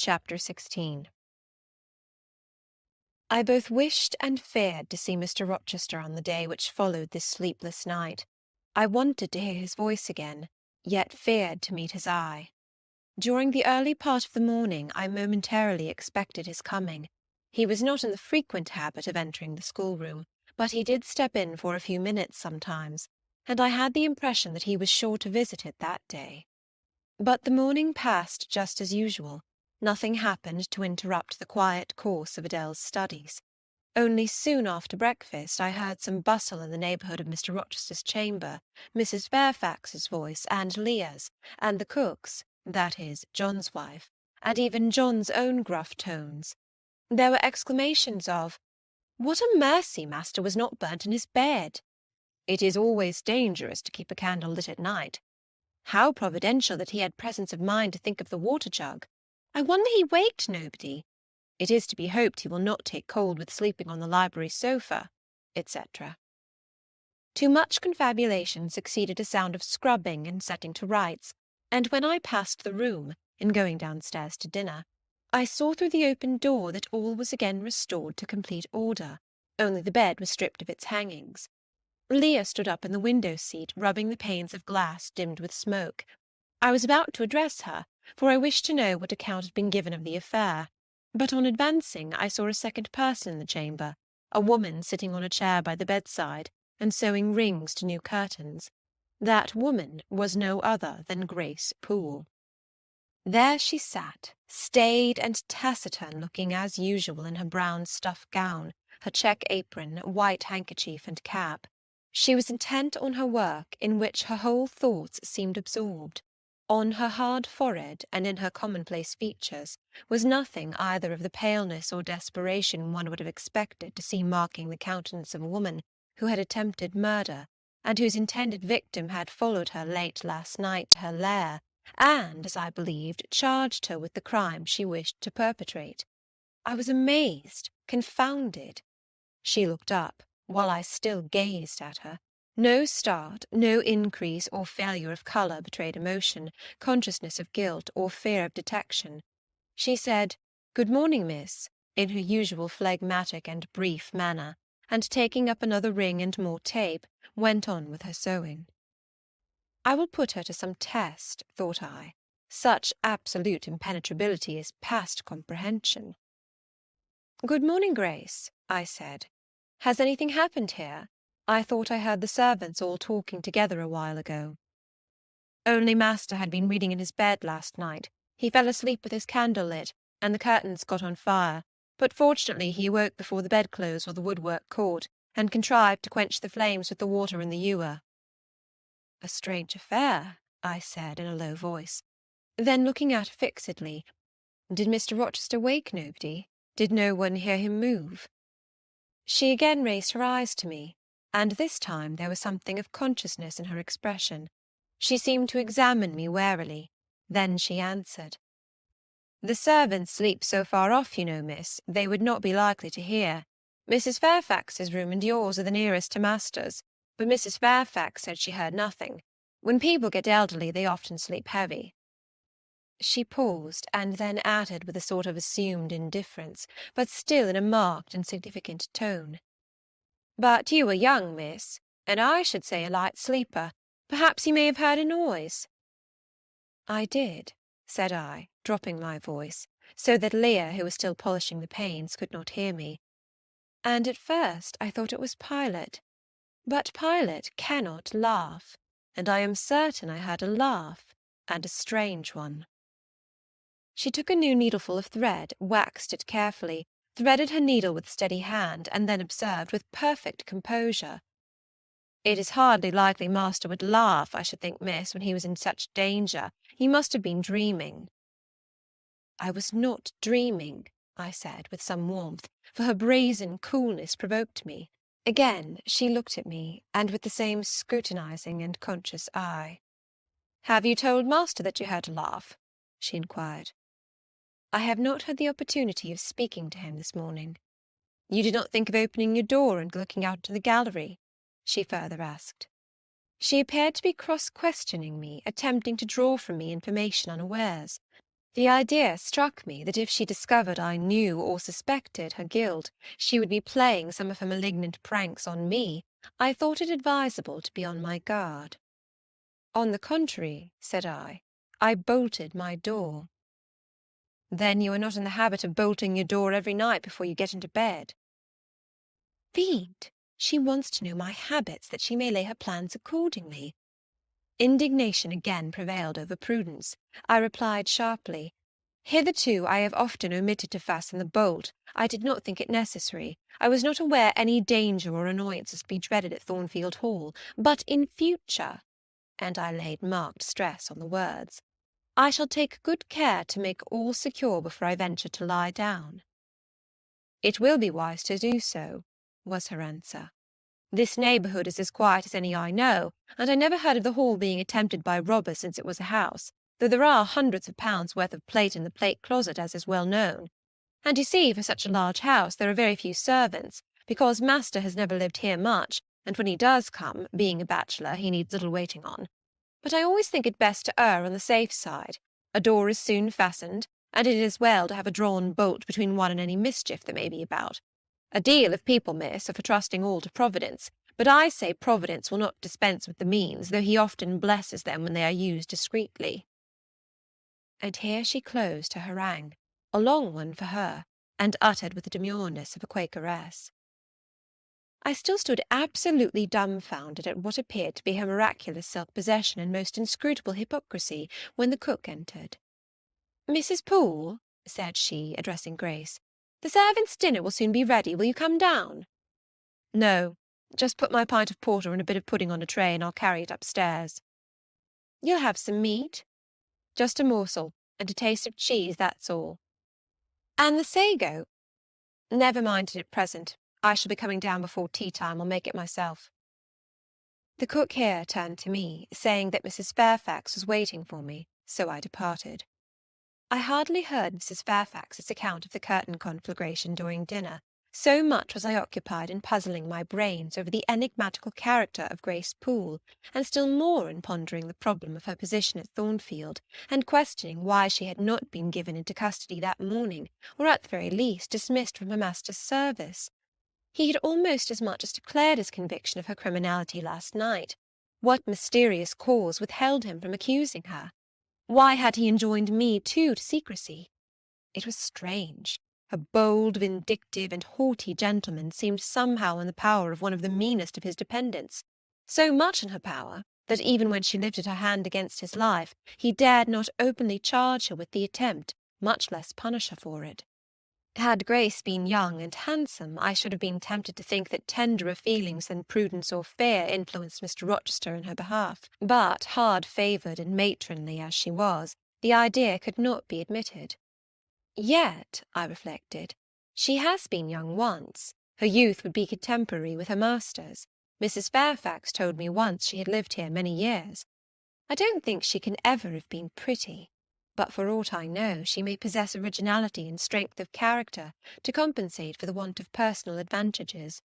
Chapter 16. I both wished and feared to see Mr. Rochester on the day which followed this sleepless night. I wanted to hear his voice again, yet feared to meet his eye. During the early part of the morning I momentarily expected his coming. He was not in the frequent habit of entering the schoolroom, but he did step in for a few minutes sometimes, and I had the impression that he was sure to visit it that day. But the morning passed just as usual. Nothing happened to interrupt the quiet course of Adele's studies. Only soon after breakfast I heard some bustle in the neighbourhood of Mr. Rochester's chamber, Mrs. Fairfax's voice and Leah's, and the cook's, that is, John's wife, and even John's own gruff tones. There were exclamations of, "What a mercy master was not burnt in his bed!" "It is always dangerous to keep a candle lit at night." "How providential that he had presence of mind to think of the water-jug!" "I wonder he waked nobody." "It is to be hoped he will not take cold with sleeping on the library sofa," etc. To much confabulation succeeded a sound of scrubbing and setting to rights, and when I passed the room, in going downstairs to dinner, I saw through the open door that all was again restored to complete order, only the bed was stripped of its hangings. Leah stood up in the window-seat, rubbing the panes of glass dimmed with smoke. I was about to address her, for I wished to know what account had been given of the affair, but on advancing I saw a second person in the chamber, a woman sitting on a chair by the bedside, and sewing rings to new curtains. That woman was no other than Grace Poole. There she sat, staid and taciturn, looking as usual in her brown stuff gown, her check apron, white handkerchief, and cap. She was intent on her work, in which her whole thoughts seemed absorbed. On her hard forehead and in her commonplace features was nothing either of the paleness or desperation one would have expected to see marking the countenance of a woman who had attempted murder, and whose intended victim had followed her late last night to her lair, and, as I believed, charged her with the crime she wished to perpetrate. I was amazed, confounded. She looked up, while I still gazed at her. No start, no increase or failure of colour betrayed emotion, consciousness of guilt, or fear of detection. She said, "Good morning, miss," in her usual phlegmatic and brief manner, and taking up another ring and more tape, went on with her sewing. I will put her to some test, thought I. Such absolute impenetrability is past comprehension. "Good morning, Grace," I said. "Has anything happened here? I thought I heard the servants all talking together a while ago." "Only master had been reading in his bed last night. He fell asleep with his candle lit, and the curtains got on fire, but fortunately he awoke before the bedclothes or the woodwork caught, and contrived to quench the flames with the water in the ewer." "A strange affair," I said in a low voice. Then looking at her fixedly, "Did Mr. Rochester wake nobody? Did no one hear him move?" She again raised her eyes to me, and this time there was something of consciousness in her expression. She seemed to examine me warily. Then she answered, "The servants sleep so far off, you know, miss, they would not be likely to hear. Mrs. Fairfax's room and yours are the nearest to master's, but Mrs. Fairfax said she heard nothing. When people get elderly they often sleep heavy." She paused, and then added with a sort of assumed indifference, but still in a marked and significant tone, "But you are young, miss, and I should say a light sleeper. Perhaps you may have heard a noise." "I did," said I, dropping my voice, so that Leah, who was still polishing the panes, could not hear me. "And at first I thought it was Pilot. But Pilot cannot laugh, and I am certain I heard a laugh, and a strange one." She took a new needleful of thread, waxed it carefully, threaded her needle with steady hand, and then observed with perfect composure, "It is hardly likely master would laugh, I should think, miss, when he was in such danger. He must have been dreaming." "I was not dreaming," I said, with some warmth, for her brazen coolness provoked me. Again she looked at me, and with the same scrutinizing and conscious eye. "Have you told master that you heard a laugh?" she inquired. "I have not had the opportunity of speaking to him this morning." "You did not think of opening your door and looking out into the gallery?" she further asked. She appeared to be cross-questioning me, attempting to draw from me information unawares. The idea struck me that if she discovered I knew or suspected her guilt, she would be playing some of her malignant pranks on me. I thought it advisable to be on my guard. On the contrary, said I bolted my door. Then you are not in the habit of bolting your door every night before you get into bed. Read, she wants to know my habits that she may lay her plans accordingly. Indignation again prevailed over prudence. I replied sharply, Hitherto I have often omitted to fasten the bolt. I did not think it necessary. I was not aware any danger or annoyance was to be dreaded at Thornfield Hall. But in future, and I laid marked stress on the words, I shall take good care to make all secure before I venture to lie down. It will be wise to do so, was her answer. This neighbourhood is as quiet as any I know, and I never heard of the Hall being attempted by robbers since it was a house, though there are hundreds of pounds worth of plate in the plate closet, as is well known. And you see, for such a large house there are very few servants, because master has never lived here much, and when he does come, being a bachelor, he needs little waiting on. But I always think it best to err on the safe side. A door is soon fastened, and it is well to have a drawn bolt between one and any mischief that may be about. A deal of people, miss, are for trusting all to Providence, but I say Providence will not dispense with the means, though he often blesses them when they are used discreetly. And here she closed her harangue, a long one for her, and uttered with the demureness of a Quakeress. I still stood absolutely dumbfounded at what appeared to be her miraculous self-possession and most inscrutable hypocrisy, when the cook entered. "Mrs. Poole," said she, addressing Grace, "the servants' dinner will soon be ready. Will you come down?" "No, just put my pint of porter and a bit of pudding on a tray, and I'll carry it upstairs." "You'll have some meat?" "Just a morsel, and a taste of cheese, that's all." "And the sago?" "Never mind it at present. I shall be coming down before tea-time. I'll make it myself." The cook here turned to me, saying that Mrs. Fairfax was waiting for me, so I departed. I hardly heard Mrs. Fairfax's account of the curtain conflagration during dinner, so much was I occupied in puzzling my brains over the enigmatical character of Grace Poole, and still more in pondering the problem of her position at Thornfield, and questioning why she had not been given into custody that morning, or at the very least dismissed from her master's service. He had almost as much as declared his conviction of her criminality last night. What mysterious cause withheld him from accusing her? Why had he enjoined me, too, to secrecy? It was strange. A bold, vindictive, and haughty gentleman seemed somehow in the power of one of the meanest of his dependents, so much in her power that even when she lifted her hand against his life, he dared not openly charge her with the attempt, much less punish her for it. Had Grace been young and handsome, I should have been tempted to think that tenderer feelings than prudence or fear influenced Mr. Rochester in her behalf, but hard-favoured and matronly as she was, the idea could not be admitted. Yet, I reflected, she has been young once. Her youth would be contemporary with her master's. Mrs. Fairfax told me once she had lived here many years. I don't think she can ever have been pretty, but for aught I know she may possess originality and strength of character to compensate for the want of personal advantages.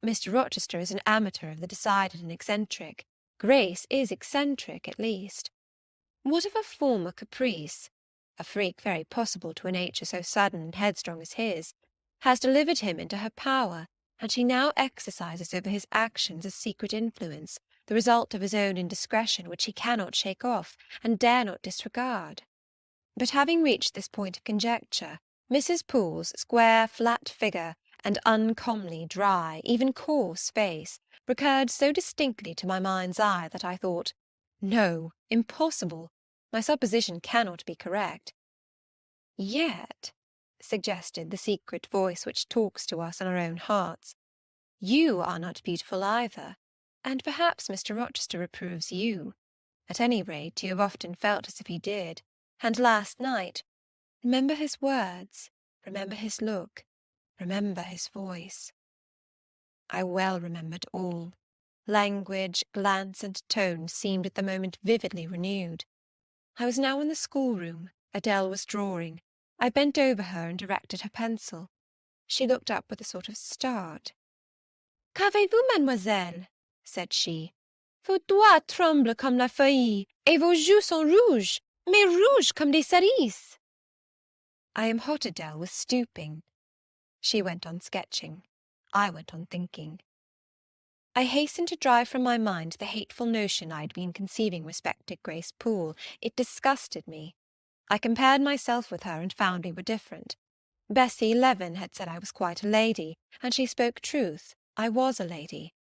Mr. Rochester is an amateur of the decided and eccentric. Grace is eccentric, at least. What of a former caprice, a freak very possible to a nature so sudden and headstrong as his, has delivered him into her power, and she now exercises over his actions a secret influence, the result of his own indiscretion, which he cannot shake off, and dare not disregard. But having reached this point of conjecture, Mrs. Poole's square, flat figure, and uncommonly dry, even coarse face, recurred so distinctly to my mind's eye that I thought, no, impossible, my supposition cannot be correct. Yet, suggested the secret voice which talks to us in our own hearts, you are not beautiful either, and perhaps Mr. Rochester approves you. At any rate, you have often felt as if he did, and last night, remember his words, remember his look, remember his voice. I well remembered all. Language, glance, and tone seemed at the moment vividly renewed. I was now in the schoolroom. Adele was drawing. I bent over her and directed her pencil. She looked up with a sort of start. "Qu'avez-vous, mademoiselle?" said she. "Vos doigts tremblent comme la feuille, et vos joues sont rouges, mais rouges comme des cerises." I am hot, Adele, with stooping. She went on sketching. I went on thinking. I hastened to drive from my mind the hateful notion I had been conceiving respecting Grace Poole. It disgusted me. I compared myself with her and found we were different. Bessie Leaven had said I was quite a lady, and she spoke truth. I was a lady.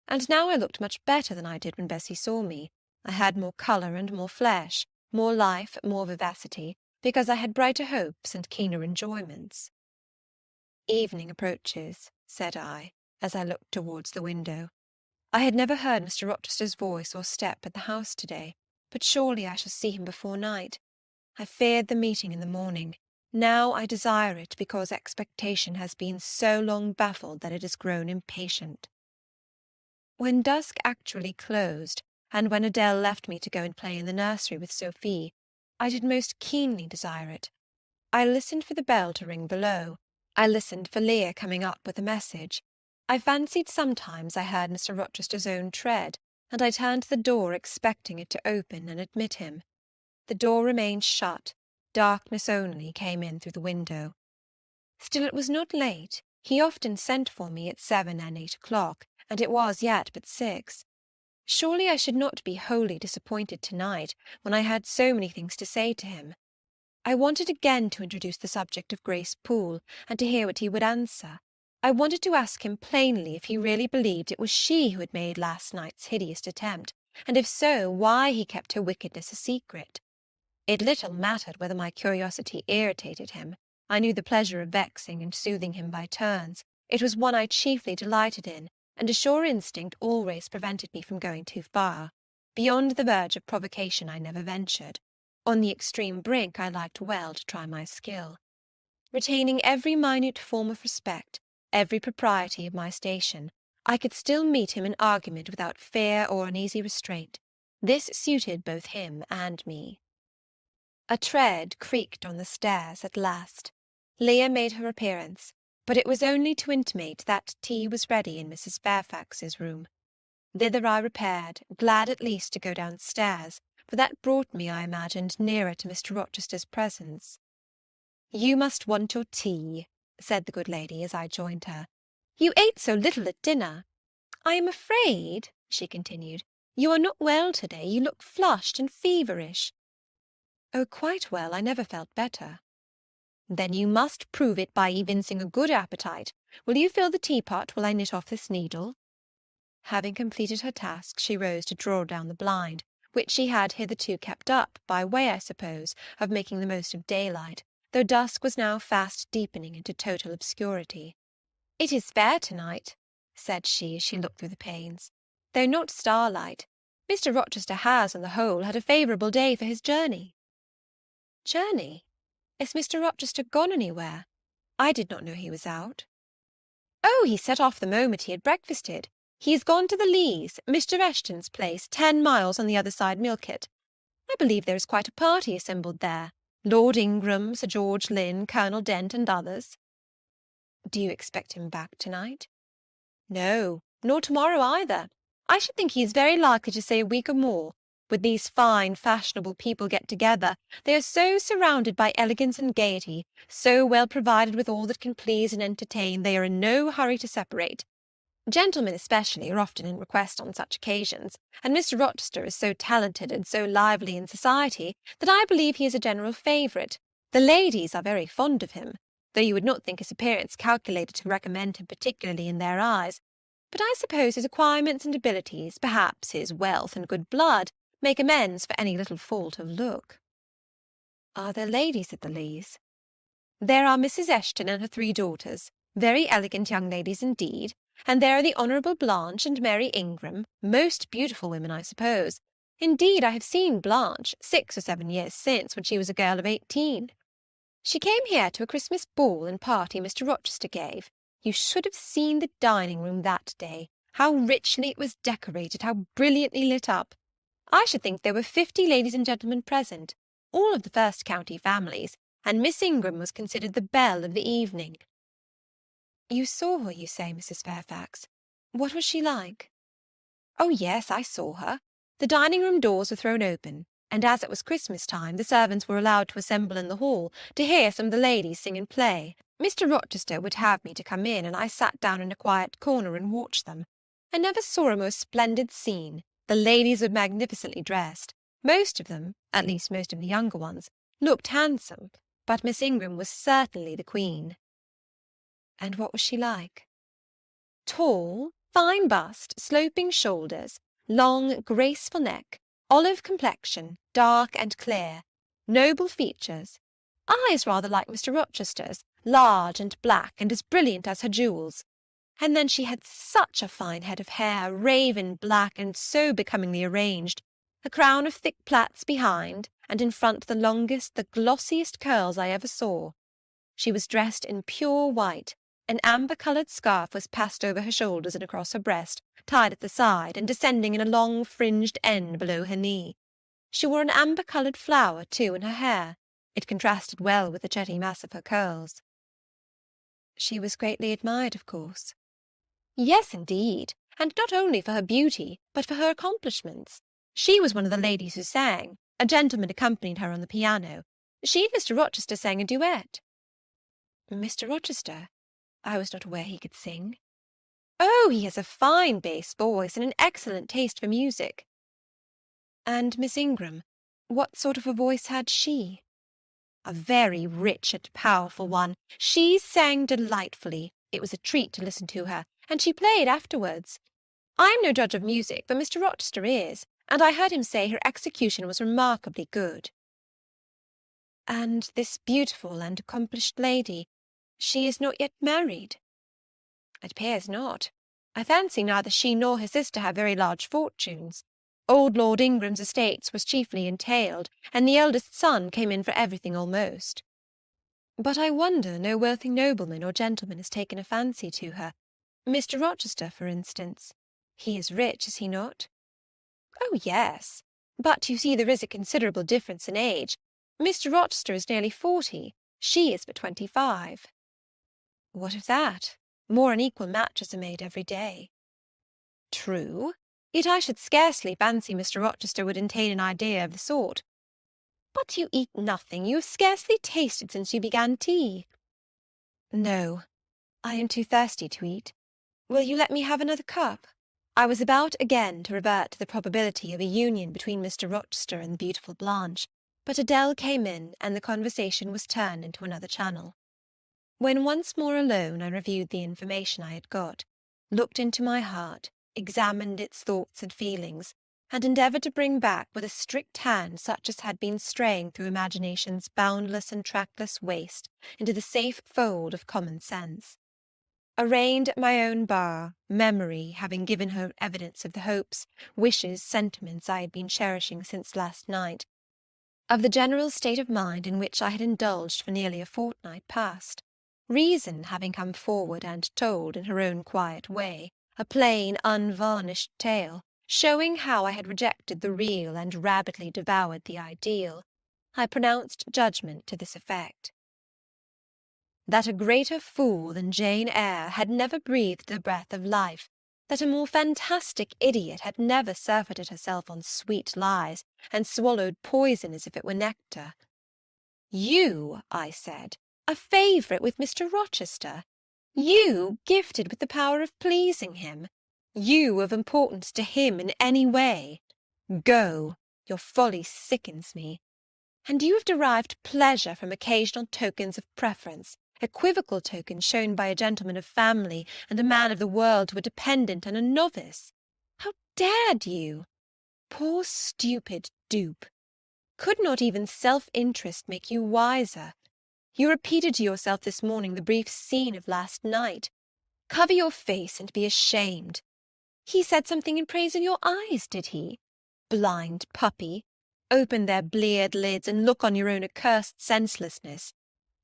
And now I looked much better than I did when Bessie saw me. I had more colour and more flesh, more life, more vivacity, because I had brighter hopes and keener enjoyments. "Evening approaches," said I, as I looked towards the window. I had never heard Mr. Rochester's voice or step at the house to-day, but surely I shall see him before night. I feared the meeting in the morning. Now I desire it because expectation has been so long baffled that it has grown impatient. When dusk actually closed, and when Adele left me to go and play in the nursery with Sophie, I did most keenly desire it. I listened for the bell to ring below. I listened for Leah coming up with a message. I fancied sometimes I heard Mr. Rochester's own tread, and I turned to the door expecting it to open and admit him. The door remained shut. Darkness only came in through the window. Still it was not late. He often sent for me at 7 and 8 o'clock, and it was yet but 6. Surely I should not be wholly disappointed to-night, when I had so many things to say to him. I wanted again to introduce the subject of Grace Poole, and to hear what he would answer. I wanted to ask him plainly if he really believed it was she who had made last night's hideous attempt, and if so, why he kept her wickedness a secret. It little mattered whether my curiosity irritated him. I knew the pleasure of vexing and soothing him by turns. It was one I chiefly delighted in, and a sure instinct always prevented me from going too far. Beyond the verge of provocation I never ventured. On the extreme brink I liked well to try my skill. Retaining every minute form of respect, every propriety of my station, I could still meet him in argument without fear or uneasy restraint. This suited both him and me. A tread creaked on the stairs at last. Leah made her appearance, but it was only to intimate that tea was ready in Mrs. Fairfax's room. Thither I repaired, glad at least to go downstairs, for that brought me, I imagined, nearer to Mr. Rochester's presence. "You must want your tea," said the good lady, as I joined her. "You ate so little at dinner. I am afraid," she continued, "you are not well to-day. You look flushed and feverish." "Oh, quite well. I never felt better." "Then you must prove it by evincing a good appetite. Will you fill the teapot while I knit off this needle?" Having completed her task, she rose to draw down the blind, which she had hitherto kept up, by way, I suppose, of making the most of daylight, though dusk was now fast deepening into total obscurity. "It is fair to-night," said she, as she looked through the panes, "though not starlight. Mr. Rochester has, on the whole, had a favourable day for his journey." "Journey? Is Mr. Rochester gone anywhere? I did not know he was out." "Oh, he set off the moment he had breakfasted. He is gone to the Leas, Mr. Eshton's place, 10 miles on the other side Millcote. I believe there is quite a party assembled there. Lord Ingram, Sir George Lynn, Colonel Dent, and others." "Do you expect him back to-night?" "No, nor to-morrow either. I should think he is very likely to stay a week or more. With these fine, fashionable people get together, they are so surrounded by elegance and gaiety, so well provided with all that can please and entertain, they are in no hurry to separate. Gentlemen especially are often in request on such occasions, and Mr. Rochester is so talented and so lively in society that I believe he is a general favourite. The ladies are very fond of him, though you would not think his appearance calculated to recommend him particularly in their eyes. But I suppose his acquirements and abilities, perhaps his wealth and good blood, make amends for any little fault of look." "Are there ladies at the Leas?" "There are Mrs. Eshton and her 3 daughters, very elegant young ladies indeed, and there are the Honourable Blanche and Mary Ingram, most beautiful women, I suppose. Indeed, I have seen Blanche 6 or 7 years since, when she was a girl of 18. She came here to a Christmas ball and party Mr. Rochester gave. You should have seen the dining-room that day, how richly it was decorated, how brilliantly lit up. I should think there were 50 ladies and gentlemen present, all of the first county families, and Miss Ingram was considered the belle of the evening." "You saw her, you say, Mrs. Fairfax. What was she like?" "Oh yes, I saw her. The dining-room doors were thrown open, and as it was Christmas time, the servants were allowed to assemble in the hall to hear some of the ladies sing and play. Mr. Rochester would have me to come in, and I sat down in a quiet corner and watched them. I never saw a more splendid scene. The ladies were magnificently dressed. Most of them, at least most of the younger ones, looked handsome, but Miss Ingram was certainly the queen. And what was she like? Tall, fine bust, sloping shoulders, long, graceful neck, olive complexion, dark and clear, noble features, eyes rather like Mr. Rochester's, large and black and as brilliant as her jewels. And then she had such a fine head of hair, raven black and so becomingly arranged, a crown of thick plaits behind, and in front the longest, the glossiest curls I ever saw. She was dressed in pure white. An amber-coloured scarf was passed over her shoulders and across her breast, tied at the side, and descending in a long fringed end below her knee. She wore an amber-coloured flower, too, in her hair. It contrasted well with the jetty mass of her curls. She was greatly admired, of course. Yes, indeed, and not only for her beauty, but for her accomplishments. She was one of the ladies who sang. A gentleman accompanied her on the piano. She and Mr. Rochester sang a duet. Mr. Rochester? I was not aware he could sing. Oh, he has a fine bass voice and an excellent taste for music. And Miss Ingram, what sort of a voice had she? A very rich and powerful one. She sang delightfully. It was a treat to listen to her, and she played afterwards. I am no judge of music, but Mr. Rochester is, and I heard him say her execution was remarkably good. And this beautiful and accomplished lady, she is not yet married? It appears not. I fancy neither she nor her sister have very large fortunes. Old Lord Ingram's estates was chiefly entailed, and the eldest son came in for everything almost. But I wonder no wealthy nobleman or gentleman has taken a fancy to her. Mr. Rochester, for instance. He is rich, is he not? Oh, yes. But you see there is a considerable difference in age. Mr. Rochester is nearly 40. She is but 25. What of that? More unequal matches are made every day. True. Yet I should scarcely fancy Mr. Rochester would entertain an idea of the sort. But you eat nothing. You have scarcely tasted since you began tea. No, I am too thirsty to eat. Will you let me have another cup? I was about again to revert to the probability of a union between Mr. Rochester and the beautiful Blanche, but Adele came in, and the conversation was turned into another channel. When once more alone, I reviewed the information I had got, looked into my heart, examined its thoughts and feelings, and endeavoured to bring back with a strict hand such as had been straying through imagination's boundless and trackless waste into the safe fold of common sense. Arraigned at my own bar, memory having given her evidence of the hopes, wishes, sentiments I had been cherishing since last night, of the general state of mind in which I had indulged for nearly a fortnight past, reason having come forward and told in her own quiet way a plain, unvarnished tale, showing how I had rejected the real and rabidly devoured the ideal, I pronounced judgment to this effect: that a greater fool than Jane Eyre had never breathed the breath of life, that a more fantastic idiot had never surfeited herself on sweet lies, and swallowed poison as if it were nectar. You, I said, a favourite with Mr. Rochester, you gifted with the power of pleasing him, you of importance to him in any way. Go, your folly sickens me. And you have derived pleasure from occasional tokens of preference, equivocal tokens shown by a gentleman of family and a man of the world to a dependent and a novice. How dared you? Poor stupid dupe! Could not even self-interest make you wiser? You repeated to yourself this morning the brief scene of last night. Cover your face and be ashamed. He said something in praise of your eyes, did he? Blind puppy! Open their bleared lids and look on your own accursed senselessness.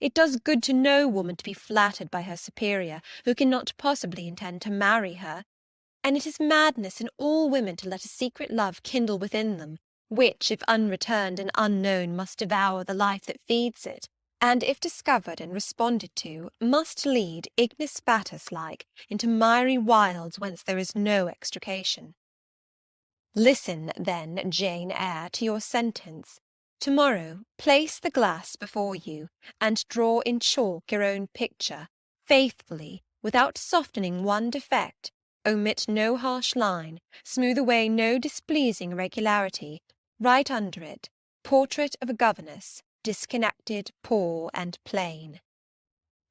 It does good to no woman to be flattered by her superior, who cannot possibly intend to marry her, and it is madness in all women to let a secret love kindle within them, which, if unreturned and unknown, must devour the life that feeds it, and if discovered and responded to, must lead, ignis fatuus like, into miry wilds whence there is no extrication. Listen, then, Jane Eyre, to your sentence. To-morrow place the glass before you, and draw in chalk your own picture, faithfully, without softening one defect, omit no harsh line, smooth away no displeasing irregularity, write under it, Portrait of a Governess, disconnected, poor, and plain.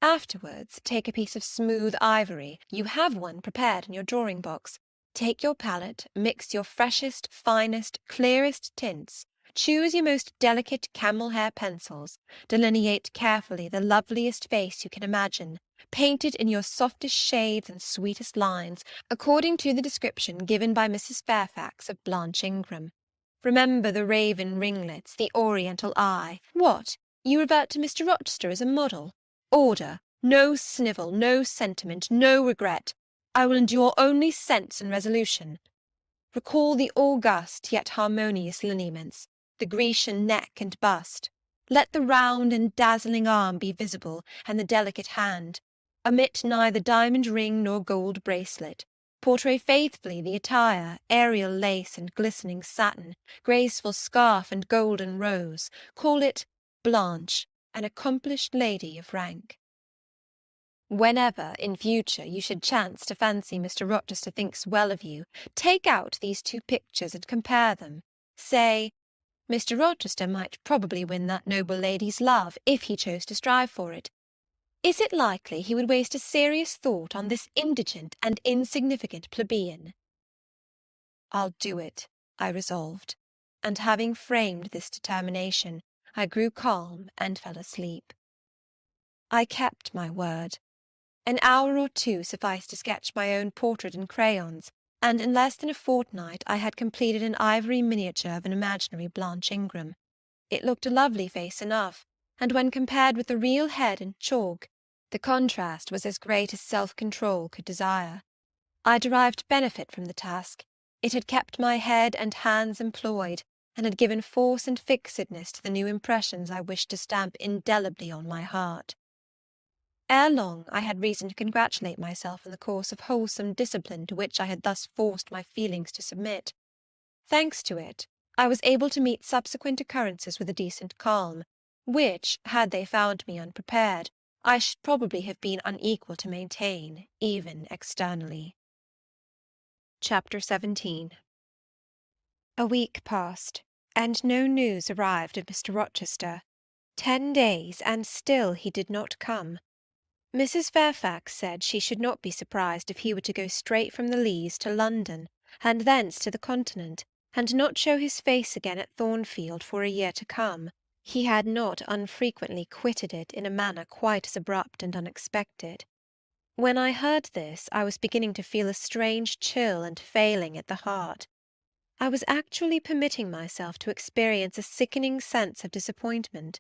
Afterwards take a piece of smooth ivory, you have one prepared in your drawing-box, take your palette, mix your freshest, finest, clearest tints, choose your most delicate camel-hair pencils, delineate carefully the loveliest face you can imagine, paint it in your softest shades and sweetest lines, according to the description given by Mrs. Fairfax of Blanche Ingram. Remember the raven ringlets, the oriental eye. What? You revert to Mr. Rochester as a model? Order, no snivel, no sentiment, no regret. I will endure only sense and resolution. Recall the august yet harmonious lineaments, the Grecian neck and bust. Let the round and dazzling arm be visible, and the delicate hand. Omit neither diamond ring nor gold bracelet. Portray faithfully the attire, aerial lace and glistening satin, graceful scarf and golden rose. Call it Blanche, an accomplished lady of rank. Whenever, in future, you should chance to fancy Mr. Rochester thinks well of you, take out these two pictures and compare them. Say, Mr. Rochester might probably win that noble lady's love, if he chose to strive for it. Is it likely he would waste a serious thought on this indigent and insignificant plebeian? I'll do it, I resolved, and having framed this determination, I grew calm and fell asleep. I kept my word. An hour or two sufficed to sketch my own portrait in crayons, and in less than a fortnight I had completed an ivory miniature of an imaginary Blanche Ingram. It looked a lovely face enough, and when compared with the real head in chalk, the contrast was as great as self-control could desire. I derived benefit from the task. It had kept my head and hands employed, and had given force and fixedness to the new impressions I wished to stamp indelibly on my heart. Ere long I had reason to congratulate myself on the course of wholesome discipline to which I had thus forced my feelings to submit. Thanks to it, I was able to meet subsequent occurrences with a decent calm, which, had they found me unprepared, I should probably have been unequal to maintain, even externally. Chapter 17. A week passed, and no news arrived of Mr. Rochester. 10 days, and still he did not come. Mrs. Fairfax said she should not be surprised if he were to go straight from the Leas to London, and thence to the Continent, and not show his face again at Thornfield for a year to come. He had not unfrequently quitted it in a manner quite as abrupt and unexpected. When I heard this, I was beginning to feel a strange chill and failing at the heart. I was actually permitting myself to experience a sickening sense of disappointment.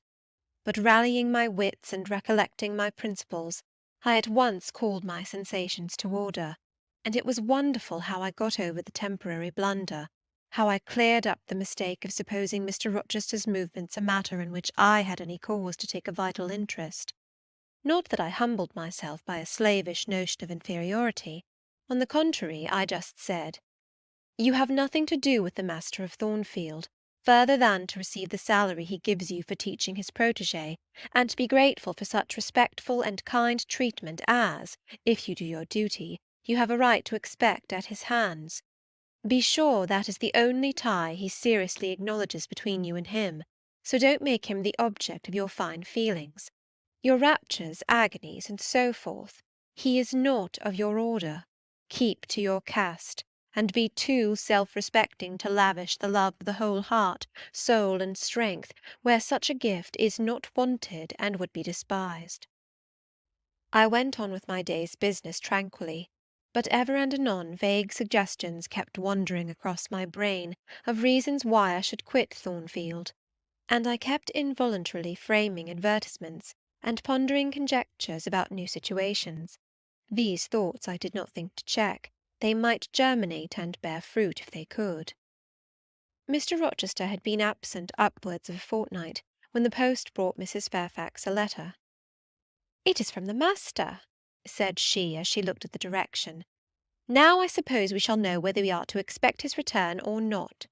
But rallying my wits and recollecting my principles, I at once called my sensations to order, and it was wonderful how I got over the temporary blunder, how I cleared up the mistake of supposing Mr. Rochester's movements a matter in which I had any cause to take a vital interest. Not that I humbled myself by a slavish notion of inferiority. On the contrary, I just said, "You have nothing to do with the master of Thornfield, further than to receive the salary he gives you for teaching his protégé, and to be grateful for such respectful and kind treatment as, if you do your duty, you have a right to expect at his hands. Be sure that is the only tie he seriously acknowledges between you and him, so don't make him the object of your fine feelings. Your raptures, agonies, and so forth. He is not of your order. Keep to your caste, and be too self-respecting to lavish the love of the whole heart, soul, and strength, where such a gift is not wanted and would be despised." I went on with my day's business tranquilly, but ever and anon vague suggestions kept wandering across my brain of reasons why I should quit Thornfield, and I kept involuntarily framing advertisements and pondering conjectures about new situations. These thoughts I did not think to check. They might germinate and bear fruit if they could. Mr. Rochester had been absent upwards of a fortnight, when the post brought Mrs. Fairfax a letter. "It is from the master," said she, as she looked at the direction. Now I suppose we shall know whether we are to expect his return or not."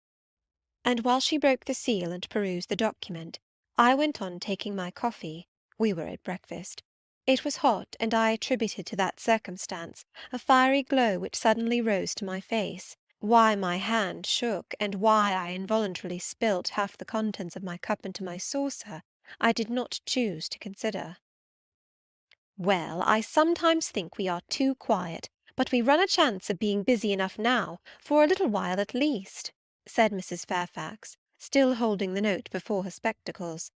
And while she broke the seal and perused the document, I went on taking my coffee. We were at breakfast. It was hot, and I attributed to that circumstance a fiery glow which suddenly rose to my face. Why my hand shook, and why I involuntarily spilt half the contents of my cup into my saucer, I did not choose to consider. "Well, I sometimes think we are too quiet, but we run a chance of being busy enough now, for a little while at least," said Mrs. Fairfax, still holding the note before her spectacles.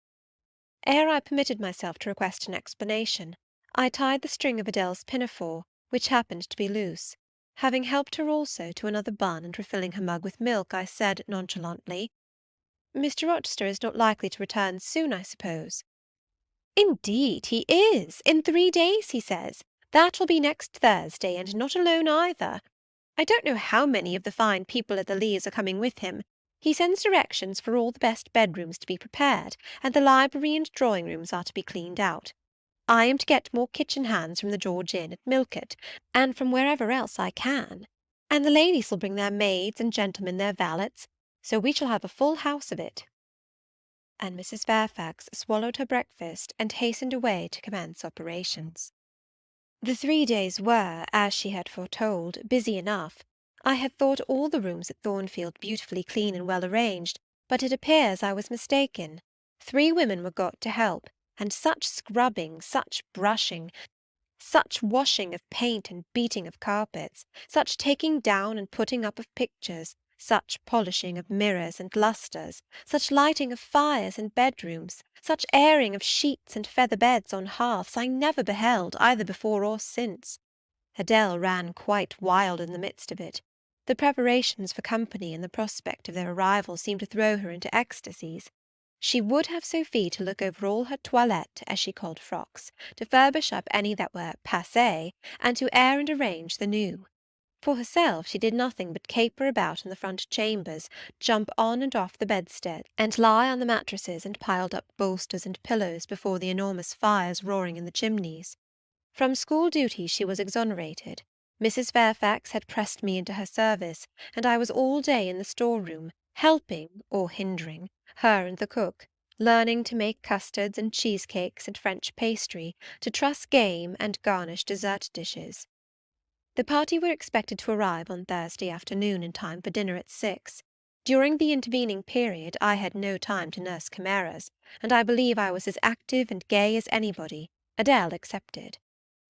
Ere I permitted myself to request an explanation, I tied the string of Adèle's pinafore, which happened to be loose. Having helped her also to another bun and refilling her mug with milk, I said nonchalantly, "Mr. Rochester is not likely to return soon, I suppose?" "Indeed he is. In 3 days, he says. That will be next Thursday, and not alone either. I don't know how many of the fine people at the Leas are coming with him. He sends directions for all the best bedrooms to be prepared, and the library and drawing-rooms are to be cleaned out. I am to get more kitchen hands from the George Inn at Millcote, and from wherever else I can. And the ladies will bring their maids, and gentlemen their valets, so we shall have a full house of it." And Mrs. Fairfax swallowed her breakfast and hastened away to commence operations. The 3 days were, as she had foretold, busy enough. I had thought all the rooms at Thornfield beautifully clean and well arranged, but it appears I was mistaken. 3 women were got to help, and such scrubbing, such brushing, such washing of paint and beating of carpets, such taking down and putting up of pictures, such polishing of mirrors and lustres, such lighting of fires in bedrooms, such airing of sheets and feather beds on hearths, I never beheld, either before or since. Adèle ran quite wild in the midst of it. The preparations for company and the prospect of their arrival seemed to throw her into ecstasies. She would have Sophie to look over all her toilette, as she called frocks, to furbish up any that were passé, and to air and arrange the new. For herself, she did nothing but caper about in the front chambers, jump on and off the bedstead, and lie on the mattresses and piled up bolsters and pillows before the enormous fires roaring in the chimneys. From school duty she was exonerated. Mrs. Fairfax had pressed me into her service, and I was all day in the store-room, helping, or hindering, her and the cook, learning to make custards and cheesecakes and French pastry, to truss game and garnish dessert dishes. The party were expected to arrive on Thursday afternoon in time for dinner at 6. During the intervening period I had no time to nurse chimeras, and I believe I was as active and gay as anybody, Adèle excepted.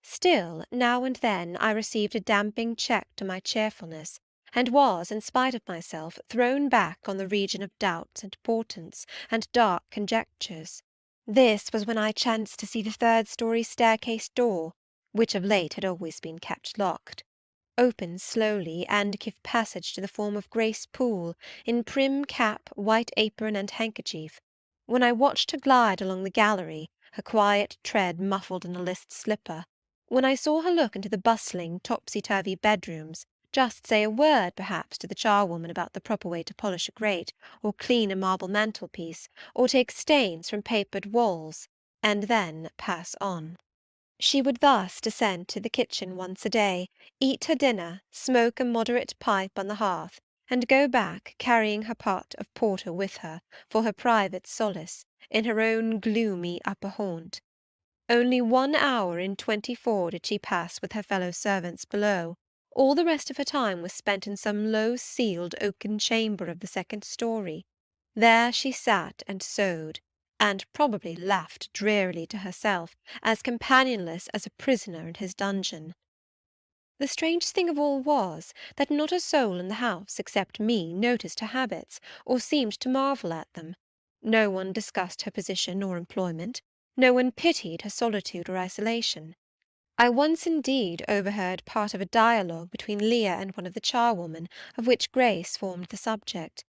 Still, now and then I received a damping check to my cheerfulness, and was, in spite of myself, thrown back on the region of doubts and portents and dark conjectures. This was when I chanced to see the third-story staircase door, which of late had always been kept locked, open slowly, and give passage to the form of Grace Poole, in prim cap, white apron, and handkerchief. When I watched her glide along the gallery, her quiet tread muffled in a list slipper, when I saw her look into the bustling, topsy-turvy bedrooms, just say a word, perhaps, to the charwoman about the proper way to polish a grate, or clean a marble mantelpiece, or take stains from papered walls, and then pass on. She would thus descend to the kitchen once a day, eat her dinner, smoke a moderate pipe on the hearth, and go back, carrying her pot of porter with her, for her private solace, in her own gloomy upper haunt. Only 1 hour in 24 did she pass with her fellow-servants below. All the rest of her time was spent in some low-ceiled oaken chamber of the second story. There she sat and sewed, and probably laughed drearily to herself, as companionless as a prisoner in his dungeon. The strange thing of all was, that not a soul in the house, except me, noticed her habits, or seemed to marvel at them. No one discussed her position or employment. No one pitied her solitude or isolation. I once indeed overheard part of a dialogue between Leah and one of the charwomen, of which Grace formed the subject.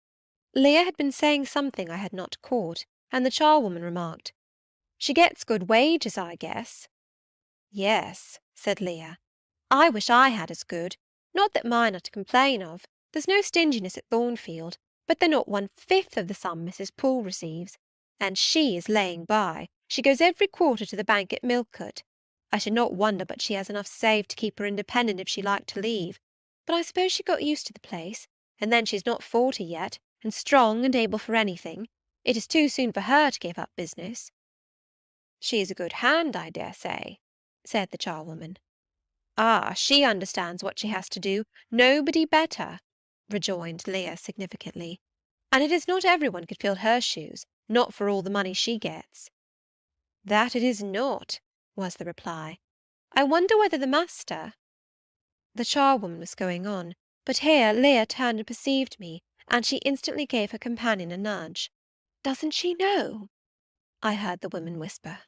Leah had been saying something I had not caught, and the charwoman remarked, "She gets good wages, I guess." "Yes," said Leah. "I wish I had as good. Not that mine are to complain of. There's no stinginess at Thornfield, but they're not 1/5 of the sum Mrs. Poole receives. And she is laying by. She goes every quarter to the bank at Millcote. I should not wonder but she has enough saved to keep her independent if she liked to leave. but I suppose she got used to the place, and then she's not 40 yet, and strong and able for anything. It is too soon for her to give up business." "She is a good hand, I dare say," said the charwoman. "Ah, she understands what she has to do, nobody better," rejoined Leah significantly. "And it is not every one could fill her shoes, not for all the money she gets." "That it is not," was the reply. "I wonder whether the master—" The charwoman was going on, but here Leah turned and perceived me, and she instantly gave her companion a nudge. "Doesn't she know?" I heard the woman whisper.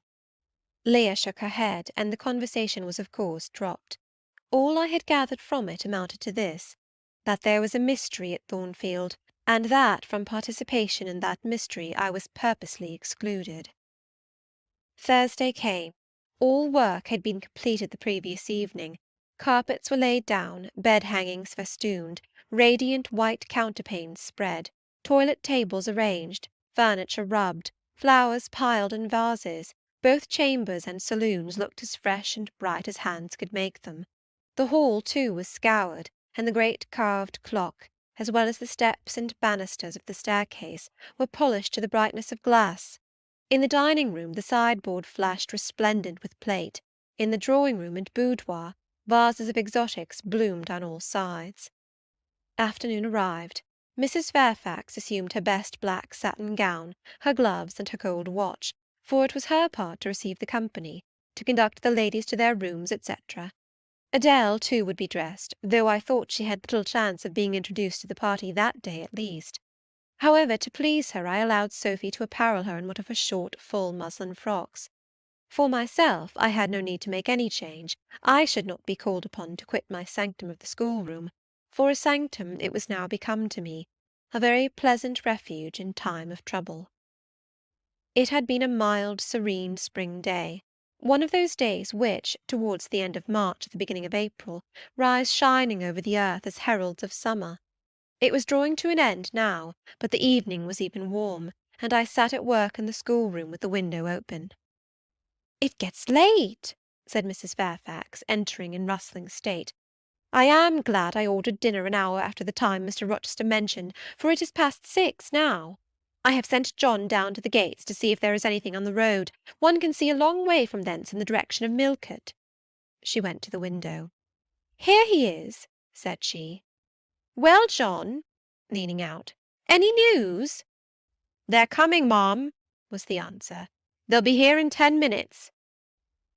Leah shook her head, and the conversation was of course dropped. All I had gathered from it amounted to this, that there was a mystery at Thornfield, and that from participation in that mystery I was purposely excluded. Thursday came. All work had been completed the previous evening. Carpets were laid down, bed-hangings festooned, radiant white counterpanes spread, toilet tables arranged, furniture rubbed, flowers piled in vases. Both chambers and saloons looked as fresh and bright as hands could make them. The hall, too, was scoured, and the great carved clock, as well as the steps and banisters of the staircase, were polished to the brightness of glass. In the dining-room the sideboard flashed resplendent with plate. In the drawing-room and boudoir, vases of exotics bloomed on all sides. Afternoon arrived. Mrs. Fairfax assumed her best black satin gown, her gloves, and her gold watch, for it was her part to receive the company, to conduct the ladies to their rooms, etc. Adele, too, would be dressed, though I thought she had little chance of being introduced to the party that day at least. However, to please her, I allowed Sophie to apparel her in one of her short, full muslin frocks. For myself, I had no need to make any change. I should not be called upon to quit my sanctum of the schoolroom, for a sanctum it was now become to me, a very pleasant refuge in time of trouble. It had been a mild, serene spring day, one of those days which, towards the end of March or the beginning of April, rise shining over the earth as heralds of summer. It was drawing to an end now, but the evening was even warm, and I sat at work in the schoolroom with the window open. "It gets late," said Mrs. Fairfax, entering in rustling state. "I am glad I ordered dinner an hour after the time Mr. Rochester mentioned, for it is past 6 now. I have sent John down to the gates to see if there is anything on the road. One can see a long way from thence in the direction of Millcote." She went to the window. "Here he is," said she. "Well, John," leaning out, "any news?" "They're coming, ma'am," was the answer. "They'll be here in 10 minutes."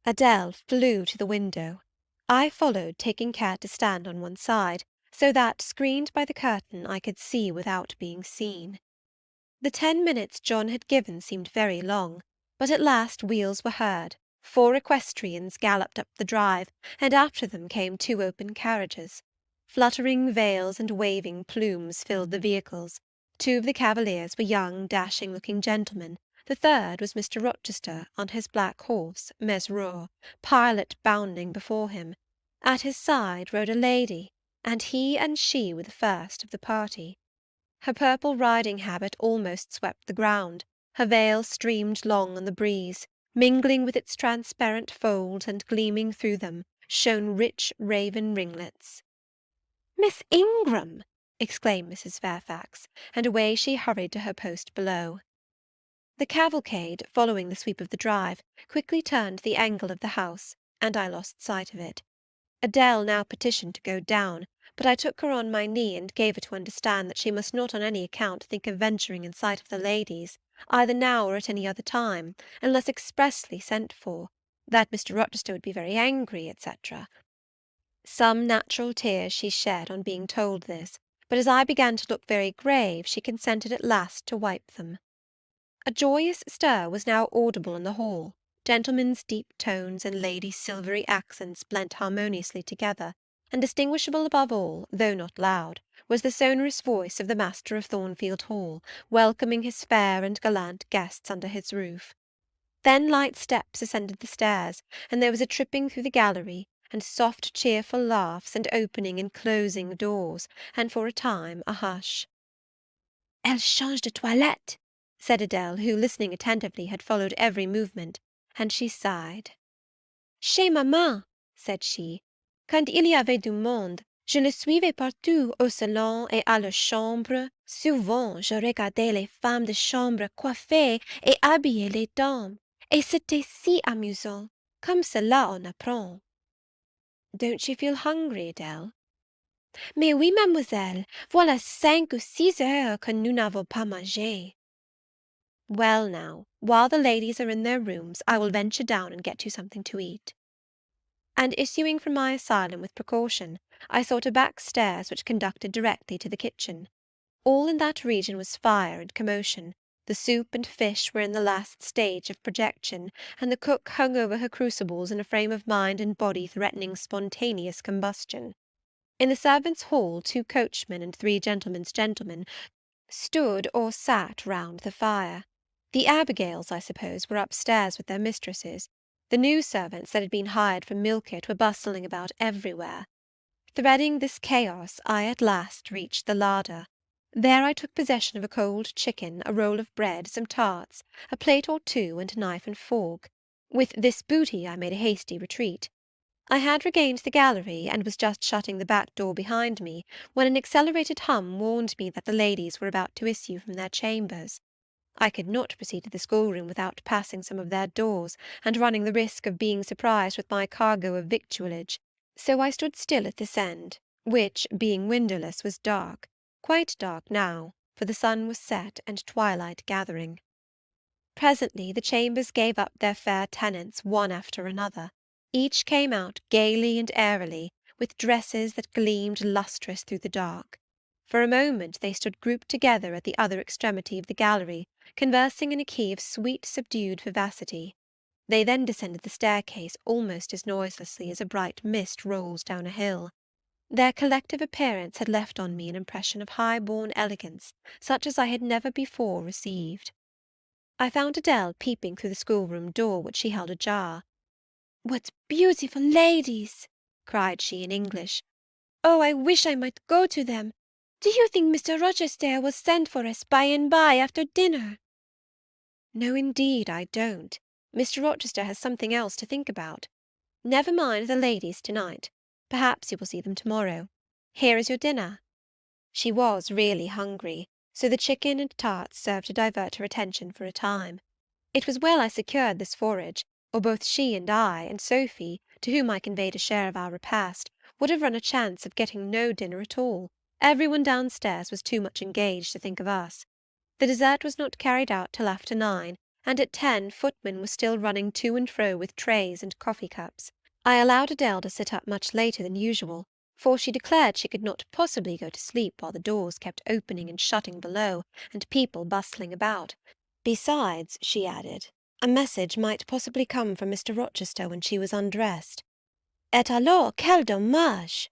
Adele flew to the window. I followed, taking care to stand on one side, so that, screened by the curtain, I could see without being seen. The 10 minutes John had given seemed very long, but at last wheels were heard, 4 equestrians galloped up the drive, and after them came 2 open carriages. Fluttering veils and waving plumes filled the vehicles. 2 of the cavaliers were young, dashing-looking gentlemen. The third was Mr. Rochester, on his black horse, Mesrour, Pilot bounding before him. At his side rode a lady, and he and she were the first of the party. Her purple riding habit almost swept the ground, her veil streamed long on the breeze, mingling with its transparent folds, and gleaming through them shone rich raven ringlets. "Miss Ingram!" exclaimed Mrs. Fairfax, and away she hurried to her post below. The cavalcade, following the sweep of the drive, quickly turned the angle of the house, and I lost sight of it. Adele now petitioned to go down, but I took her on my knee and gave her to understand that she must not on any account think of venturing in sight of the ladies, either now or at any other time, unless expressly sent for, that Mr. Rochester would be very angry, etc. Some natural tears she shed on being told this, but as I began to look very grave, she consented at last to wipe them. A joyous stir was now audible in the hall. Gentlemen's deep tones and ladies' silvery accents blent harmoniously together, and distinguishable above all, though not loud, was the sonorous voice of the master of Thornfield Hall, welcoming his fair and gallant guests under his roof. Then light steps ascended the stairs, and there was a tripping through the gallery, and soft cheerful laughs, and opening and closing doors, and for a time a hush. "Elle change de toilette," said Adele, who, listening attentively, had followed every movement, and she sighed. "Chez maman," said she, "quand il y avait du monde, Je le suivais partout, au salon et à la chambre. Souvent, je regardais les femmes de chambre coiffer et habiller les dames, et c'était si amusant. Comme cela on apprend. Don't you feel hungry, Adele? Mais oui, mademoiselle, voilà 5 ou 6 heures que nous n'avons pas mangé. Well now, while the ladies are in their rooms, I will venture down and get you something to eat. And issuing from my asylum with precaution, I sought a back stairs which conducted directly to the kitchen. All in that region was fire and commotion. The soup and fish were in the last stage of projection, and the cook hung over her crucibles in a frame of mind and body threatening spontaneous combustion. In the servants' hall 2 coachmen and 3 gentlemen's gentlemen stood or sat round the fire. The Abigails, I suppose, were upstairs with their mistresses. The new servants that had been hired from Millcote were bustling about everywhere. Threading this chaos, I at last reached the larder. There I took possession of a cold chicken, a roll of bread, some tarts, a plate or 2, and a knife and fork. With this booty I made a hasty retreat. I had regained the gallery, and was just shutting the back door behind me, when an accelerated hum warned me that the ladies were about to issue from their chambers. I could not proceed to the schoolroom without passing some of their doors, and running the risk of being surprised with my cargo of victuallage, so I stood still at this end, which, being windowless, was dark, quite dark now, for the sun was set and twilight gathering. Presently the chambers gave up their fair tenants one after another. Each came out gaily and airily, with dresses that gleamed lustrous through the dark. For a moment they stood grouped together at the other extremity of the gallery, conversing in a key of sweet subdued vivacity. They then descended the staircase almost as noiselessly as a bright mist rolls down a hill. Their collective appearance had left on me an impression of high-born elegance, such as I had never before received. I found Adele peeping through the schoolroom door, which she held ajar. "What beautiful ladies!" cried she in English. "Oh, I wish I might go to them. Do you think Mr. Rochester will send for us by and by after dinner?" "No, indeed, I don't. Mr. Rochester has something else to think about. Never mind the ladies to-night. Perhaps you will see them to-morrow. Here is your dinner." She was really hungry, so the chicken and tarts served to divert her attention for a time. It was well I secured this forage, or both she and I, and Sophy, to whom I conveyed a share of our repast, would have run a chance of getting no dinner at all. Every one downstairs was too much engaged to think of us. The dessert was not carried out till after 9, and at 10 footmen were still running to and fro with trays and coffee-cups. I allowed Adele to sit up much later than usual, for she declared she could not possibly go to sleep while the doors kept opening and shutting below, and people bustling about. Besides, she added, a message might possibly come from Mr. Rochester when she was undressed. Et alors, quel dommage!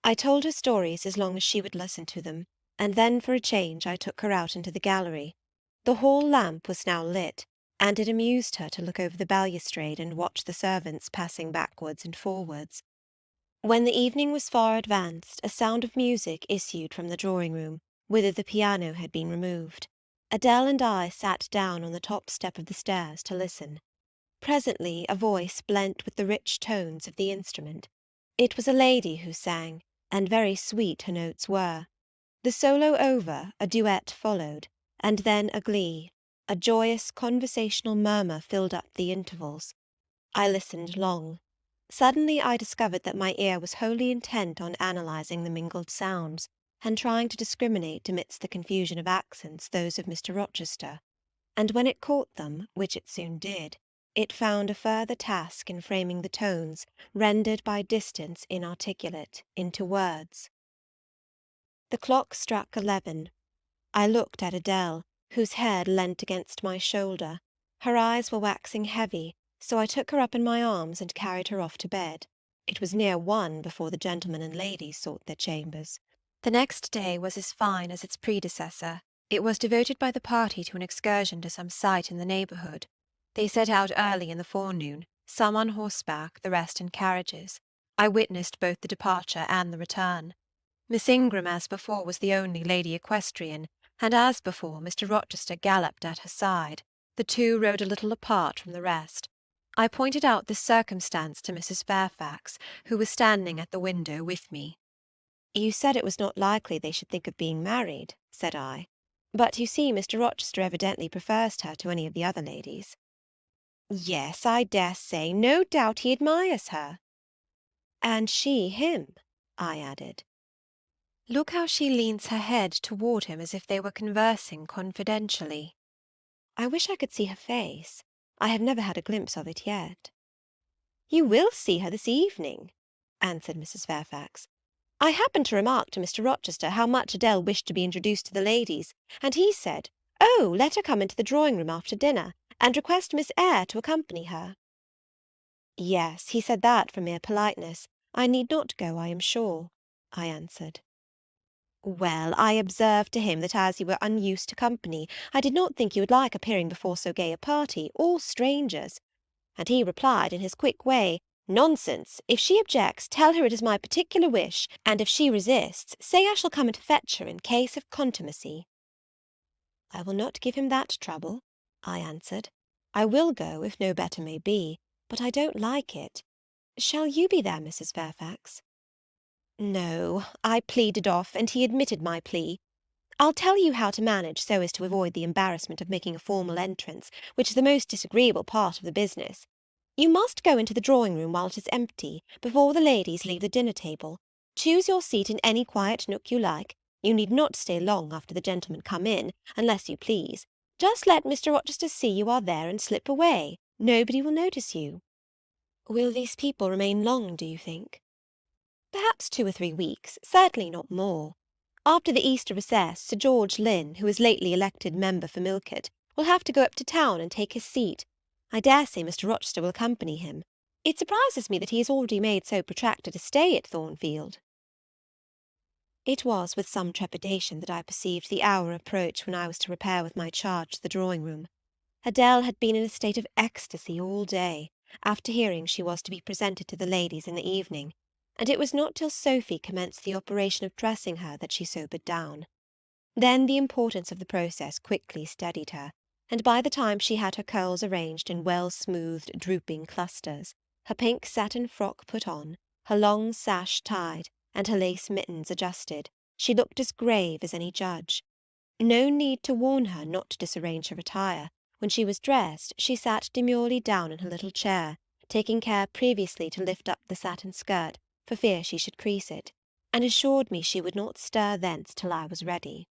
I told her stories as long as she would listen to them, and then for a change I took her out into the gallery. The hall lamp was now lit, and it amused her to look over the balustrade and watch the servants passing backwards and forwards. When the evening was far advanced, a sound of music issued from the drawing-room, whither the piano had been removed. Adele and I sat down on the top step of the stairs to listen. Presently a voice blent with the rich tones of the instrument. It was a lady who sang, and very sweet her notes were. The solo over, a duet followed, and then a glee. A joyous conversational murmur filled up the intervals. I listened long. Suddenly I discovered that my ear was wholly intent on analysing the mingled sounds, and trying to discriminate amidst the confusion of accents those of Mr. Rochester, and when it caught them, which it soon did, it found a further task in framing the tones, rendered by distance inarticulate, into words. The clock struck 11. I looked at Adele, whose head leant against my shoulder. Her eyes were waxing heavy, so I took her up in my arms and carried her off to bed. It was near 1 before the gentlemen and ladies sought their chambers. The next day was as fine as its predecessor. It was devoted by the party to an excursion to some site in the neighbourhood. They set out early in the forenoon, some on horseback, the rest in carriages. I witnessed both the departure and the return. Miss Ingram, as before, was the only lady equestrian, and as before Mr. Rochester galloped at her side. The two rode a little apart from the rest. I pointed out this circumstance to Mrs. Fairfax, who was standing at the window with me. "You said it was not likely they should think of being married," said I. "But you see Mr. Rochester evidently prefers her to any of the other ladies." "Yes, I dare say. No doubt he admires her." "And she him," I added. Look how she leans her head toward him as if they were conversing confidentially. I wish I could see her face. I have never had a glimpse of it yet. "You will see her this evening," answered Mrs. Fairfax. "I happened to remark to Mr. Rochester how much Adele wished to be introduced to the ladies, and he said, 'Oh, let her come into the drawing-room after dinner, and request Miss Eyre to accompany her.'" "Yes, he said that from mere politeness. I need not go, I am sure," I answered. "Well, I observed to him that as you were unused to company, I did not think you would like appearing before so gay a party, all strangers. And he replied in his quick way, 'Nonsense! If she objects, tell her it is my particular wish, and if she resists, say I shall come and fetch her in case of contumacy.' I will not give him that trouble," I answered. "I will go, if no better may be, but I don't like it. Shall you be there, Mrs. Fairfax?" "No, I pleaded off, and he admitted my plea. I'll tell you how to manage so as to avoid the embarrassment of making a formal entrance, which is the most disagreeable part of the business. You must go into the drawing-room while it is empty, before the ladies leave the dinner-table. Choose your seat in any quiet nook you like. You need not stay long after the gentlemen come in, unless you please. Just let Mr. Rochester see you are there and slip away. Nobody will notice you." "Will these people remain long, do you think?" "Perhaps 2 or 3 weeks, certainly not more. After the Easter recess, Sir George Lynn, who is lately elected member for Millcote, will have to go up to town and take his seat. I dare say Mr. Rochester will accompany him. It surprises me that he has already made so protracted a stay at Thornfield." It was with some trepidation that I perceived the hour approach when I was to repair with my charge to the drawing-room. Adele had been in a state of ecstasy all day, after hearing she was to be presented to the ladies in the evening, and it was not till Sophy commenced the operation of dressing her that she sobered down. Then the importance of the process quickly steadied her, and by the time she had her curls arranged in well-smoothed, drooping clusters, her pink satin frock put on, her long sash tied, and her lace mittens adjusted, she looked as grave as any judge. No need to warn her not to disarrange her attire. When she was dressed, she sat demurely down in her little chair, taking care previously to lift up the satin skirt, for fear she should crease it, and assured me she would not stir thence till I was ready.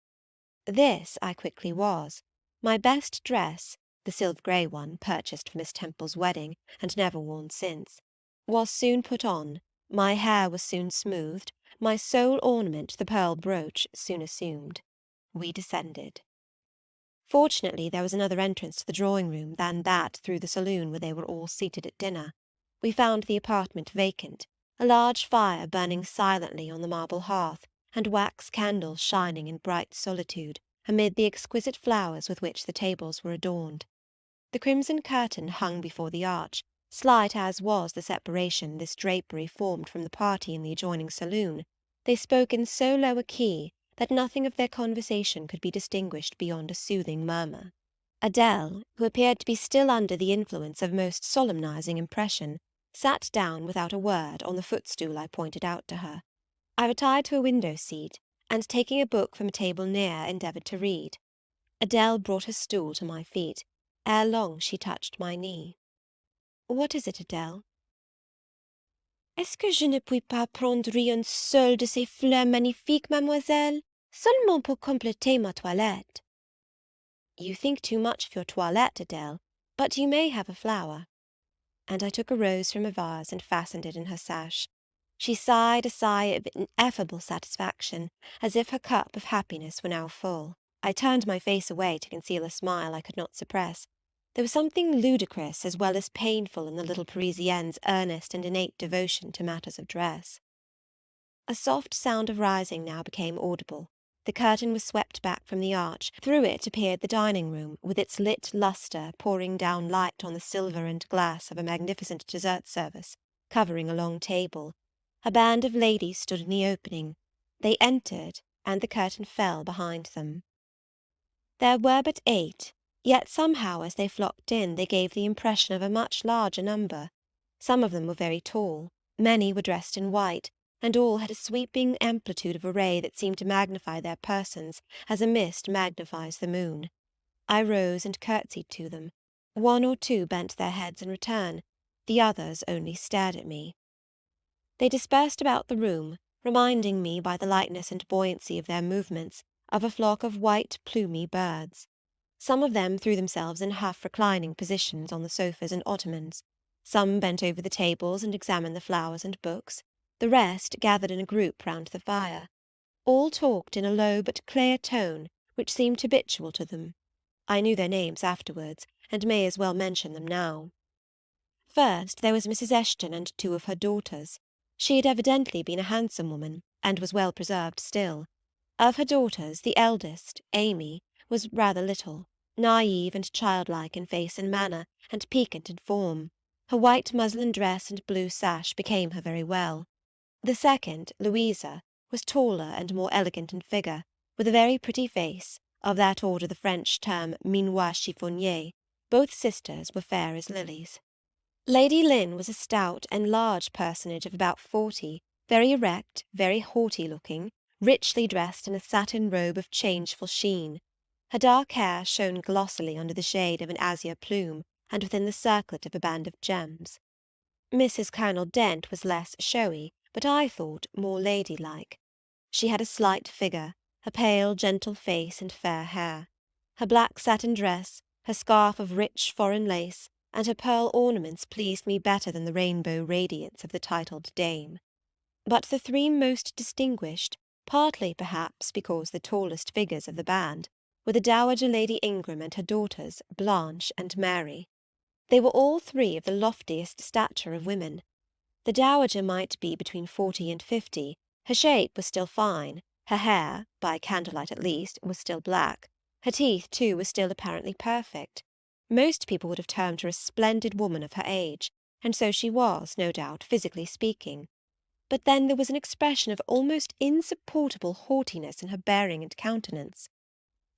This I quickly was. My best dress, the silver grey one, purchased for Miss Temple's wedding, and never worn since, was soon put on, my hair was soon smoothed, my sole ornament, the pearl brooch, soon assumed. We descended. Fortunately there was another entrance to the drawing-room than that through the saloon where they were all seated at dinner. We found the apartment vacant, a large fire burning silently on the marble hearth, and wax candles shining in bright solitude amid the exquisite flowers with which the tables were adorned. The crimson curtain hung before the arch, slight as was the separation this drapery formed from the party in the adjoining saloon. They spoke in so low a key that nothing of their conversation could be distinguished beyond a soothing murmur. Adele, who appeared to be still under the influence of a most solemnizing impression, sat down without a word on the footstool I pointed out to her. I retired to a window-seat, and taking a book from a table near, endeavoured to read. Adele brought her stool to my feet. Ere long she touched my knee. "What is it, Adele?" "Est-ce que je ne puis pas prendre une seule de ces fleurs magnifiques, mademoiselle, seulement pour compléter ma toilette?" "You think too much of your toilette, Adele, but you may have a flower." And I took a rose from a vase and fastened it in her sash. She sighed a sigh of ineffable satisfaction, as if her cup of happiness were now full. I turned my face away to conceal a smile I could not suppress. There was something ludicrous as well as painful in the little Parisienne's earnest and innate devotion to matters of dress. A soft sound of rising now became audible. The curtain was swept back from the arch. Through it appeared the dining-room, with its lit lustre pouring down light on the silver and glass of a magnificent dessert service, covering a long table. A band of ladies stood in the opening. They entered, and the curtain fell behind them. There were but 8, Yet somehow as they flocked in they gave the impression of a much larger number. Some of them were very tall, many were dressed in white, and all had a sweeping amplitude of array that seemed to magnify their persons as a mist magnifies the moon. I rose and curtsied to them. One or two bent their heads in return, the others only stared at me. They dispersed about the room, reminding me by the lightness and buoyancy of their movements of a flock of white plumy birds. Some of them threw themselves in half-reclining positions on the sofas and ottomans. Some bent over the tables and examined the flowers and books. The rest gathered in a group round the fire. All talked in a low but clear tone which seemed habitual to them. I knew their names afterwards, and may as well mention them now. First there was Mrs. Eshton and two of her daughters. She had evidently been a handsome woman, and was well preserved still. Of her daughters, the eldest, Amy, was rather little, naive and childlike in face and manner, and piquant in form. Her white muslin dress and blue sash became her very well. The second, Louisa, was taller and more elegant in figure, with a very pretty face, of that order the French term minois chiffonnier. Both sisters were fair as lilies. Lady Lynn was a stout and large personage of about 40, very erect, very haughty-looking, richly dressed in a satin robe of changeful sheen. Her dark hair shone glossily under the shade of an azure plume, and within the circlet of a band of gems. Mrs. Colonel Dent was less showy, but I thought more ladylike. She had a slight figure, a pale, gentle face, and fair hair. Her black satin dress, her scarf of rich foreign lace, and her pearl ornaments pleased me better than the rainbow radiance of the titled dame. But the three most distinguished, partly perhaps because the tallest figures of the band, were the Dowager Lady Ingram and her daughters, Blanche and Mary. They were all three of the loftiest stature of women. The Dowager might be between 40 and 50, her shape was still fine, her hair, by candlelight at least, was still black, her teeth too were still apparently perfect. Most people would have termed her a splendid woman of her age, and so she was, no doubt, physically speaking. But then there was an expression of almost insupportable haughtiness in her bearing and countenance.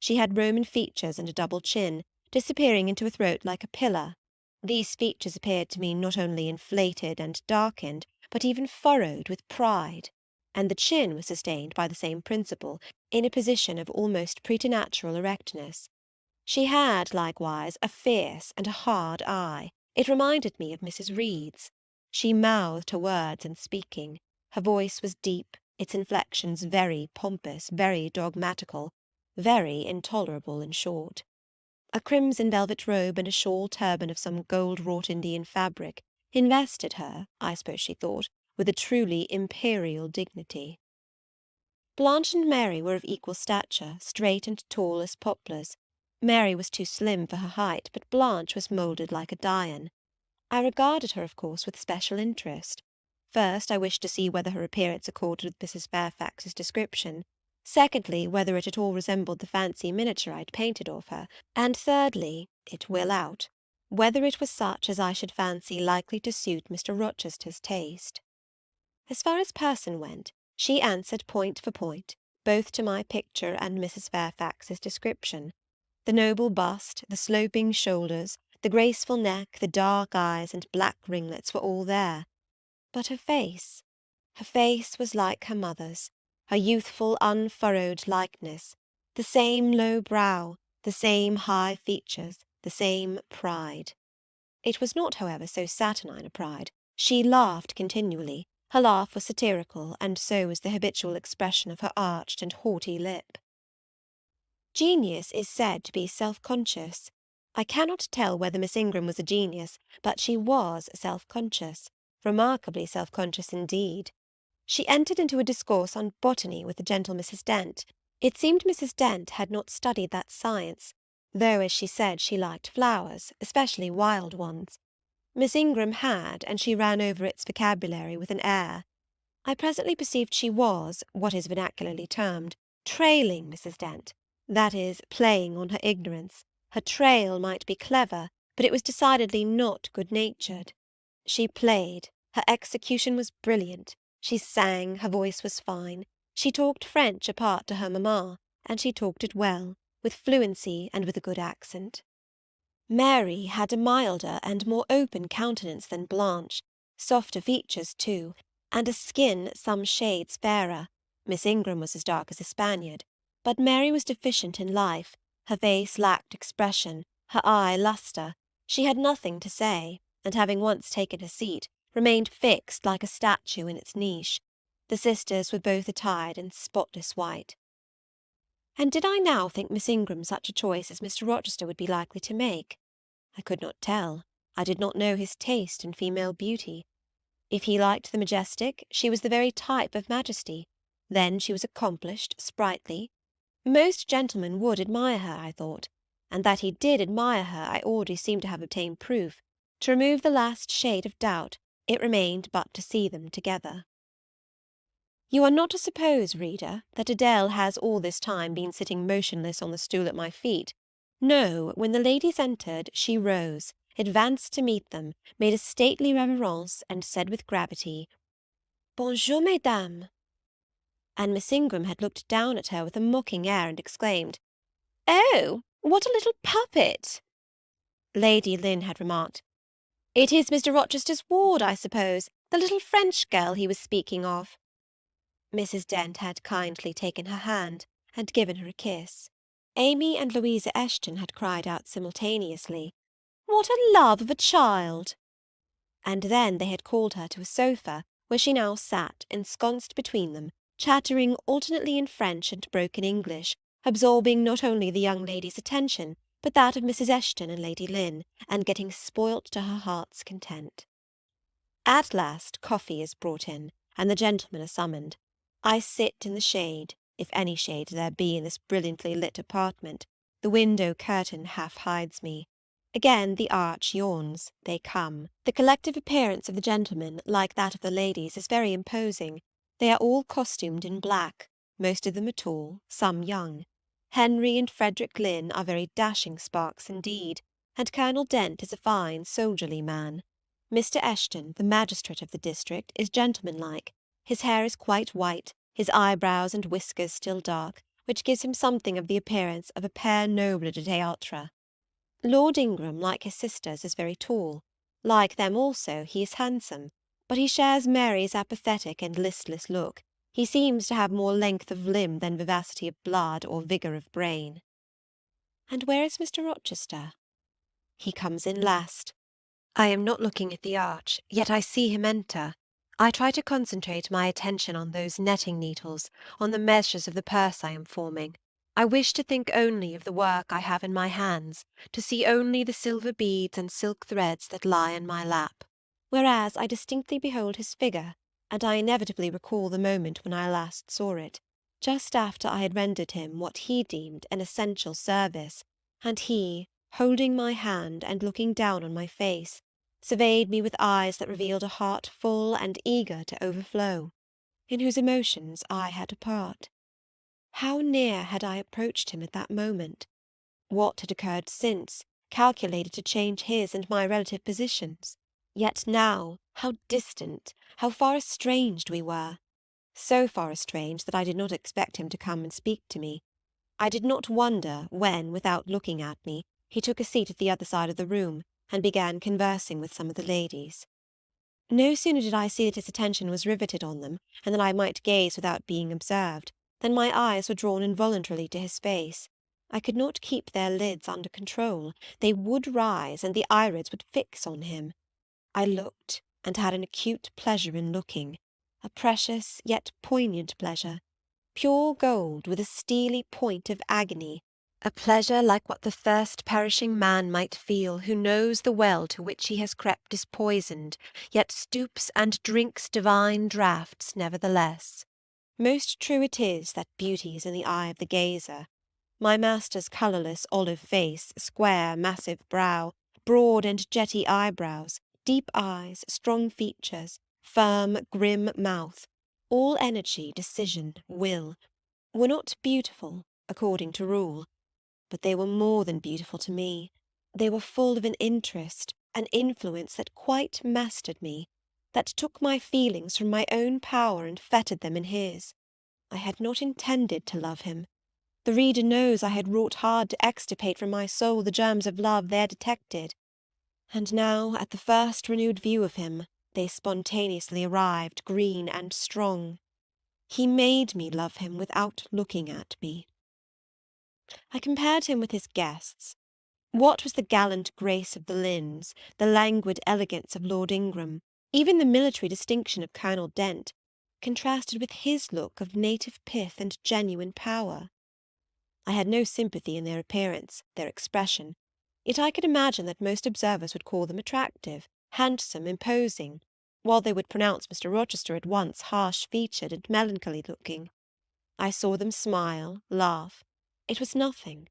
She had Roman features and a double chin, disappearing into a throat like a pillar. These features appeared to me not only inflated and darkened, but even furrowed with pride, and the chin was sustained by the same principle, in a position of almost preternatural erectness. She had, likewise, a fierce and a hard eye. It reminded me of Mrs. Reed's. She mouthed her words in speaking. Her voice was deep, its inflections very pompous, very dogmatical, very intolerable, in short. A crimson velvet robe and a shawl turban of some gold-wrought Indian fabric invested her, I suppose she thought, with a truly imperial dignity. Blanche and Mary were of equal stature, straight and tall as poplars. Mary was too slim for her height, but Blanche was moulded like a Dian. I regarded her, of course, with special interest. First, I wished to see whether her appearance accorded with Mrs. Fairfax's description; secondly, whether it at all resembled the fancy miniature I had painted of her; and thirdly, it will out, whether it was such as I should fancy likely to suit Mr. Rochester's taste. As far as person went, she answered point for point, both to my picture and Mrs. Fairfax's description. The noble bust, the sloping shoulders, the graceful neck, the dark eyes and black ringlets were all there. But her face was like her mother's, her youthful unfurrowed likeness, the same low brow, the same high features, the same pride. It was not, however, so saturnine a pride. She laughed continually. Her laugh was satirical, and so was the habitual expression of her arched and haughty lip. Genius is said to be self-conscious. I cannot tell whether Miss Ingram was a genius, but she was self-conscious, remarkably self-conscious indeed. She entered into a discourse on botany with the gentle Mrs. Dent. It seemed Mrs. Dent had not studied that science, though, as she said, she liked flowers, especially wild ones. Miss Ingram had, and she ran over its vocabulary with an air. I presently perceived she was, what is vernacularly termed, trailing Mrs. Dent, that is, playing on her ignorance. Her trail might be clever, but it was decidedly not good-natured. She played, her execution was brilliant, she sang, her voice was fine, she talked French apart to her mamma, and she talked it well, with fluency and with a good accent. Mary had a milder and more open countenance than Blanche, softer features too, and a skin some shades fairer. Miss Ingram was as dark as a Spaniard, but Mary was deficient in life, her face lacked expression, her eye lustre. She had nothing to say, and having once taken her seat, remained fixed like a statue in its niche. The sisters were both attired in spotless white. And did I now think Miss Ingram such a choice as Mr. Rochester would be likely to make? I could not tell. I did not know his taste in female beauty. If he liked the majestic, she was the very type of majesty. Then she was accomplished, sprightly. Most gentlemen would admire her, I thought, and that he did admire her I already seemed to have obtained proof. To remove the last shade of doubt, it remained but to see them together. You are not to suppose, reader, that Adèle has all this time been sitting motionless on the stool at my feet. No, when the ladies entered, she rose, advanced to meet them, made a stately reverence, and said with gravity, "Bonjour, mesdames." And Miss Ingram had looked down at her with a mocking air, and exclaimed, "Oh, what a little puppet!" Lady Lynn had remarked, "It is Mr. Rochester's ward, I suppose, the little French girl he was speaking of." Mrs. Dent had kindly taken her hand, and given her a kiss. Amy and Louisa Eshton had cried out simultaneously, "What a love of a child!" And then they had called her to a sofa, where she now sat, ensconced between them, chattering alternately in French and broken English, absorbing not only the young lady's attention, but that of Mrs. Eshton and Lady Lynn, and getting spoilt to her heart's content. At last coffee is brought in, and the gentlemen are summoned. I sit in the shade, if any shade there be in this brilliantly lit apartment. The window curtain half hides me. Again the arch yawns. They come. The collective appearance of the gentlemen, like that of the ladies, is very imposing. They are all costumed in black. Most of them are tall, some young. Henry and Frederick Lynn are very dashing sparks indeed, and Colonel Dent is a fine soldierly man. Mr. Eshton, the magistrate of the district, is gentlemanlike. His hair is quite white, his eyebrows and whiskers still dark, which gives him something of the appearance of a père noble de théâtre. Lord Ingram, like his sisters, is very tall. Like them also, he is handsome, but he shares Mary's apathetic and listless look. He seems to have more length of limb than vivacity of blood or vigour of brain. And where is Mr. Rochester? He comes in last. I am not looking at the arch, yet I see him enter. I try to concentrate my attention on those netting needles, on the measures of the purse I am forming. I wish to think only of the work I have in my hands, to see only the silver beads and silk threads that lie in my lap. Whereas I distinctly behold his figure, and I inevitably recall the moment when I last saw it, just after I had rendered him what he deemed an essential service, and he, holding my hand and looking down on my face, surveyed me with eyes that revealed a heart full and eager to overflow, in whose emotions I had a part. How near had I approached him at that moment? What had occurred since, calculated to change his and my relative positions? Yet now, how distant, how far estranged we were! So far estranged that I did not expect him to come and speak to me. I did not wonder when, without looking at me, he took a seat at the other side of the room, and began conversing with some of the ladies. No sooner did I see that his attention was riveted on them, and that I might gaze without being observed, than my eyes were drawn involuntarily to his face. I could not keep their lids under control. They would rise, and the irids would fix on him. I looked, and had an acute pleasure in looking, a precious yet poignant pleasure, pure gold with a steely point of agony, a pleasure like what the thirst-perishing man might feel who knows the well to which he has crept is poisoned, yet stoops and drinks divine draughts nevertheless. Most true it is that beauty is in the eye of the gazer. My master's colourless olive face, square massive brow, broad and jetty eyebrows, deep eyes, strong features, firm grim mouth, all energy, decision, will, were not beautiful according to rule, but they were more than beautiful to me. They were full of an interest, an influence that quite mastered me, that took my feelings from my own power and fettered them in his. I had not intended to love him. The reader knows I had wrought hard to extirpate from my soul the germs of love there detected, and now, at the first renewed view of him, they spontaneously arrived, green and strong. He made me love him without looking at me. I compared him with his guests. What was the gallant grace of the Lynns, the languid elegance of Lord Ingram, even the military distinction of Colonel Dent, contrasted with his look of native pith and genuine power? I had no sympathy in their appearance, their expression, yet I could imagine that most observers would call them attractive, handsome, imposing, while they would pronounce Mr. Rochester at once harsh-featured and melancholy-looking. I saw them smile, laugh. It was nothing.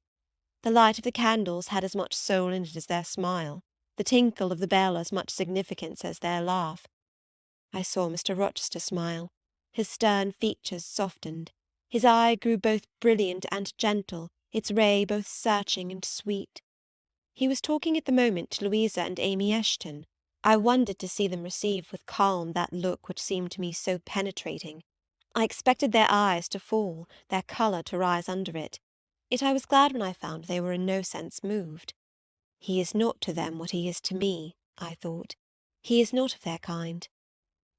The light of the candles had as much soul in it as their smile, the tinkle of the bell as much significance as their laugh. I saw Mr. Rochester smile. His stern features softened. His eye grew both brilliant and gentle, its ray both searching and sweet. He was talking at the moment to Louisa and Amy Eshton. I wondered to see them receive with calm that look which seemed to me so penetrating. I expected their eyes to fall, their colour to rise under it. Yet I was glad when I found they were in no sense moved. He is not to them what he is to me, I thought. He is not of their kind.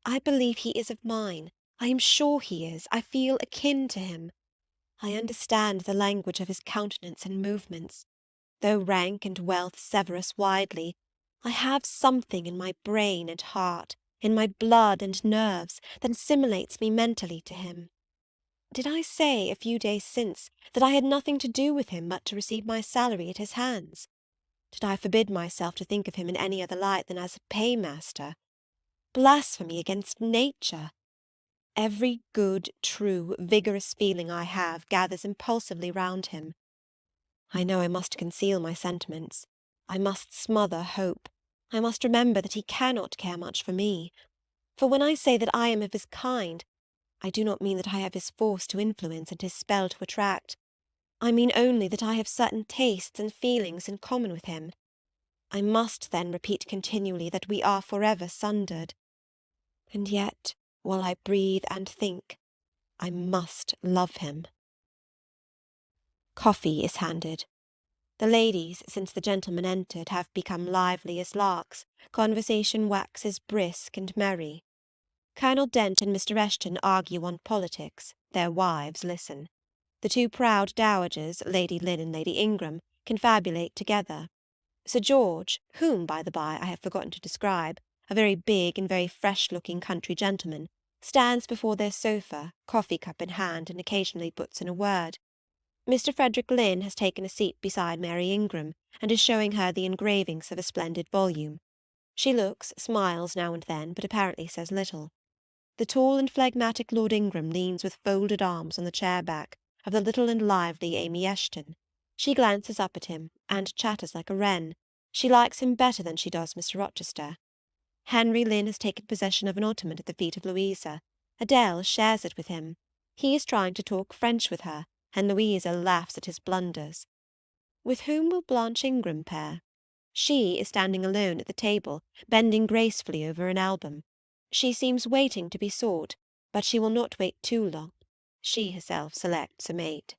I believe he is of mine. I am sure he is. I feel akin to him. I understand the language of his countenance and movements. Though rank and wealth sever us widely, I have something in my brain and heart, in my blood and nerves, that assimilates me mentally to him. Did I say, a few days since, that I had nothing to do with him but to receive my salary at his hands? Did I forbid myself to think of him in any other light than as a paymaster? Blasphemy against nature! Every good, true, vigorous feeling I have gathers impulsively round him. I know I must conceal my sentiments. I must smother hope. I must remember that he cannot care much for me. For when I say that I am of his kind, I do not mean that I have his force to influence and his spell to attract. I mean only that I have certain tastes and feelings in common with him. I must then repeat continually that we are forever sundered. And yet, while I breathe and think, I must love him. Coffee is handed. The ladies, since the gentlemen entered, have become lively as larks. Conversation waxes brisk and merry. Colonel Dent and Mr. Eshton argue on politics. Their wives listen. The two proud dowagers, Lady Lynn and Lady Ingram, confabulate together. Sir George, whom, by the by, I have forgotten to describe, a very big and very fresh-looking country gentleman, stands before their sofa, coffee-cup in hand, and occasionally puts in a word. Mr. Frederick Lynn has taken a seat beside Mary Ingram, and is showing her the engravings of a splendid volume. She looks, smiles now and then, but apparently says little. The tall and phlegmatic Lord Ingram leans with folded arms on the chair-back of the little and lively Amy Eshton. She glances up at him, and chatters like a wren. She likes him better than she does Mr. Rochester. Henry Lynn has taken possession of an ottoman at the feet of Louisa. Adele shares it with him. He is trying to talk French with her, and Louisa laughs at his blunders. With whom will Blanche Ingram pair? She is standing alone at the table, bending gracefully over an album. She seems waiting to be sought, but she will not wait too long. She herself selects a mate.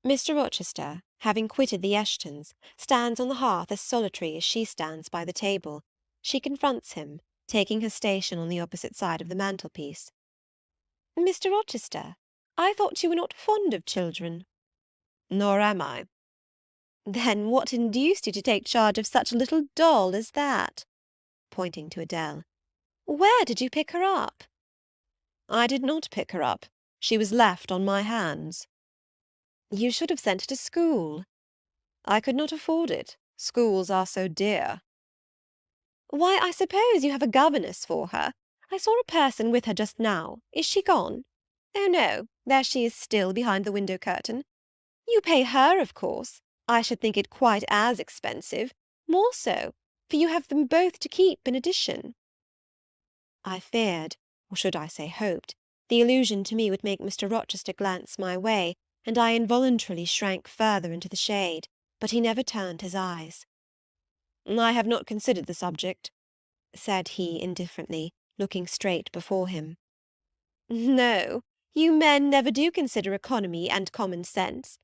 Mr. Rochester, having quitted the Eshtons, stands on the hearth as solitary as she stands by the table. She confronts him, taking her station on the opposite side of the mantelpiece. "Mr. Rochester, I thought you were not fond of children." "Nor am I." "Then what induced you to take charge of such a little doll as that?" pointing to Adele. "Where did you pick her up?" "I did not pick her up. She was left on my hands." "You should have sent her to school." "I could not afford it. Schools are so dear." "Why, I suppose you have a governess for her. I saw a person with her just now. Is she gone? Oh, no, there she is still, behind the window-curtain. You pay her, of course. I should think it quite as expensive, more so, for you have them both to keep in addition." I feared, or should I say hoped, the allusion to me would make Mr. Rochester glance my way, and I involuntarily shrank further into the shade, but he never turned his eyes. "I have not considered the subject," said he indifferently, looking straight before him. "No, you men never do consider economy and common sense.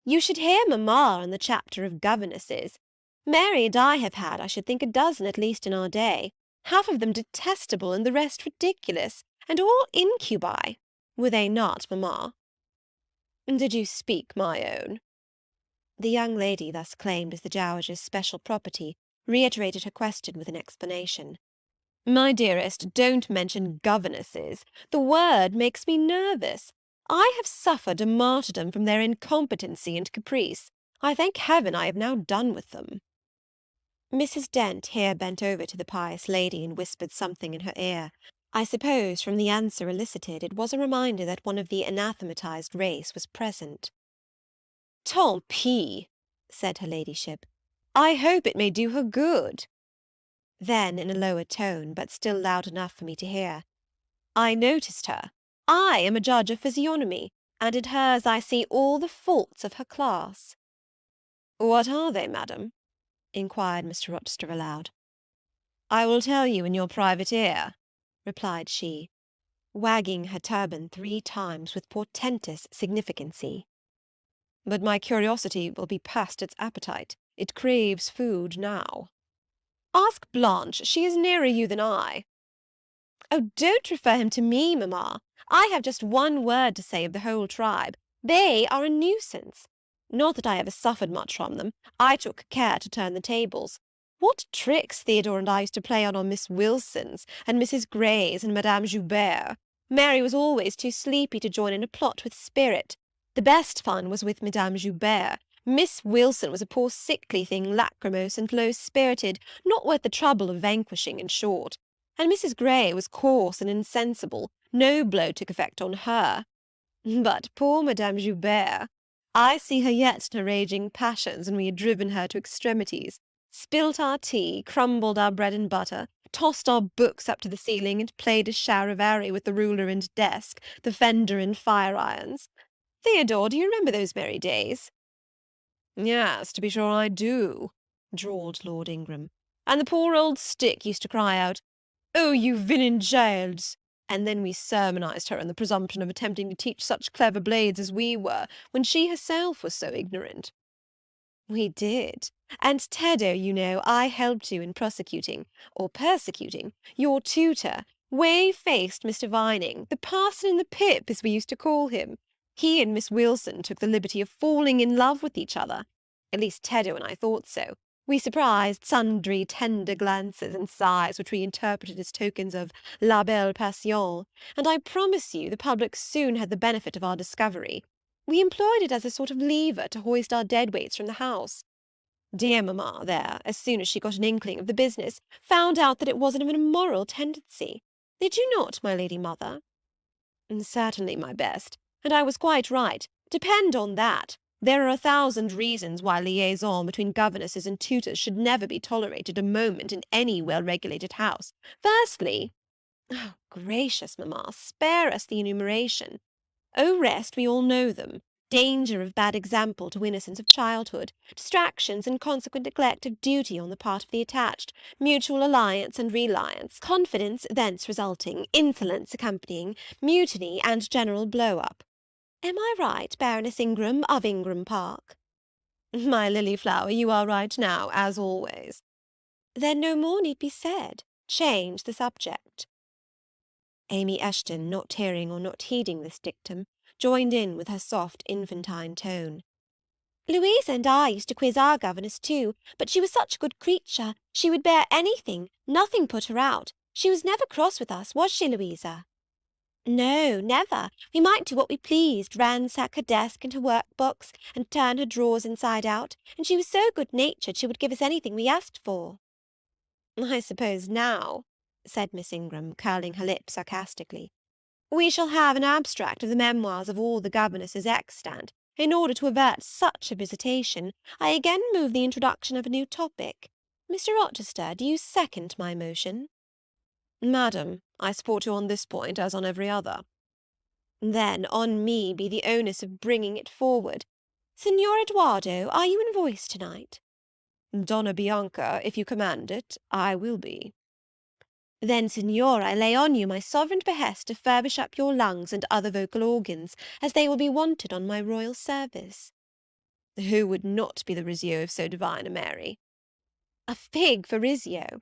You should hear mamma on the chapter of governesses. Mary and I have had, I should think, a dozen at least in our day, half of them detestable and the rest ridiculous, and all incubi. Were they not, mamma? Did you speak my own? The young lady thus claimed as the dowager's special property reiterated her question with an explanation. My dearest, don't mention governesses. The word makes me nervous. I have suffered a martyrdom from their incompetency and caprice. I thank heaven I have now done with them. Mrs. Dent here bent over to the pious lady and whispered something in her ear. I suppose from the answer elicited it was a reminder that one of the anathematized race was present. Tant pis, said her ladyship. I hope it may do her good. Then, in a lower tone, but still loud enough for me to hear, I noticed her. I am a judge of physiognomy, and in hers I see all the faults of her class. What are they, madam? inquired Mr. Rochester aloud. I will tell you in your private ear, replied she, wagging her turban 3 times with portentous significancy. But my curiosity will be past its appetite. It craves food now. Ask Blanche. She is nearer you than I. Oh, don't refer him to me, mamma. I have just one word to say of the whole tribe. They are a nuisance. Not that I ever suffered much from them. I took care to turn the tables. What tricks Theodore and I used to play on Miss Wilson's, and Mrs. Gray's, and Madame Joubert. Mary was always too sleepy to join in a plot with spirit. The best fun was with Madame Joubert. Miss Wilson was a poor sickly thing, lachrymose and low-spirited, not worth the trouble of vanquishing, in short. And Mrs. Gray was coarse and insensible. No blow took effect on her. But poor Madame Joubert! I see her yet in her raging passions when we had driven her to extremities, spilt our tea, crumbled our bread and butter, tossed our books up to the ceiling, and played a charivari with the ruler and desk, the fender and fire-irons. Theodore, do you remember those merry days? Yes, to be sure I do, drawled Lord Ingram. And the poor old stick used to cry out, Oh, you villain childs! And then we sermonized her on the presumption of attempting to teach such clever blades as we were, when she herself was so ignorant. We did. And Teddo, you know, I helped you in prosecuting, or persecuting, your tutor, whey-faced Mr. Vining, the parson in the pip, as we used to call him. He and Miss Wilson took the liberty of falling in love with each other. At least Teddo and I thought so. We surprised sundry tender glances and sighs which we interpreted as tokens of la belle passion, and I promise you the public soon had the benefit of our discovery. We employed it as a sort of lever to hoist our dead weights from the house. Dear mamma, there, as soon as she got an inkling of the business, found out that it wasn't of an immoral tendency. Did you not, my lady mother? Certainly, my best, and I was quite right. Depend on that. There are 1,000 reasons why liaison between governesses and tutors should never be tolerated a moment in any well-regulated house. Firstly— Oh, gracious, mamma, spare us the enumeration. O rest, we all know them. Danger of bad example to innocence of childhood, distractions and consequent neglect of duty on the part of the attached, mutual alliance and reliance, confidence thence resulting, insolence accompanying, mutiny and general blow-up. Am I right, Baroness Ingram of Ingram Park? My lily-flower, you are right now, as always. Then no more need be said. Change the subject. Amy Eshton, not hearing or not heeding this dictum, joined in with her soft infantine tone. Louisa and I used to quiz our governess too, but she was such a good creature. She would bear anything. Nothing put her out. She was never cross with us, was she, Louisa? No, never. We might do what we pleased, ransack her desk and her work-box, and turn her drawers inside out, and she was so good-natured she would give us anything we asked for. I suppose now, said Miss Ingram, curling her lip sarcastically, we shall have an abstract of the memoirs of all the governesses extant. In order to avert such a visitation, I again move the introduction of a new topic. Mr. Rochester, do you second my motion? Madam, I support you on this point as on every other. Then on me be the onus of bringing it forward. Signor Eduardo, are you in voice tonight? Donna Bianca, if you command it, I will be. Then, Signor, I lay on you my sovereign behest to furbish up your lungs and other vocal organs, as they will be wanted on my royal service. Who would not be the Rizzio of so divine a Mary? A fig for Rizzio!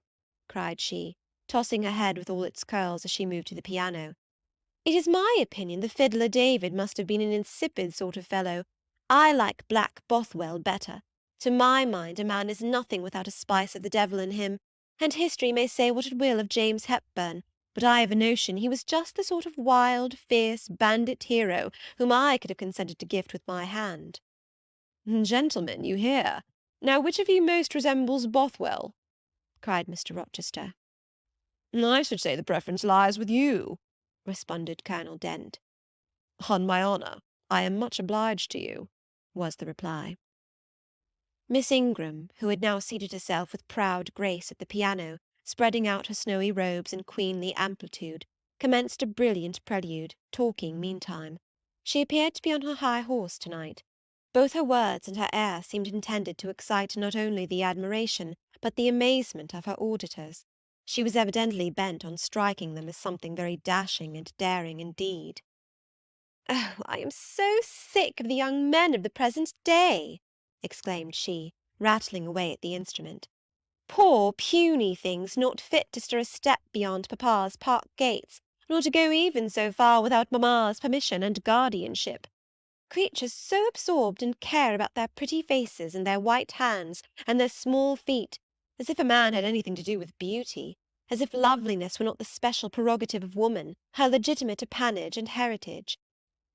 cried she, tossing her head with all its curls as she moved to the piano. It is my opinion the fiddler David must have been an insipid sort of fellow. I like Black Bothwell better. To my mind a man is nothing without a spice of the devil in him, and history may say what it will of James Hepburn, but I have a notion he was just the sort of wild, fierce, bandit hero whom I could have consented to gift with my hand. Gentlemen, you hear. Now which of you most resembles Bothwell? cried Mr. Rochester. I should say the preference lies with you, responded Colonel Dent. On my honour, I am much obliged to you, was the reply. Miss Ingram, who had now seated herself with proud grace at the piano, spreading out her snowy robes in queenly amplitude, commenced a brilliant prelude, talking meantime. She appeared to be on her high horse to-night. Both her words and her air seemed intended to excite not only the admiration, but the amazement of her auditors. She was evidently bent on striking them as something very dashing and daring indeed. "Oh, I am so sick of the young men of the present day!" exclaimed she, rattling away at the instrument. "Poor puny things, not fit to stir a step beyond papa's park gates, nor to go even so far without mamma's permission and guardianship. Creatures so absorbed in care about their pretty faces and their white hands and their small feet, as if a man had anything to do with beauty, as if loveliness were not the special prerogative of woman, her legitimate appanage and heritage.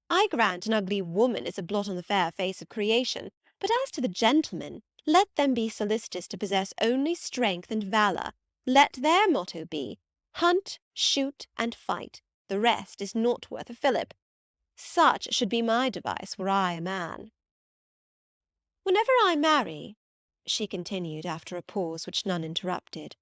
I grant an ugly woman is a blot on the fair face of creation, but as to the gentlemen, let them be solicitous to possess only strength and valour. Let their motto be, hunt, shoot, and fight. The rest is not worth a fillip. Such should be my device were I a man. Whenever I marry, she continued after a pause which none interrupted,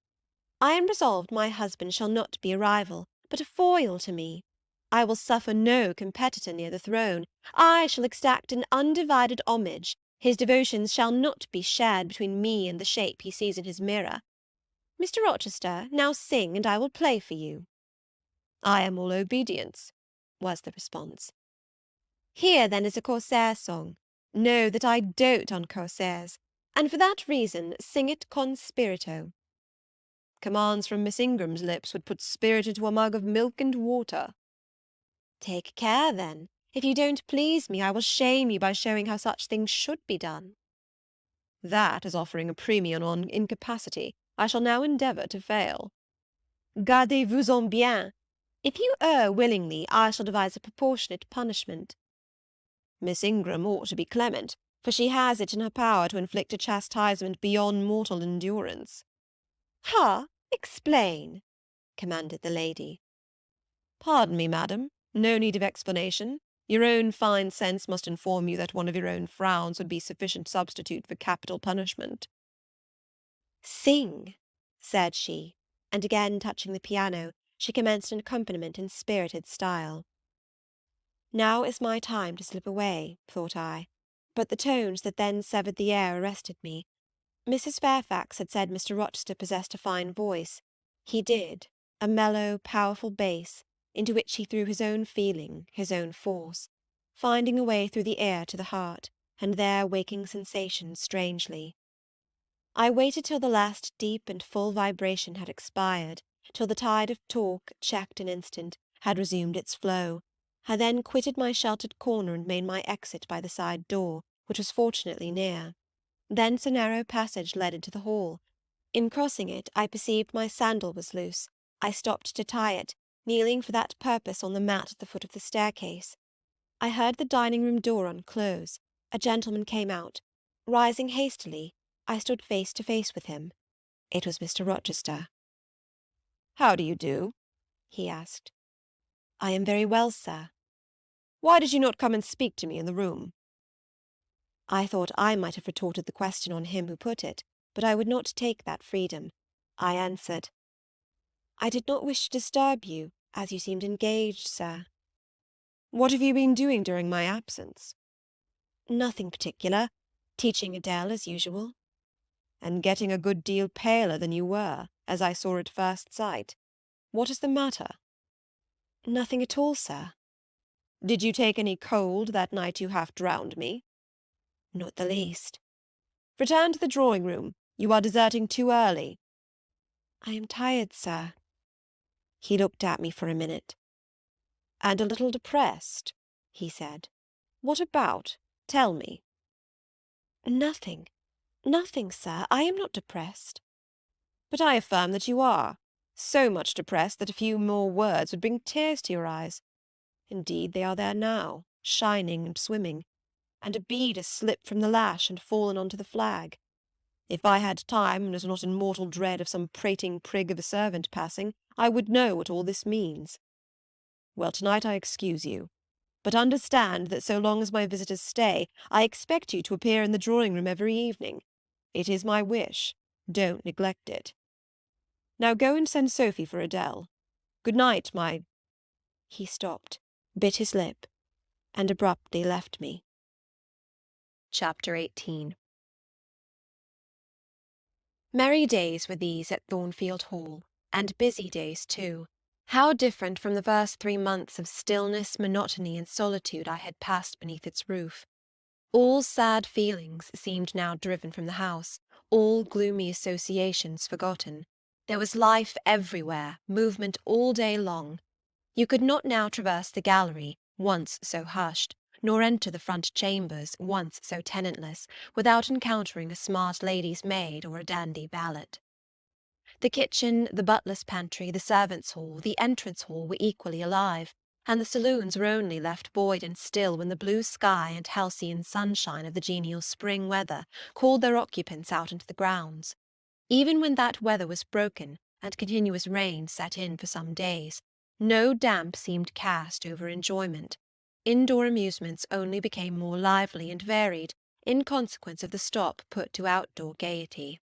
I am resolved my husband shall not be a rival, but a foil to me. I will suffer no competitor near the throne. I shall exact an undivided homage. His devotions shall not be shared between me and the shape he sees in his mirror. Mr. Rochester, now sing, and I will play for you. I am all obedience, was the response. Here, then, is a Corsair song. Know that I dote on Corsairs, and for that reason sing it con spirito. Commands from Miss Ingram's lips would put spirit into a mug of milk and water. Take care, then. If you don't please me, I will shame you by showing how such things should be done. That is offering a premium on incapacity. I shall now endeavour to fail. Gardez-vous-en bien. If you err willingly, I shall devise a proportionate punishment. Miss Ingram ought to be clement, for she has it in her power to inflict a chastisement beyond mortal endurance. Ha! Explain, commanded the lady. Pardon me, madam. No need of explanation. Your own fine sense must inform you that one of your own frowns would be sufficient substitute for capital punishment. Sing, said she, and again touching the piano, she commenced an accompaniment in spirited style. Now is my time to slip away, thought I, but the tones that then severed the air arrested me. Mrs. Fairfax had said Mr. Rochester possessed a fine voice. He did, a mellow, powerful bass, into which he threw his own feeling, his own force, finding a way through the ear to the heart, and there waking sensations strangely. I waited till the last deep and full vibration had expired, till the tide of talk, checked an instant, had resumed its flow. I then quitted my sheltered corner and made my exit by the side door, which was fortunately near. Thence a narrow passage led into the hall. In crossing it, I perceived my sandal was loose. I stopped to tie it, kneeling for that purpose on the mat at the foot of the staircase. I heard the dining-room door unclose. A gentleman came out. Rising hastily, I stood face to face with him. It was Mr. Rochester. "How do you do?" he asked. "I am very well, sir." "Why did you not come and speak to me in the room?" I thought I might have retorted the question on him who put it, but I would not take that freedom. I answered, "I did not wish to disturb you, as you seemed engaged, sir." "What have you been doing during my absence?" "Nothing particular. Teaching Adele, as usual." "And getting a good deal paler than you were, as I saw at first sight. What is the matter?" "Nothing at all, sir." "Did you take any cold that night you half drowned me?" Not the least. Return to the drawing-room. You are deserting too early. I am tired, sir. He looked at me for a minute. And a little depressed, he said. What about? Tell me. Nothing. Nothing, sir. I am not depressed. But I affirm that you are. So much depressed that a few more words would bring tears to your eyes. Indeed, they are there now, shining and swimming, and a bead has slipped from the lash and fallen on to the flag. If I had time and was not in mortal dread of some prating prig of a servant passing, I would know what all this means. Well, tonight I excuse you. But understand that so long as my visitors stay, I expect you to appear in the drawing-room every evening. It is my wish. Don't neglect it. Now go and send Sophie for Adele. Good night, my—" He stopped, bit his lip, and abruptly left me. Chapter 18. Merry days were these at Thornfield Hall, and busy days too. How different from the first 3 months of stillness, monotony, and solitude I had passed beneath its roof. All sad feelings seemed now driven from the house, all gloomy associations forgotten. There was life everywhere, movement all day long. You could not now traverse the gallery, once so hushed, nor enter the front chambers, once so tenantless, without encountering a smart lady's maid or a dandy valet. The kitchen, the butler's pantry, the servants' hall, the entrance hall were equally alive, and the saloons were only left void and still when the blue sky and halcyon sunshine of the genial spring weather called their occupants out into the grounds. Even when that weather was broken, and continuous rain set in for some days, no damp seemed cast over enjoyment. Indoor amusements only became more lively and varied, in consequence of the stop put to outdoor gaiety.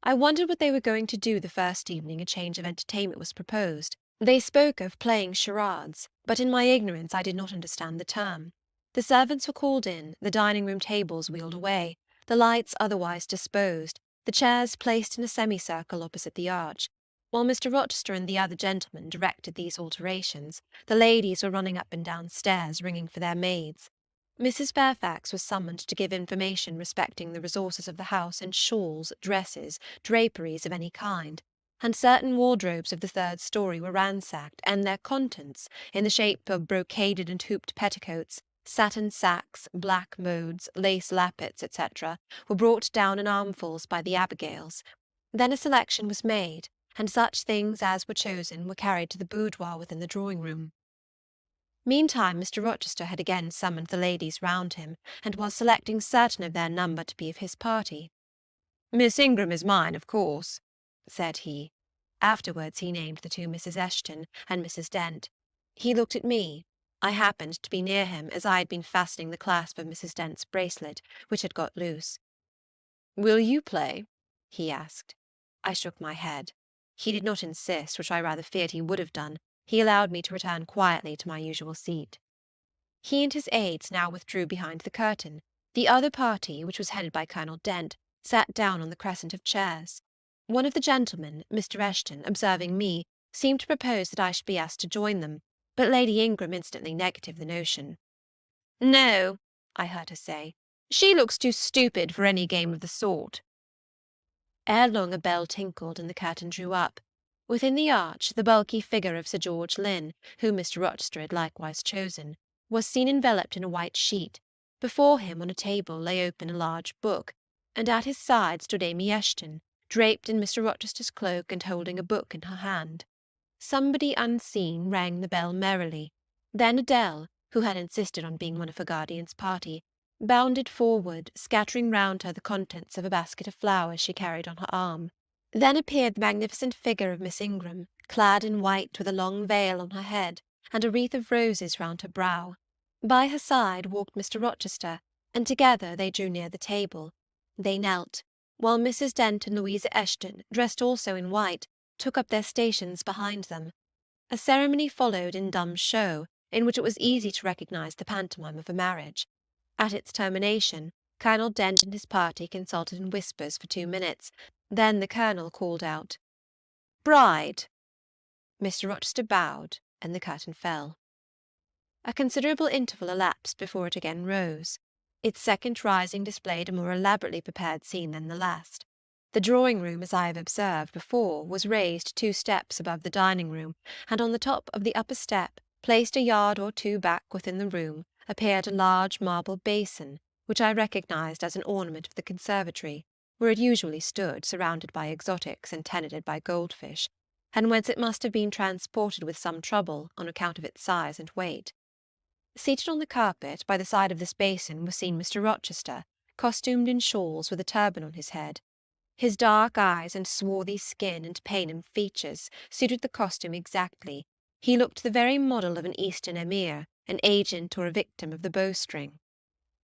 I wondered what they were going to do the first evening a change of entertainment was proposed. They spoke of playing charades, but in my ignorance I did not understand the term. The servants were called in, the dining-room tables wheeled away, the lights otherwise disposed, the chairs placed in a semicircle opposite the arch. While Mr. Rochester and the other gentlemen directed these alterations, the ladies were running up and down stairs ringing for their maids. Mrs. Fairfax was summoned to give information respecting the resources of the house in shawls, dresses, draperies of any kind, and certain wardrobes of the third story were ransacked, and their contents, in the shape of brocaded and hooped petticoats, satin sacks, black modes, lace lappets, etc., were brought down in armfuls by the Abigails. Then a selection was made, and such things as were chosen were carried to the boudoir within the drawing-room. Meantime Mr. Rochester had again summoned the ladies round him, and was selecting certain of their number to be of his party. "Miss Ingram is mine, of course," said he. Afterwards he named the two Mrs. Eshton and Mrs. Dent. He looked at me. I happened to be near him, as I had been fastening the clasp of Mrs. Dent's bracelet, which had got loose. "Will you play?" he asked. I shook my head. He did not insist, which I rather feared he would have done. He allowed me to return quietly to my usual seat. He and his aides now withdrew behind the curtain. The other party, which was headed by Colonel Dent, sat down on the crescent of chairs. One of the gentlemen, Mr. Eshton, observing me, seemed to propose that I should be asked to join them, but Lady Ingram instantly negatived the notion. "No," I heard her say. "She looks too stupid for any game of the sort." Ere long a bell tinkled and the curtain drew up. Within the arch the bulky figure of Sir George Lynn, whom Mr. Rochester had likewise chosen, was seen enveloped in a white sheet. Before him on a table lay open a large book, and at his side stood Amy Eshton, draped in Mr. Rochester's cloak and holding a book in her hand. Somebody unseen rang the bell merrily. Then Adele, who had insisted on being one of her guardian's party, bounded forward, scattering round her the contents of a basket of flowers she carried on her arm. Then appeared the magnificent figure of Miss Ingram, clad in white with a long veil on her head, and a wreath of roses round her brow. By her side walked Mr. Rochester, and together they drew near the table. They knelt, while Mrs. Dent and Louisa Eshton, dressed also in white, took up their stations behind them. A ceremony followed in dumb show, in which it was easy to recognise the pantomime of a marriage. At its termination, Colonel Dent and his party consulted in whispers for 2 minutes. Then the Colonel called out, "Bride!" Mr. Rochester bowed, and the curtain fell. A considerable interval elapsed before it again rose. Its second rising displayed a more elaborately prepared scene than the last. The drawing-room, as I have observed before, was raised 2 steps above the dining-room, and on the top of the upper step, placed a yard or 2 back within the room, appeared a large marble basin, which I recognized as an ornament of the conservatory, where it usually stood, surrounded by exotics and tenanted by goldfish, and whence it must have been transported with some trouble on account of its size and weight. Seated on the carpet by the side of this basin was seen Mr. Rochester, costumed in shawls with a turban on his head. His dark eyes and swarthy skin and Paynim features suited the costume exactly. He looked the very model of an Eastern emir, an agent or a victim of the bowstring.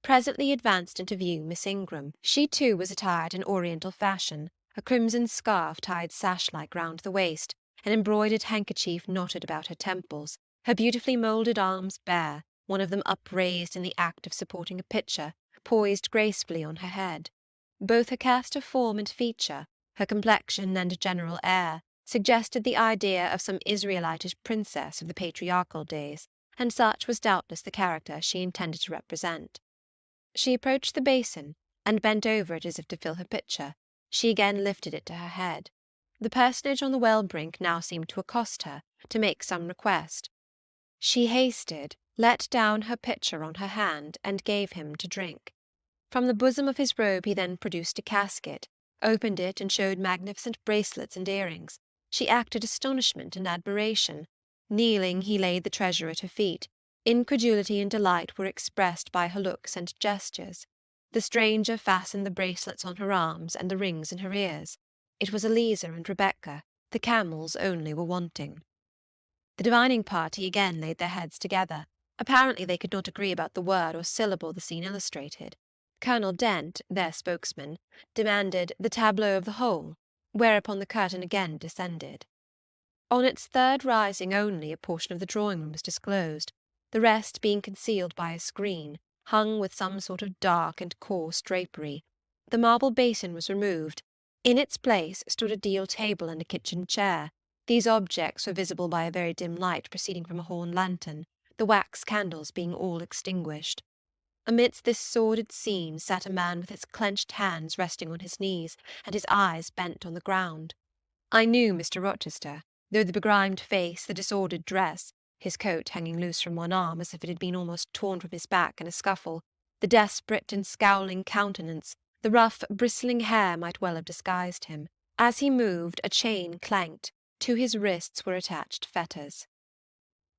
Presently advanced into view Miss Ingram. She too was attired in Oriental fashion, a crimson scarf tied sash-like round the waist, an embroidered handkerchief knotted about her temples, her beautifully moulded arms bare, one of them upraised in the act of supporting a pitcher, poised gracefully on her head. Both her cast of form and feature, her complexion and general air, suggested the idea of some Israelitish princess of the patriarchal days, and such was doubtless the character she intended to represent. She approached the basin, and bent over it as if to fill her pitcher. She again lifted it to her head. The personage on the well-brink now seemed to accost her, to make some request. She hasted, let down her pitcher on her hand, and gave him to drink. From the bosom of his robe he then produced a casket, opened it, and showed magnificent bracelets and earrings. She acted astonishment and admiration. Kneeling, he laid the treasure at her feet. Incredulity and delight were expressed by her looks and gestures. The stranger fastened the bracelets on her arms and the rings in her ears. It was Eliza and Rebecca. The camels only were wanting. The divining party again laid their heads together. Apparently they could not agree about the word or syllable the scene illustrated. Colonel Dent, their spokesman, demanded the tableau of the whole, whereupon the curtain again descended. On its third rising only a portion of the drawing-room was disclosed, the rest being concealed by a screen, hung with some sort of dark and coarse drapery. The marble basin was removed. In its place stood a deal table and a kitchen chair. These objects were visible by a very dim light proceeding from a horn lantern, the wax candles being all extinguished. Amidst this sordid scene sat a man with his clenched hands resting on his knees, and his eyes bent on the ground. I knew Mr. Rochester, though the begrimed face, the disordered dress, his coat hanging loose from one arm as if it had been almost torn from his back in a scuffle, the desperate and scowling countenance, the rough, bristling hair might well have disguised him. As he moved, a chain clanked. To his wrists were attached fetters.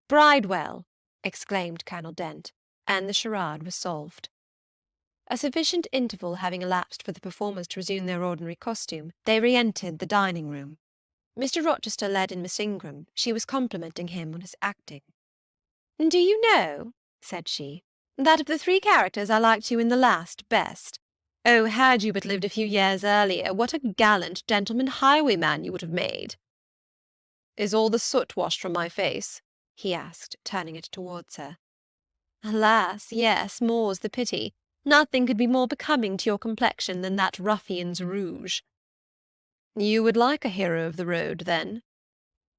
"Bridewell!" exclaimed Colonel Dent, and the charade was solved. A sufficient interval having elapsed for the performers to resume their ordinary costume, they re-entered the dining-room. Mr. Rochester led in Miss Ingram. She was complimenting him on his acting. "Do you know," said she, "that of the 3 characters I liked you in the last best. Oh, had you but lived a few years earlier, what a gallant gentleman highwayman you would have made!" "Is all the soot washed from my face?" he asked, turning it towards her. "Alas, yes, more's the pity. Nothing could be more becoming to your complexion than that ruffian's rouge." "You would like a hero of the road, then?"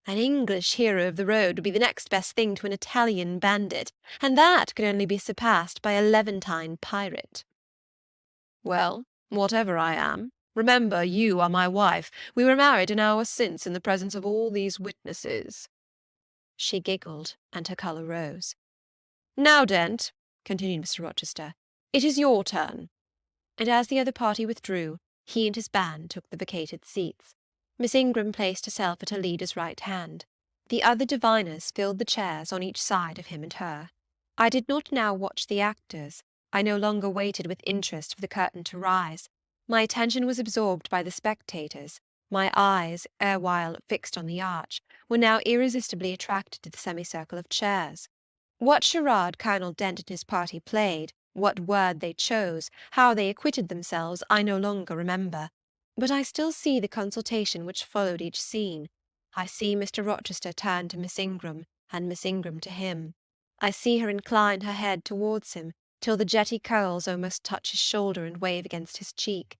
"An English hero of the road would be the next best thing to an Italian bandit, and that could only be surpassed by a Levantine pirate." "Well, whatever I am, remember you are my wife. We were married an hour since in the presence of all these witnesses." She giggled, and her colour rose. "Now, Dent," continued Mr. Rochester, "it is your turn." And as the other party withdrew, he and his band took the vacated seats. Miss Ingram placed herself at her leader's right hand. The other diviners filled the chairs on each side of him and her. I did not now watch the actors. I no longer waited with interest for the curtain to rise. My attention was absorbed by the spectators. My eyes, erewhile fixed on the arch, were now irresistibly attracted to the semicircle of chairs. What charade Colonel Dent and his party played, what word they chose, how they acquitted themselves, I no longer remember. But I still see the consultation which followed each scene. I see Mr. Rochester turn to Miss Ingram, and Miss Ingram to him. I see her incline her head towards him, till the jetty curls almost touch his shoulder and wave against his cheek.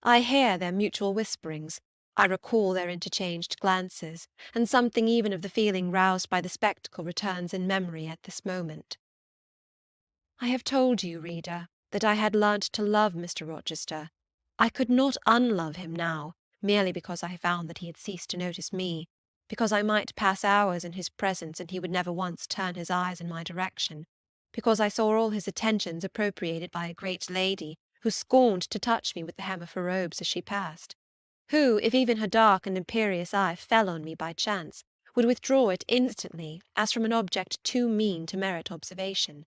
I hear their mutual whisperings. I recall their interchanged glances, and something even of the feeling roused by the spectacle returns in memory at this moment. I have told you, reader, that I had learnt to love Mr. Rochester. I could not unlove him now, merely because I found that he had ceased to notice me, because I might pass hours in his presence and he would never once turn his eyes in my direction, because I saw all his attentions appropriated by a great lady who scorned to touch me with the hem of her robes as she passed, who, if even her dark and imperious eye fell on me by chance, would withdraw it instantly as from an object too mean to merit observation.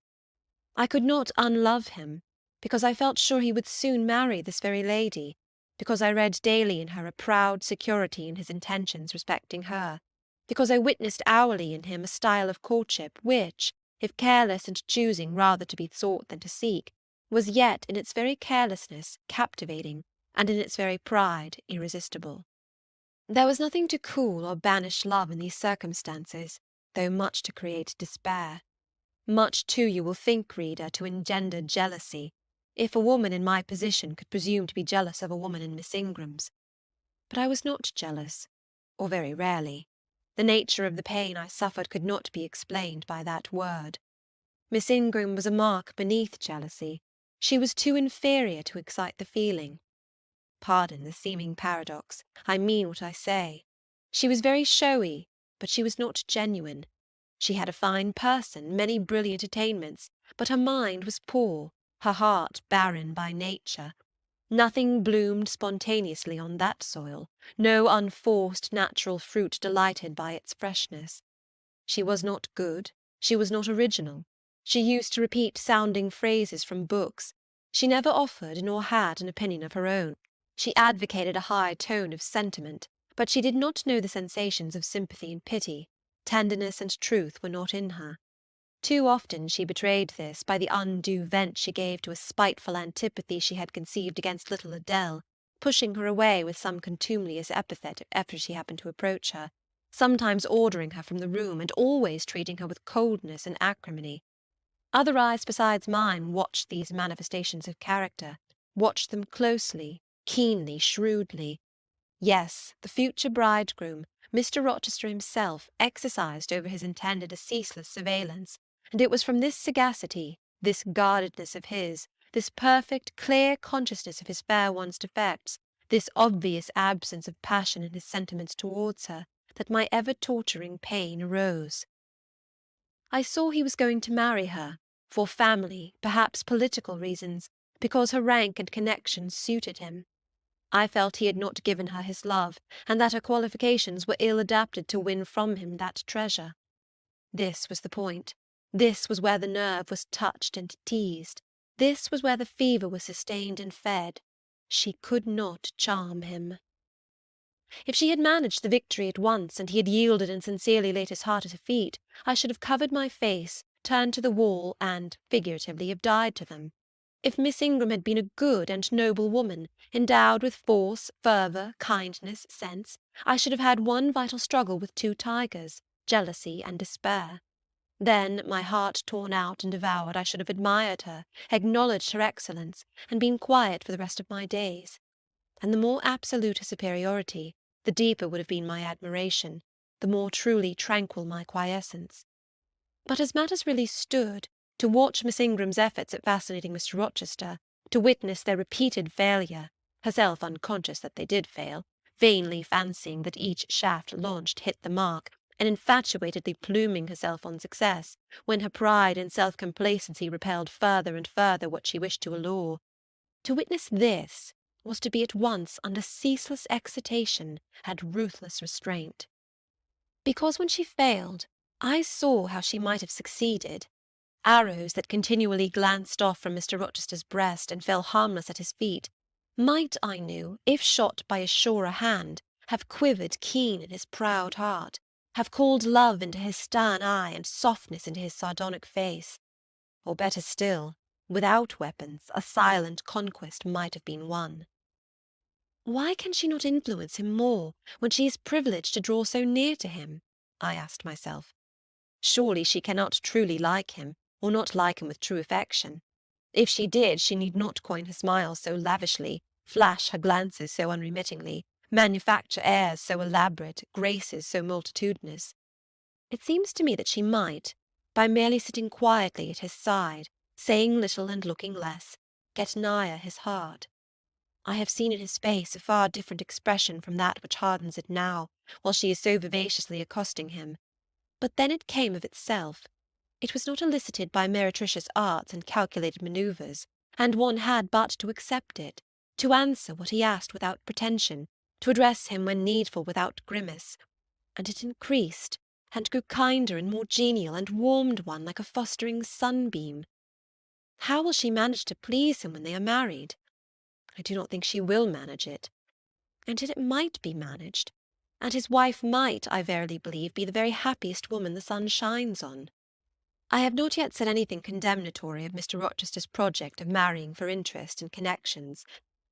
I could not unlove him, because I felt sure he would soon marry this very lady, because I read daily in her a proud security in his intentions respecting her, because I witnessed hourly in him a style of courtship which, if careless and choosing rather to be sought than to seek, was yet in its very carelessness captivating, and in its very pride irresistible. There was nothing to cool or banish love in these circumstances, though much to create despair. Much, too, you will think, reader, to engender jealousy, if a woman in my position could presume to be jealous of a woman in Miss Ingram's. But I was not jealous, or very rarely. The nature of the pain I suffered could not be explained by that word. Miss Ingram was a mark beneath jealousy. She was too inferior to excite the feeling. Pardon the seeming paradox, I mean what I say. She was very showy, but she was not genuine. She had a fine person, many brilliant attainments, but her mind was poor, her heart barren by nature. Nothing bloomed spontaneously on that soil, no unforced natural fruit delighted by its freshness. She was not good, she was not original. She used to repeat sounding phrases from books. She never offered nor had an opinion of her own. She advocated a high tone of sentiment, but she did not know the sensations of sympathy and pity. Tenderness and truth were not in her. Too often she betrayed this by the undue vent she gave to a spiteful antipathy she had conceived against little Adele, pushing her away with some contumelious epithet if she happened to approach her, sometimes ordering her from the room, and always treating her with coldness and acrimony. Other eyes besides mine watched these manifestations of character, watched them closely, keenly, shrewdly. Yes, the future bridegroom, Mr. Rochester himself, exercised over his intended a ceaseless surveillance, and it was from this sagacity, this guardedness of his, this perfect, clear consciousness of his fair one's defects, this obvious absence of passion in his sentiments towards her, that my ever-torturing pain arose. I saw he was going to marry her, for family, perhaps political reasons, because her rank and connections suited him. I felt he had not given her his love, and that her qualifications were ill adapted to win from him that treasure. This was the point. This was where the nerve was touched and teased. This was where the fever was sustained and fed. She could not charm him. If she had managed the victory at once, and he had yielded and sincerely laid his heart at her feet, I should have covered my face, turned to the wall, and, figuratively, have died to them. If Miss Ingram had been a good and noble woman, endowed with force, fervour, kindness, sense, I should have had one vital struggle with two tigers, jealousy and despair. Then, my heart torn out and devoured, I should have admired her, acknowledged her excellence, and been quiet for the rest of my days. And the more absolute her superiority, the deeper would have been my admiration, the more truly tranquil my quiescence. But as matters really stood, to watch Miss Ingram's efforts at fascinating Mr. Rochester, to witness their repeated failure, herself unconscious that they did fail, vainly fancying that each shaft launched hit the mark, and infatuatedly pluming herself on success, when her pride and self-complacency repelled further and further what she wished to allure. To witness this was to be at once under ceaseless excitation and ruthless restraint. Because when she failed, I saw how she might have succeeded. Arrows that continually glanced off from Mr. Rochester's breast and fell harmless at his feet, might, I knew, if shot by a surer hand, have quivered keen in his proud heart, have called love into his stern eye and softness into his sardonic face. Or better still, without weapons, a silent conquest might have been won. Why can she not influence him more, when she is privileged to draw so near to him? I asked myself. Surely she cannot truly like him, or not like him with true affection. If she did, she need not coin her smiles so lavishly, flash her glances so unremittingly, manufacture airs so elaborate, graces so multitudinous. It seems to me that she might, by merely sitting quietly at his side, saying little and looking less, get nigher his heart. I have seen in his face a far different expression from that which hardens it now, while she is so vivaciously accosting him. But then it came of itself. It was not elicited by meretricious arts and calculated manoeuvres, and one had but to accept it, to answer what he asked without pretension, to address him when needful without grimace, and it increased, and grew kinder and more genial, and warmed one like a fostering sunbeam. How will she manage to please him when they are married? I do not think she will manage it. And yet it might be managed, and his wife might, I verily believe, be the very happiest woman the sun shines on. I have not yet said anything condemnatory of Mr. Rochester's project of marrying for interest and connections.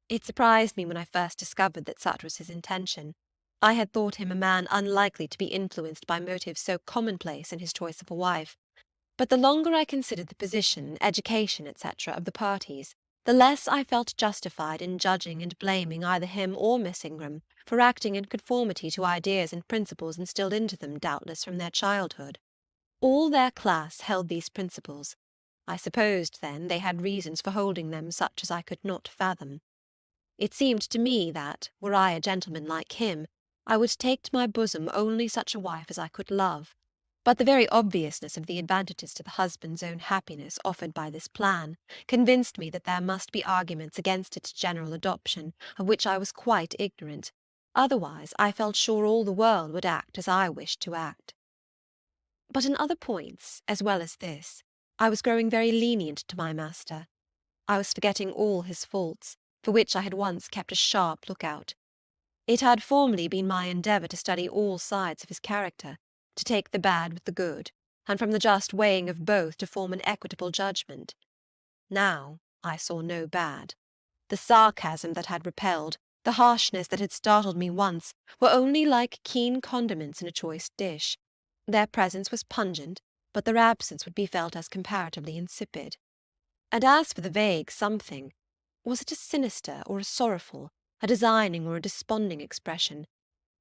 It surprised me when I first discovered that such was his intention. I had thought him a man unlikely to be influenced by motives so commonplace in his choice of a wife. But the longer I considered the position, education, etc., of the parties, the less I felt justified in judging and blaming either him or Miss Ingram for acting in conformity to ideas and principles instilled into them, doubtless, from their childhood. All their class held these principles. I supposed, then, they had reasons for holding them such as I could not fathom. It seemed to me that, were I a gentleman like him, I would take to my bosom only such a wife as I could love. But the very obviousness of the advantages to the husband's own happiness offered by this plan convinced me that there must be arguments against its general adoption, of which I was quite ignorant. Otherwise, I felt sure all the world would act as I wished to act. But in other points, as well as this, I was growing very lenient to my master. I was forgetting all his faults, for which I had once kept a sharp look-out. It had formerly been my endeavour to study all sides of his character, to take the bad with the good, and from the just weighing of both to form an equitable judgment. Now I saw no bad. The sarcasm that had repelled, the harshness that had startled me once, were only like keen condiments in a choice dish. Their presence was pungent, but their absence would be felt as comparatively insipid. And as for the vague something, was it a sinister or a sorrowful, a designing or a desponding expression,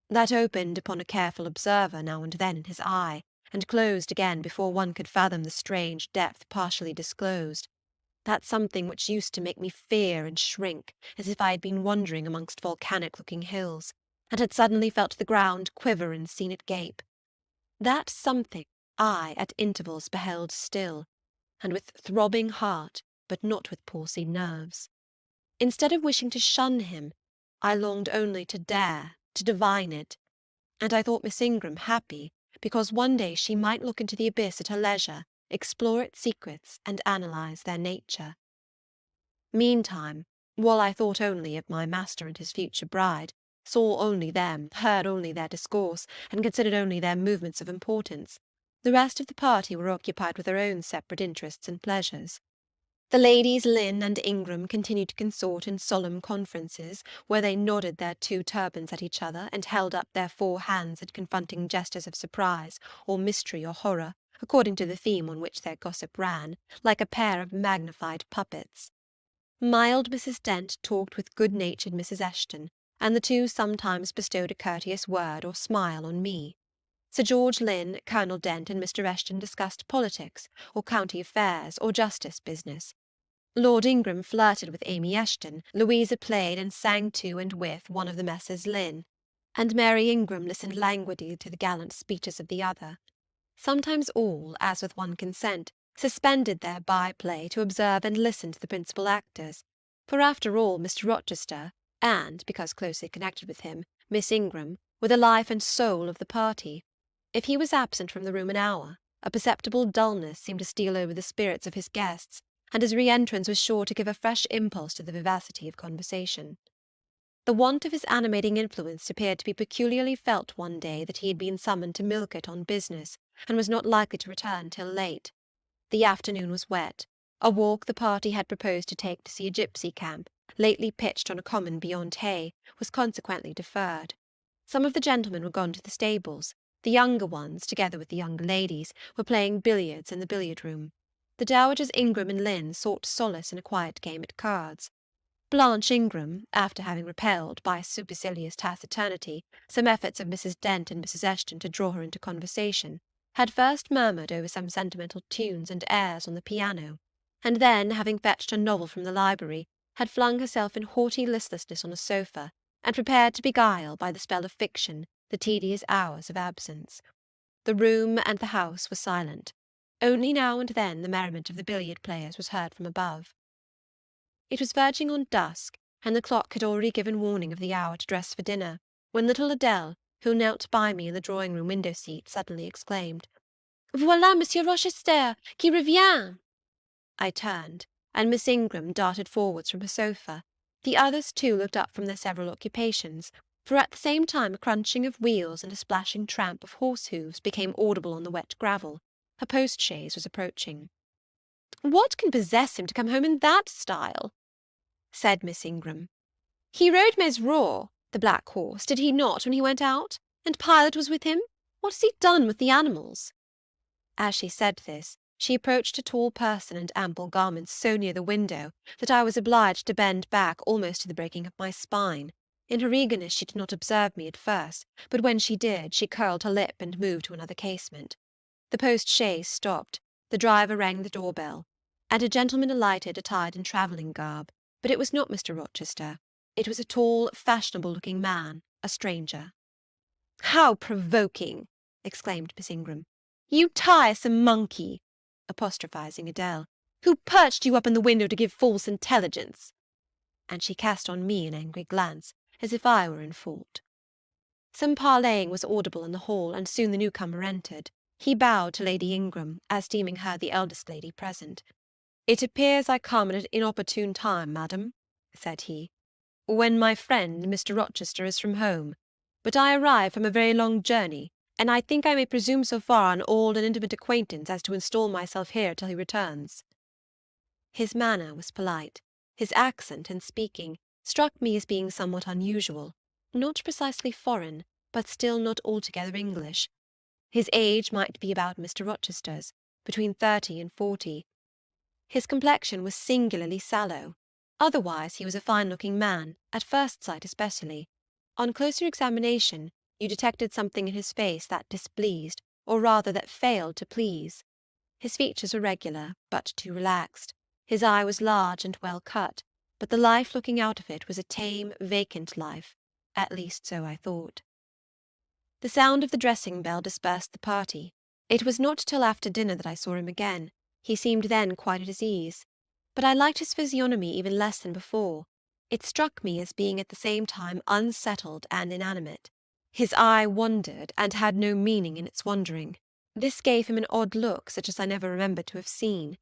that opened upon a careful observer now and then in his eye, and closed again before one could fathom the strange depth partially disclosed, that something which used to make me fear and shrink, as if I had been wandering amongst volcanic-looking hills, and had suddenly felt the ground quiver and seen it gape, that something I at intervals beheld still, and with throbbing heart, but not with palsied nerves. Instead of wishing to shun him, I longed only to dare, to divine it, and I thought Miss Ingram happy because one day she might look into the abyss at her leisure, explore its secrets, and analyse their nature. Meantime, while I thought only of my master and his future bride, saw only them, heard only their discourse, and considered only their movements of importance, the rest of the party were occupied with their own separate interests and pleasures. The ladies Lynn and Ingram continued to consort in solemn conferences, where they nodded their 2 turbans at each other, and held up their 4 hands in confronting gestures of surprise, or mystery, or horror, according to the theme on which their gossip ran, like a pair of magnified puppets. Mild Mrs. Dent talked with good-natured Mrs. Eshton, and the 2 sometimes bestowed a courteous word or smile on me. Sir George Lynn, Colonel Dent, and Mr. Eshton discussed politics, or county affairs, or justice business. Lord Ingram flirted with Amy Eshton, Louisa played and sang to and with one of the Messrs. Lynn, and Mary Ingram listened languidly to the gallant speeches of the other. Sometimes all, as with one consent, suspended their by-play to observe and listen to the principal actors, for after all Mr. Rochester, and, because closely connected with him, Miss Ingram, were the life and soul of the party. If he was absent from the room an hour, a perceptible dullness seemed to steal over the spirits of his guests, and his re-entrance was sure to give a fresh impulse to the vivacity of conversation. The want of his animating influence appeared to be peculiarly felt one day that he had been summoned to Millcote on business, and was not likely to return till late. The afternoon was wet. A walk the party had proposed to take to see a gipsy camp, lately pitched on a common beyond Hay, was consequently deferred. Some of the gentlemen were gone to the stables. The younger ones, together with the younger ladies, were playing billiards in the billiard-room. The dowagers Ingram and Lynn sought solace in a quiet game at cards. Blanche Ingram, after having repelled, by supercilious taciturnity, some efforts of Mrs. Dent and Mrs. Eshton to draw her into conversation, had first murmured over some sentimental tunes and airs on the piano, and then, having fetched a novel from the library, had flung herself in haughty listlessness on a sofa, and prepared to beguile, by the spell of fiction, the tedious hours of absence. The room and the house were silent. Only now and then the merriment of the billiard-players was heard from above. It was verging on dusk, and the clock had already given warning of the hour to dress for dinner, when little Adele, who knelt by me in the drawing-room window-seat, suddenly exclaimed, "Voilà Monsieur Rochester, qui revient!" I turned, and Miss Ingram darted forwards from her sofa. The others too looked up from their several occupations, for at the same time a crunching of wheels and a splashing tramp of horse-hoofs became audible on the wet gravel. A post-chaise was approaching. "What can possess him to come home in that style?" said Miss Ingram. "He rode Mesrour, the black horse, did he not, when he went out? And Pilot was with him? What has he done with the animals?" As she said this, she approached a tall person and ample garments so near the window that I was obliged to bend back almost to the breaking of my spine. In her eagerness she did not observe me at first, but when she did, she curled her lip and moved to another casement. The post-chaise stopped, the driver rang the door-bell, and a gentleman alighted attired in travelling garb, but it was not Mr. Rochester. It was a tall, fashionable-looking man, a stranger. "How provoking!" exclaimed Miss Ingram. "You tiresome monkey!" apostrophising Adele. "Who perched you up in the window to give false intelligence?" And she cast on me an angry glance, as if I were in fault. Some parleying was audible in the hall, and soon the newcomer entered. He bowed to Lady Ingram, as deeming her the eldest lady present. "It appears I come at an inopportune time, madam," said he, "when my friend Mr. Rochester is from home. But I arrive from a very long journey, and I think I may presume so far on old and intimate acquaintance as to install myself here till he returns." His manner was polite. His accent, in speaking, struck me as being somewhat unusual, not precisely foreign, but still not altogether English. His age might be about Mr. Rochester's, between 30 and 40. His complexion was singularly sallow. Otherwise he was a fine-looking man, at first sight especially. On closer examination, you detected something in his face that displeased, or rather that failed to please. His features were regular, but too relaxed. His eye was large and well cut, but the life looking out of it was a tame, vacant life. At least so I thought. The sound of the dressing-bell dispersed the party. It was not till after dinner that I saw him again. He seemed then quite at his ease. But I liked his physiognomy even less than before. It struck me as being at the same time unsettled and inanimate. His eye wandered, and had no meaning in its wandering. This gave him an odd look, such as I never remembered to have seen.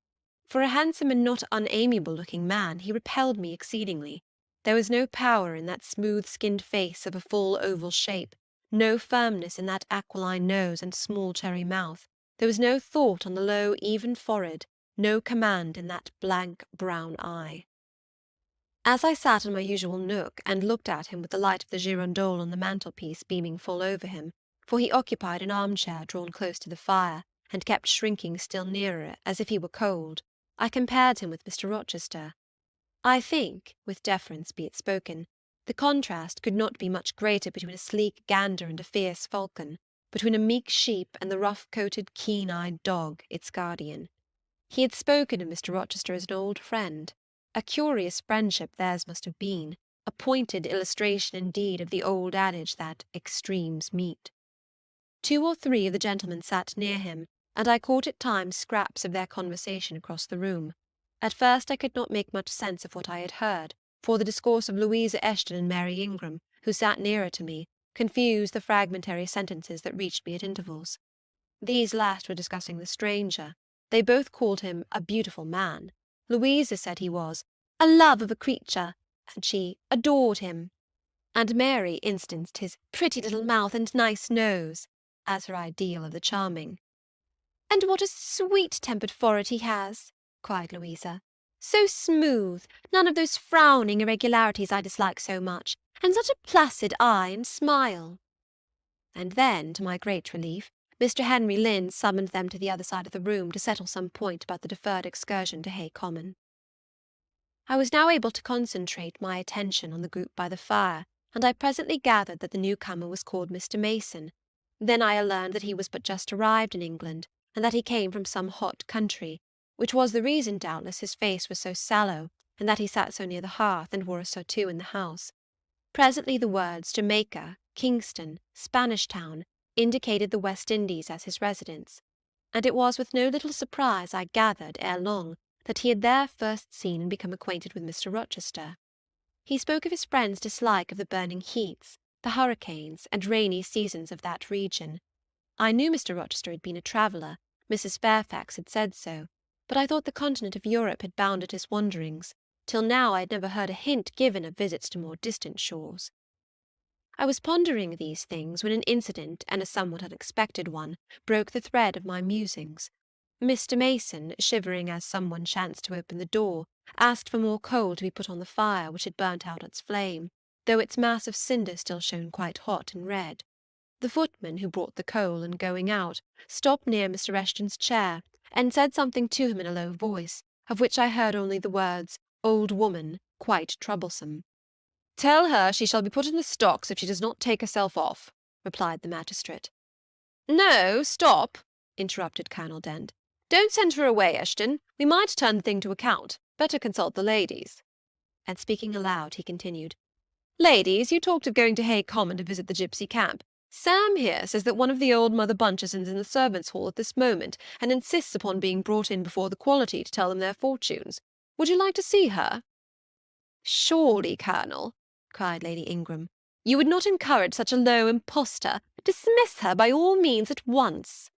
For a handsome and not unamiable-looking man, he repelled me exceedingly. There was no power in that smooth-skinned face of a full oval shape, no firmness in that aquiline nose and small cherry mouth. There was no thought on the low, even forehead, no command in that blank brown eye. As I sat in my usual nook and looked at him with the light of the girandole on the mantelpiece beaming full over him, for he occupied an armchair drawn close to the fire, and kept shrinking still nearer, as if he were cold, I compared him with Mr. Rochester. I think, with deference be it spoken, the contrast could not be much greater between a sleek gander and a fierce falcon, between a meek sheep and the rough-coated, keen-eyed dog, its guardian. He had spoken of Mr. Rochester as an old friend. A curious friendship theirs must have been, a pointed illustration indeed of the old adage that extremes meet. 2 or 3 of the gentlemen sat near him, and I caught at times scraps of their conversation across the room. At first I could not make much sense of what I had heard, for the discourse of Louisa Eshton and Mary Ingram, who sat nearer to me, confused the fragmentary sentences that reached me at intervals. These last were discussing the stranger. They both called him a beautiful man. Louisa said he was a love of a creature, and she adored him. And Mary instanced his pretty little mouth and nice nose as her ideal of the charming. "And what a sweet-tempered forehead he has!" cried Louisa. "So smooth, none of those frowning irregularities I dislike so much, and such a placid eye and smile." And then, to my great relief, Mr. Henry Lynn summoned them to the other side of the room to settle some point about the deferred excursion to Hay Common. I was now able to concentrate my attention on the group by the fire, and I presently gathered that the newcomer was called Mr. Mason. Then I learned that he was but just arrived in England, and that he came from some hot country, which was the reason, doubtless, his face was so sallow, and that he sat so near the hearth and wore a surtout in the house. Presently the words Jamaica, Kingston, Spanish Town indicated the West Indies as his residence, and it was with no little surprise I gathered, ere long, that he had there first seen and become acquainted with Mr. Rochester. He spoke of his friend's dislike of the burning heats, the hurricanes, and rainy seasons of that region. I knew Mr. Rochester had been a traveller, Mrs. Fairfax had said so, but I thought the continent of Europe had bounded his wanderings. Till now I had never heard a hint given of visits to more distant shores. I was pondering these things when an incident, and a somewhat unexpected one, broke the thread of my musings. Mr. Mason, shivering as some one chanced to open the door, asked for more coal to be put on the fire, which had burnt out its flame, though its mass of cinder still shone quite hot and red. The footman who brought the coal, in going out, stopped near Mr. Eshton's chair, and said something to him in a low voice, of which I heard only the words, "Old woman, quite troublesome." "Tell her she shall be put in the stocks if she does not take herself off," replied the magistrate. "No, stop," interrupted Colonel Dent. "Don't send her away, Eshton. We might turn the thing to account. Better consult the ladies." And speaking aloud, he continued, "Ladies, you talked of going to Hay Common to visit the gipsy camp. Sam here says that one of the old Mother Bunchesons is in the servants' hall at this moment, and insists upon being brought in before the quality to tell them their fortunes. Would you like to see her?" "Surely, Colonel," cried Lady Ingram, "you would not encourage such a low impostor. Dismiss her by all means at once."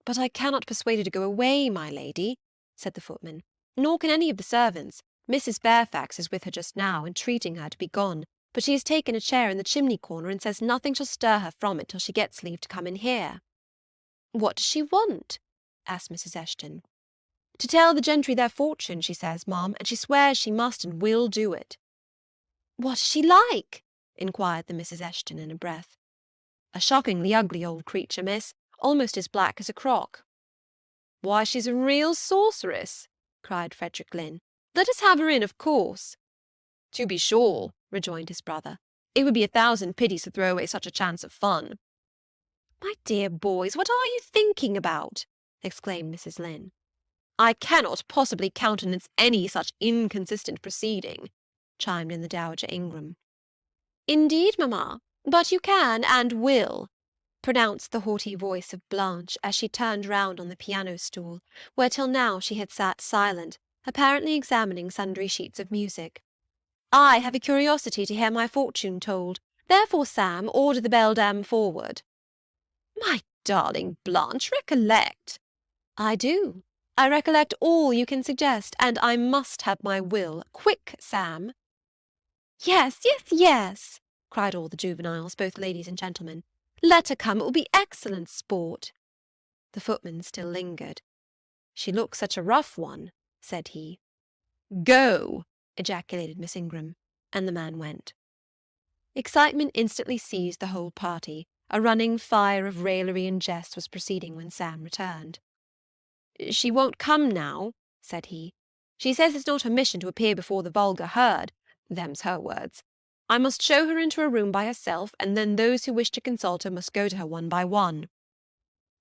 "But I cannot persuade her to go away, my lady," said the footman, "nor can any of the servants. Mrs. Fairfax is with her just now, entreating her to be gone, but she has taken a chair in the chimney-corner and says nothing shall stir her from it till she gets leave to come in here." "What does she want?" asked Mrs. Eshton. "To tell the gentry their fortune, she says, ma'am, and she swears she must and will do it." "What is she like?" inquired the Mrs. Eshton in a breath. "A shockingly ugly old creature, miss, almost as black as a crock." "Why, she's a real sorceress," cried Frederick Lynn. "Let us have her in, of course." "To be sure," rejoined his brother. "It would be 1,000 pities to throw away such a chance of fun." "My dear boys, what are you thinking about?" exclaimed Mrs. Lynn. "I cannot possibly countenance any such inconsistent proceeding," chimed in the Dowager Ingram. "Indeed, mamma, but you can and will," pronounced the haughty voice of Blanche as she turned round on the piano-stool, where till now she had sat silent, apparently examining sundry sheets of music. "I have a curiosity to hear my fortune told. Therefore, Sam, order the beldam forward." "My darling Blanche, recollect." "I do. I recollect all you can suggest, and I must have my will. Quick, Sam." "Yes, yes, yes," cried all the juveniles, both ladies and gentlemen. "Let her come, it will be excellent sport." The footman still lingered. "She looks such a rough one," said he. "Go!" ejaculated Miss Ingram, and the man went. Excitement instantly seized the whole party. A running fire of raillery and jest was proceeding when Sam returned. "She won't come now," said he. "She says it's not her mission to appear before the vulgar herd. Them's her words. I must show her into a room by herself, and then those who wish to consult her must go to her one by one."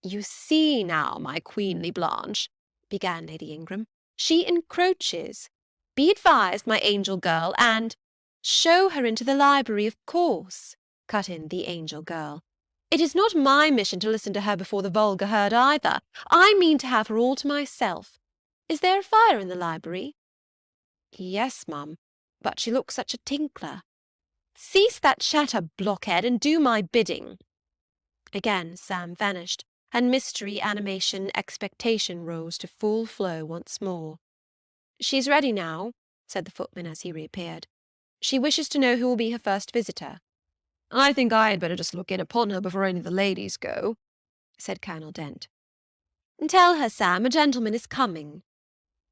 "You see now, my queenly Blanche," began Lady Ingram, "she encroaches. Be advised, my angel girl, and—" "Show her into the library, of course," cut in the angel girl. "It is not my mission to listen to her before the vulgar herd either. I mean to have her all to myself. Is there a fire in the library?" "Yes, ma'am, but she looks such a tinkler." "Cease that chatter, blockhead, and do my bidding." Again Sam vanished, and mystery, animation, expectation rose to full flow once more. "She's ready now," said the footman as he reappeared. "She wishes to know who will be her first visitor." "I think I had better just look in upon her before any of the ladies go," said Colonel Dent. "Tell her, Sam, a gentleman is coming."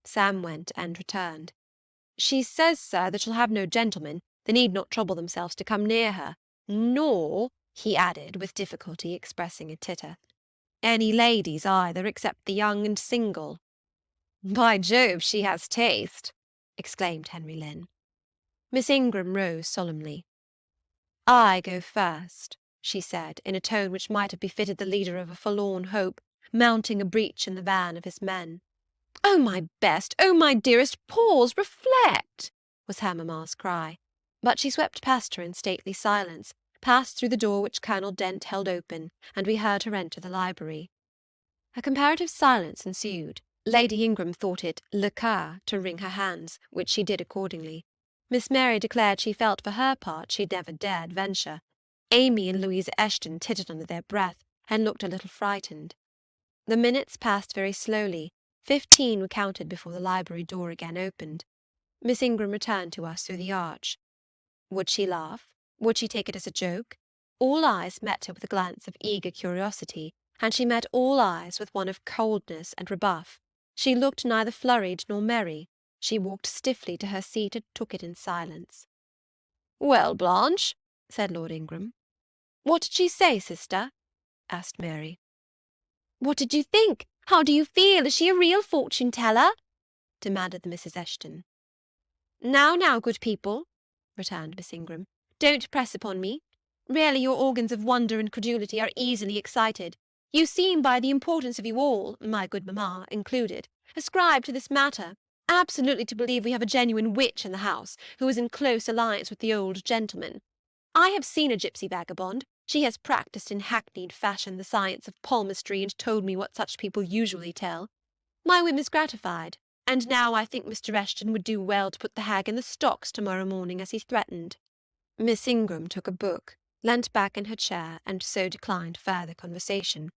Sam went and returned. "She says, sir, that she'll have no gentlemen. They need not trouble themselves to come near her. Nor," he added, with difficulty expressing a titter, "any ladies either, except the young and single." "By Jove, she has taste!" exclaimed Henry Lynn. Miss Ingram rose solemnly. "I go first," she said, in a tone which might have befitted the leader of a forlorn hope, mounting a breach in the van of his men. "Oh, my best, oh, my dearest, pause, reflect," was her mamma's cry. But she swept past her in stately silence, passed through the door which Colonel Dent held open, and we heard her enter the library. A comparative silence ensued. Lady Ingram thought it le cas to wring her hands, which she did accordingly. Miss Mary declared she felt for her part she never dared venture. Amy and Louisa Eshton tittered under their breath, and looked a little frightened. The minutes passed very slowly. 15 were counted before the library door again opened. Miss Ingram returned to us through the arch. Would she laugh? Would she take it as a joke? All eyes met her with a glance of eager curiosity, and she met all eyes with one of coldness and rebuff. She looked neither flurried nor merry. She walked stiffly to her seat and took it in silence. "Well, Blanche," said Lord Ingram. "What did she say, sister?" asked Mary. "What did you think? How do you feel? Is she a real fortune-teller?" demanded the Mrs. Eshton. Now, good people," returned Miss Ingram, "don't press upon me. Really your organs of wonder and credulity are easily excited. You seem, by the importance of you all, my good mamma included, ascribed to this matter, absolutely to believe we have a genuine witch in the house, who is in close alliance with the old gentleman. I have seen a gipsy vagabond. She has practised in hackneyed fashion the science of palmistry and told me what such people usually tell. My whim is gratified, and now I think Mr. Eshton would do well to put the hag in the stocks to-morrow morning, as he threatened." Miss Ingram took a book, leant back in her chair, and so declined further conversation.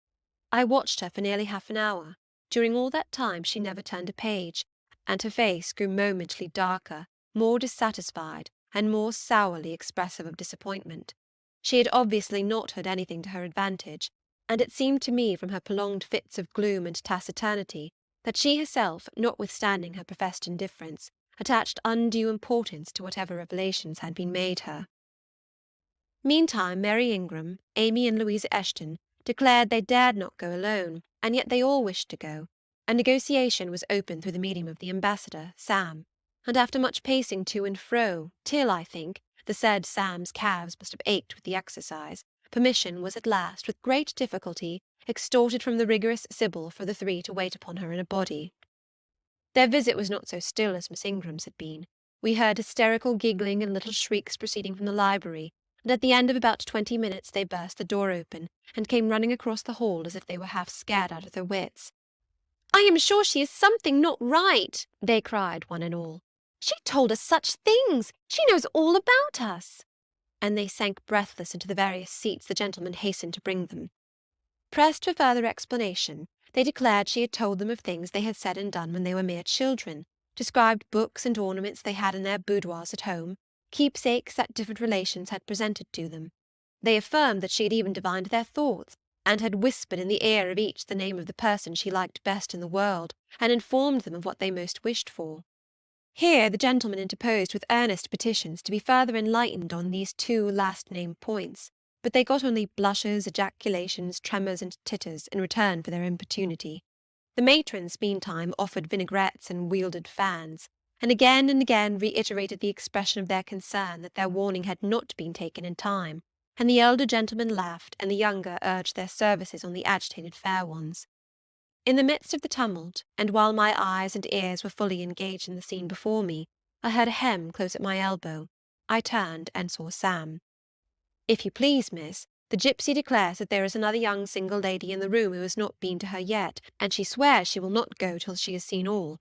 I watched her for nearly half an hour. During all that time she never turned a page, and her face grew momently darker, more dissatisfied, and more sourly expressive of disappointment. She had obviously not heard anything to her advantage, and it seemed to me from her prolonged fits of gloom and taciturnity that she herself, notwithstanding her professed indifference, attached undue importance to whatever revelations had been made her. Meantime Mary Ingram, Amy, and Louisa Eshton declared they dared not go alone, and yet they all wished to go. A negotiation was opened through the medium of the ambassador, Sam, and after much pacing to and fro, till, I think, the said Sam's calves must have ached with the exercise, permission was at last, with great difficulty, extorted from the rigorous Sibyl for the 3 to wait upon her in a body. Their visit was not so still as Miss Ingram's had been. We heard hysterical giggling and little shrieks proceeding from the library, and at the end of about 20 minutes they burst the door open, and came running across the hall as if they were half scared out of their wits. "I am sure she is something not right," they cried, one and all. "She told us such things! She knows all about us!" And they sank breathless into the various seats the gentlemen hastened to bring them. Pressed for further explanation, they declared she had told them of things they had said and done when they were mere children, described books and ornaments they had in their boudoirs at home, keepsakes that different relations had presented to them. They affirmed that she had even divined their thoughts, and had whispered in the ear of each the name of the person she liked best in the world, and informed them of what they most wished for. Here the gentleman interposed with earnest petitions to be further enlightened on these 2 last-named points, but they got only blushes, ejaculations, tremors, and titters in return for their importunity. The matrons, meantime, offered vinaigrettes and wielded fans, and again reiterated the expression of their concern that their warning had not been taken in time, and the elder gentlemen laughed, and the younger urged their services on the agitated fair ones. In the midst of the tumult, and while my eyes and ears were fully engaged in the scene before me, I heard a hem close at my elbow. I turned and saw Sam. "If you please, miss, the gipsy declares that there is another young single lady in the room who has not been to her yet, and she swears she will not go till she has seen all.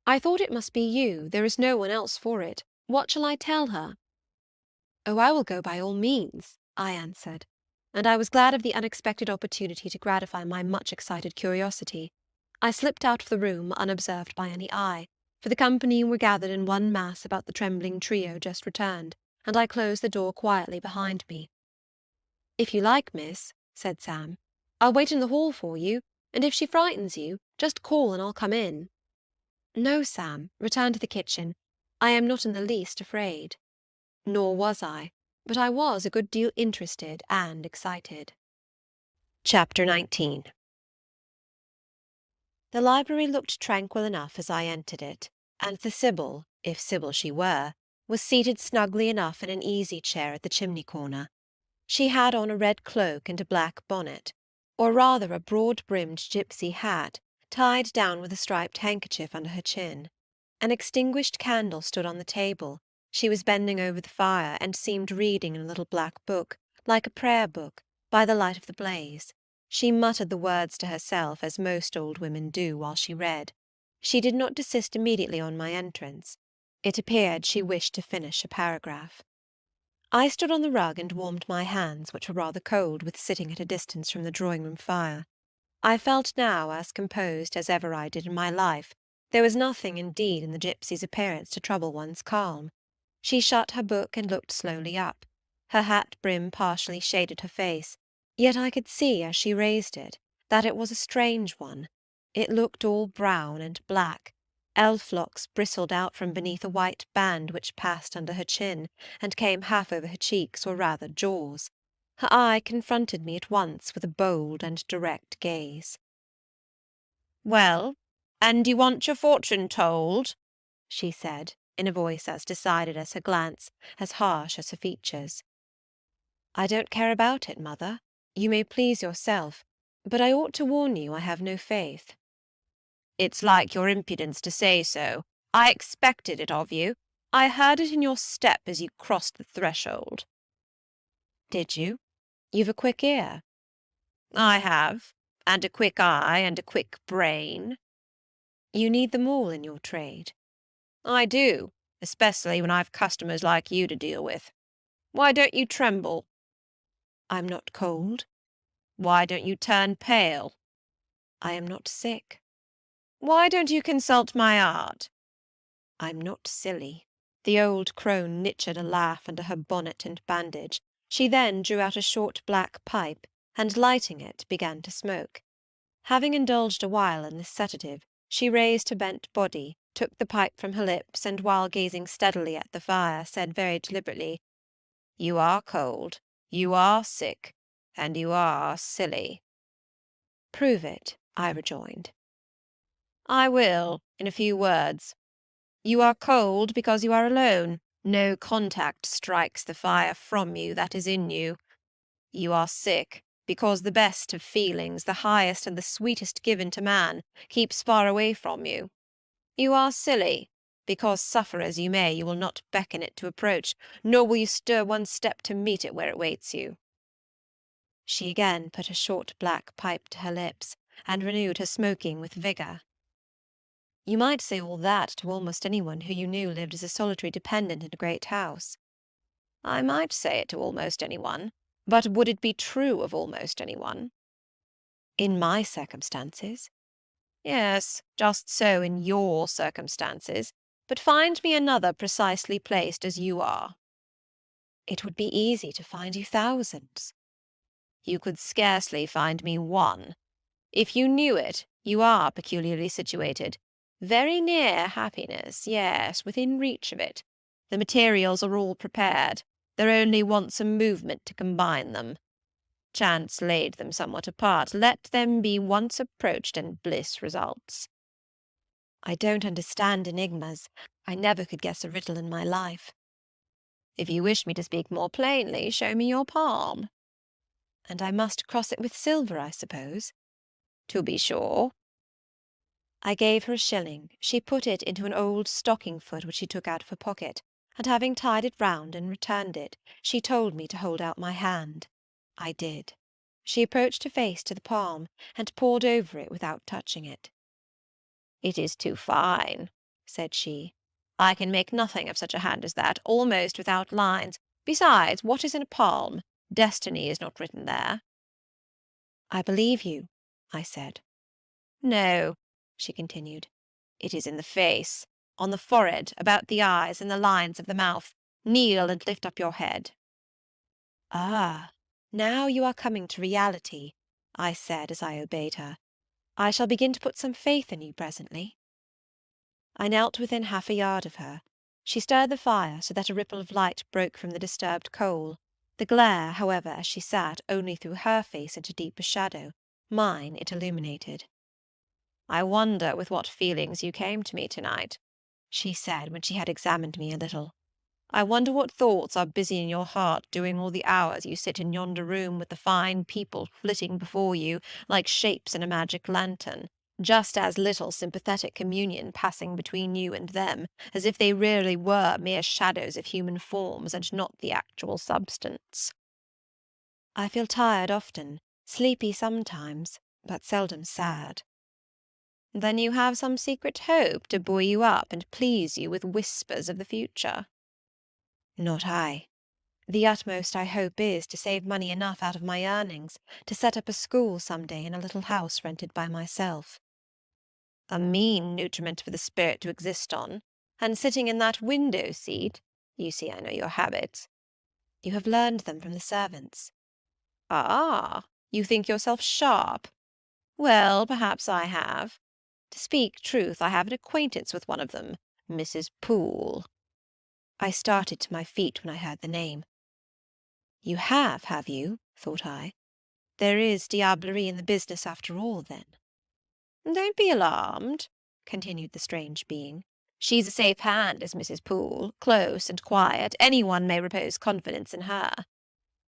I thought it must be you, there is no one else for it. What shall I tell her?" "Oh, I will go by all means," I answered, and I was glad of the unexpected opportunity to gratify my much excited curiosity. I slipped out of the room unobserved by any eye, for the company were gathered in one mass about the trembling trio just returned, and I closed the door quietly behind me. "If you like, miss," said Sam, "I'll wait in the hall for you, and if she frightens you, just call and I'll come in." "No, Sam, return to the kitchen. I am not in the least afraid." Nor was I, but I was a good deal interested and excited. Chapter 19. The library looked tranquil enough as I entered it, and the Sibyl, if Sibyl she were, was seated snugly enough in an easy-chair at the chimney-corner. She had on a red cloak and a black bonnet, or rather a broad-brimmed gipsy hat, tied down with a striped handkerchief under her chin. An extinguished candle stood on the table. She was bending over the fire and seemed reading in a little black book, like a prayer book, by the light of the blaze. She muttered the words to herself, as most old women do while she read. She did not desist immediately on my entrance. It appeared she wished to finish a paragraph. I stood on the rug and warmed my hands, which were rather cold with sitting at a distance from the drawing-room fire. I felt now as composed as ever I did in my life. There was nothing, indeed, in the gypsy's appearance to trouble one's calm. She shut her book and looked slowly up. Her hat brim partially shaded her face, yet I could see, as she raised it, that it was a strange one. It looked all brown and black. Elf-locks bristled out from beneath a white band which passed under her chin and came half over her cheeks, or rather jaws. Her eye confronted me at once with a bold and direct gaze. "Well, and you want your fortune told?" she said, in a voice as decided as her glance, as harsh as her features. I don't care about it, mother. You may please yourself, but I ought to warn you I have no faith. It's like your impudence to say so. I expected it of you. I heard it in your step as you crossed the threshold. Did you? You've a quick ear. I have, and a quick eye, and a quick brain. You need them all in your trade. I do, especially when I've customers like you to deal with. Why don't you tremble? I'm not cold. Why don't you turn pale? I am not sick. Why don't you consult my art? I'm not silly. The old crone knitted a laugh under her bonnet and bandage. She then drew out a short black pipe, and lighting it, began to smoke. Having indulged a while in this sedative, she raised her bent body, took the pipe from her lips, and while gazing steadily at the fire, said very deliberately, You are cold, you are sick, and you are silly. Prove it, I rejoined. I will, in a few words. You are cold because you are alone. No contact strikes the fire from you that is in you. You are sick because the best of feelings, the highest and the sweetest given to man, keeps far away from you. You are silly because, suffer as you may, you will not beckon it to approach, nor will you stir one step to meet it where it waits you. She again put a short black pipe to her lips, and renewed her smoking with vigour. You might say all that to almost anyone who you knew lived as a solitary dependent in a great house. I might say it to almost anyone, but would it be true of almost anyone? In my circumstances? Yes, just so in your circumstances, but find me another precisely placed as you are. It would be easy to find you thousands. You could scarcely find me one. If you knew it, you are peculiarly situated. Very near happiness, yes, within reach of it. The materials are all prepared. There only wants a movement to combine them. Chance laid them somewhat apart. Let them be once approached, and bliss results. I don't understand enigmas. I never could guess a riddle in my life. If you wish me to speak more plainly, show me your palm. And I must cross it with silver, I suppose? To be sure. I gave her a shilling. She put it into an old stocking-foot which she took out of her pocket, and having tied it round and returned it, she told me to hold out my hand. I did. She approached her face to the palm, and pored over it without touching it. It is too fine, said she. I can make nothing of such a hand as that, almost without lines. Besides, what is in a palm? Destiny is not written there. I believe you, I said. No, she continued. It is in the face, on the forehead, about the eyes, and the lines of the mouth. Kneel and lift up your head. Ah, now you are coming to reality, I said as I obeyed her. I shall begin to put some faith in you presently. I knelt within half a yard of her. She stirred the fire so that a ripple of light broke from the disturbed coal. The glare, however, as she sat, only threw her face into deeper shadow. Mine it illuminated. I wonder with what feelings you came to me tonight, she said, when she had examined me a little. I wonder what thoughts are busy in your heart during all the hours you sit in yonder room with the fine people flitting before you like shapes in a magic lantern, just as little sympathetic communion passing between you and them, as if they really were mere shadows of human forms, and not the actual substance. I feel tired often, sleepy sometimes, but seldom sad. Then you have some secret hope to buoy you up and please you with whispers of the future. Not I. The utmost I hope is to save money enough out of my earnings to set up a school some day in a little house rented by myself. A mean nutriment for the spirit to exist on, and sitting in that window-seat, you see I know your habits. You have learned them from the servants. Ah, you think yourself sharp? Well, perhaps I have. To speak truth, I have an acquaintance with one of them, Mrs. Poole. I started to my feet when I heard the name. You have you? Thought I. There is diablerie in the business after all, then. Don't be alarmed, continued the strange being. She's a safe hand, is Mrs. Poole, close and quiet. Anyone may repose confidence in her.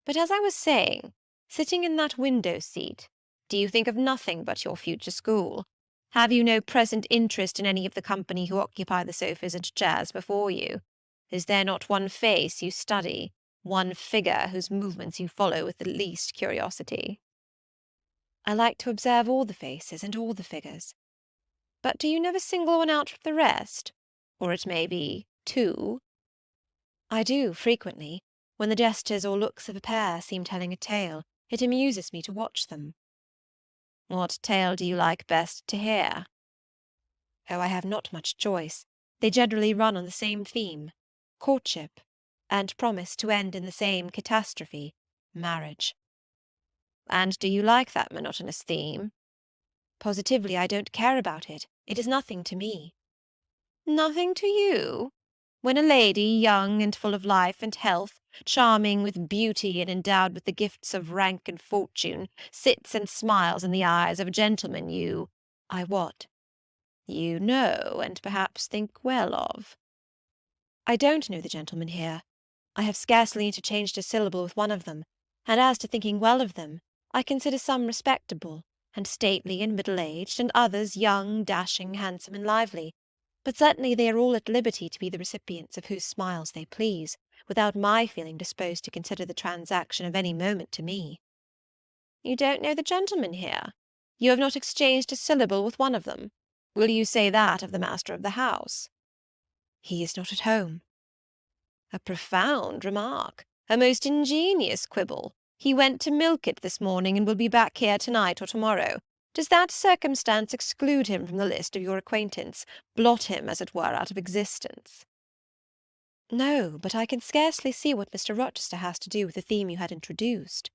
But as I was saying, sitting in that window-seat, do you think of nothing but your future school? Have you no present interest in any of the company who occupy the sofas and chairs before you? Is there not one face you study, one figure whose movements you follow with the least curiosity? I like to observe all the faces and all the figures. But do you never single one out from the rest? Or it may be two? I do, frequently. When the gestures or looks of a pair seem telling a tale, it amuses me to watch them. What tale do you like best to hear? Oh, I have not much choice. They generally run on the same theme, courtship, and promise to end in the same catastrophe, marriage. And do you like that monotonous theme? Positively, I don't care about it. It is nothing to me. Nothing to you? When a lady, young and full of life and health, charming with beauty and endowed with the gifts of rank and fortune, sits and smiles in the eyes of a gentleman you— I what? You know, and perhaps think well of. I don't know the gentleman here. I have scarcely interchanged a syllable with one of them, and as to thinking well of them, I consider some respectable, and stately and middle-aged, and others young, dashing, handsome, and lively. But certainly they are all at liberty to be the recipients of whose smiles they please, without my feeling disposed to consider the transaction of any moment to me. You don't know the gentleman here? You have not exchanged a syllable with one of them? Will you say that of the master of the house? He is not at home. A profound remark, a most ingenious quibble. He went to milk it this morning, and will be back here to-night or to-morrow. Does that circumstance exclude him from the list of your acquaintance, blot him, as it were, out of existence? No, but I can scarcely see what Mr. Rochester has to do with the theme you had introduced.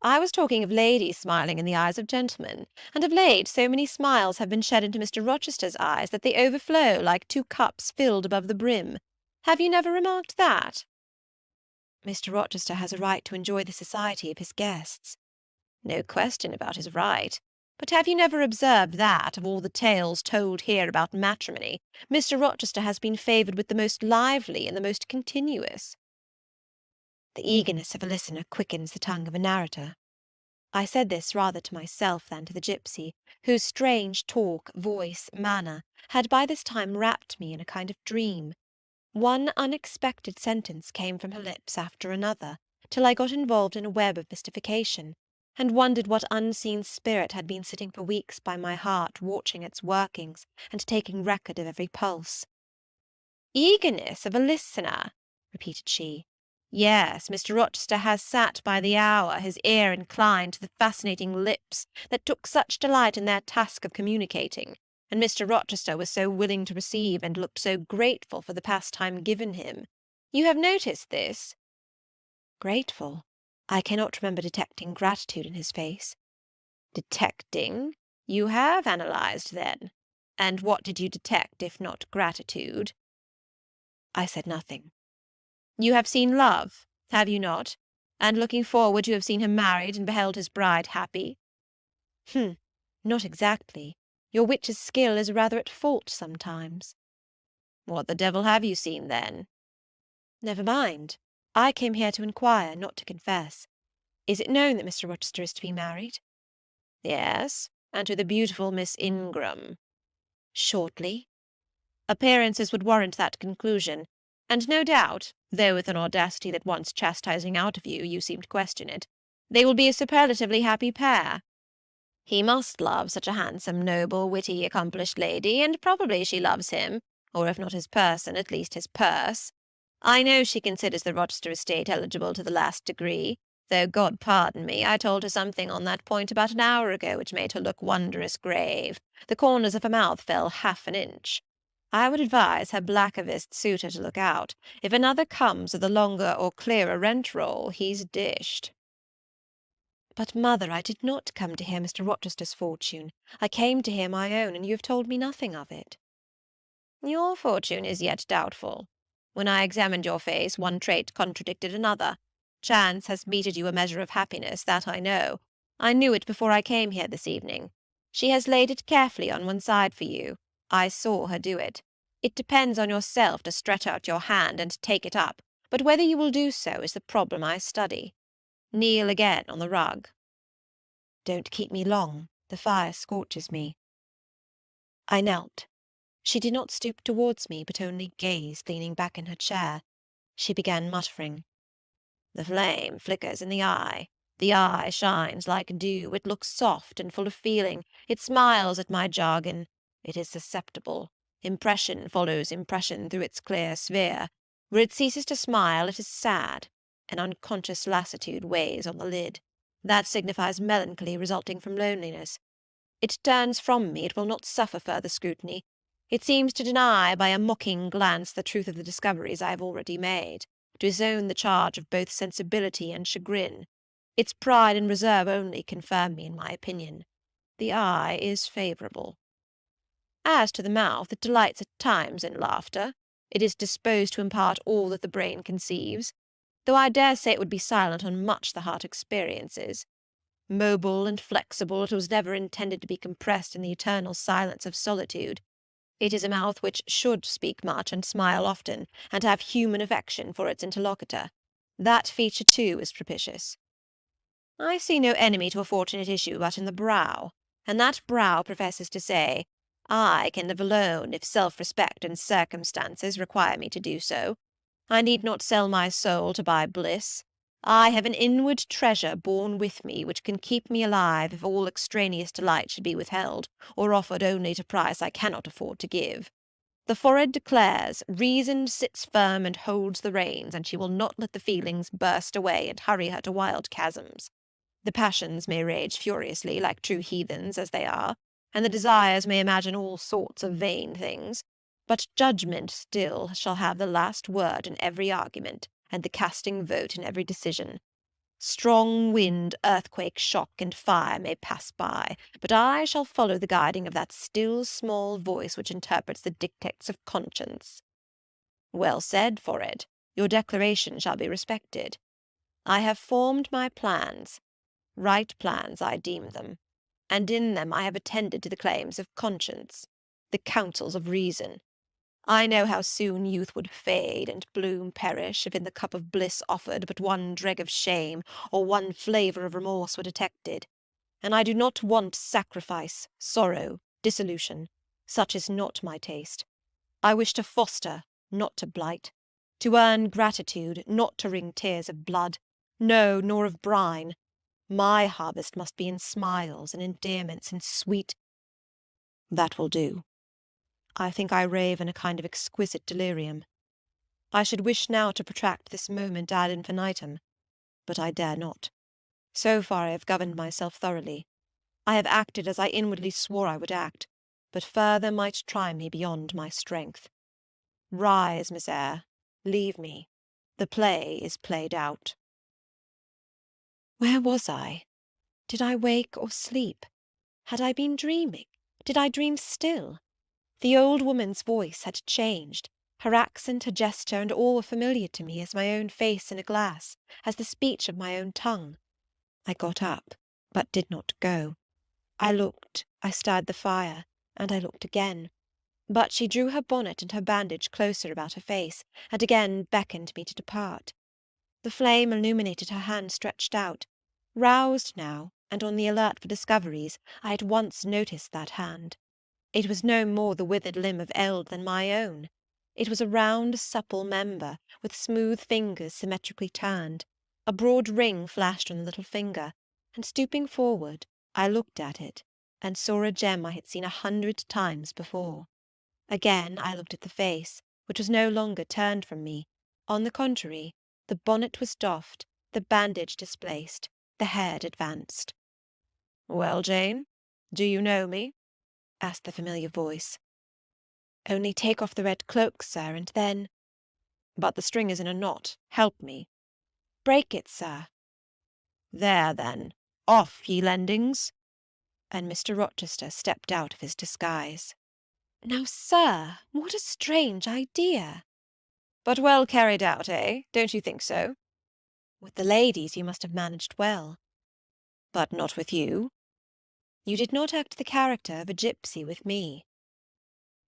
I was talking of ladies smiling in the eyes of gentlemen, and of late so many smiles have been shed into Mr. Rochester's eyes that they overflow like two cups filled above the brim. Have you never remarked that? Mr. Rochester has a right to enjoy the society of his guests. No question about his right. But have you never observed that, of all the tales told here about matrimony, Mr. Rochester has been favoured with the most lively and the most continuous? The eagerness of a listener quickens the tongue of a narrator. I said this rather to myself than to the gipsy, whose strange talk, voice, manner, had by this time wrapped me in a kind of dream. One unexpected sentence came from her lips after another, till I got involved in a web of mystification, and wondered what unseen spirit had been sitting for weeks by my heart, watching its workings, and taking record of every pulse. Eagerness of a listener, repeated she. Yes, Mr. Rochester has sat by the hour, his ear inclined to the fascinating lips that took such delight in their task of communicating, and Mr. Rochester was so willing to receive and looked so grateful for the pastime given him. You have noticed this? Grateful? I cannot remember detecting gratitude in his face. Detecting? You have analysed, then. And what did you detect, if not gratitude? I said nothing. You have seen love, have you not? And looking forward, you have seen him married, and beheld his bride happy? Not exactly. Your witch's skill is rather at fault sometimes. What the devil have you seen, then? Never mind. I came here to inquire, not to confess. Is it known that Mr. Rochester is to be married? Yes. and to the beautiful Miss Ingram." "Shortly?" "Appearances would warrant that conclusion, and no doubt, though with an audacity that wants chastising out of you, you seem to question it, they will be a superlatively happy pair. He must love such a handsome, noble, witty, accomplished lady, and probably she loves him, or if not his person, at least his purse. I know she considers the Rochester estate eligible to the last degree, though, God pardon me, I told her something on that point about an hour ago which made her look wondrous grave. The corners of her mouth fell half an inch. I would advise her blackavist suitor to look out. If another comes with a longer or clearer rent-roll, he's dished." "But, mother, I did not come to hear Mr. Rochester's fortune. I came to hear my own, and you have told me nothing of it." "Your fortune is yet doubtful. When I examined your face, one trait contradicted another. Chance has meted you a measure of happiness, that I know. I knew it before I came here this evening. She has laid it carefully on one side for you. I saw her do it. It depends on yourself to stretch out your hand and take it up, but whether you will do so is the problem I study. Kneel again on the rug." "Don't keep me long. The fire scorches me." I knelt. She did not stoop towards me, but only gazed, leaning back in her chair. She began muttering. "The flame flickers in the eye. The eye shines like dew. It looks soft and full of feeling. It smiles at my jargon. It is susceptible. Impression follows impression through its clear sphere. Where it ceases to smile, it is sad. An unconscious lassitude weighs on the lid. That signifies melancholy resulting from loneliness. It turns from me, it will not suffer further scrutiny. It seems to deny by a mocking glance the truth of the discoveries I have already made, to disown the charge of both sensibility and chagrin. Its pride and reserve only confirm me in my opinion. The eye is favourable. As to the mouth, it delights at times in laughter. It is disposed to impart all that the brain conceives, though I dare say it would be silent on much the heart experiences. Mobile and flexible, it was never intended to be compressed in the eternal silence of solitude. It is a mouth which should speak much and smile often, and have human affection for its interlocutor. That feature, too, is propitious. I see no enemy to a fortunate issue but in the brow, and that brow professes to say, I can live alone if self-respect and circumstances require me to do so. I need not sell my soul to buy bliss. I have an inward treasure born with me which can keep me alive if all extraneous delight should be withheld, or offered only at a price I cannot afford to give. The forehead declares, reason sits firm and holds the reins, and she will not let the feelings burst away and hurry her to wild chasms. The passions may rage furiously, like true heathens as they are, and the desires may imagine all sorts of vain things, but judgment still shall have the last word in every argument, and the casting vote in every decision. Strong wind, earthquake, shock, and fire may pass by, but I shall follow the guiding of that still small voice which interprets the dictates of conscience. Well said, forehead. Your declaration shall be respected. I have formed my plans. Right plans I deem them, and in them I have attended to the claims of conscience, the counsels of reason. I know how soon youth would fade and bloom perish if in the cup of bliss offered but one dreg of shame or one flavour of remorse were detected, and I do not want sacrifice, sorrow, dissolution. Such is not my taste. I wish to foster, not to blight, to earn gratitude, not to wring tears of blood, no, nor of brine. My harvest must be in smiles and endearments and sweet— That will do. I think I rave in a kind of exquisite delirium. I should wish now to protract this moment ad infinitum, but I dare not. So far I have governed myself thoroughly. I have acted as I inwardly swore I would act, but further might try me beyond my strength. Rise, Miss Eyre. Leave me. The play is played out. Where was I? Did I wake or sleep? Had I been dreaming? Did I dream still? The old woman's voice had changed. Her accent, her gesture, and all were familiar to me as my own face in a glass, as the speech of my own tongue. I got up, but did not go. I looked, I stirred the fire, and I looked again. But she drew her bonnet and her bandage closer about her face, and again beckoned me to depart. The flame illuminated her hand stretched out. Roused now, and on the alert for discoveries, I at once noticed that hand. It was no more the withered limb of eld than my own. It was a round, supple member, with smooth fingers symmetrically turned. A broad ring flashed on the little finger, and stooping forward, I looked at it, and saw a gem I had seen 100 times before. Again I looked at the face, which was no longer turned from me. On the contrary, the bonnet was doffed, the bandage displaced, the head advanced. "Well, Jane, do you know me?" asked the familiar voice. "Only take off the red cloak, sir, and then—" "But the string is in a knot. Help me." "Break it, sir." "There, then. Off, ye lendings!" And Mr. Rochester stepped out of his disguise. "Now, sir, what a strange idea!" "But well carried out, eh? Don't you think so?" "With the ladies you must have managed well." "But not with you." "You did not act the character of a gipsy with me."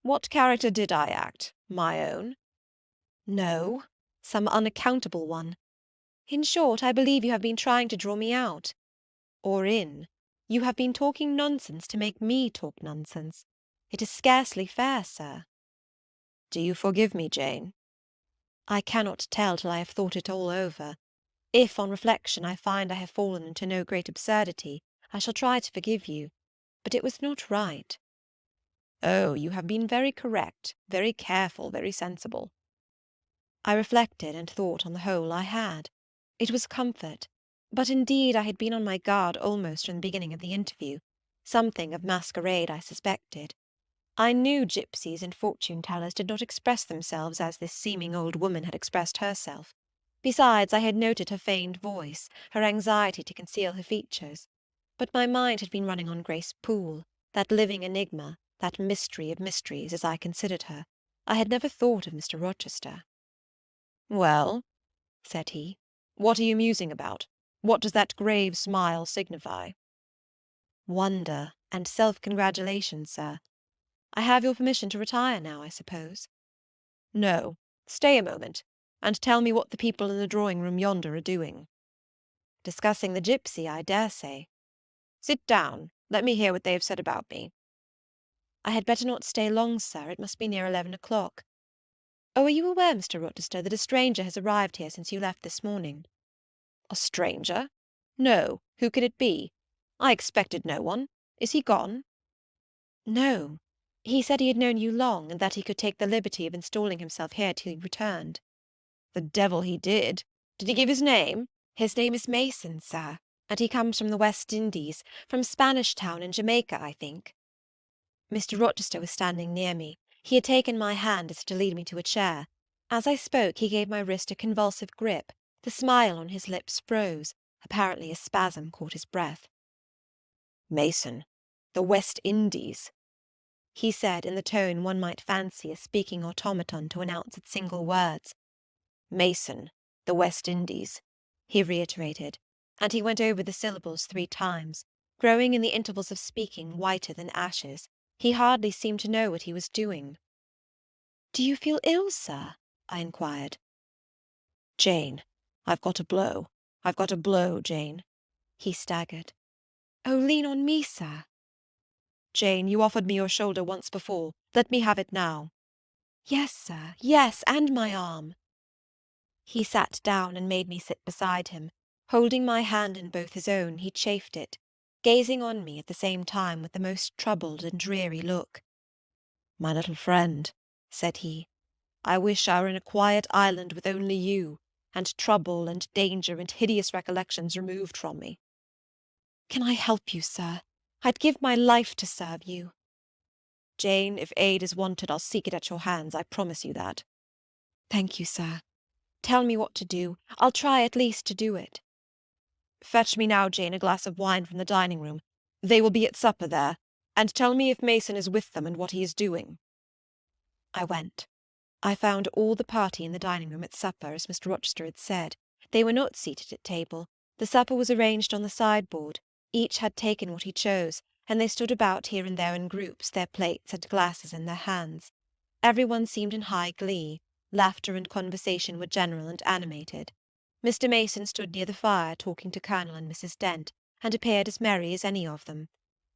"What character did I act? My own?" "No, some unaccountable one. In short, I believe you have been trying to draw me out. Or in. You have been talking nonsense to make me talk nonsense. It is scarcely fair, sir." "Do you forgive me, Jane?" "I cannot tell till I have thought it all over. If, on reflection, I find I have fallen into no great absurdity, I shall try to forgive you. But it was not right." "Oh, you have been very correct, very careful, very sensible." I reflected, and thought on the whole I had. It was a comfort. But indeed I had been on my guard almost from the beginning of the interview. Something of masquerade I suspected. I knew gipsies and fortune-tellers did not express themselves as this seeming old woman had expressed herself. Besides, I had noted her feigned voice, her anxiety to conceal her features. But my mind had been running on Grace Poole, that living enigma, that mystery of mysteries, as I considered her. I had never thought of Mr. Rochester. "Well," said he, "what are you musing about? What does that grave smile signify?" "Wonder and self-congratulation, sir. I have your permission to retire now, I suppose?" "No. Stay a moment, and tell me what the people in the drawing-room yonder are doing." "Discussing the gipsy, I dare say." "Sit down. Let me hear what they have said about me." "I had better not stay long, sir. It must be near 11 o'clock. Oh, are you aware, Mr. Rochester, that a stranger has arrived here since you left this morning?" "A stranger? No. Who can it be? I expected no one. Is he gone?" "No. He said he had known you long, and that he could take the liberty of installing himself here till you returned." "The devil he did! Did he give his name?" "His name is Mason, sir, and he comes from the West Indies, from Spanish Town in Jamaica, I think." Mr. Rochester was standing near me. He had taken my hand as if to lead me to a chair. As I spoke, he gave my wrist a convulsive grip. The smile on his lips froze. Apparently a spasm caught his breath. "Mason, the West Indies," he said, in the tone one might fancy a speaking automaton to announce its single words. "Mason, the West Indies," he reiterated, and he went over the syllables 3 times, growing in the intervals of speaking whiter than ashes. He hardly seemed to know what he was doing. "Do you feel ill, sir?" I inquired. "Jane, I've got a blow. I've got a blow, Jane." He staggered. "Oh, lean on me, sir." "Jane, you offered me your shoulder once before. Let me have it now." "Yes, sir, yes, and my arm." He sat down and made me sit beside him. Holding my hand in both his own, he chafed it, gazing on me at the same time with the most troubled and dreary look. "My little friend," said he, "I wish I were in a quiet island with only you, and trouble and danger and hideous recollections removed from me." "Can I help you, sir? I'd give my life to serve you." "Jane, if aid is wanted, I'll seek it at your hands. I promise you that." "Thank you, sir. Tell me what to do. I'll try at least to do it." "Fetch me now, Jane, a glass of wine from the dining-room. They will be at supper there. And tell me if Mason is with them and what he is doing." I went. I found all the party in the dining-room at supper, as Mr. Rochester had said. They were not seated at table. The supper was arranged on the sideboard. Each had taken what he chose, and they stood about here and there in groups, their plates and glasses in their hands. Every one seemed in high glee. Laughter and conversation were general and animated. Mr. Mason stood near the fire talking to Colonel and Mrs. Dent, and appeared as merry as any of them.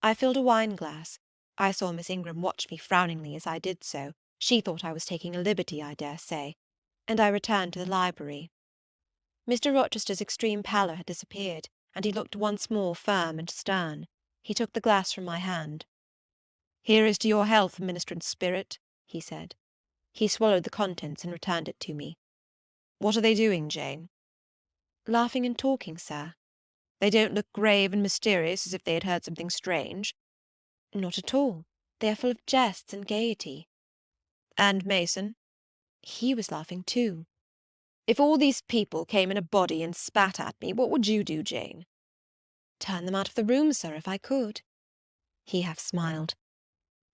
I filled a wine-glass. I saw Miss Ingram watch me frowningly as I did so. She thought I was taking a liberty, I dare say, and I returned to the library. Mr. Rochester's extreme pallor had disappeared, and he looked once more firm and stern. He took the glass from my hand. "Here is to your health, ministrant spirit," he said. He swallowed the contents and returned it to me. "What are they doing, Jane?" "Laughing and talking, sir." "They don't look grave and mysterious as if they had heard something strange?" "Not at all. They are full of jests and gaiety." "And Mason?" "He was laughing too." "If all these people came in a body and spat at me, what would you do, Jane?" "Turn them out of the room, sir, if I could." He half smiled.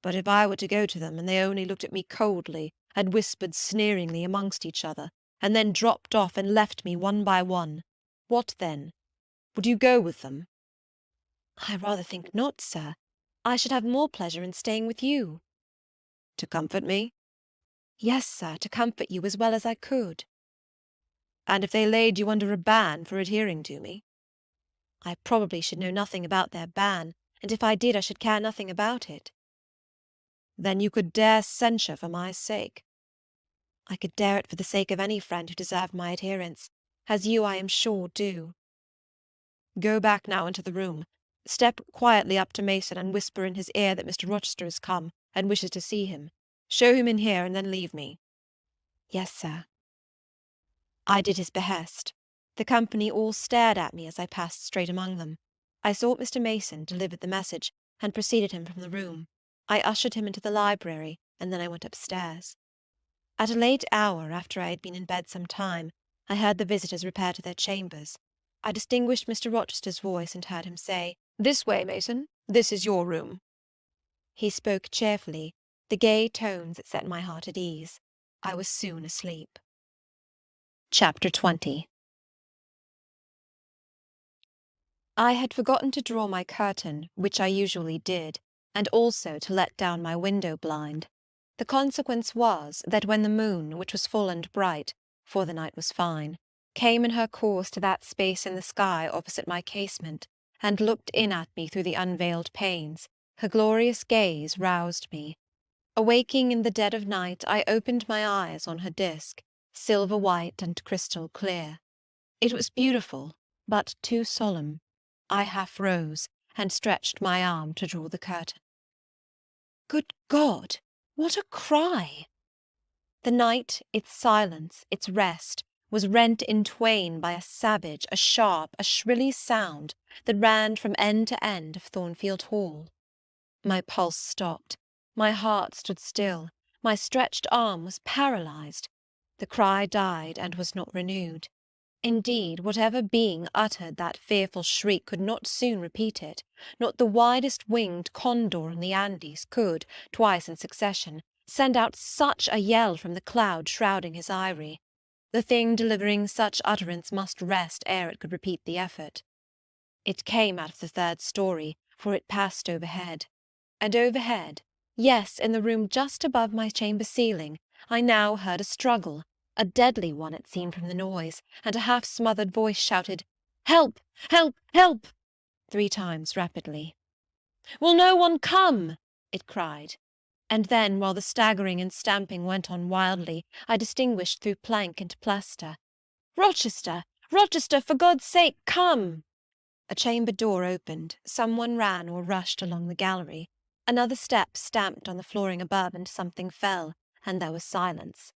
"But if I were to go to them, and they only looked at me coldly, and whispered sneeringly amongst each other, and then dropped off and left me one by one, what then? Would you go with them?" "I rather think not, sir. I should have more pleasure in staying with you." "To comfort me?" "Yes, sir, to comfort you as well as I could." "And if they laid you under a ban for adhering to me?" "I probably should know nothing about their ban, and if I did I should care nothing about it." "Then you could dare censure for my sake?" "I could dare it for the sake of any friend who deserved my adherence, as you, I am sure, do." "Go back now into the room. Step quietly up to Mason and whisper in his ear that Mr. Rochester has come, and wishes to see him. Show him in here, and then leave me." "Yes, sir." I did his behest. The company all stared at me as I passed straight among them. I sought Mr. Mason, delivered the message, and preceded him from the room. I ushered him into the library, and then I went upstairs. At a late hour, after I had been in bed some time, I heard the visitors repair to their chambers. I distinguished Mr. Rochester's voice, and heard him say, "This way, Mason. This is your room." He spoke cheerfully, the gay tones that set my heart at ease. I was soon asleep. Chapter 20. I had forgotten to draw my curtain, which I usually did, and also to let down my window blind. The consequence was that when the moon, which was full and bright, for the night was fine, came in her course to that space in the sky opposite my casement, and looked in at me through the unveiled panes, her glorious gaze roused me. Awaking in the dead of night, I opened my eyes on her disk, silver white and crystal clear. It was beautiful, but too solemn. I half rose, and stretched my arm to draw the curtain. Good God! What a cry! The night, its silence, its rest, was rent in twain by a savage, a sharp, a shrilly sound that ran from end to end of Thornfield Hall. My pulse stopped, my heart stood still, my stretched arm was paralysed. The cry died and was not renewed. Indeed, whatever being uttered that fearful shriek could not soon repeat it. Not the widest winged condor in the Andes could, twice in succession, send out such a yell from the cloud shrouding his eyrie. The thing delivering such utterance must rest ere it could repeat the effort. It came out of the third story, for it passed overhead. And overhead, yes, in the room just above my chamber ceiling, I now heard a struggle. A deadly one, it seemed from the noise, and a half-smothered voice shouted, "Help! Help! Help!" 3 times rapidly. "Will no one come?" it cried. And then, while the staggering and stamping went on wildly, I distinguished through plank and plaster, "Rochester! Rochester, for God's sake, come!" A chamber door opened, someone ran or rushed along the gallery. Another step stamped on the flooring above, and something fell, and there was silence.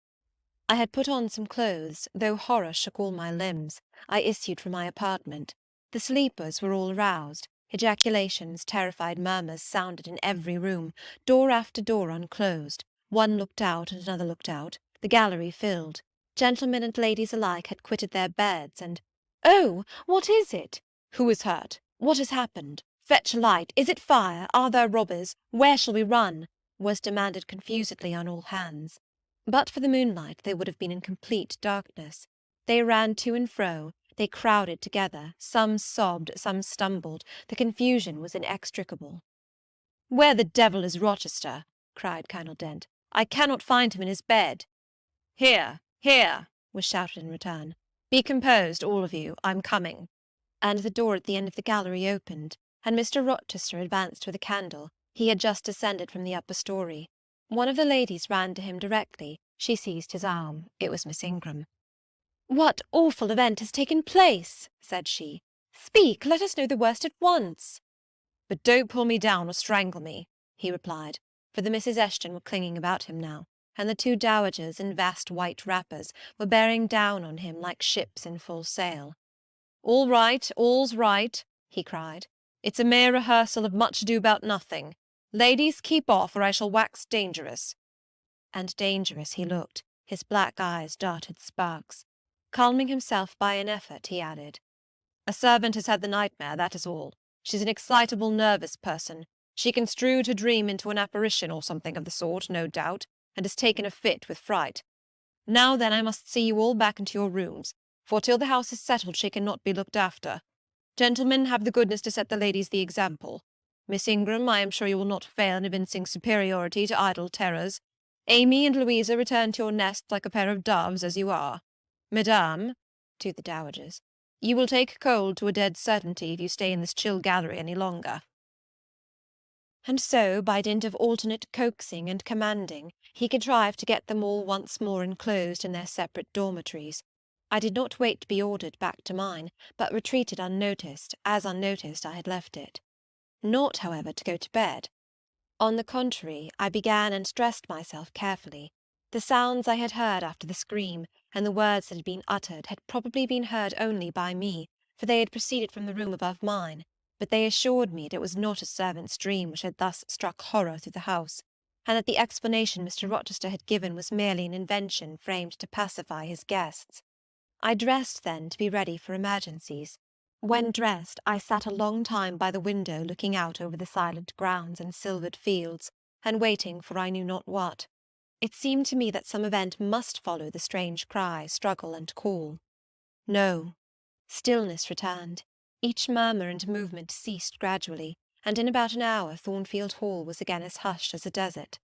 I had put on some clothes, though horror shook all my limbs. I issued from my apartment. The sleepers were all aroused. Ejaculations, terrified murmurs sounded in every room. Door after door unclosed. One looked out and another looked out. The gallery filled. Gentlemen and ladies alike had quitted their beds, and "Oh, what is it?" "Who is hurt?" "What has happened?" "Fetch a light." "Is it fire?" "Are there robbers?" "Where shall we run?" was demanded confusedly on all hands. But for the moonlight they would have been in complete darkness. They ran to and fro, they crowded together, some sobbed, some stumbled, the confusion was inextricable. "Where the devil is Rochester?" cried Colonel Dent. "I cannot find him in his bed." "Here, here," was shouted in return. "Be composed, all of you. I'm coming." and the door at the end of the gallery opened, and Mr. Rochester advanced with a candle. He had just descended from the upper story. One of the ladies ran to him directly. She seized his arm. It was Miss Ingram. "What awful event has taken place?" said she. "Speak, let us know the worst at once." "But don't pull me down or strangle me," he replied, for the Misses Eshton were clinging about him now, and the two dowagers in vast white wrappers were bearing down on him like ships in full sail. "All right, all's right," he cried. "It's a mere rehearsal of Much Ado about Nothing. Ladies, keep off, or I shall wax dangerous." And dangerous he looked. His black eyes darted sparks. Calming himself by an effort, he added, "A servant has had the nightmare, that is all. She's an excitable, nervous person. She construed her dream into an apparition or something of the sort, no doubt, and has taken a fit with fright. Now then, I must see you all back into your rooms, for till the house is settled she cannot be looked after. Gentlemen, have the goodness to set the ladies the example. Miss Ingram, I am sure you will not fail in evincing superiority to idle terrors. Amy and Louisa, return to your nests like a pair of doves, as you are. Madame," to the dowagers, "you will take cold to a dead certainty if you stay in this chill gallery any longer." And so, by dint of alternate coaxing and commanding, he contrived to get them all once more enclosed in their separate dormitories. I did not wait to be ordered back to mine, but retreated unnoticed, as unnoticed I had left it. Not, however, to go to bed. On the contrary, I began and dressed myself carefully. The sounds I had heard after the scream, and the words that had been uttered, had probably been heard only by me, for they had proceeded from the room above mine, but they assured me that it was not a servant's dream which had thus struck horror through the house, and that the explanation Mr. Rochester had given was merely an invention framed to pacify his guests. I dressed, then, to be ready for emergencies. When dressed, I sat a long time by the window looking out over the silent grounds and silvered fields, and waiting for I knew not what. It seemed to me that some event must follow the strange cry, struggle, and call. No. Stillness returned. Each murmur and movement ceased gradually, and in about an hour Thornfield Hall was again as hushed as a desert.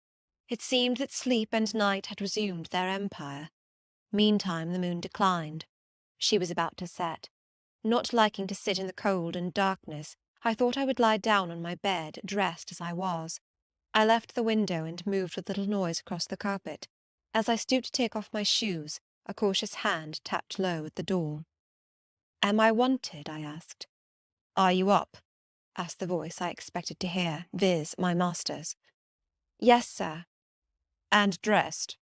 It seemed that sleep and night had resumed their empire. Meantime the moon declined. She was about to set. Not liking to sit in the cold and darkness, I thought I would lie down on my bed, dressed as I was. I left the window and moved with little noise across the carpet. As I stooped to take off my shoes, a cautious hand tapped low at the door. "Am I wanted?" I asked. "Are you up?" asked the voice I expected to hear, viz., my master's. "Yes, sir." "And dressed?"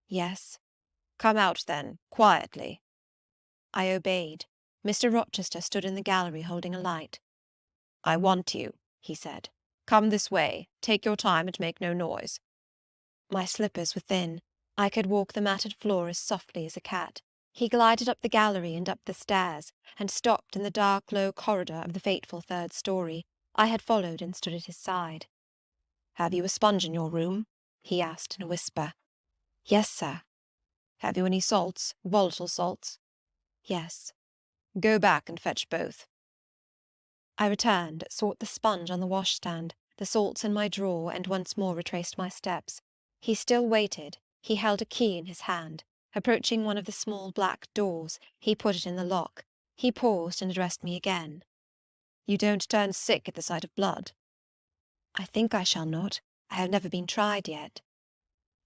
"Yes." "Come out, then, quietly." I obeyed. Mr. Rochester stood in the gallery holding a light. "I want you," he said. "Come this way. Take your time and make no noise." My slippers were thin. I could walk the matted floor as softly as a cat. He glided up the gallery and up the stairs, and stopped in the dark, low corridor of the fateful third story. I had followed and stood at his side. "Have you a sponge in your room?" he asked in a whisper. "Yes, sir." "Have you any salts, volatile salts?" "Yes." "Go back and fetch both." I returned, sought the sponge on the washstand, the salts in my drawer, and once more retraced my steps. He still waited. He held a key in his hand. Approaching one of the small black doors, he put it in the lock. He paused and addressed me again. "You don't turn sick at the sight of blood?" "I think I shall not. I have never been tried yet."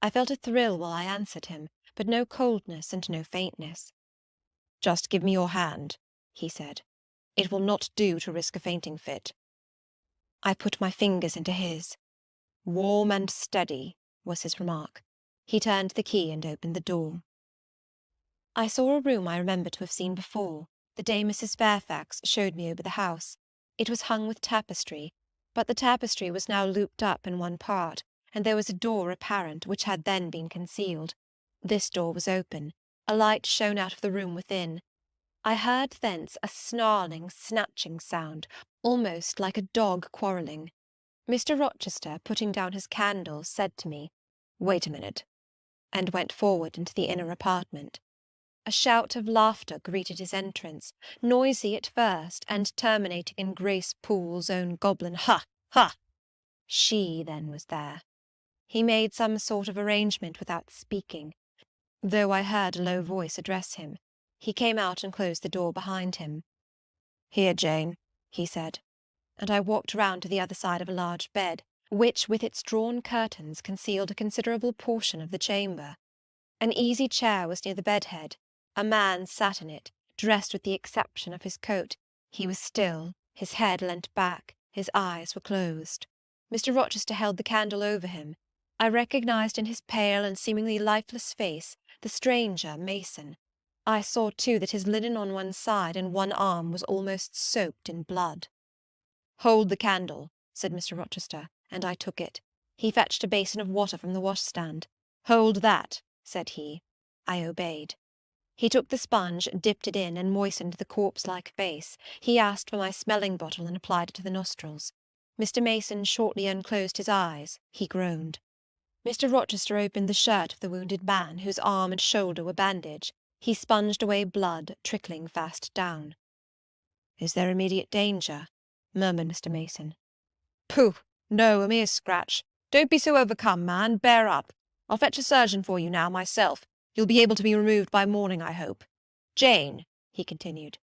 I felt a thrill while I answered him, but no coldness and no faintness. "Just give me your hand," he said. "It will not do to risk a fainting fit." I put my fingers into his. "Warm and steady," was his remark. He turned the key and opened the door. I saw a room I remembered to have seen before, the day Mrs. Fairfax showed me over the house. It was hung with tapestry, but the tapestry was now looped up in one part, and there was a door apparent, which had then been concealed. This door was open. A light shone out of the room within. I heard thence a snarling, snatching sound, almost like a dog quarrelling. Mr. Rochester, putting down his candle, said to me, "Wait a minute," and went forward into the inner apartment. A shout of laughter greeted his entrance, noisy at first, and terminating in Grace Poole's own goblin "Ha! Ha!" She, then, was there. He made some sort of arrangement without speaking, though I heard a low voice address him. He came out and closed the door behind him. "Here, Jane," he said, and I walked round to the other side of a large bed, which with its drawn curtains concealed a considerable portion of the chamber. An easy chair was near the bed-head. A man sat in it, dressed with the exception of his coat. He was still, his head leant back, his eyes were closed. Mr. Rochester held the candle over him. I recognised in his pale and seemingly lifeless face the stranger Mason. I saw, too, that his linen on one side and one arm was almost soaked in blood. "Hold the candle," said Mr. Rochester, and I took it. He fetched a basin of water from the washstand. "Hold that," said he. I obeyed. He took the sponge, dipped it in, and moistened the corpse-like face. He asked for my smelling-bottle and applied it to the nostrils. Mr. Mason shortly unclosed his eyes. He groaned. Mr. Rochester opened the shirt of the wounded man, whose arm and shoulder were bandaged. He sponged away blood, trickling fast down. "Is there immediate danger?" murmured Mr. Mason. "Pooh! No, a mere scratch. Don't be so overcome, man. Bear up. I'll fetch a surgeon for you now, myself. You'll be able to be removed by morning, I hope. Jane," he continued.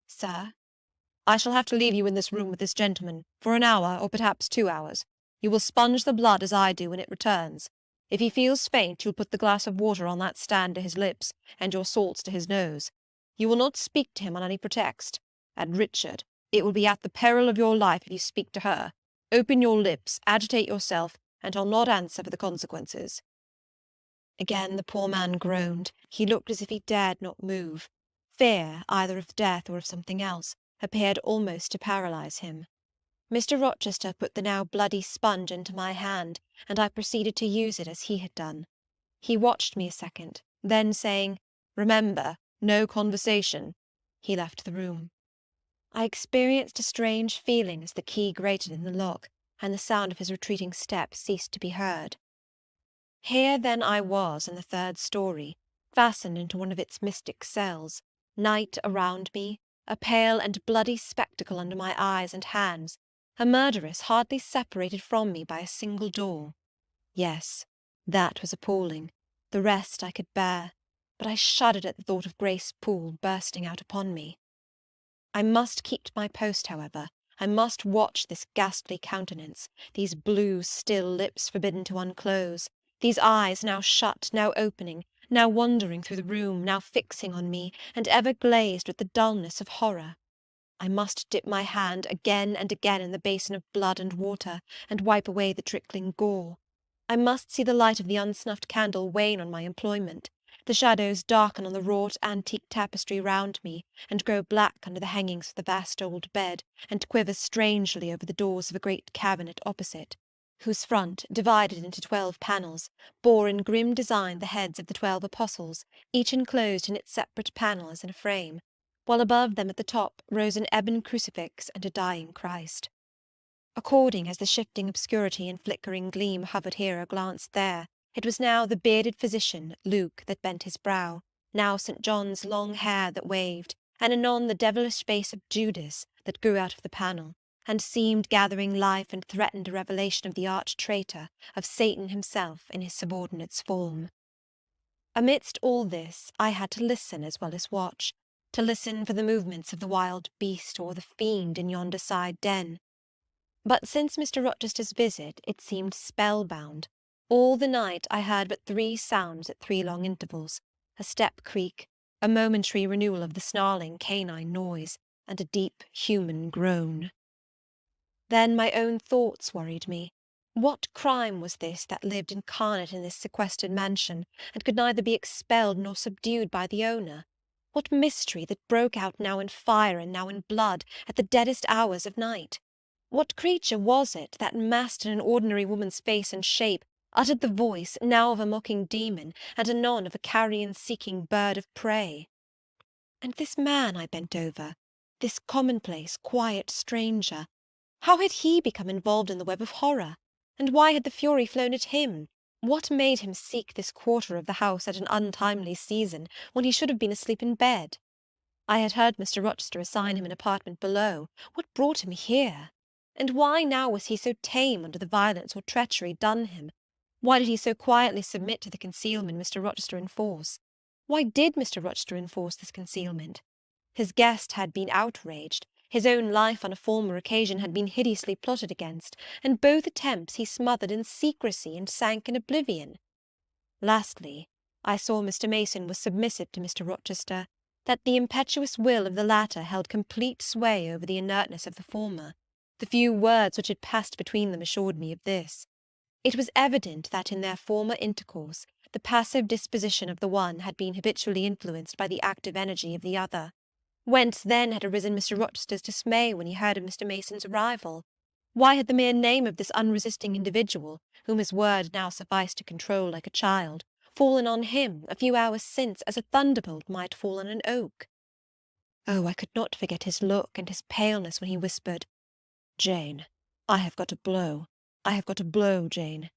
"Sir?" "I shall have to leave you in this room with this gentleman, for an hour, or perhaps 2 hours. You will sponge the blood as I do when it returns. If he feels faint, you'll put the glass of water on that stand to his lips, and your salts to his nose. You will not speak to him on any pretext. And, Richard, it will be at the peril of your life if you speak to her. Open your lips, agitate yourself, and I'll not answer for the consequences." Again the poor man groaned. He looked as if he dared not move. Fear, either of death or of something else, appeared almost to paralyse him. Mr. Rochester put the now bloody sponge into my hand, and I proceeded to use it as he had done. He watched me a second, then saying, "Remember, no conversation," he left the room. I experienced a strange feeling as the key grated in the lock, and the sound of his retreating step ceased to be heard. Here then I was in the third story, fastened into one of its mystic cells, night around me, a pale and bloody spectacle under my eyes and hands, a murderess hardly separated from me by a single door. Yes, that was appalling. The rest I could bear, but I shuddered at the thought of Grace Poole bursting out upon me. I must keep to my post, however. I must watch this ghastly countenance, these blue, still lips forbidden to unclose, these eyes now shut, now opening, now wandering through the room, now fixing on me, and ever glazed with the dullness of horror. I must dip my hand again and again in the basin of blood and water, and wipe away the trickling gore. I must see the light of the unsnuffed candle wane on my employment, the shadows darken on the wrought antique tapestry round me, and grow black under the hangings of the vast old bed, and quiver strangely over the doors of a great cabinet opposite, whose front, divided into 12 panels, bore in grim design the heads of the 12 apostles, each enclosed in its separate panel as in a frame, while above them at the top rose an ebon crucifix and a dying Christ. According as the shifting obscurity and flickering gleam hovered here or glanced there, it was now the bearded physician, Luke, that bent his brow, now St. John's long hair that waved, and anon the devilish face of Judas that grew out of the panel, and seemed gathering life and threatened a revelation of the arch-traitor, of Satan himself in his subordinate's form. Amidst all this I had to listen as well as watch, to listen for the movements of the wild beast or the fiend in yonder side den. But since Mr. Rochester's visit it seemed spellbound. All the night I heard but 3 sounds at 3 long intervals, a step creak, a momentary renewal of the snarling canine noise, and a deep human groan. Then my own thoughts worried me. What crime was this that lived incarnate in this sequestered mansion, and could neither be expelled nor subdued by the owner? What mystery that broke out now in fire and now in blood at the deadest hours of night? What creature was it that, masked in an ordinary woman's face and shape, uttered the voice, now of a mocking demon, and anon of a carrion-seeking bird of prey? And this man I bent over, this commonplace, quiet stranger, how had he become involved in the web of horror? And why had the fury flown at him? What made him seek this quarter of the house at an untimely season, when he should have been asleep in bed? I had heard Mr. Rochester assign him an apartment below. What brought him here? And why now was he so tame under the violence or treachery done him? Why did he so quietly submit to the concealment Mr. Rochester enforce? Why did Mr. Rochester enforce this concealment? His guest had been outraged. His own life on a former occasion had been hideously plotted against, and both attempts he smothered in secrecy and sank in oblivion. Lastly, I saw Mr. Mason was submissive to Mr. Rochester, that the impetuous will of the latter held complete sway over the inertness of the former. The few words which had passed between them assured me of this. It was evident that in their former intercourse the passive disposition of the one had been habitually influenced by the active energy of the other. Whence then had arisen Mr. Rochester's dismay when he heard of Mr. Mason's arrival? Why had the mere name of this unresisting individual, whom his word now sufficed to control like a child, fallen on him, a few hours since, as a thunderbolt might fall on an oak? Oh, I could not forget his look and his paleness when he whispered, "Jane, I have got a blow. I have got a blow, Jane."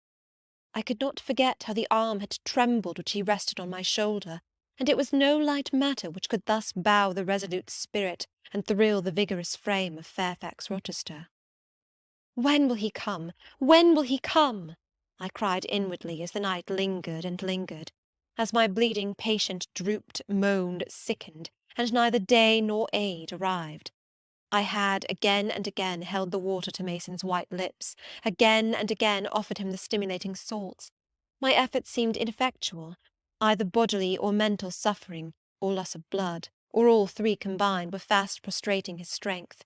I could not forget how the arm had trembled which he rested on my shoulder, and it was no light matter which could thus bow the resolute spirit and thrill the vigorous frame of Fairfax Rochester. "When will he come? When will he come?" I cried inwardly as the night lingered and lingered, as my bleeding patient drooped, moaned, sickened, and neither day nor aid arrived. I had again and again held the water to Mason's white lips, again and again offered him the stimulating salts. My efforts seemed ineffectual. Either bodily or mental suffering, or loss of blood, or all three combined, were fast prostrating his strength.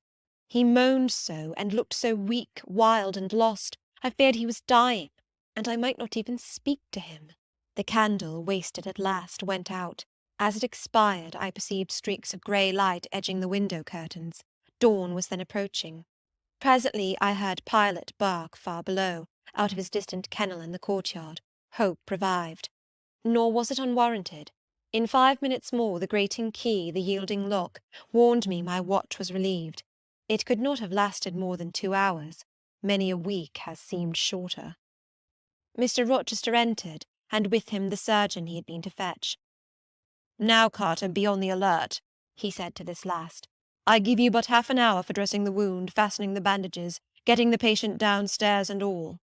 He moaned so, and looked so weak, wild, and lost, I feared he was dying, and I might not even speak to him. The candle, wasted at last, went out. As it expired, I perceived streaks of grey light edging the window curtains. Dawn was then approaching. Presently I heard Pilot bark far below, out of his distant kennel in the courtyard. Hope revived. Nor was it unwarranted. In 5 minutes more the grating key, the yielding lock, warned me my watch was relieved. It could not have lasted more than 2 hours. Many a week has seemed shorter. Mr. Rochester entered, and with him the surgeon he had been to fetch. "Now, Carter, be on the alert," he said to this last. "I give you but half an hour for dressing the wound, fastening the bandages, getting the patient downstairs and all."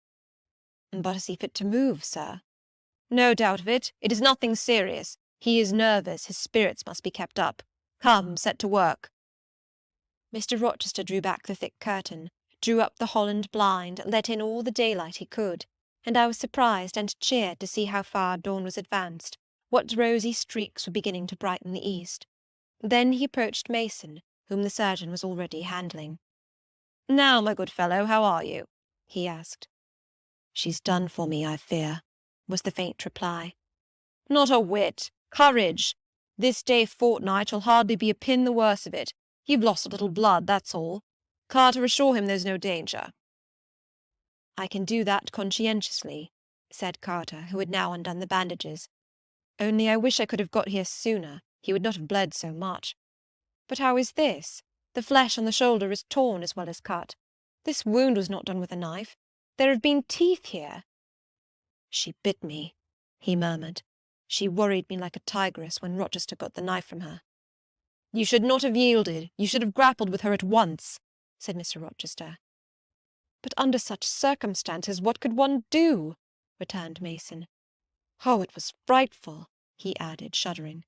"But is he fit to move, sir?" "No doubt of it. It is nothing serious. He is nervous. His spirits must be kept up. Come, set to work." Mr. Rochester drew back the thick curtain, drew up the Holland blind, let in all the daylight he could, and I was surprised and cheered to see how far dawn was advanced, what rosy streaks were beginning to brighten the east. Then he approached Mason, whom the surgeon was already handling. "Now, my good fellow, how are you?" he asked. "She's done for me, I fear," was the faint reply. "Not a whit. Courage! This day fortnight you'll hardly be a pin the worse of it. You've lost a little blood, that's all. Carter, assure him there's no danger." "I can do that conscientiously," said Carter, who had now undone the bandages. "Only I wish I could have got here sooner. He would not have bled so much. But how is this? The flesh on the shoulder is torn as well as cut. This wound was not done with a knife. There have been teeth here." "She bit me," he murmured. "She worried me like a tigress when Rochester got the knife from her." "You should not have yielded. You should have grappled with her at once," said Mr. Rochester. "But under such circumstances what could one do?" returned Mason. "Oh, it was frightful," he added, shuddering.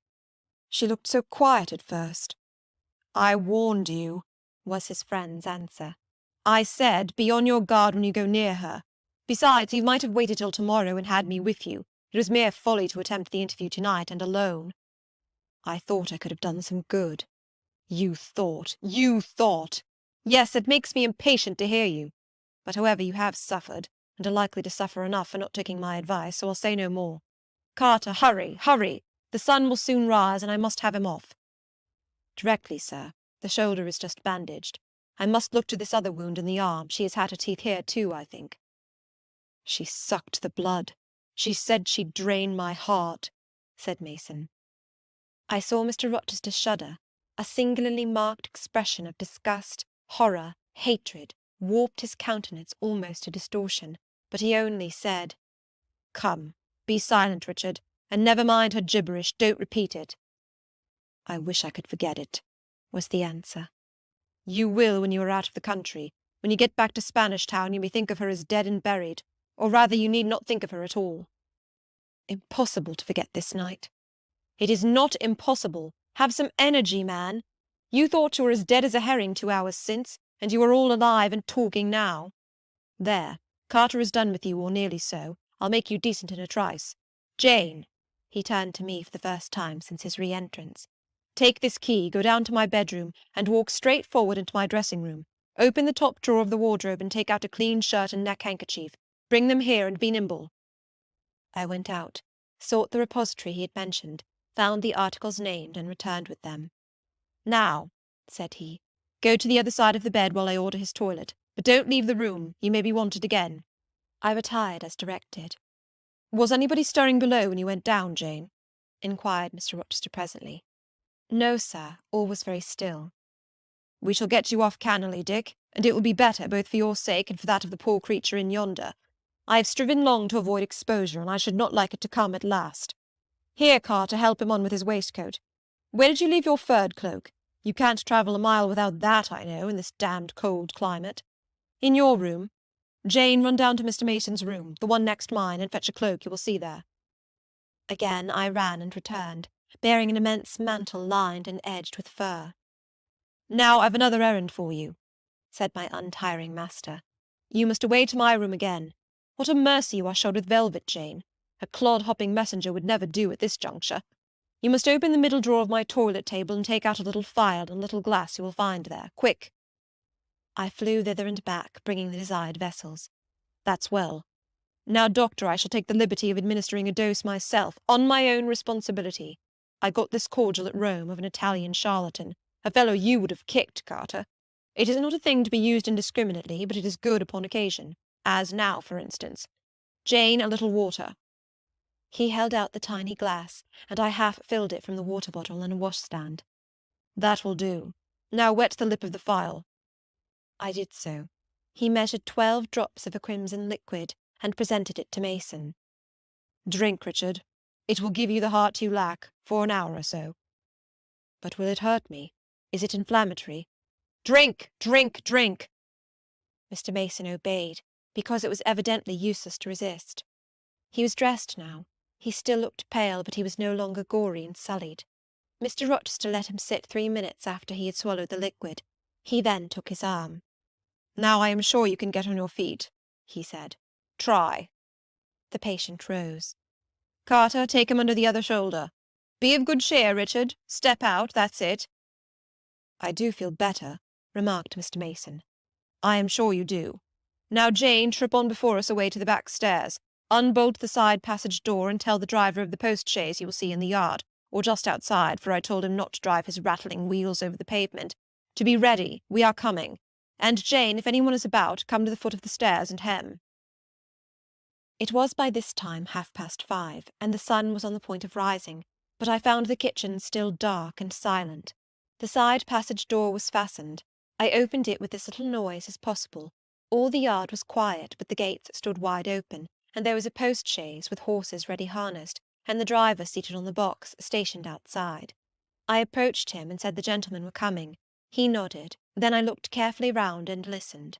"She looked so quiet at first." "I warned you," was his friend's answer. "I said, be on your guard when you go near her. Besides, you might have waited till tomorrow and had me with you. It was mere folly to attempt the interview tonight, and alone." "I thought I could have done some good." "You thought! You thought! Yes, it makes me impatient to hear you. But however, you have suffered, and are likely to suffer enough for not taking my advice, so I'll say no more. Carter, hurry, hurry! The sun will soon rise, and I must have him off." "Directly, sir. The shoulder is just bandaged. I must look to this other wound in the arm. She has had her teeth here too, I think." "She sucked the blood. She said she'd drain my heart," said Mason. I saw Mr. Rochester shudder. A singularly marked expression of disgust, horror, hatred, warped his countenance almost to distortion, but he only said, "Come, be silent, Richard, and never mind her gibberish. Don't repeat it." "I wish I could forget it," was the answer. "You will when you are out of the country. When you get back to Spanish Town you may think of her as dead and buried, or rather you need not think of her at all." "Impossible to forget this night." "It is not impossible. Have some energy, man. You thought you were as dead as a herring 2 hours since, and you are all alive and talking now. There, Carter is done with you, or nearly so. I'll make you decent in a trice. Jane," he turned to me for the first time since his re-entrance, "take this key, go down to my bedroom, and walk straight forward into my dressing-room. Open the top drawer of the wardrobe and take out a clean shirt and neck-handkerchief. Bring them here, and be nimble." I went out, sought the repository he had mentioned, found the articles named, and returned with them. "Now," said he, "go to the other side of the bed while I order his toilet, but don't leave the room. You may be wanted again." I retired as directed. "Was anybody stirring below when you went down, Jane?" inquired Mr. Rochester presently. "No, sir, all was very still." "We shall get you off cannily, Dick, and it will be better, both for your sake and for that of the poor creature in yonder. I have striven long to avoid exposure, and I should not like it to come at last. Here, Carter, help him on with his waistcoat. Where did you leave your furred cloak? You can't travel a mile without that, I know, in this damned cold climate. In your room. Jane, run down to Mr. Mason's room, the one next mine, and fetch a cloak you will see there." Again I ran and returned, bearing an immense mantle lined and edged with fur. "Now I've another errand for you," said my untiring master. "You must away to my room again. What a mercy you are shod with velvet, Jane! A clod-hopping messenger would never do at this juncture. You must open the middle drawer of my toilet table and take out a little phial and a little glass you will find there. Quick!" I flew thither and back, bringing the desired vessels. "That's well. Now, doctor, I shall take the liberty of administering a dose myself, on my own responsibility. I got this cordial at Rome of an Italian charlatan, a fellow you would have kicked, Carter. It is not a thing to be used indiscriminately, but it is good upon occasion, as now, for instance. Jane, a little water." He held out the tiny glass, and I half filled it from the water bottle in a washstand. "That will do. Now wet the lip of the phial." I did so. He measured 12 drops of a crimson liquid, and presented it to Mason. "Drink, Richard. It will give you the heart you lack, for an hour or so." "But will it hurt me? Is it inflammatory?" "Drink! Drink! Drink!" Mr. Mason obeyed, because it was evidently useless to resist. He was dressed now. He still looked pale, but he was no longer gory and sullied. Mr. Rochester let him sit 3 minutes after he had swallowed the liquid. He then took his arm. "Now I am sure you can get on your feet," he said. "Try." The patient rose. "Carter, take him under the other shoulder. Be of good cheer, Richard. Step out, that's it." "I do feel better," remarked Mr. Mason. "I am sure you do. Now, Jane, trip on before us away to the back stairs. Unbolt the side passage door, and tell the driver of the post-chaise you will see in the yard, or just outside, for I told him not to drive his rattling wheels over the pavement, to be ready. We are coming. And, Jane, if anyone is about, come to the foot of the stairs and hem." It was by this time 5:30, and the sun was on the point of rising, but I found the kitchen still dark and silent. The side passage door was fastened. I opened it with as little noise as possible. All the yard was quiet, but the gates stood wide open, and there was a post-chaise with horses ready harnessed, and the driver seated on the box, stationed outside. I approached him and said the gentlemen were coming. He nodded. Then I looked carefully round and listened.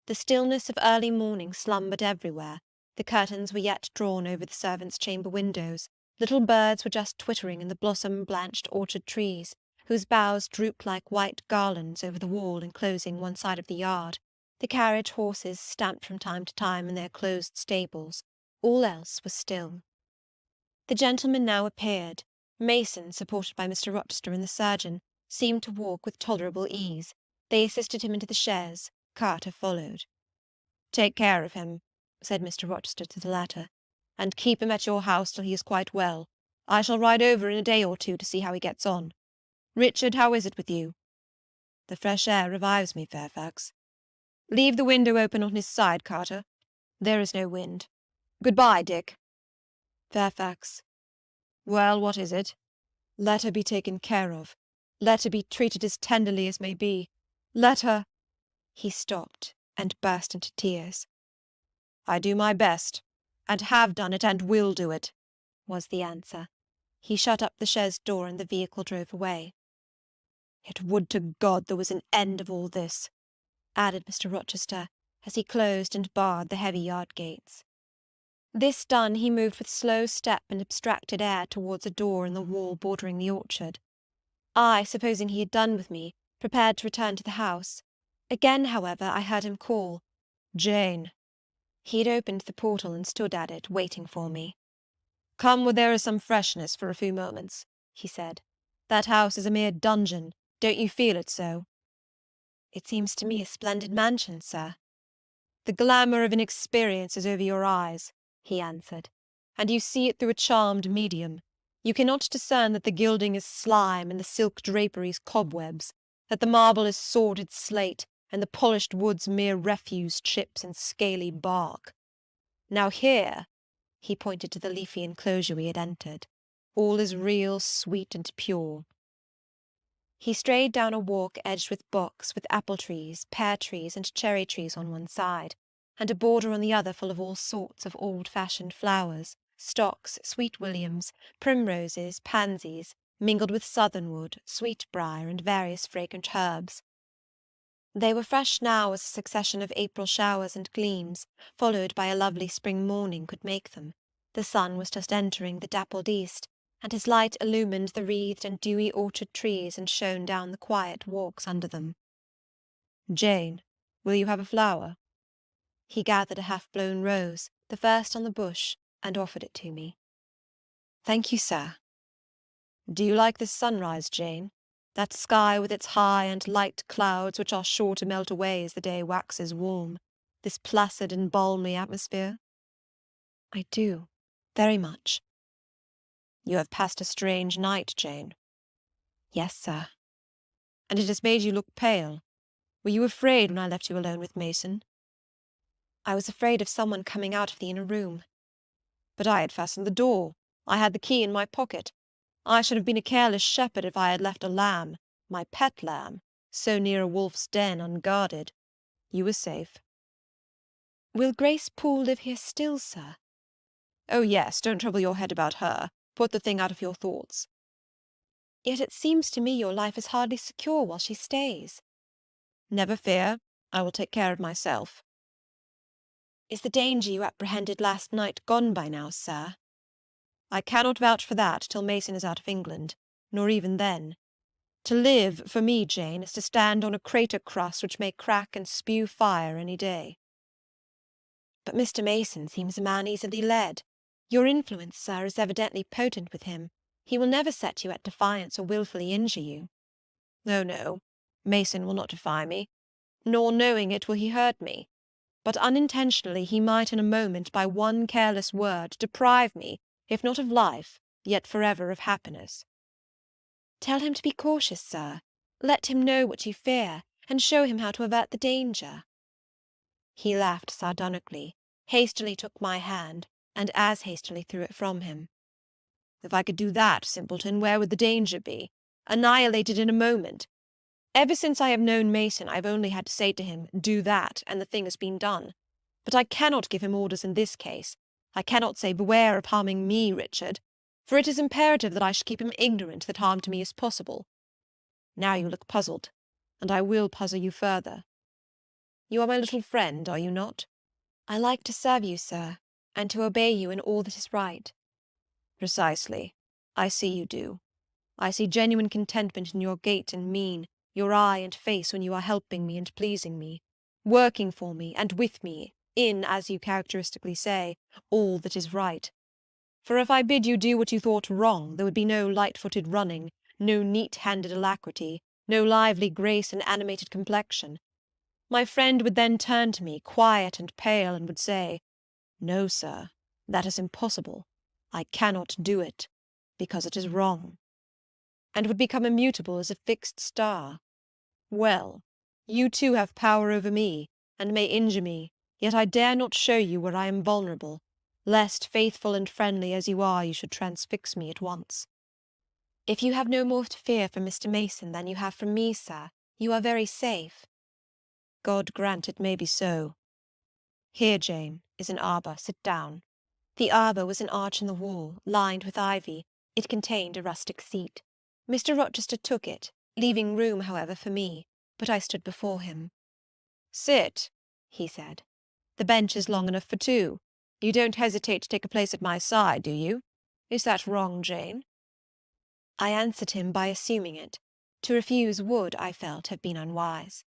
The stillness of early morning slumbered everywhere. The curtains were yet drawn over the servants' chamber windows. Little birds were just twittering in the blossom-blanched orchard trees, whose boughs drooped like white garlands over the wall enclosing one side of the yard. The carriage horses stamped from time to time in their closed stables. All else was still. The gentlemen now appeared. Mason, supported by Mr. Rochester and the surgeon, seemed to walk with tolerable ease. They assisted him into the chaise. Carter followed. "Take care of him," said Mr. Rochester to the latter, "and keep him at your house till he is quite well. I shall ride over in a day or two to see how he gets on. Richard, how is it with you?" "The fresh air revives me, Fairfax." "Leave the window open on his side, Carter. There is no wind. Good-bye, Dick." "Fairfax." "Well, what is it?" "Let her be taken care of. Let her be treated as tenderly as may be. Let her—" He stopped and burst into tears. "I do my best, and have done it, and will do it," was the answer. He shut up the chaise door, and the vehicle drove away. "Yet would to God there was an end of all this," added Mr. Rochester, as he closed and barred the heavy yard gates. This done, he moved with slow step and abstracted air towards a door in the wall bordering the orchard. I, supposing he had done with me, prepared to return to the house. Again, however, I heard him call, "Jane." He had opened the portal and stood at it, waiting for me. "Come where there is some freshness for a few moments," he said. "That house is a mere dungeon. Don't you feel it so?" "It seems to me a splendid mansion, sir." "The glamour of inexperience is over your eyes," he answered, "and you see it through a charmed medium. You cannot discern that the gilding is slime and the silk draperies cobwebs, that the marble is sordid slate and the polished woods mere refuse chips and scaly bark. Now here," he pointed to the leafy enclosure we had entered, "all is real, sweet, and pure." He strayed down a walk edged with box, with apple trees, pear trees, and cherry trees on one side, and a border on the other full of all sorts of old-fashioned flowers, stocks, sweet williams, primroses, pansies, mingled with southernwood, sweetbriar, and various fragrant herbs. They were fresh now as a succession of April showers and gleams, followed by a lovely spring morning, could make them. The sun was just entering the dappled east, and his light illumined the wreathed and dewy orchard trees and shone down the quiet walks under them. "Jane, will you have a flower?" He gathered a half-blown rose, the first on the bush, and offered it to me. "Thank you, sir." "Do you like this sunrise, Jane? That sky with its high and light clouds which are sure to melt away as the day waxes warm, this placid and balmy atmosphere?" "I do, very much." "You have passed a strange night, Jane." "Yes, sir." "And it has made you look pale. Were you afraid when I left you alone with Mason?" "I was afraid of someone coming out of the inner room." "But I had fastened the door. I had the key in my pocket. I should have been a careless shepherd if I had left a lamb, my pet lamb, so near a wolf's den unguarded. You were safe." "Will Grace Poole live here still, sir?" "Oh, yes, don't trouble your head about her. Put the thing out of your thoughts." "Yet it seems to me your life is hardly secure while she stays." "Never fear. I will take care of myself." "Is the danger you apprehended last night gone by now, sir?" "I cannot vouch for that till Mason is out of England, nor even then. To live, for me, Jane, is to stand on a crater crust which may crack and spew fire any day." "But Mr. Mason seems a man easily led. Your influence, sir, is evidently potent with him. He will never set you at defiance or wilfully injure you." "Oh, no. Mason will not defy me, nor, knowing it, will he hurt me. But unintentionally he might in a moment, by one careless word, deprive me, if not of life, yet forever of happiness." "Tell him to be cautious, sir. Let him know what you fear, and show him how to avert the danger." He laughed sardonically, hastily took my hand, and as hastily threw it from him. "If I could do that, simpleton, where would the danger be? Annihilated in a moment. Ever since I have known Mason I have only had to say to him, 'Do that,' and the thing has been done. But I cannot give him orders in this case. I cannot say, 'Beware of harming me, Richard,' for it is imperative that I should keep him ignorant that harm to me is possible. Now you look puzzled, and I will puzzle you further. You are my little friend, are you not?" "I like to serve you, sir, and to obey you in all that is right." "Precisely. I see you do. I see genuine contentment in your gait and mien, your eye and face when you are helping me and pleasing me, working for me and with me in, as you characteristically say, all that is right. For if I bid you do what you thought wrong, there would be no light-footed running, no neat-handed alacrity, no lively grace and animated complexion. My friend would then turn to me, quiet and pale, and would say, 'No, sir, that is impossible. I cannot do it, because it is wrong,' and would become immutable as a fixed star. Well, you too have power over me, and may injure me, yet I dare not show you where I am vulnerable, lest, faithful and friendly as you are, you should transfix me at once." "If you have no more to fear from Mr. Mason than you have from me, sir, you are very safe." "God grant it may be so. Here, Jane, is an arbour. Sit down." The arbour was an arch in the wall, lined with ivy. It contained a rustic seat. Mr. Rochester took it, leaving room, however, for me, but I stood before him. "Sit," he said. "The bench is long enough for two. You don't hesitate to take a place at my side, do you? Is that wrong, Jane?" I answered him by assuming it. To refuse would, I felt, have been unwise.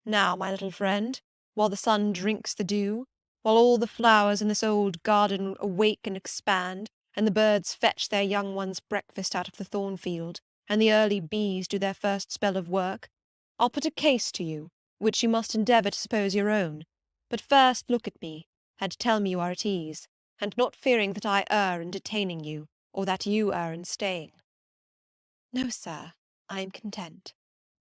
Now, my little friend, while the sun drinks the dew, while all the flowers in this old garden awake and expand, and the birds fetch their young ones' breakfast out of the thornfield, and the early bees do their first spell of work, I'll put a case to you, which you must endeavour to suppose your own. But first look at me, and tell me you are at ease, and not fearing that I err in detaining you, or that you err in staying. No, sir, I am content.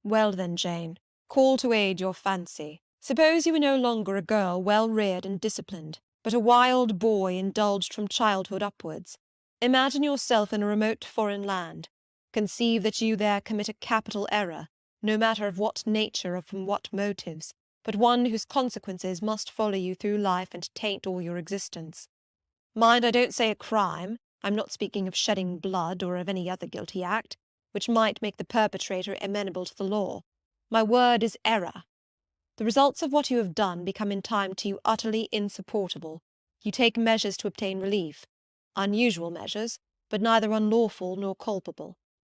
Well then, Jane, call to aid your fancy. Suppose you were no longer a girl well reared and disciplined, but a wild boy indulged from childhood upwards. Imagine yourself in a remote foreign land. Conceive that you there commit a capital error, no matter of what nature or from what motives, but one whose consequences must follow you through life and taint all your existence. Mind, I don't say a crime. I'm not speaking of shedding blood or of any other guilty act, which might make the perpetrator amenable to the law. My word is error. The results of what you have done become in time to you utterly insupportable. You take measures to obtain relief. Unusual measures, but neither unlawful nor culpable.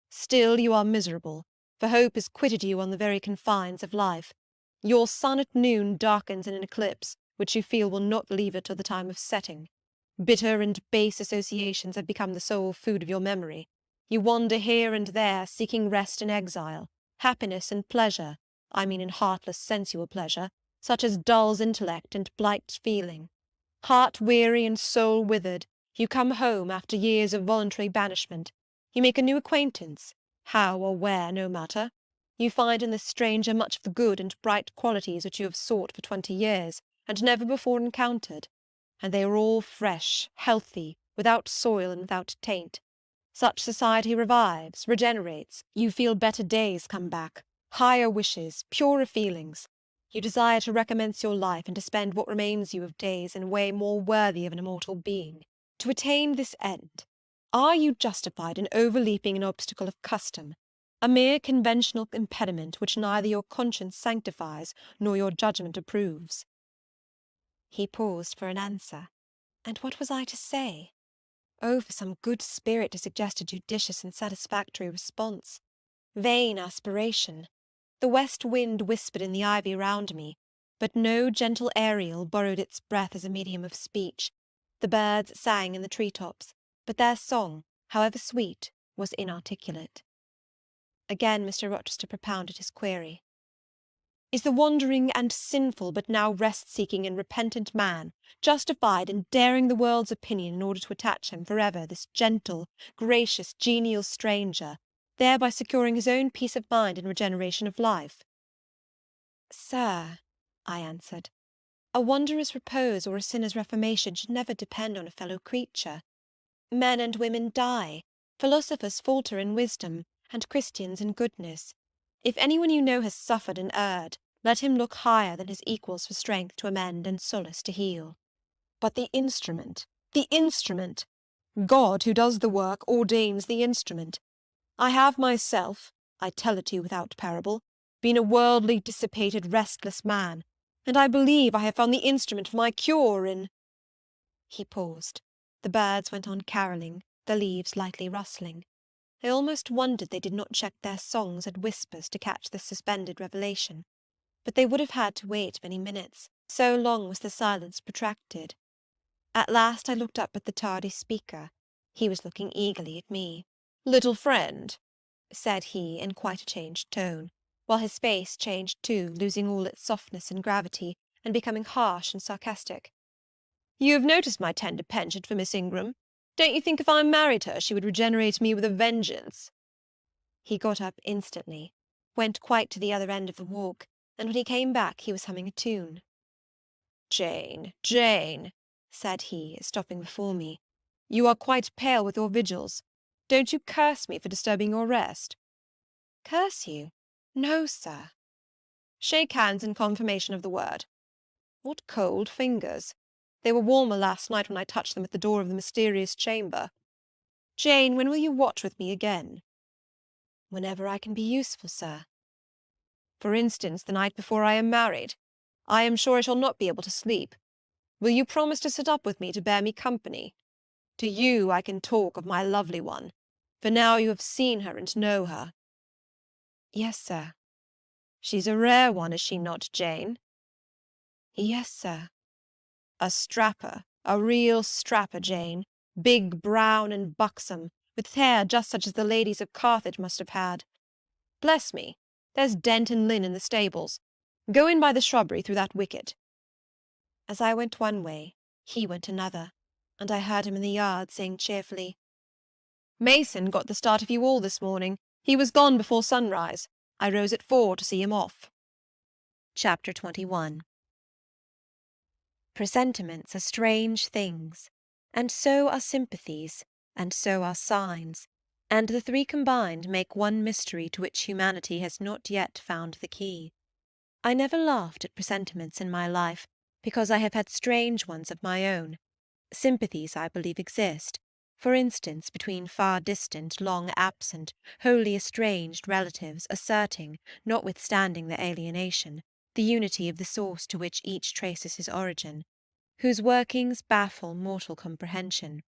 Still you are miserable, for hope has quitted you on the very confines of life. Your sun at noon darkens in an eclipse, which you feel will not leave it till the time of setting. Bitter and base associations have become the sole food of your memory. You wander here and there, seeking rest in exile, happiness and pleasure, I mean in heartless sensual pleasure, such as dulls intellect and blights feeling. Heart-weary and soul-withered, you come home after years of voluntary banishment. You make a new acquaintance, how or where, no matter. You find in this stranger much of the good and bright qualities which you have sought for 20 years, and never before encountered. And they are all fresh, healthy, without soil and without taint. Such society revives, regenerates. You feel better days come back, higher wishes, purer feelings. You desire to recommence your life and to spend what remains you of days in a way more worthy of an immortal being. To attain this end, are you justified in overleaping an obstacle of custom, a mere conventional impediment which neither your conscience sanctifies nor your judgment approves? He paused for an answer, and what was I to say? Oh, for some good spirit to suggest a judicious and satisfactory response! Vain aspiration! The west wind whispered in the ivy round me, but no gentle Ariel borrowed its breath as a medium of speech. The birds sang in the tree-tops, but their song, however sweet, was inarticulate. Again Mr. Rochester propounded his query. Is the wandering and sinful but now rest-seeking and repentant man justified in daring the world's opinion in order to attach him for ever this gentle, gracious, genial stranger, thereby securing his own peace of mind and regeneration of life? Sir, I answered, a wanderer's repose or a sinner's reformation should never depend on a fellow creature. Men and women die, philosophers falter in wisdom, and Christians in goodness. If anyone you know has suffered and erred, let him look higher than his equals for strength to amend and solace to heal. But the instrument, the instrument! God, who does the work, ordains the instrument. I have myself, I tell it to you without parable, been a worldly, dissipated, restless man, and I believe I have found the instrument for my cure in— He paused. The birds went on carolling, the leaves lightly rustling. I almost wondered they did not check their songs and whispers to catch this suspended revelation. But they would have had to wait many minutes, so long was the silence protracted. At last I looked up at the tardy speaker. He was looking eagerly at me. "Little friend," said he, in quite a changed tone, while his face changed too, losing all its softness and gravity, and becoming harsh and sarcastic. "you have noticed my tender penchant for Miss Ingram. Don't you think if I married her she would regenerate me with a vengeance?" He got up instantly, went quite to the other end of the walk, and when he came back he was humming a tune. "Jane, Jane," said he, stopping before me, "you are quite pale with your vigils. Don't you curse me for disturbing your rest?" Curse you? No, sir. Shake hands in confirmation of the word. What cold fingers! They were warmer last night when I touched them at the door of the mysterious chamber. Jane, when will you watch with me again? Whenever I can be useful, sir. For instance, the night before I am married. I am sure I shall not be able to sleep. Will you promise to sit up with me to bear me company? To you I can talk of my lovely one, for now you have seen her and know her. Yes, sir. She's a rare one, is she not, Jane? Yes, sir. A strapper, a real strapper, Jane, big, brown, and buxom, with hair just such as the ladies of Carthage must have had. Bless me, there's Dent and Lynn in the stables. Go in by the shrubbery through that wicket. As I went one way, he went another, and I heard him in the yard saying cheerfully, Mason got the start of you all this morning. He was gone before sunrise. I rose at 4 to see him off. Chapter 21. Presentiments are strange things, and so are sympathies, and so are signs, and the three combined make one mystery to which humanity has not yet found the key. I never laughed at presentiments in my life, because I have had strange ones of my own. Sympathies, I believe, exist, for instance, between far distant, long absent, wholly estranged relatives asserting, notwithstanding their alienation, the unity of the source to which each traces his origin, whose workings baffle mortal comprehension.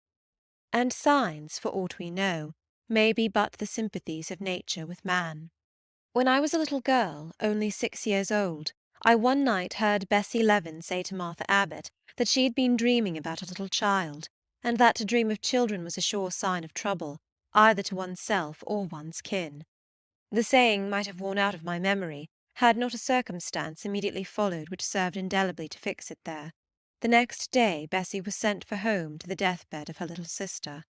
And signs, for aught we know, may be but the sympathies of nature with man. When I was a little girl, only 6 years old, I one night heard Bessie Leaven say to Martha Abbott that she had been dreaming about a little child, and that to dream of children was a sure sign of trouble, either to oneself or one's kin. The saying might have worn out of my memory, had not a circumstance immediately followed which served indelibly to fix it there. The next day Bessie was sent for home to the death-bed of her little sister.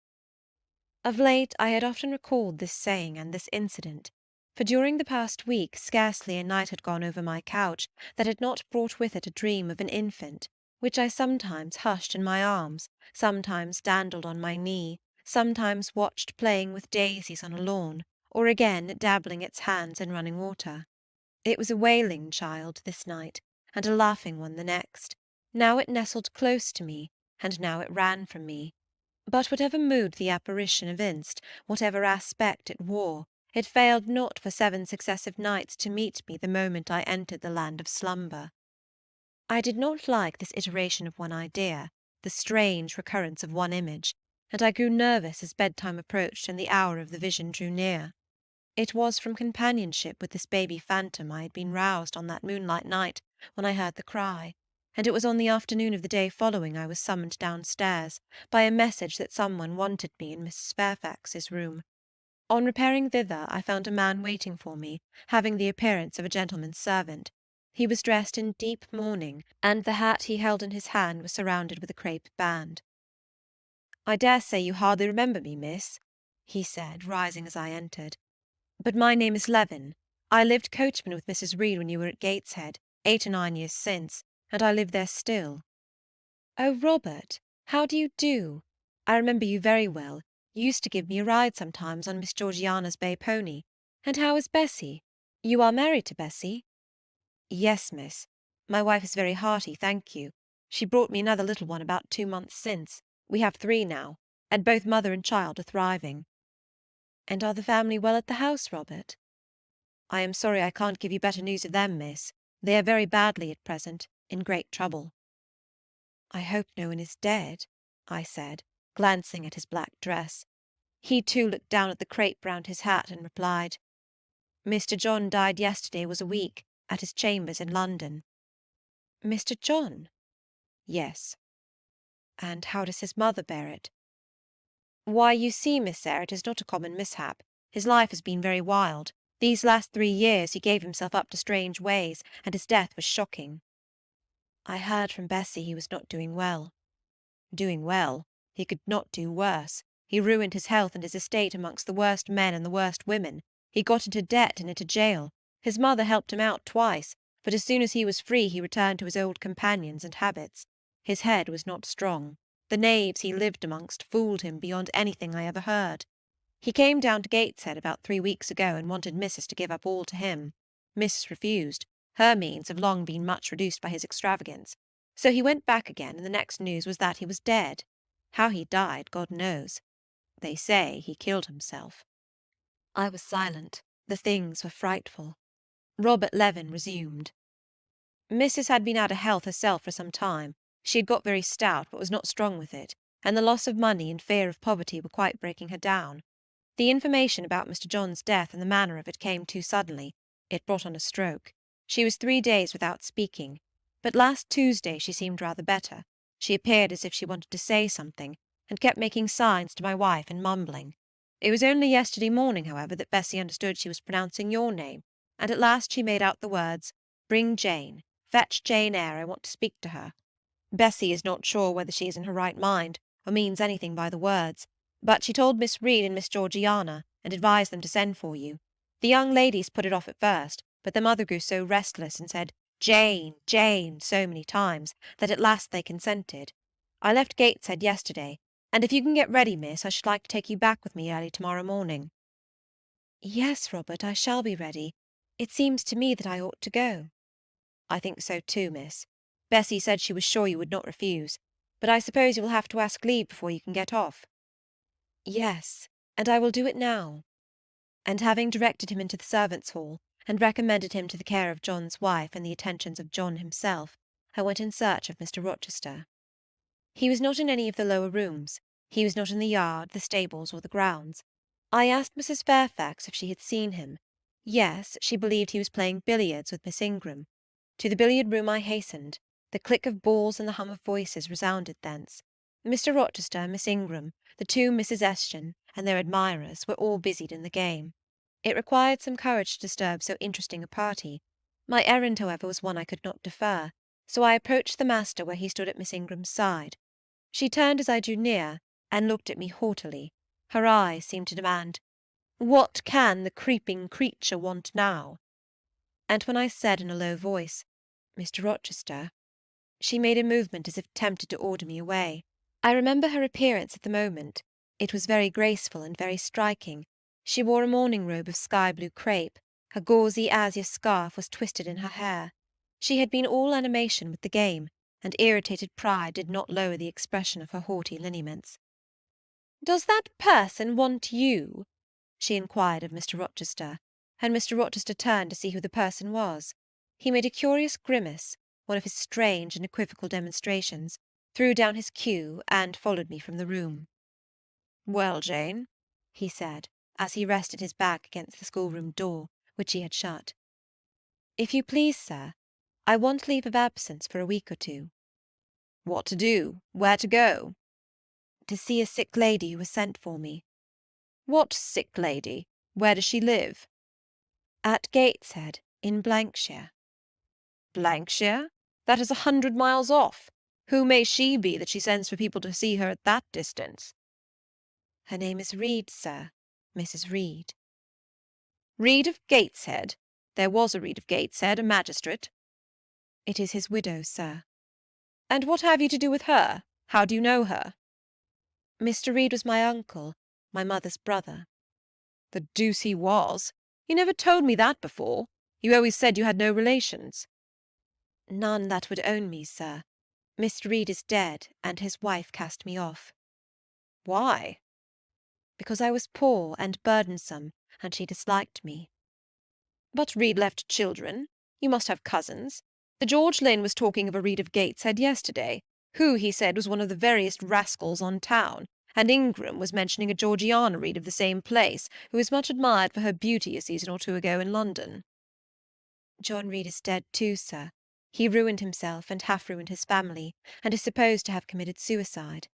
Of late I had often recalled this saying and this incident, for during the past week scarcely a night had gone over my couch that had not brought with it a dream of an infant, which I sometimes hushed in my arms, sometimes dandled on my knee, sometimes watched playing with daisies on a lawn, or again dabbling its hands in running water. It was a wailing child this night, and a laughing one the next. Now it nestled close to me, and now it ran from me. But whatever mood the apparition evinced, whatever aspect it wore, it failed not for 7 successive nights to meet me the moment I entered the land of slumber. I did not like this iteration of one idea, the strange recurrence of one image, and I grew nervous as bedtime approached and the hour of the vision drew near. It was from companionship with this baby phantom I had been roused on that moonlight night when I heard the cry, and it was on the afternoon of the day following I was summoned downstairs by a message that someone wanted me in Mrs. Fairfax's room. On repairing thither I found a man waiting for me, having the appearance of a gentleman's servant. He was dressed in deep mourning, and the hat he held in his hand was surrounded with a crape band. "I dare say you hardly remember me, miss," he said, rising as I entered. "But my name is Leaven. I lived coachman with Mrs. Reed when you were at Gateshead, 8 or 9 years since, and I live there still." "Oh, Robert, how do you do? I remember you very well. You used to give me a ride sometimes on Miss Georgiana's bay pony. And how is Bessie? You are married to Bessie?" "Yes, miss. My wife is very hearty, thank you. She brought me another little one about 2 months since. We have 3 now, and both mother and child are thriving." "And are the family well at the house, Robert?" "I am sorry I can't give you better news of them, miss. They are very badly at present, in great trouble." "I hope no one is dead," I said, glancing at his black dress. He too looked down at the crape round his hat and replied, "Mr. John died yesterday was a week, at his chambers in London." "Mr. John?" "Yes." "And how does his mother bear it?" "Why, you see, Miss Eyre, it is not a common mishap. His life has been very wild. These last 3 years he gave himself up to strange ways, and his death was shocking." "I heard from Bessie he was not doing well." "Doing well? He could not do worse. He ruined his health and his estate amongst the worst men and the worst women. He got into debt and into jail. His mother helped him out twice, but as soon as he was free he returned to his old companions and habits. His head was not strong. The knaves he lived amongst fooled him beyond anything I ever heard. He came down to Gateshead about 3 weeks ago and wanted Mrs. to give up all to him. Mrs. refused. Her means have long been much reduced by his extravagance. So he went back again, and the next news was that he was dead. How he died, God knows. They say he killed himself." I was silent. The things were frightful. Robert Leaven resumed. "Mrs. had been out of health herself for some time. She had got very stout, but was not strong with it, and the loss of money and fear of poverty were quite breaking her down. The information about Mr. John's death and the manner of it came too suddenly. It brought on a stroke. She was 3 days without speaking, but last Tuesday she seemed rather better. She appeared as if she wanted to say something, and kept making signs to my wife and mumbling. It was only yesterday morning, however, that Bessie understood she was pronouncing your name, and at last she made out the words, "Bring Jane. Fetch Jane Eyre. I want to speak to her." Bessie is not sure whether she is in her right mind, or means anything by the words, but she told Miss Reed and Miss Georgiana, and advised them to send for you. The young ladies put it off at first, but their mother grew so restless and said, "Jane, Jane," so many times, that at last they consented. I left Gateshead yesterday, and if you can get ready, miss, I should like to take you back with me early to-morrow morning. Yes, Robert, I shall be ready. It seems to me that I ought to go. I think so too, miss. Bessie said she was sure you would not refuse, but I suppose you will have to ask leave before you can get off. Yes, and I will do it now. And having directed him into the servants' hall, and recommended him to the care of John's wife and the attentions of John himself, I went in search of Mr. Rochester. He was not in any of the lower rooms. He was not in the yard, the stables, or the grounds. I asked Mrs. Fairfax if she had seen him. Yes, she believed he was playing billiards with Miss Ingram. To the billiard-room I hastened. The click of balls and the hum of voices resounded thence. Mr. Rochester, Miss Ingram, the two Misses Eshton, and their admirers were all busied in the game. It required some courage to disturb so interesting a party. My errand, however, was one I could not defer, so I approached the master where he stood at Miss Ingram's side. She turned as I drew near, and looked at me haughtily. Her eyes seemed to demand, "What can the creeping creature want now?" And when I said in a low voice, "Mr. Rochester," she made a movement as if tempted to order me away. I remember her appearance at the moment. It was very graceful and very striking. She wore a morning robe of sky-blue crape. A gauzy azure scarf was twisted in her hair. She had been all animation with the game, and irritated pride did not lower the expression of her haughty lineaments. "Does that person want you?" she inquired of Mr. Rochester, and Mr. Rochester turned to see who the person was. He made a curious grimace, one of his strange and equivocal demonstrations, threw down his cue, and followed me from the room. "Well, Jane," he said, as he rested his back against the schoolroom door, which he had shut. "If you please, sir, I want leave of absence for a week or two." "What to do? Where to go?" "To see a sick lady who has sent for me." "What sick lady? Where does she live?" "At Gateshead, in Blankshire." "Blankshire? That is 100 miles off. Who may she be that she sends for people to see her at that distance?" "Her name is Reed, sir. Mrs. Reed." "Reed of Gateshead? There was a Reed of Gateshead, a magistrate." "It is his widow, sir." "And what have you to do with her? How do you know her?" "Mr. Reed was my uncle, my mother's brother." "The deuce he was! You never told me that before. You always said you had no relations." "None that would own me, sir. Mr. Reed is dead, and his wife cast me off." "Why?" "Because I was poor and burdensome, and she disliked me." "But Reed left children. You must have cousins. The George Lynn was talking of a Reed of Gateshead yesterday, who, he said, was one of the veriest rascals on town, and Ingram was mentioning a Georgiana Reed of the same place, who was much admired for her beauty a season or two ago in London." "John Reed is dead too, sir. He ruined himself and half-ruined his family, and is supposed to have committed suicide.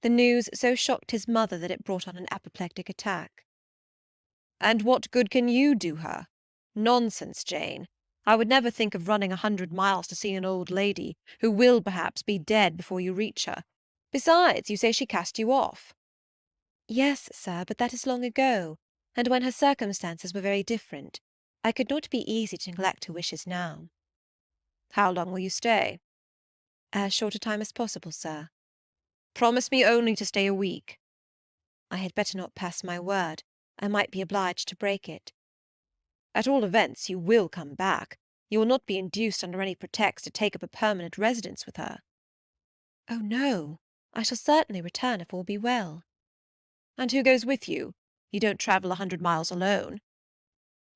The news so shocked his mother that it brought on an apoplectic attack." "And what good can you do her? Nonsense, Jane. I would never think of running 100 miles to see an old lady, who will perhaps be dead before you reach her. Besides, you say she cast you off." "Yes, sir, but that is long ago, and when her circumstances were very different. I could not be easy to neglect her wishes now." "How long will you stay?" "As short a time as possible, sir." "Promise me only to stay a week." "I had better not pass my word. I might be obliged to break it." "At all events, you will come back. You will not be induced under any pretext to take up a permanent residence with her." "Oh, no. I shall certainly return if all be well." "And who goes with you? You don't travel 100 miles alone."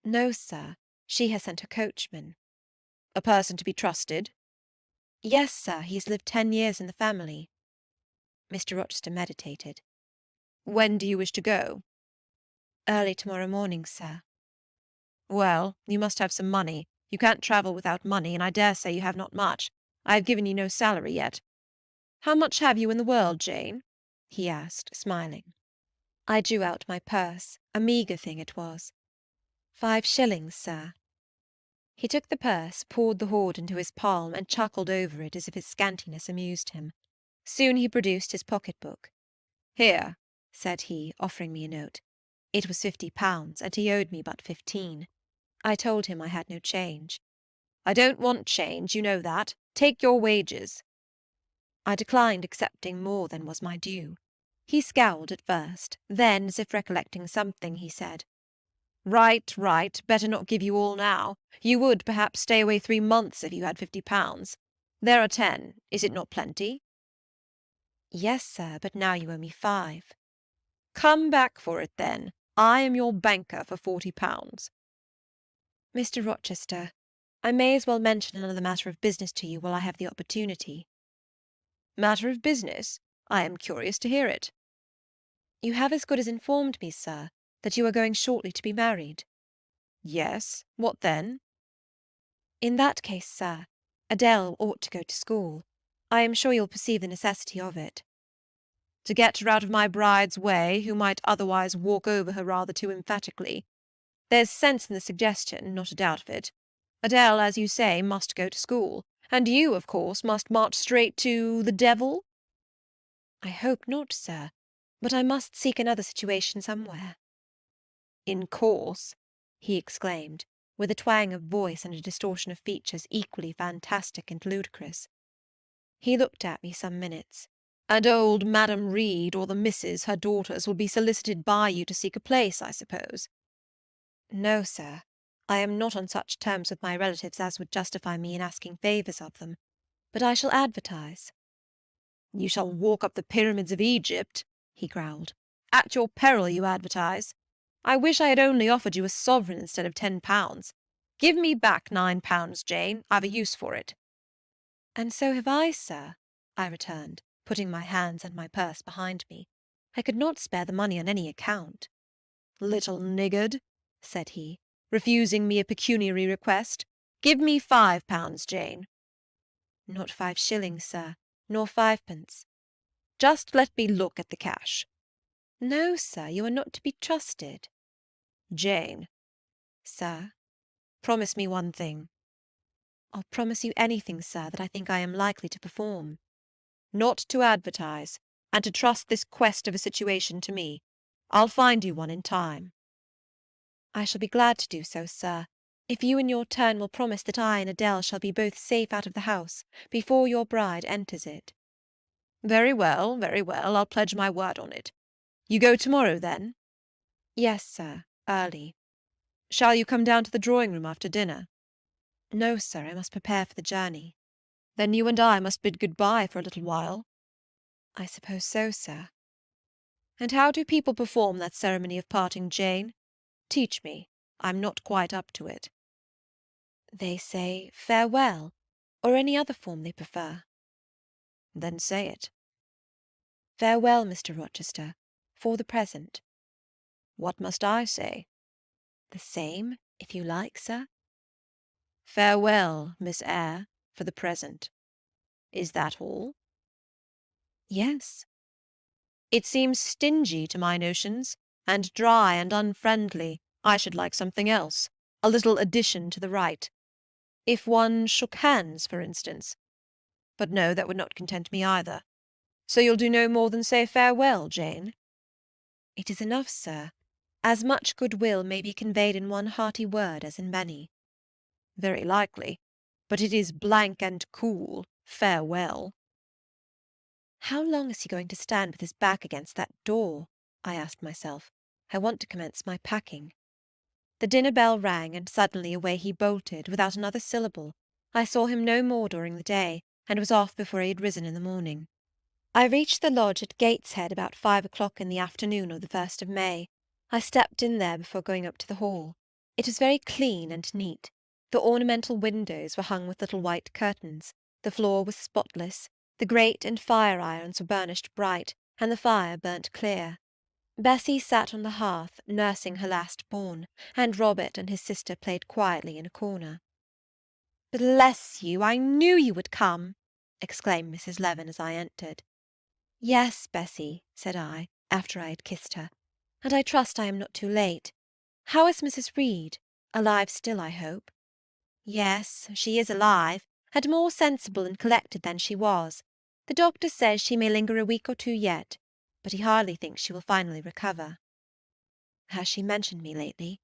"No, sir. She has sent her coachman." "A person to be trusted?" "Yes, sir. He has lived 10 years in the family." Mr. Rochester meditated. "When do you wish to go?" Early tomorrow morning, sir. Well, you must have some money. You can't travel without money, and I dare say you have not much. I have given you no salary yet. How much have you in the world, Jane? He asked, smiling. I drew out my purse. A meagre thing it was. 5 shillings, sir. He took the purse, poured the hoard into his palm, and chuckled over it as if his scantiness amused him. Soon he produced his pocket-book. Here, said he, offering me a note. It was £50, and he owed me but 15. I told him I had no change. I don't want change, you know that. Take your wages. I declined accepting more than was my due. He scowled at first, then, as if recollecting something, he said, Right, right. Better not give you all now. You would, perhaps, stay away 3 months if you had £50. There are 10. Is it not plenty? Yes, sir, but now you owe me 5. Come back for it, then. I am your banker for £40. Mr. Rochester, I may as well mention another matter of business to you while I have the opportunity. Matter of business? I am curious to hear it. You have as good as informed me, sir, that you are going shortly to be married. Yes. What then? In that case, sir, Adele ought to go to school. I am sure you'll perceive the necessity of it. To get her out of my bride's way, who might otherwise walk over her rather too emphatically. There's sense in the suggestion, not a doubt of it. Adele, as you say, must go to school, and you, of course, must march straight to the devil? I hope not, sir, but I must seek another situation somewhere. In course, he exclaimed, with a twang of voice and a distortion of features equally fantastic and ludicrous. He looked at me some minutes. And old Madam Reed or the misses, her daughters, will be solicited by you to seek a place, I suppose? No, sir. I am not on such terms with my relatives as would justify me in asking favours of them, but I shall advertise. You shall walk up the pyramids of Egypt, he growled. At your peril you advertise. I wish I had only offered you a sovereign instead of £10. Give me back £9, Jane. I've a use for it. And so have I, sir, I returned, putting my hands and my purse behind me. I could not spare the money on any account. Little niggard, said he, refusing me a pecuniary request. Give me £5, Jane. Not 5 shillings, sir, nor 5 pence. Just let me look at the cash. No, sir, you are not to be trusted. Jane. Sir. Promise me one thing. I'll promise you anything, sir, that I think I am likely to perform. Not to advertise, and to trust this quest of a situation to me. I'll find you one in time. I shall be glad to do so, sir, if you in your turn will promise that I and Adele shall be both safe out of the house before your bride enters it. Very well, I'll pledge my word on it. You go tomorrow, then? Yes, sir, early. Shall you come down to the drawing-room after dinner? No, sir, I must prepare for the journey. Then you and I must bid good-bye for a little while. I suppose so, sir. And how do people perform that ceremony of parting, Jane? Teach me. I'm not quite up to it. They say farewell, or any other form they prefer. Then say it. Farewell, Mr. Rochester, for the present. What must I say? The same, if you like, sir. Farewell, Miss Eyre, for the present. Is that all? Yes. It seems stingy to my notions, and dry and unfriendly. I should like something else, a little addition to the rite. If one shook hands, for instance. But no, that would not content me either. So you'll do no more than say farewell, Jane? It is enough, sir. As much goodwill may be conveyed in one hearty word as in many. Very likely. But it is blank and cool, farewell. How long is he going to stand with his back against that door? I asked myself. I want to commence my packing. The dinner bell rang, and suddenly away he bolted, without another syllable. I saw him no more during the day, and was off before he had risen in the morning. I reached the lodge at Gateshead about 5 o'clock in the afternoon of the 1st of May. I stepped in there before going up to the hall. It was very clean and neat. The ornamental windows were hung with little white curtains. The floor was spotless. The grate and fire-irons were burnished bright, and the fire burnt clear. Bessie sat on the hearth, nursing her last born, and Robert and his sister played quietly in a corner. "Bless you, I knew you would come!" exclaimed Mrs. Leaven as I entered. "Yes, Bessie," said I, after I had kissed her, "and I trust I am not too late. How is Mrs. Reed? Alive still, I hope?" "Yes, she is alive, and more sensible and collected than she was. The doctor says she may linger a week or two yet, but he hardly thinks she will finally recover." "Has she mentioned me lately?"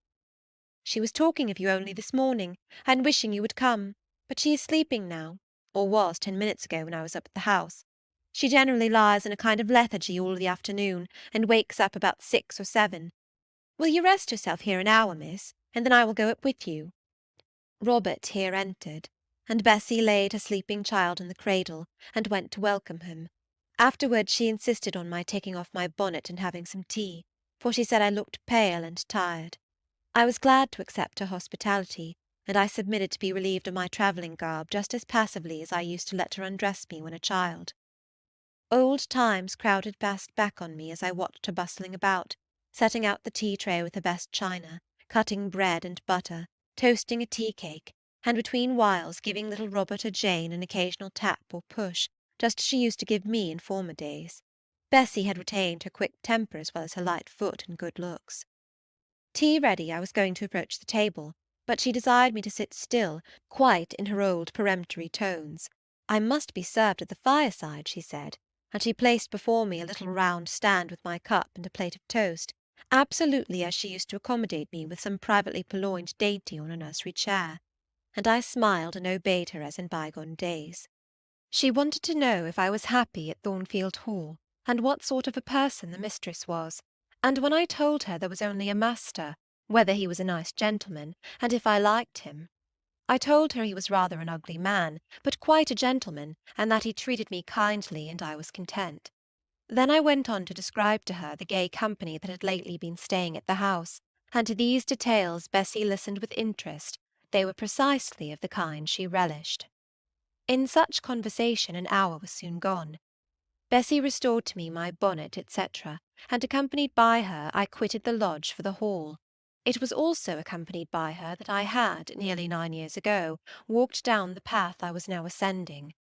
"She was talking of you only this morning, and wishing you would come, but she is sleeping now, or was 10 minutes ago when I was up at the house. She generally lies in a kind of lethargy all the afternoon, and wakes up about 6 or 7. Will you rest yourself here an hour, miss, and then I will go up with you?" Robert here entered, and Bessie laid her sleeping child in the cradle, and went to welcome him. Afterwards she insisted on my taking off my bonnet and having some tea, for she said I looked pale and tired. I was glad to accept her hospitality, and I submitted to be relieved of my travelling garb just as passively as I used to let her undress me when a child. Old times crowded fast back on me as I watched her bustling about, setting out the tea-tray with her best china, cutting bread and butter, toasting a tea-cake, and between whiles giving little Robert or Jane an occasional tap or push, just as she used to give me in former days. Bessie had retained her quick temper as well as her light foot and good looks. Tea ready, I was going to approach the table, but she desired me to sit still, quite in her old peremptory tones. I must be served at the fireside, she said, and she placed before me a little round stand with my cup and a plate of toast, absolutely as she used to accommodate me with some privately purloined dainty on a nursery chair, and I smiled and obeyed her as in bygone days. She wanted to know if I was happy at Thornfield Hall, and what sort of a person the mistress was, and when I told her there was only a master, whether he was a nice gentleman, and if I liked him. I told her he was rather an ugly man, but quite a gentleman, and that he treated me kindly, and I was content. Then I went on to describe to her the gay company that had lately been staying at the house, and to these details Bessie listened with interest. They were precisely of the kind she relished. In such conversation an hour was soon gone. Bessie restored to me my bonnet, etc., and accompanied by her I quitted the lodge for the hall. It was also accompanied by her that I had, nearly 9 years ago, walked down the path I was now ascending.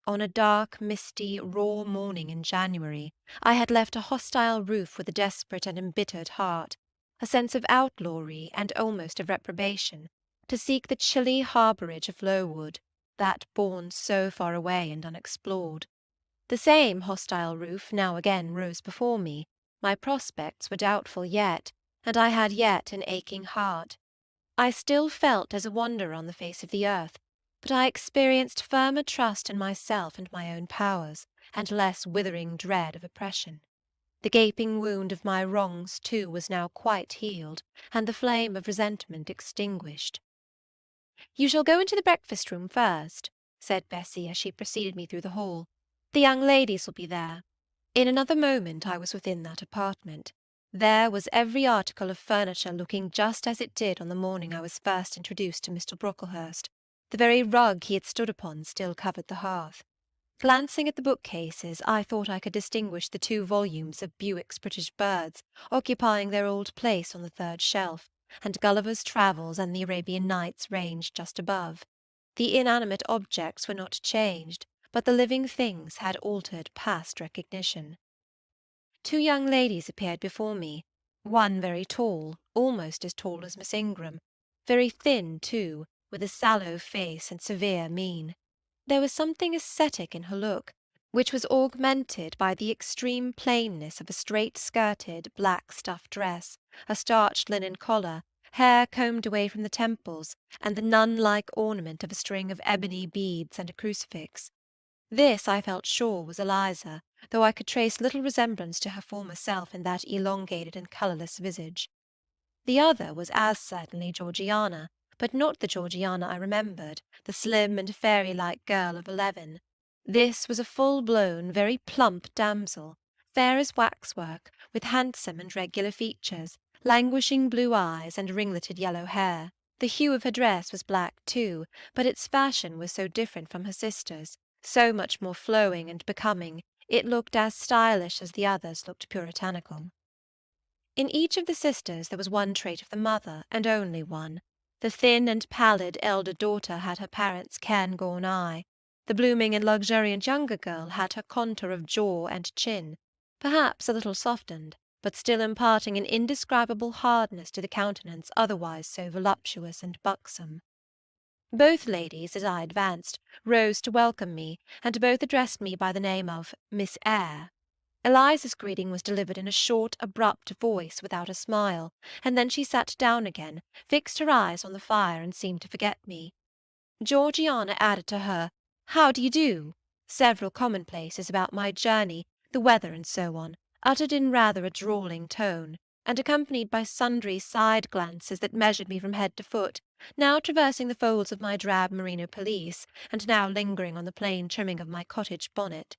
On a dark, misty, raw morning in January, I had left a hostile roof with a desperate and embittered heart, a sense of outlawry and almost of reprobation, to seek the chilly harbourage of Lowood, that bourne so far away and unexplored. The same hostile roof now again rose before me. My prospects were doubtful yet, and I had yet an aching heart. I still felt as a wanderer on the face of the earth, but I experienced firmer trust in myself and my own powers, and less withering dread of oppression. The gaping wound of my wrongs, too, was now quite healed, and the flame of resentment extinguished. "You shall go into the breakfast-room first," said Bessie as she preceded me through the hall. "The young ladies will be there." In another moment I was within that apartment. There was every article of furniture looking just as it did on the morning I was first introduced to Mr. Brocklehurst. The very rug he had stood upon still covered the hearth. Glancing at the bookcases, I thought I could distinguish the 2 volumes of Beauc's British Birds occupying their old place on the 3rd shelf, and Gulliver's Travels and the Arabian Nights ranged just above. The inanimate objects were not changed, but the living things had altered past recognition. 2 young ladies appeared before me, one very tall, almost as tall as Miss Ingram, very thin too, with a sallow face and severe mien. There was something ascetic in her look, which was augmented by the extreme plainness of a straight-skirted black stuff dress, a starched linen collar, hair combed away from the temples, and the nun-like ornament of a string of ebony beads and a crucifix. This I felt sure was Eliza, though I could trace little resemblance to her former self in that elongated and colourless visage. The other was as certainly Georgiana, but not the Georgiana I remembered, the slim and fairy-like girl of 11. This was a full-blown, very plump damsel, fair as waxwork, with handsome and regular features, languishing blue eyes, and ringleted yellow hair. The hue of her dress was black too, but its fashion was so different from her sister's, so much more flowing and becoming, it looked as stylish as the others looked puritanical. In each of the sisters there was one trait of the mother, and only one. The thin and pallid elder daughter had her parents' cairngorm eye. The blooming and luxuriant younger girl had her contour of jaw and chin, perhaps a little softened, but still imparting an indescribable hardness to the countenance otherwise so voluptuous and buxom. Both ladies, as I advanced, rose to welcome me, and both addressed me by the name of Miss Eyre. Eliza's greeting was delivered in a short, abrupt voice, without a smile, and then she sat down again, fixed her eyes on the fire, and seemed to forget me. Georgiana added to her "How do you do?" several commonplaces about my journey, the weather, and so on, uttered in rather a drawling tone, and accompanied by sundry side glances that measured me from head to foot, now traversing the folds of my drab merino pelisse, and now lingering on the plain trimming of my cottage bonnet.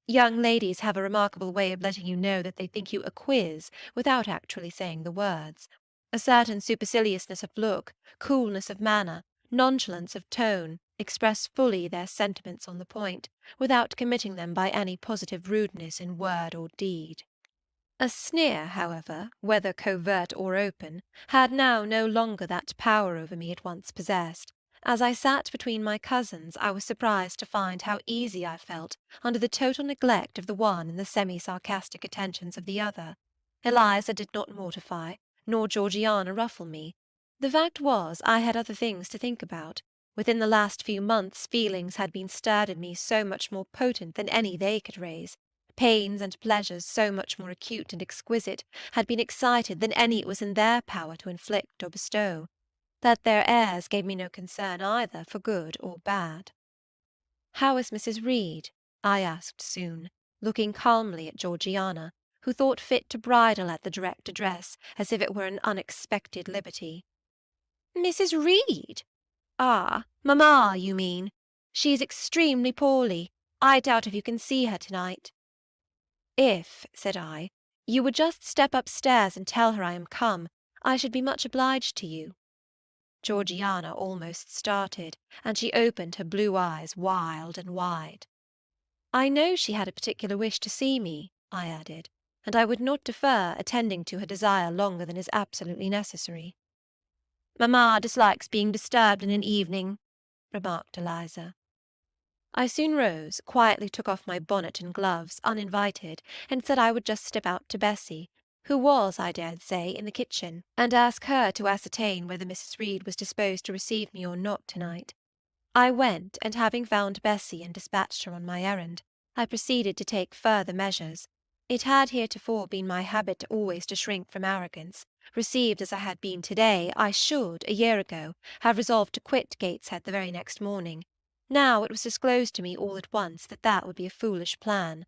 Young ladies have a remarkable way of letting you know that they think you a quiz without actually saying the words. A certain superciliousness of look, coolness of manner, nonchalance of tone, express fully their sentiments on the point, without committing them by any positive rudeness in word or deed. A sneer, however, whether covert or open, had now no longer that power over me it once possessed. As I sat between my cousins, I was surprised to find how easy I felt under the total neglect of the one and the semi-sarcastic attentions of the other. Eliza did not mortify, nor Georgiana ruffle me. The fact was, I had other things to think about. Within the last few months feelings had been stirred in me so much more potent than any they could raise. Pains and pleasures so much more acute and exquisite had been excited than any it was in their power to inflict or bestow, that their airs gave me no concern either for good or bad. "How is Mrs. Reed?" I asked soon, looking calmly at Georgiana, who thought fit to bridle at the direct address, as if it were an unexpected liberty. "Mrs. Reed? Ah, mamma, you mean. She is extremely poorly. I doubt if you can see her to-night." "If," said I, "you would just step upstairs and tell her I am come, I should be much obliged to you." Georgiana almost started, and she opened her blue eyes wild and wide. "I know she had a particular wish to see me," I added, "and I would not defer attending to her desire longer than is absolutely necessary." "Mamma dislikes being disturbed in an evening," remarked Eliza. I soon rose, quietly took off my bonnet and gloves, uninvited, and said I would just step out to Bessy, who was, I dared say, in the kitchen, and ask her to ascertain whether Mrs. Reed was disposed to receive me or not to-night. I went, and having found Bessy and dispatched her on my errand, I proceeded to take further measures. It had heretofore been my habit always to shrink from arrogance. Received as I had been to-day, I should, a year ago, have resolved to quit Gateshead the very next morning. Now it was disclosed to me all at once that that would be a foolish plan.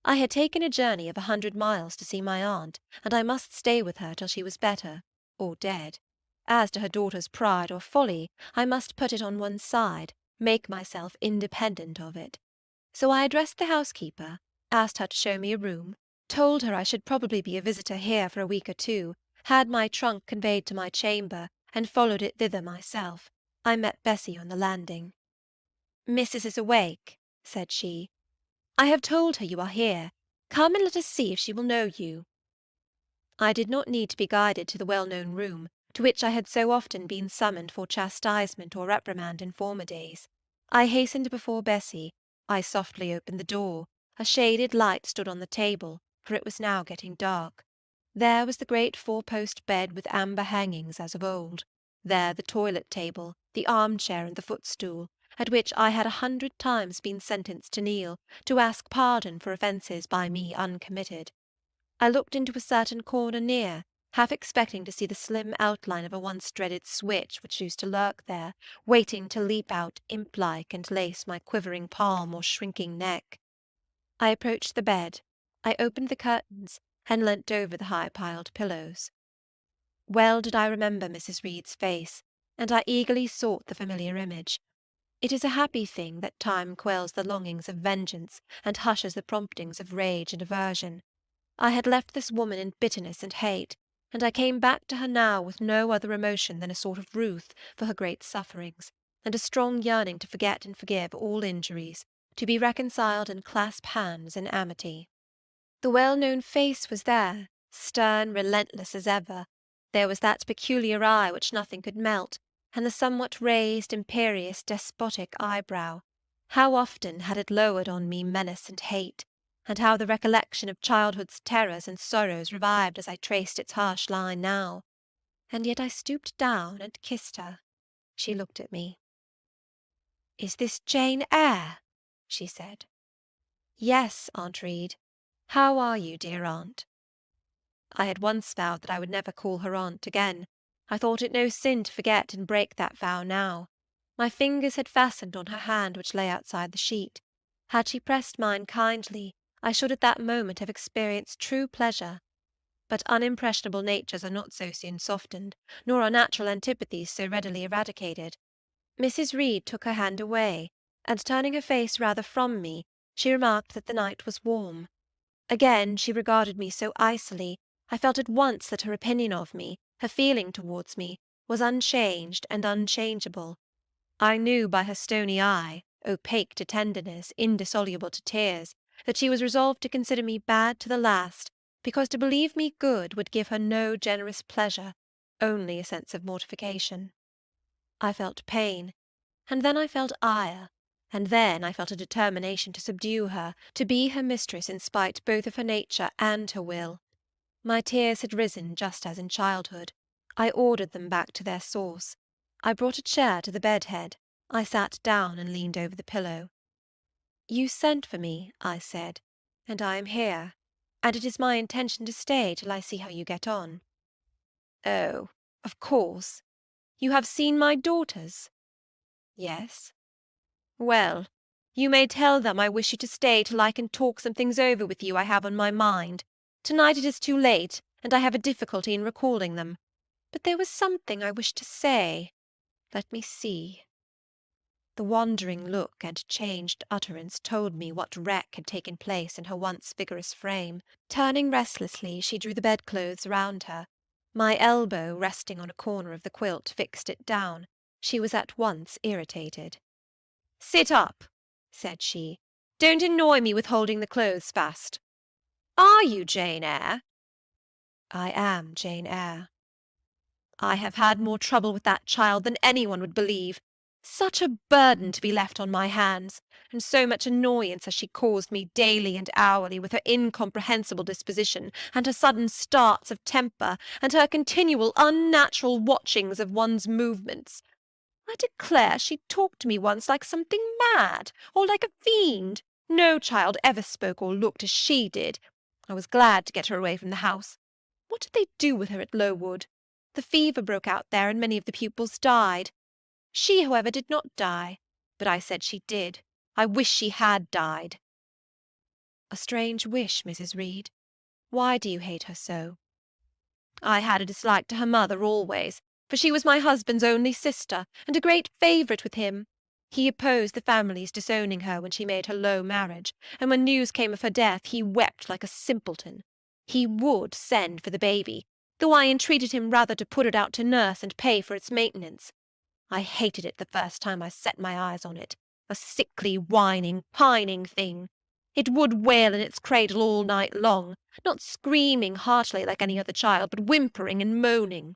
I had taken a journey of 100 miles to see my aunt, and I must stay with her till she was better, or dead. As to her daughter's pride or folly, I must put it on one side, make myself independent of it. So I addressed the housekeeper, asked her to show me a room, told her I should probably be a visitor here for a week or two, had my trunk conveyed to my chamber, and followed it thither myself. I met Bessy on the landing. "Missus is awake," said she. "I have told her you are here. Come and let us see if she will know you." I did not need to be guided to the well-known room, to which I had so often been summoned for chastisement or reprimand in former days. I hastened before Bessy. I softly opened the door. A shaded light stood on the table, for it was now getting dark. There was the great four-post bed with amber hangings as of old. There the toilet-table, the arm-chair, and the footstool, at which I had 100 times been sentenced to kneel, to ask pardon for offences by me uncommitted. I looked into a certain corner near, half expecting to see the slim outline of a once-dreaded switch which used to lurk there, waiting to leap out imp-like and lace my quivering palm or shrinking neck. I approached the bed. I opened the curtains, and leant over the high-piled pillows. Well did I remember Mrs. Reed's face, and I eagerly sought the familiar image. It is a happy thing that time quells the longings of vengeance and hushes the promptings of rage and aversion. I had left this woman in bitterness and hate, and I came back to her now with no other emotion than a sort of ruth for her great sufferings, and a strong yearning to forget and forgive all injuries, to be reconciled and clasp hands in amity. The well-known face was there, Stern, relentless as ever, there was that peculiar eye which nothing could melt, and the somewhat raised, imperious, despotic eyebrow. How often had it lowered on me menace and hate, and how the recollection of childhood's terrors and sorrows revived as I traced its harsh line now. And yet I stooped down and kissed her. She looked at me. "Is this Jane Eyre?" she said. "Yes, Aunt Reed. How are you, dear aunt?" I had once vowed that I would never call her aunt again. I thought it no sin to forget and break that vow now. My fingers had fastened on her hand which lay outside the sheet. Had she pressed mine kindly, I should at that moment have experienced true pleasure. But unimpressionable natures are not so soon softened, nor are natural antipathies so readily eradicated. Mrs. Reed took her hand away, and turning her face rather from me, she remarked that the night was warm. Again she regarded me so icily, I felt at once that her opinion of me, her feeling towards me, was unchanged and unchangeable. I knew by her stony eye, opaque to tenderness, indissoluble to tears, that she was resolved to consider me bad to the last, because to believe me good would give her no generous pleasure, only a sense of mortification. I felt pain, and then I felt ire, and then I felt a determination to subdue her, to be her mistress in spite both of her nature and her will. My tears had risen just as in childhood. I ordered them back to their source. I brought a chair to the bed-head. I sat down and leaned over the pillow. "You sent for me," I said, "and I am here, and it is my intention to stay till I see how you get on." "Oh, of course. You have seen my daughters?" "Yes." "Well, you may tell them I wish you to stay till I can talk some things over with you I have on my mind. To-night it is too late, and I have a difficulty in recalling them. But there was something I wished to say. Let me see." The wandering look and changed utterance told me what wreck had taken place in her once vigorous frame. Turning restlessly, she drew the bedclothes round her. My elbow, resting on a corner of the quilt, fixed it down. She was at once irritated. "Sit up," said she. "Don't annoy me with holding the clothes fast. Are you Jane Eyre?" "I am Jane Eyre." "I have had more trouble with that child than anyone would believe. Such a burden to be left on my hands, and so much annoyance has she caused me daily and hourly with her incomprehensible disposition, and her sudden starts of temper, and her continual unnatural watchings of one's movements. I declare she talked to me once like something mad, or like a fiend. No child ever spoke or looked as she did. I was glad to get her away from the house. What did they do with her at Lowood? The fever broke out there, and many of the pupils died. She, however, did not die, but I said she did. I wish she had died." "A strange wish, Mrs. Reed. Why do you hate her so?" "I had a dislike to her mother always, for she was my husband's only sister, and a great favourite with him. He opposed the family's disowning her when she made her low marriage, and when news came of her death he wept like a simpleton. He would send for the baby, though I entreated him rather to put it out to nurse and pay for its maintenance. I hated it the first time I set my eyes on it, a sickly, whining, pining thing. It would wail in its cradle all night long, not screaming heartily like any other child, but whimpering and moaning.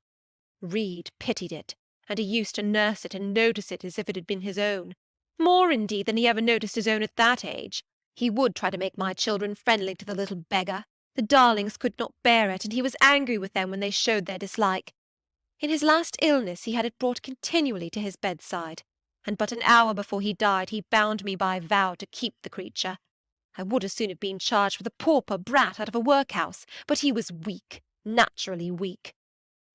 Reed pitied it, and he used to nurse it and notice it as if it had been his own. More, indeed, than he ever noticed his own at that age. He would try to make my children friendly to the little beggar. The darlings could not bear it, and he was angry with them when they showed their dislike. In his last illness he had it brought continually to his bedside, and but an hour before he died he bound me by vow to keep the creature. I would as soon have been charged with a pauper brat out of a workhouse, but he was weak, naturally weak.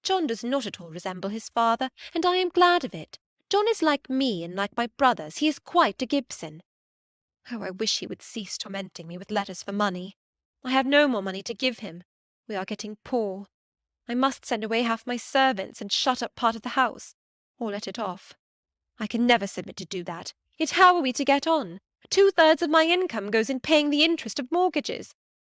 John does not at all resemble his father, and I am glad of it. John is like me and like my brothers. He is quite a Gibson. Oh, I wish he would cease tormenting me with letters for money. I have no more money to give him. We are getting poor. I must send away half my servants and shut up part of the house, or let it off. I can never submit to do that. Yet how are we to get on? 2/3 of my income goes in paying the interest of mortgages.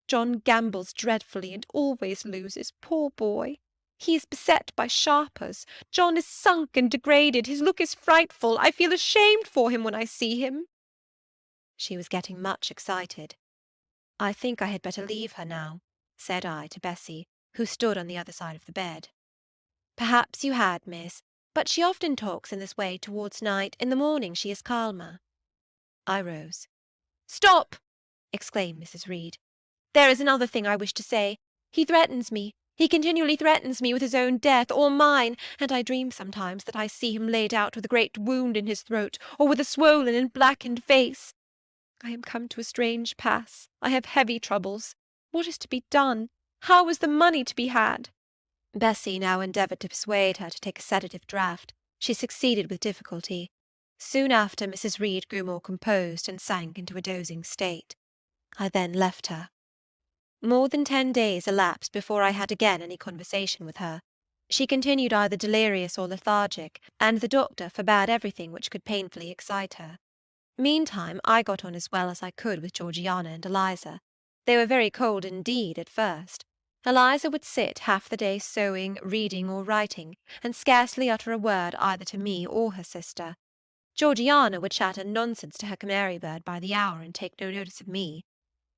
John gambles dreadfully and always loses, poor boy. He is beset by sharpers. John is sunk and degraded. His look is frightful. I feel ashamed for him when I see him." She was getting much excited. "I think I had better leave her now," said I to Bessie, who stood on the other side of the bed. Perhaps you had, miss, but she often talks in this way towards night. In the morning she is calmer. I rose. Stop! exclaimed Mrs. Reed. There is another thing I wish to say. He threatens me. He continually threatens me with his own death, or mine, and I dream sometimes that I see him laid out with a great wound in his throat, or with a swollen and blackened face. I am come to a strange pass. I have heavy troubles. What is to be done? How is the money to be had? Bessie now endeavoured to persuade her to take a sedative draught. She succeeded with difficulty. Soon after, Mrs. Reed grew more composed and sank into a dozing state. I then left her. More than 10 days elapsed before I had again any conversation with her. She continued either delirious or lethargic, and the doctor forbade everything which could painfully excite her. Meantime, I got on as well as I could with Georgiana and Eliza. They were very cold indeed at first. Eliza would sit half the day sewing, reading, or writing, and scarcely utter a word either to me or her sister. Georgiana would chatter nonsense to her canary bird by the hour and take no notice of me.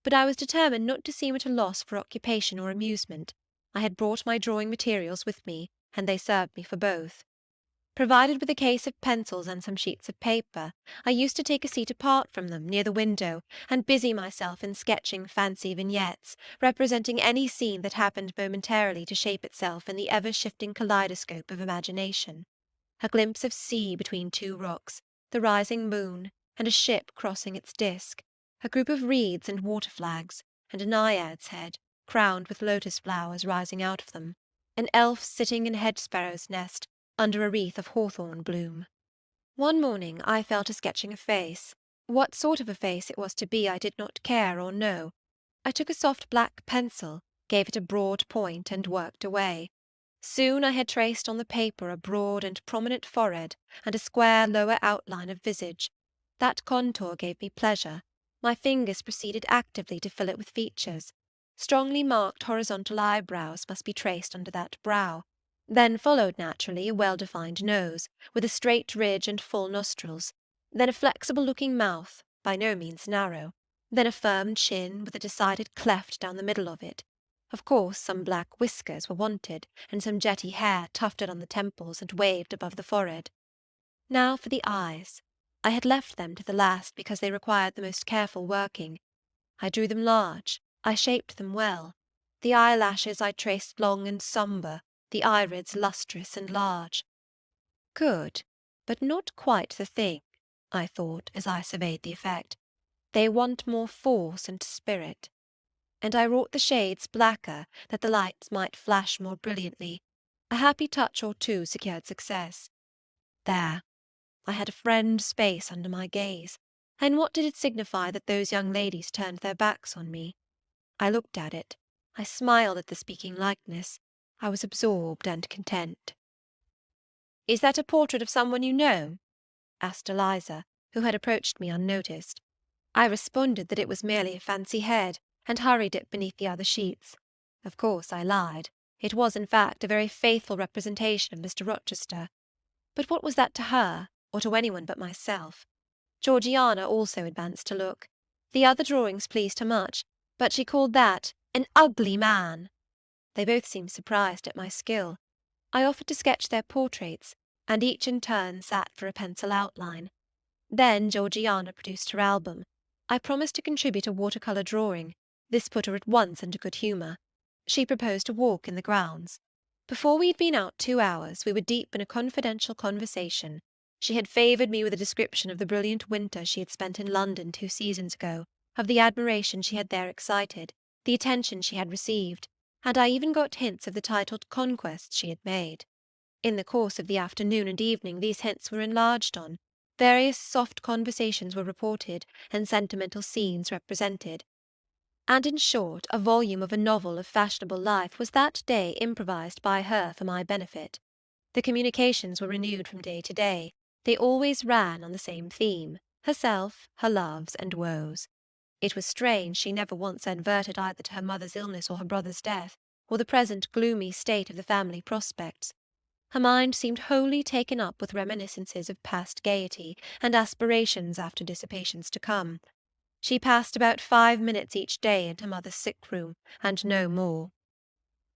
But I was determined not to seem at a loss for occupation or amusement. I had brought my drawing materials with me, and they served me for both. Provided with a case of pencils and some sheets of paper, I used to take a seat apart from them, near the window, and busy myself in sketching fancy vignettes, representing any scene that happened momentarily to shape itself in the ever-shifting kaleidoscope of imagination. A glimpse of sea between two rocks, the rising moon, and a ship crossing its disk, a group of reeds and water-flags, and a naiad's head, crowned with lotus flowers rising out of them, an elf sitting in a hedge-sparrow's nest, under a wreath of hawthorn bloom. One morning I fell to sketching a face. What sort of a face it was to be I did not care or know. I took a soft black pencil, gave it a broad point, and worked away. Soon I had traced on the paper a broad and prominent forehead, and a square lower outline of visage. That contour gave me pleasure. My fingers proceeded actively to fill it with features. Strongly marked horizontal eyebrows must be traced under that brow. Then followed naturally a well-defined nose, with a straight ridge and full nostrils, then a flexible-looking mouth, by no means narrow, then a firm chin, with a decided cleft down the middle of it. Of course some black whiskers were wanted, and some jetty hair tufted on the temples and waved above the forehead. Now for the eyes. I had left them to the last because they required the most careful working. I drew them large, I shaped them well. The eyelashes I traced long and sombre, the irids lustrous and large. Good, but not quite the thing, I thought as I surveyed the effect. They want more force and spirit. And I wrought the shades blacker, that the lights might flash more brilliantly. A happy touch or two secured success. There, I had a friend's face under my gaze, and what did it signify that those young ladies turned their backs on me? I looked at it. I smiled at the speaking likeness. I was absorbed and content. "Is that a portrait of someone you know?" asked Eliza, who had approached me unnoticed. I responded that it was merely a fancy head, and hurried it beneath the other sheets. Of course I lied. It was, in fact, a very faithful representation of Mr. Rochester. But what was that to her, or to anyone but myself? Georgiana also advanced to look. The other drawings pleased her much, but she called that an ugly man. They both seemed surprised at my skill. I offered to sketch their portraits, and each in turn sat for a pencil outline. Then Georgiana produced her album. I promised to contribute a water-colour drawing. This put her at once into good humour. She proposed a walk in the grounds. Before we had been out 2 hours, we were deep in a confidential conversation. She had favoured me with a description of the brilliant winter she had spent in London 2 seasons ago, of the admiration she had there excited, the attention she had received, and I even got hints of the titled conquests she had made. In the course of the afternoon and evening these hints were enlarged on. Various soft conversations were reported, and sentimental scenes represented. And in short, a volume of a novel of fashionable life was that day improvised by her for my benefit. The communications were renewed from day to day. They always ran on the same theme, herself, her loves, and woes. It was strange she never once adverted either to her mother's illness or her brother's death, or the present gloomy state of the family prospects. Her mind seemed wholly taken up with reminiscences of past gaiety, and aspirations after dissipations to come. She passed about 5 minutes each day in her mother's sick-room, and no more.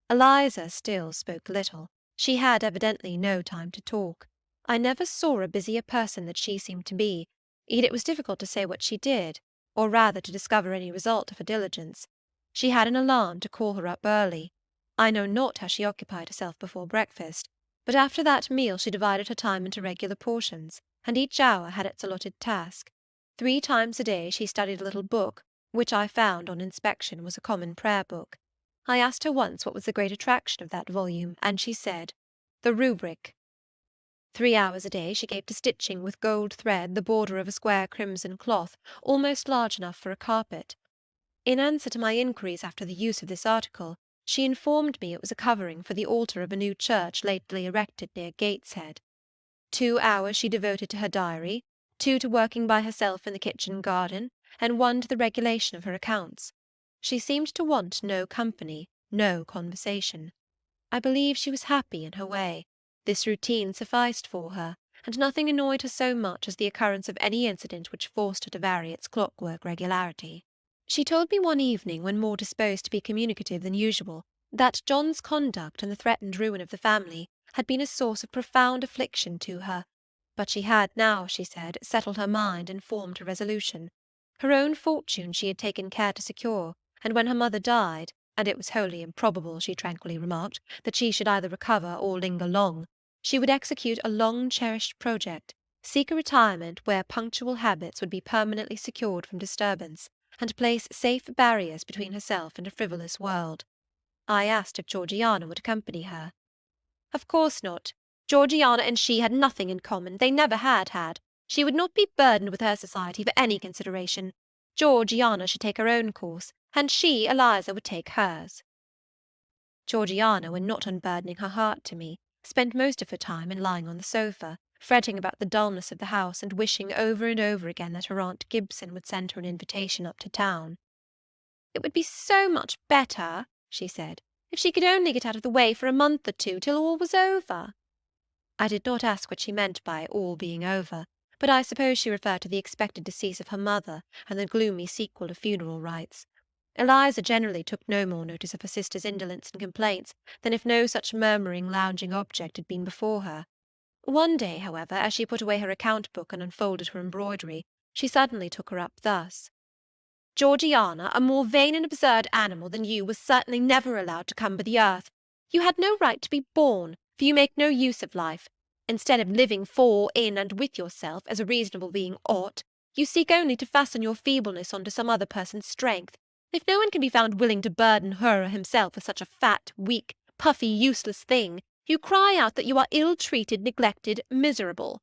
Eliza still spoke little. She had evidently no time to talk. I never saw a busier person than she seemed to be, yet it was difficult to say what she did, or rather to discover any result of her diligence. She had an alarm to call her up early. I know not how she occupied herself before breakfast, but after that meal she divided her time into regular portions, and each hour had its allotted task. 3 times a day she studied a little book, which I found on inspection was a common prayer book. I asked her once what was the great attraction of that volume, and she said, "The rubric." 3 hours a day she gave to stitching with gold thread the border of a square crimson cloth, almost large enough for a carpet. In answer to my inquiries after the use of this article, she informed me it was a covering for the altar of a new church lately erected near Gateshead. 2 hours she devoted to her diary, 2 to working by herself in the kitchen garden, and 1 to the regulation of her accounts. She seemed to want no company, no conversation. I believe she was happy in her way. This routine sufficed for her, and nothing annoyed her so much as the occurrence of any incident which forced her to vary its clockwork regularity. She told me one evening, when more disposed to be communicative than usual, that John's conduct and the threatened ruin of the family had been a source of profound affliction to her, but she had now, she said, settled her mind and formed her resolution. Her own fortune she had taken care to secure, and when her mother died, and it was wholly improbable, she tranquilly remarked, that she should either recover or linger long, she would execute a long-cherished project, seek a retirement where punctual habits would be permanently secured from disturbance, and place safe barriers between herself and a frivolous world. I asked if Georgiana would accompany her. Of course not. Georgiana and she had nothing in common. They never had had. She would not be burdened with her society for any consideration. Georgiana should take her own course, and she, Eliza, would take hers. Georgiana, when not unburdening her heart to me, spent most of her time in lying on the sofa, fretting about the dullness of the house, and wishing over and over again that her Aunt Gibson would send her an invitation up to town. "It would be so much better," she said, "if she could only get out of the way for a month or 2 till all was over." I did not ask what she meant by all being over, but I suppose she referred to the expected decease of her mother and the gloomy sequel of funeral rites. Eliza generally took no more notice of her sister's indolence and complaints than if no such murmuring, lounging object had been before her. One day, however, as she put away her account-book and unfolded her embroidery, she suddenly took her up thus: "Georgiana, a more vain and absurd animal than you was certainly never allowed to cumber the earth. You had no right to be born, for you make no use of life. Instead of living for, in, and with yourself, as a reasonable being ought, you seek only to fasten your feebleness on to some other person's strength. If no one can be found willing to burden her or himself with such a fat, weak, puffy, useless thing, you cry out that you are ill-treated, neglected, miserable.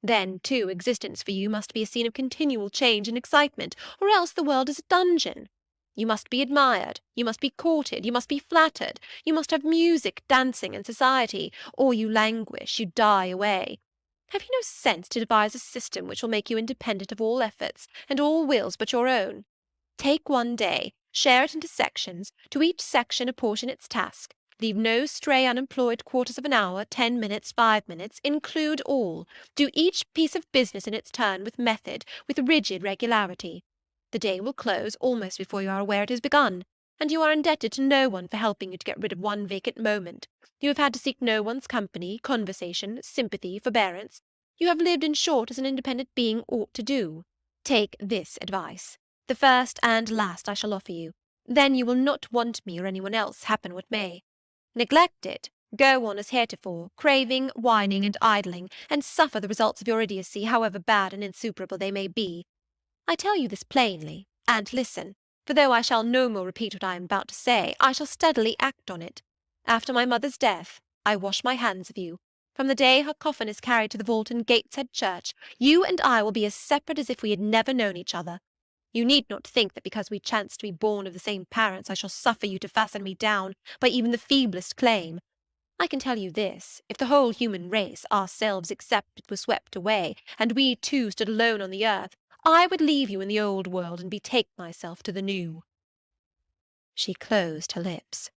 Then, too, existence for you must be a scene of continual change and excitement, or else the world is a dungeon. You must be admired, you must be courted, you must be flattered, you must have music, dancing, and society, or you languish, you die away. Have you no sense to devise a system which will make you independent of all efforts, and all wills but your own? Take one day, share it into sections, to each section apportion its task, leave no stray unemployed quarters of an hour, 10 minutes, 5 minutes, include all, do each piece of business in its turn with method, with rigid regularity. The day will close almost before you are aware it has begun, and you are indebted to no one for helping you to get rid of one vacant moment. You have had to seek no one's company, conversation, sympathy, forbearance. You have lived, in short, as an independent being ought to do. Take this advice, the first and last I shall offer you. Then you will not want me or anyone else, happen what may. Neglect it, go on as heretofore, craving, whining, and idling, and suffer the results of your idiocy, however bad and insuperable they may be. I tell you this plainly, and listen, for though I shall no more repeat what I am about to say, I shall steadily act on it. After my mother's death, I wash my hands of you. From the day her coffin is carried to the vault in Gateshead Church, you and I will be as separate as if we had never known each other. You need not think that because we chance to be born of the same parents I shall suffer you to fasten me down by even the feeblest claim. I can tell you this, if the whole human race, ourselves excepted, were swept away, and we two stood alone on the earth, I would leave you in the old world and betake myself to the new." She closed her lips.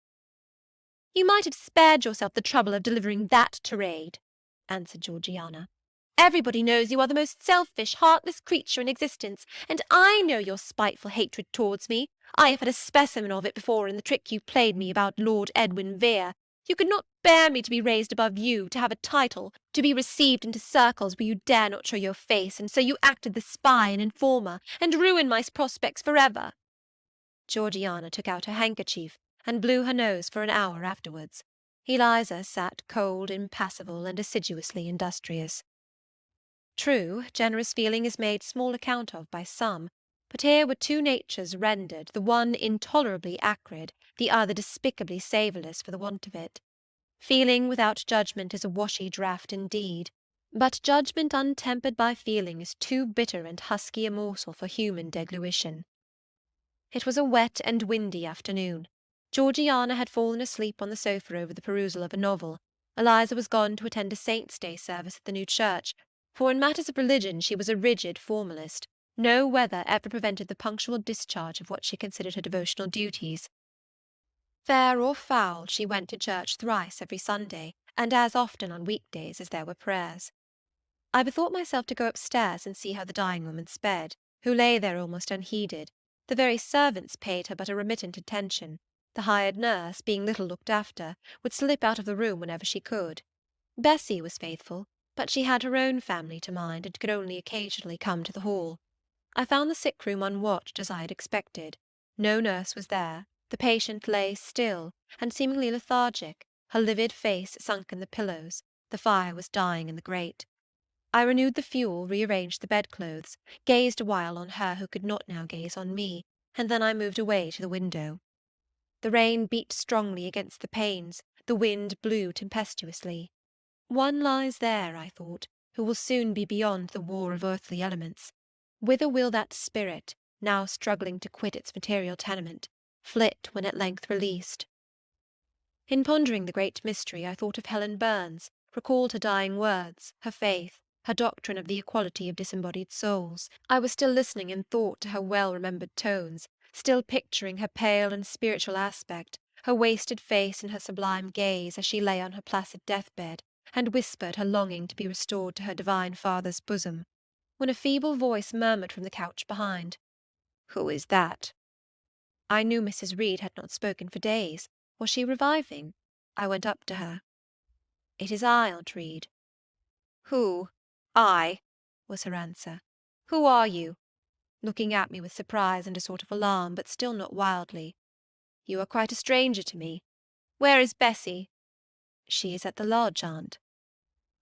"You might have spared yourself the trouble of delivering that tirade," answered Georgiana. Everybody knows you are the most selfish, heartless creature in existence, and I know your spiteful hatred towards me. I have had a specimen of it before in the trick you played me about Lord Edwin Vere. You could not bear me to be raised above you, to have a title, to be received into circles where you dare not show your face, and so you acted the spy and informer, and ruined my prospects for ever. Georgiana took out her handkerchief, and blew her nose for an hour afterwards. Eliza sat cold, impassible, and assiduously industrious. True, generous feeling is made small account of by some, but here were two natures rendered, the one intolerably acrid, the other despicably savourless for the want of it. Feeling without judgment is a washy draught indeed, but judgment untempered by feeling is too bitter and husky a morsel for human deglution. It was a wet and windy afternoon. Georgiana had fallen asleep on the sofa over the perusal of a novel. Eliza was gone to attend a Saint's Day service at the new church, for in matters of religion she was a rigid formalist. No weather ever prevented the punctual discharge of what she considered her devotional duties. Fair or foul, she went to church thrice every Sunday, and as often on weekdays as there were prayers. I bethought myself to go upstairs and see how the dying woman sped, who lay there almost unheeded. The very servants paid her but a remittent attention. The hired nurse, being little looked after, would slip out of the room whenever she could. Bessie was faithful, but she had her own family to mind, and could only occasionally come to the hall. I found the sick-room unwatched, as I had expected. No nurse was there. The patient lay still, and seemingly lethargic, her livid face sunk in the pillows. The fire was dying in the grate. I renewed the fuel, rearranged the bedclothes, gazed awhile on her who could not now gaze on me, and then I moved away to the window. The rain beat strongly against the panes, the wind blew tempestuously. One lies there, I thought, who will soon be beyond the war of earthly elements. Whither will that spirit, now struggling to quit its material tenement, flit when at length released? In pondering the great mystery, I thought of Helen Burns, recalled her dying words, her faith, her doctrine of the equality of disembodied souls. I was still listening in thought to her well-remembered tones, still picturing her pale and spiritual aspect, her wasted face and her sublime gaze as she lay on her placid deathbed, and whispered her longing to be restored to her divine Father's bosom, when a feeble voice murmured from the couch behind, "Who is that?" I knew Mrs. Reed had not spoken for days. Was she reviving? I went up to her. "It is I, Aunt Reed." "Who? I?" was her answer. "Who are you?" looking at me with surprise and a sort of alarm, but still not wildly. "You are quite a stranger to me. Where is Bessie?" "She is at the lodge, aunt."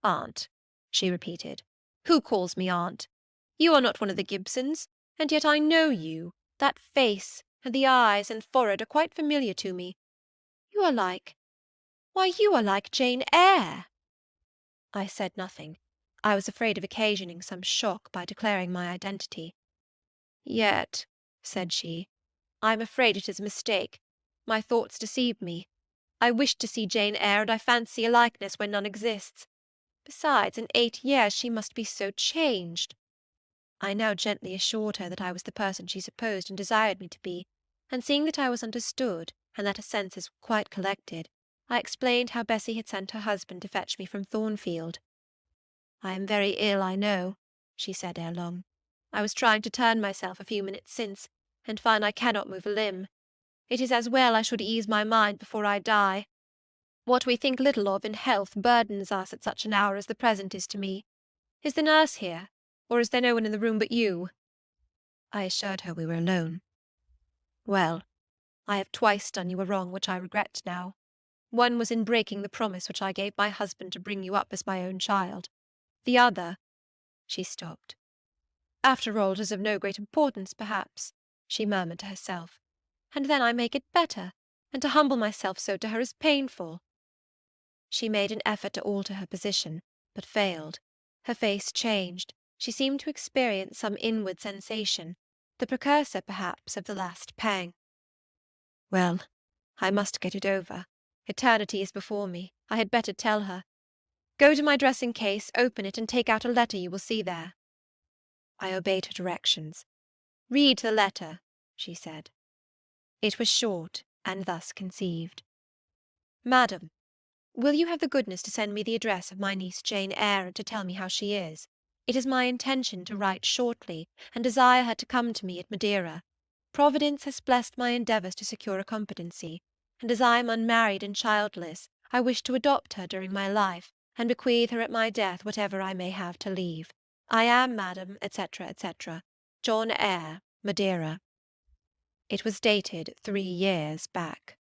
"Aunt," she repeated. "Who calls me aunt? You are not one of the Gibsons, and yet I know you. That face, and the eyes and forehead are quite familiar to me. You are like—why, you are like Jane Eyre." I said nothing. I was afraid of occasioning some shock by declaring my identity. "Yet," said she, "I am afraid it is a mistake. My thoughts deceive me. I wished to see Jane Eyre, and I fancy a likeness where none exists. Besides, in 8 years she must be so changed." I now gently assured her that I was the person she supposed and desired me to be, and seeing that I was understood, and that her senses were quite collected, I explained how Bessie had sent her husband to fetch me from Thornfield. "I am very ill, I know," she said ere long. "I was trying to turn myself a few minutes since, and find I cannot move a limb. It is as well I should ease my mind before I die. What we think little of in health burdens us at such an hour as the present is to me. Is the nurse here, or is there no one in the room but you?" I assured her we were alone. "Well, I have twice done you a wrong which I regret now. One was in breaking the promise which I gave my husband to bring you up as my own child. The other—" She stopped. "After all, it is of no great importance, perhaps," she murmured to herself. "And then I make it better, and to humble myself so to her is painful." She made an effort to alter her position, but failed. Her face changed. She seemed to experience some inward sensation, the precursor, perhaps, of the last pang. "Well, I must get it over. Eternity is before me. I had better tell her. Go to my dressing-case, open it, and take out a letter you will see there." I obeyed her directions. "Read the letter," she said. It was short, and thus conceived. "Madam, Will you have the goodness to send me the address of my niece Jane Eyre, and to tell me how she is? It is my intention to write shortly, and desire her to come to me at Madeira. Providence has blessed my endeavours to secure a competency, and as I am unmarried and childless, I wish to adopt her during my life, and bequeath her at my death whatever I may have to leave. I am, madam, etc., etc., John Eyre, Madeira. It was dated 3 years back.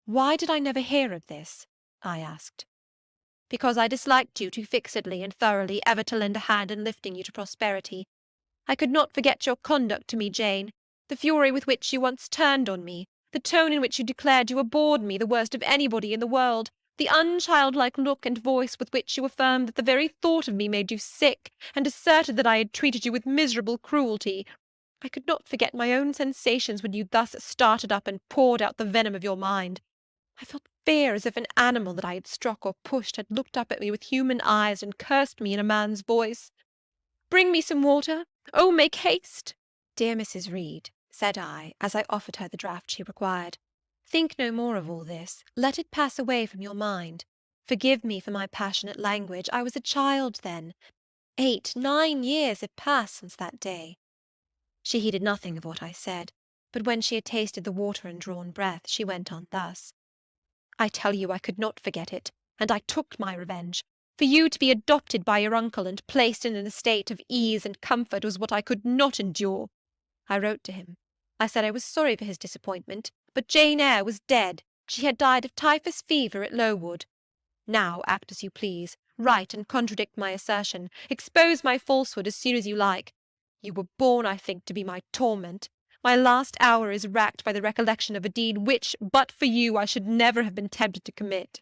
Why did I never hear of this? I asked. Because I disliked you too fixedly and thoroughly ever to lend a hand in lifting you to prosperity. I could not forget your conduct to me, Jane, the fury with which you once turned on me, the tone in which you declared you abhorred me, the worst of anybody in the world, the unchildlike look and voice with which you affirmed that the very thought of me made you sick, and asserted that I had treated you with miserable cruelty. I could not forget my own sensations when you thus started up and poured out the venom of your mind. I felt fear as if an animal that I had struck or pushed had looked up at me with human eyes and cursed me in a man's voice. Bring me some water. Oh, make haste. Dear Mrs. Reed, said I, as I offered her the draught she required, think no more of all this. Let it pass away from your mind. Forgive me for my passionate language. I was a child then. 8, 9 years had passed since that day. She heeded nothing of what I said, but when she had tasted the water and drawn breath, she went on thus. I tell you I could not forget it, and I took my revenge. For you to be adopted by your uncle and placed in an estate of ease and comfort was what I could not endure. I wrote to him. I said I was sorry for his disappointment, but Jane Eyre was dead. She had died of typhus fever at Lowood. Now act as you please. Write and contradict my assertion. Expose my falsehood as soon as you like. You were born, I think, to be my torment. My last hour is racked by the recollection of a deed which, but for you, I should never have been tempted to commit.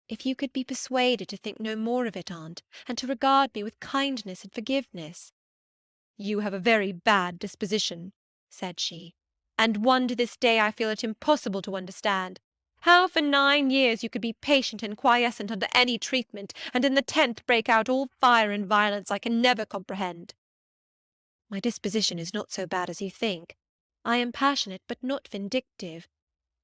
If you could be persuaded to think no more of it, aunt, and to regard me with kindness and forgiveness. You have a very bad disposition, said she, and one to this day I feel it impossible to understand. How for 9 years you could be patient and quiescent under any treatment, and in the 10th break out all fire and violence, I can never comprehend. My disposition is not so bad as you think. I am passionate, but not vindictive.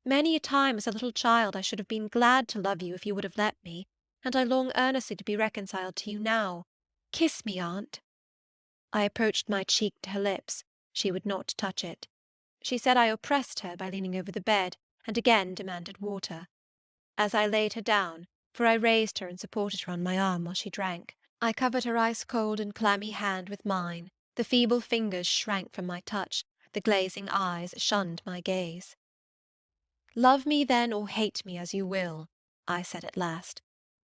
Many a time as a little child I should have been glad to love you if you would have let me, and I long earnestly to be reconciled to you now. Kiss me, aunt. I approached my cheek to her lips. She would not touch it. She said I oppressed her by leaning over the bed, and again demanded water. As I laid her down, for I raised her and supported her on my arm while she drank, I covered her ice-cold and clammy hand with mine. The feeble fingers shrank from my touch, the glazing eyes shunned my gaze. Love me then or hate me as you will, I said at last.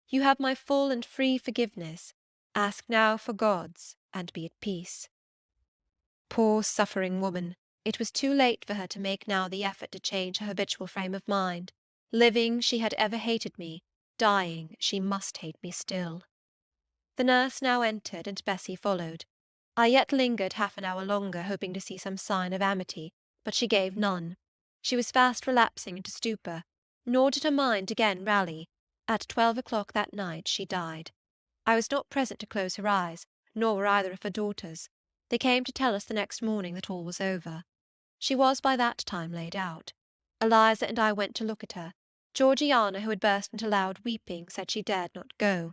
You have my full and free forgiveness. Ask now for God's, and be at peace. Poor suffering woman! It was too late for her to make now the effort to change her habitual frame of mind. Living, she had ever hated me. Dying, she must hate me still. The nurse now entered, and Bessie followed. I yet lingered half an hour longer, hoping to see some sign of amity, but she gave none. She was fast relapsing into stupor, nor did her mind again rally. At 12 o'clock that night she died. I was not present to close her eyes, nor were either of her daughters. They came to tell us the next morning that all was over. She was by that time laid out. Eliza and I went to look at her. Georgiana, who had burst into loud weeping, said she dared not go.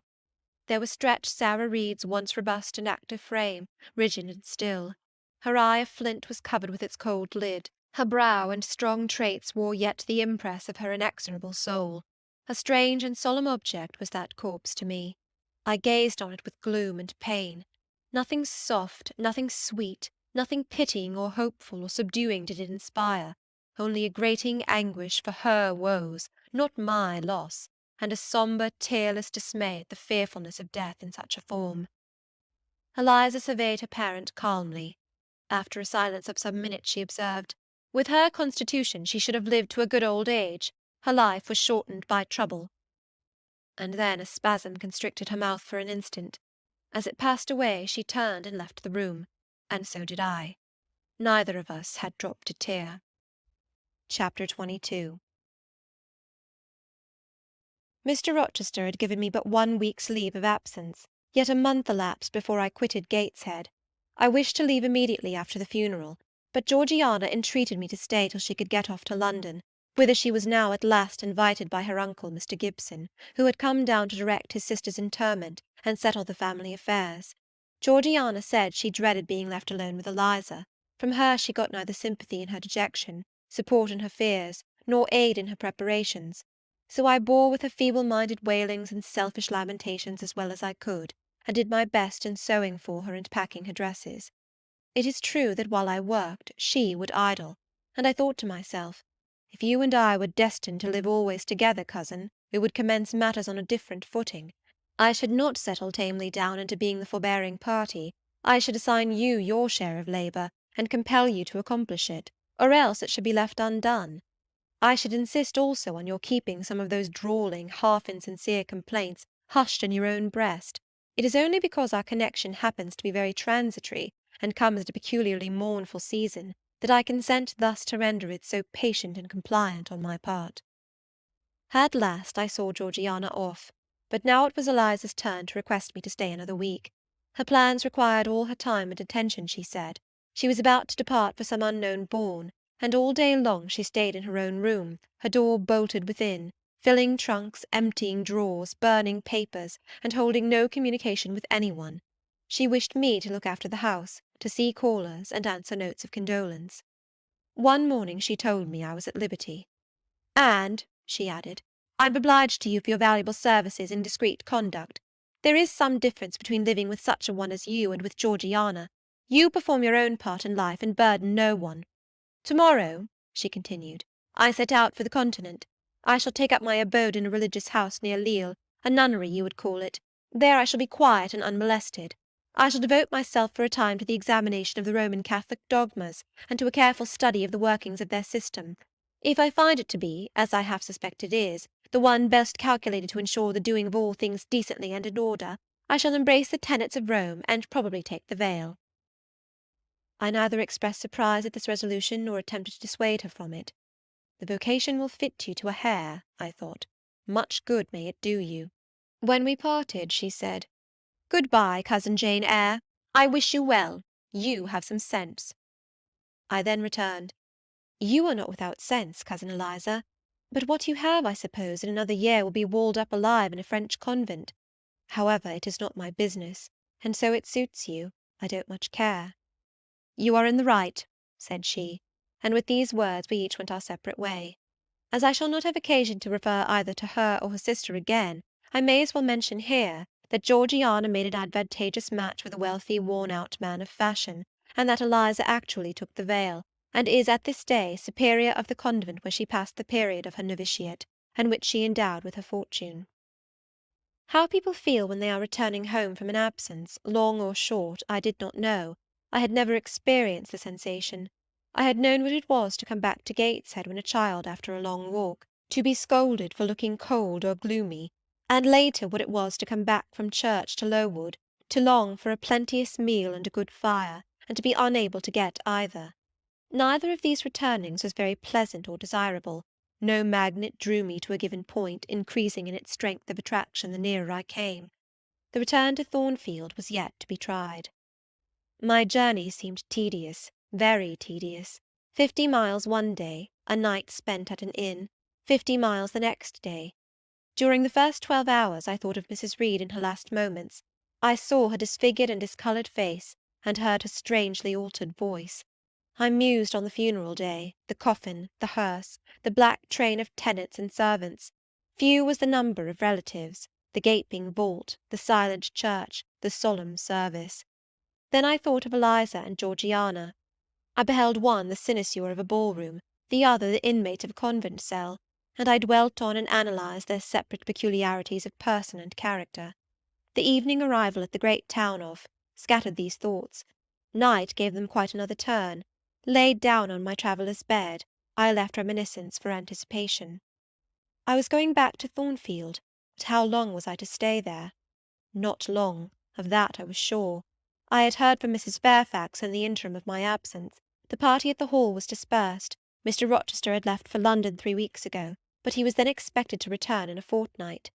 There was stretched Sarah Reed's once robust and active frame, rigid and still. Her eye of flint was covered with its cold lid. Her brow and strong traits wore yet the impress of her inexorable soul. A strange and solemn object was that corpse to me. I gazed on it with gloom and pain. Nothing soft, nothing sweet, nothing pitying or hopeful or subduing did it inspire, only a grating anguish for her woes, not my loss, and a sombre, tearless dismay at the fearfulness of death in such a form. Eliza surveyed her parent calmly. After a silence of some minutes she observed, with her constitution she should have lived to a good old age. Her life was shortened by trouble. And then a spasm constricted her mouth for an instant. As it passed away she turned and left the room, and so did I. Neither of us had dropped a tear. Chapter 22. Mr. Rochester had given me but 1 week's leave of absence, yet a month elapsed before I quitted Gateshead. I wished to leave immediately after the funeral, but Georgiana entreated me to stay till she could get off to London, whither she was now at last invited by her uncle, Mr. Gibson, who had come down to direct his sister's interment and settle the family affairs. Georgiana said she dreaded being left alone with Eliza. From her she got neither sympathy in her dejection, support in her fears, nor aid in her preparations. So I bore with her feeble-minded wailings and selfish lamentations as well as I could, and did my best in sewing for her and packing her dresses. It is true that while I worked, she would idle, and I thought to myself, if you and I were destined to live always together, cousin, we would commence matters on a different footing. I should not settle tamely down into being the forbearing party. I should assign you your share of labour, and compel you to accomplish it, or else it should be left undone. I should insist also on your keeping some of those drawling, half-insincere complaints hushed in your own breast. It is only because our connection happens to be very transitory, and comes at a peculiarly mournful season, that I consent thus to render it so patient and compliant on my part. At last I saw Georgiana off, but now it was Eliza's turn to request me to stay another week. Her plans required all her time and attention, she said. She was about to depart for some unknown bourne, and all day long she stayed in her own room, her door bolted within, filling trunks, emptying drawers, burning papers, and holding no communication with any one. She wished me to look after the house, to see callers, and answer notes of condolence. One morning she told me I was at liberty. "And," she added, "I am obliged to you for your valuable services in discreet conduct. There is some difference between living with such a one as you and with Georgiana. You perform your own part in life and burden no one. To-morrow," she continued, "I set out for the Continent. I shall take up my abode in a religious house near Lille, a nunnery you would call it. There I shall be quiet and unmolested. I shall devote myself for a time to the examination of the Roman Catholic dogmas, and to a careful study of the workings of their system. If I find it to be, as I half suspect it is, the one best calculated to ensure the doing of all things decently and in order, I shall embrace the tenets of Rome, and probably take the veil." I neither expressed surprise at this resolution nor attempted to dissuade her from it. The vocation will fit you to a hair, I thought. Much good may it do you. When we parted, she said, "Good-bye, cousin Jane Eyre. I wish you well. You have some sense." I then returned, "You are not without sense, cousin Eliza, but what you have, I suppose, in another year will be walled up alive in a French convent. However, it is not my business, and so it suits you. I don't much care." "You are in the right," said she, and with these words we each went our separate way. As I shall not have occasion to refer either to her or her sister again, I may as well mention here that Georgiana made an advantageous match with a wealthy, worn-out man of fashion, and that Eliza actually took the veil, and is at this day superior of the convent where she passed the period of her novitiate, and which she endowed with her fortune. How people feel when they are returning home from an absence, long or short, I did not know. I had never experienced the sensation. I had known what it was to come back to Gateshead when a child after a long walk, to be scolded for looking cold or gloomy, and later what it was to come back from church to Lowood, to long for a plenteous meal and a good fire, and to be unable to get either. Neither of these returnings was very pleasant or desirable. No magnet drew me to a given point, increasing in its strength of attraction the nearer I came. The return to Thornfield was yet to be tried. My journey seemed tedious, very tedious. 50 miles one day, a night spent at an inn, 50 miles the next day. During the first 12 hours I thought of Mrs. Reed in her last moments. I saw her disfigured and discoloured face, and heard her strangely altered voice. I mused on the funeral day, the coffin, the hearse, the black train of tenants and servants. Few was the number of relatives, the gaping vault, the silent church, the solemn service. Then I thought of Eliza and Georgiana. I beheld one the cynosure of a ball-room, the other the inmate of a convent cell, and I dwelt on and analysed their separate peculiarities of person and character. The evening arrival at the great town scattered these thoughts. Night gave them quite another turn. Laid down on my traveller's bed, I left reminiscence for anticipation. I was going back to Thornfield, but how long was I to stay there? Not long, of that I was sure. I had heard from Mrs. Fairfax in the interim of my absence. The party at the Hall was dispersed. Mr. Rochester had left for London 3 weeks ago, but he was then expected to return in a fortnight.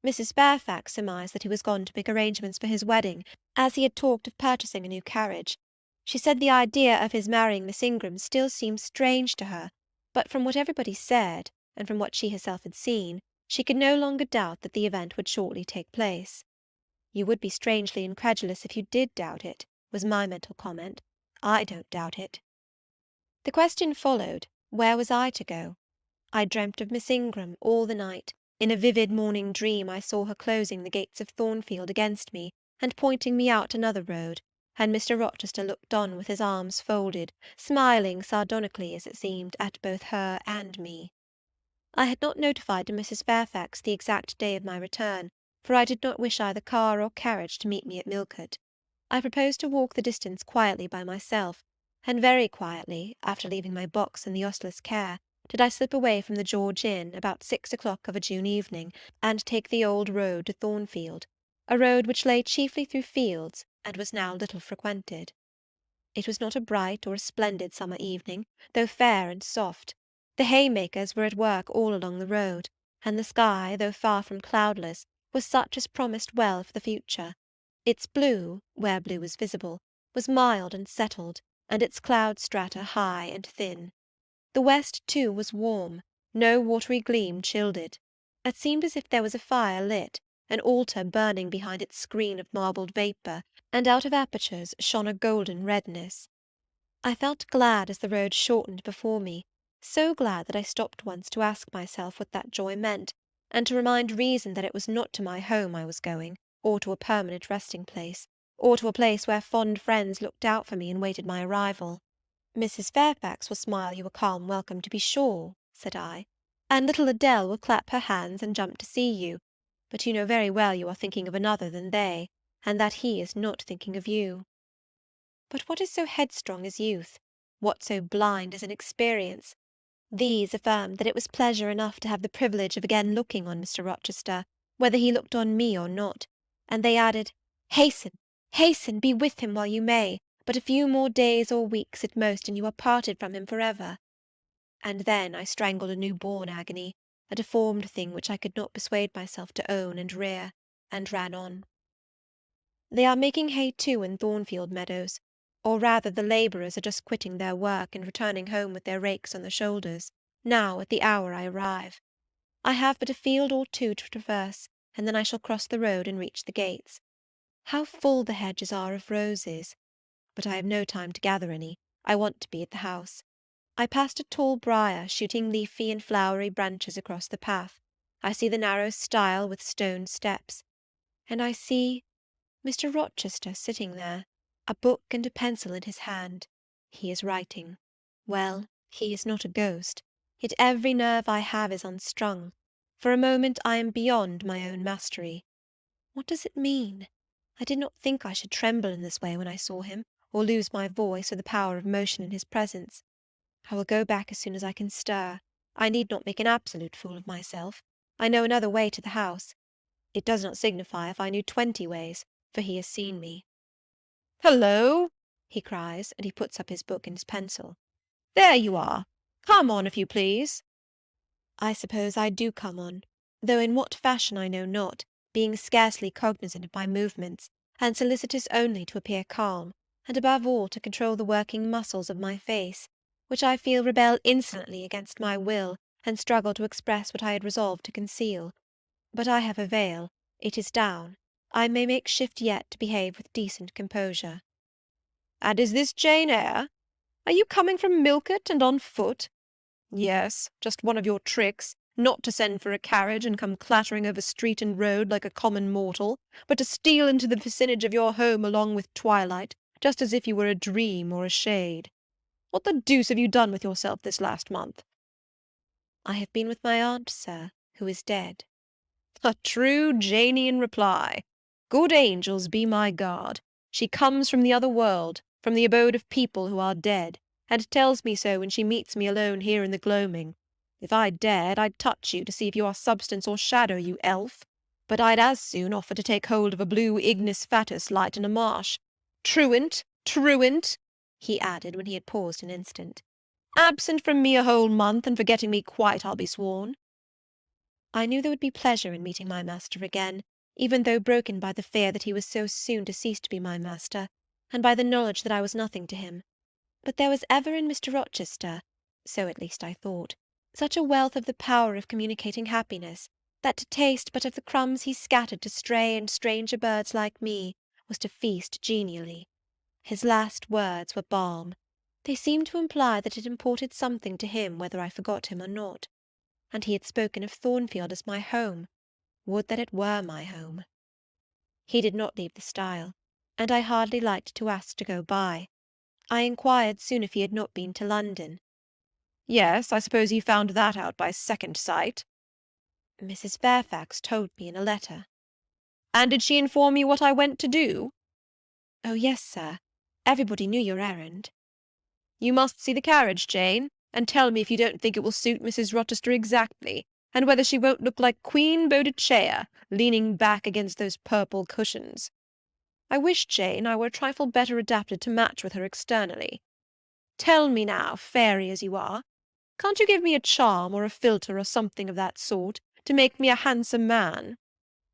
Mrs. Fairfax surmised that he was gone to make arrangements for his wedding, as he had talked of purchasing a new carriage. She said the idea of his marrying Miss Ingram still seemed strange to her, but from what everybody said, and from what she herself had seen, she could no longer doubt that the event would shortly take place. "You would be strangely incredulous if you did doubt it," was my mental comment. "I don't doubt it." The question followed, where was I to go? I dreamt of Miss Ingram all the night. In a vivid morning dream I saw her closing the gates of Thornfield against me, and pointing me out another road, and Mr. Rochester looked on with his arms folded, smiling sardonically, as it seemed, at both her and me. I had not notified to Mrs. Fairfax the exact day of my return, for I did not wish either car or carriage to meet me at Millcote. I proposed to walk the distance quietly by myself, and very quietly, after leaving my box in the ostler's care, did I slip away from the George Inn about 6 o'clock of a June evening, and take the old road to Thornfield, a road which lay chiefly through fields, and was now little frequented. It was not a bright or a splendid summer evening, though fair and soft. The haymakers were at work all along the road, and the sky, though far from cloudless, was such as promised well for the future. Its blue, where blue was visible, was mild and settled, and its cloud strata high and thin. The west, too, was warm; no watery gleam chilled it. It seemed as if there was a fire lit, an altar burning behind its screen of marbled vapour, and out of apertures shone a golden redness. I felt glad as the road shortened before me, so glad that I stopped once to ask myself what that joy meant, and to remind reason that it was not to my home I was going, or to a permanent resting-place, or to a place where fond friends looked out for me and waited my arrival. "Mrs. Fairfax will smile you a calm welcome, to be sure," said I, "and little Adele will clap her hands and jump to see you, but you know very well you are thinking of another than they, and that he is not thinking of you." But what is so headstrong as youth? What so blind as inexperience? These affirmed that it was pleasure enough to have the privilege of again looking on Mr. Rochester, whether he looked on me or not, and they added, "Hasten, hasten, be with him while you may, but a few more days or weeks at most, and you are parted from him for ever." And then I strangled a new-born agony, a deformed thing which I could not persuade myself to own and rear, and ran on. They are making hay too in Thornfield meadows, or rather the labourers are just quitting their work and returning home with their rakes on their shoulders, now at the hour I arrive. I have but a field or two to traverse, and then I shall cross the road and reach the gates. How full the hedges are of roses! But I have no time to gather any. I want to be at the house. I passed a tall briar, shooting leafy and flowery branches across the path. I see the narrow stile with stone steps. And I see Mr. Rochester sitting there, a book and a pencil in his hand. He is writing. Well, he is not a ghost, yet every nerve I have is unstrung. For a moment I am beyond my own mastery. What does it mean? I did not think I should tremble in this way when I saw him, or lose my voice or the power of motion in his presence. I will go back as soon as I can stir. I need not make an absolute fool of myself. I know another way to the house. It does not signify if I knew 20 ways, for he has seen me. "Hullo!" he cries, and he puts up his book and his pencil. "There you are. Come on, if you please." I suppose I do come on, though in what fashion I know not, being scarcely cognizant of my movements, and solicitous only to appear calm, and above all to control the working muscles of my face, which I feel rebel insolently against my will, and struggle to express what I had resolved to conceal. But I have a veil, it is down, I may make shift yet to behave with decent composure. "And is this Jane Eyre? Are you coming from Millcote, and on foot? Yes, just one of your tricks, not to send for a carriage and come clattering over street and road like a common mortal, but to steal into the vicinage of your home along with twilight, just as if you were a dream or a shade. What the deuce have you done with yourself this last month?" "I have been with my aunt, sir, who is dead." A true Janian reply. Good angels be my guard! She comes from the other world, from the abode of people who are dead, and tells me so when she meets me alone here in the gloaming. If I dared, I'd touch you to see if you are substance or shadow, you elf. But I'd as soon offer to take hold of a blue ignis fatuus light in a marsh. Truant, truant, he added, when he had paused an instant. Absent from me a whole month, and forgetting me quite, I'll be sworn. I knew there would be pleasure in meeting my master again, even though broken by the fear that he was so soon to cease to be my master, and by the knowledge that I was nothing to him. But there was ever in Mr. Rochester, so at least I thought, such a wealth of the power of communicating happiness, that to taste but of the crumbs he scattered to stray and stranger birds like me was to feast genially. His last words were balm. They seemed to imply that it imported something to him whether I forgot him or not. And he had spoken of Thornfield as my home. Would that it were my home! He did not leave the stile, and I hardly liked to ask to go by. I inquired soon if he had not been to London. Yes, I suppose he found that out by second sight. Mrs. Fairfax told me in a letter. And did she inform you what I went to do? Oh, yes, sir. Everybody knew your errand. You must see the carriage, Jane, and tell me if you don't think it will suit Mrs. Rochester exactly, and whether she won't look like Queen Boadicea, leaning back against those purple cushions. I wish, Jane, I were a trifle better adapted to match with her externally. Tell me now, fairy as you are, can't you give me a charm or a philtre or something of that sort, to make me a handsome man?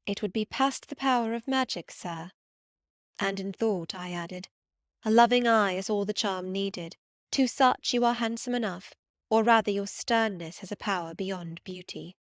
It would be past the power of magic, sir. And in thought I added, a loving eye is all the charm needed. To such you are handsome enough, or rather your sternness has a power beyond beauty.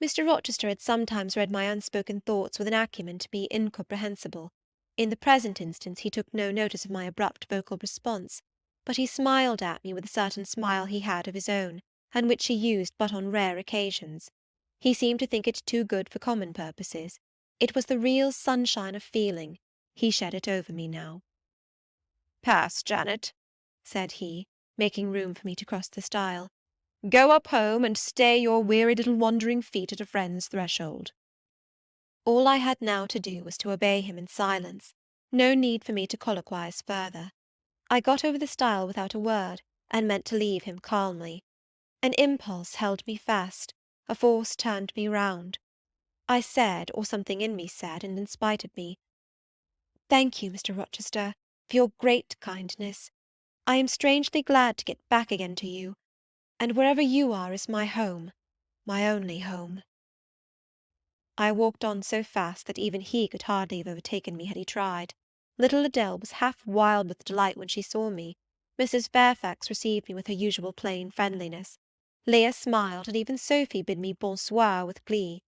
Mr. Rochester had sometimes read my unspoken thoughts with an acumen to me incomprehensible. In the present instance he took no notice of my abrupt vocal response, but he smiled at me with a certain smile he had of his own, and which he used but on rare occasions. He seemed to think it too good for common purposes. It was the real sunshine of feeling. He shed it over me now. Pass, Janet, said he, making room for me to cross the stile. Go up home and stay your weary little wandering feet at a friend's threshold. All I had now to do was to obey him in silence. No need for me to colloquize further. I got over the stile without a word, and meant to leave him calmly. An impulse held me fast, a force turned me round. I said, or something in me said, and in spite of me, "Thank you, Mr. Rochester, for your great kindness. I am strangely glad to get back again to you, and wherever you are is my home, my only home." I walked on so fast that even he could hardly have overtaken me had he tried. Little Adele was half wild with delight when she saw me. Mrs. Fairfax received me with her usual plain friendliness. Leah smiled, and even Sophie bid me bonsoir with glee.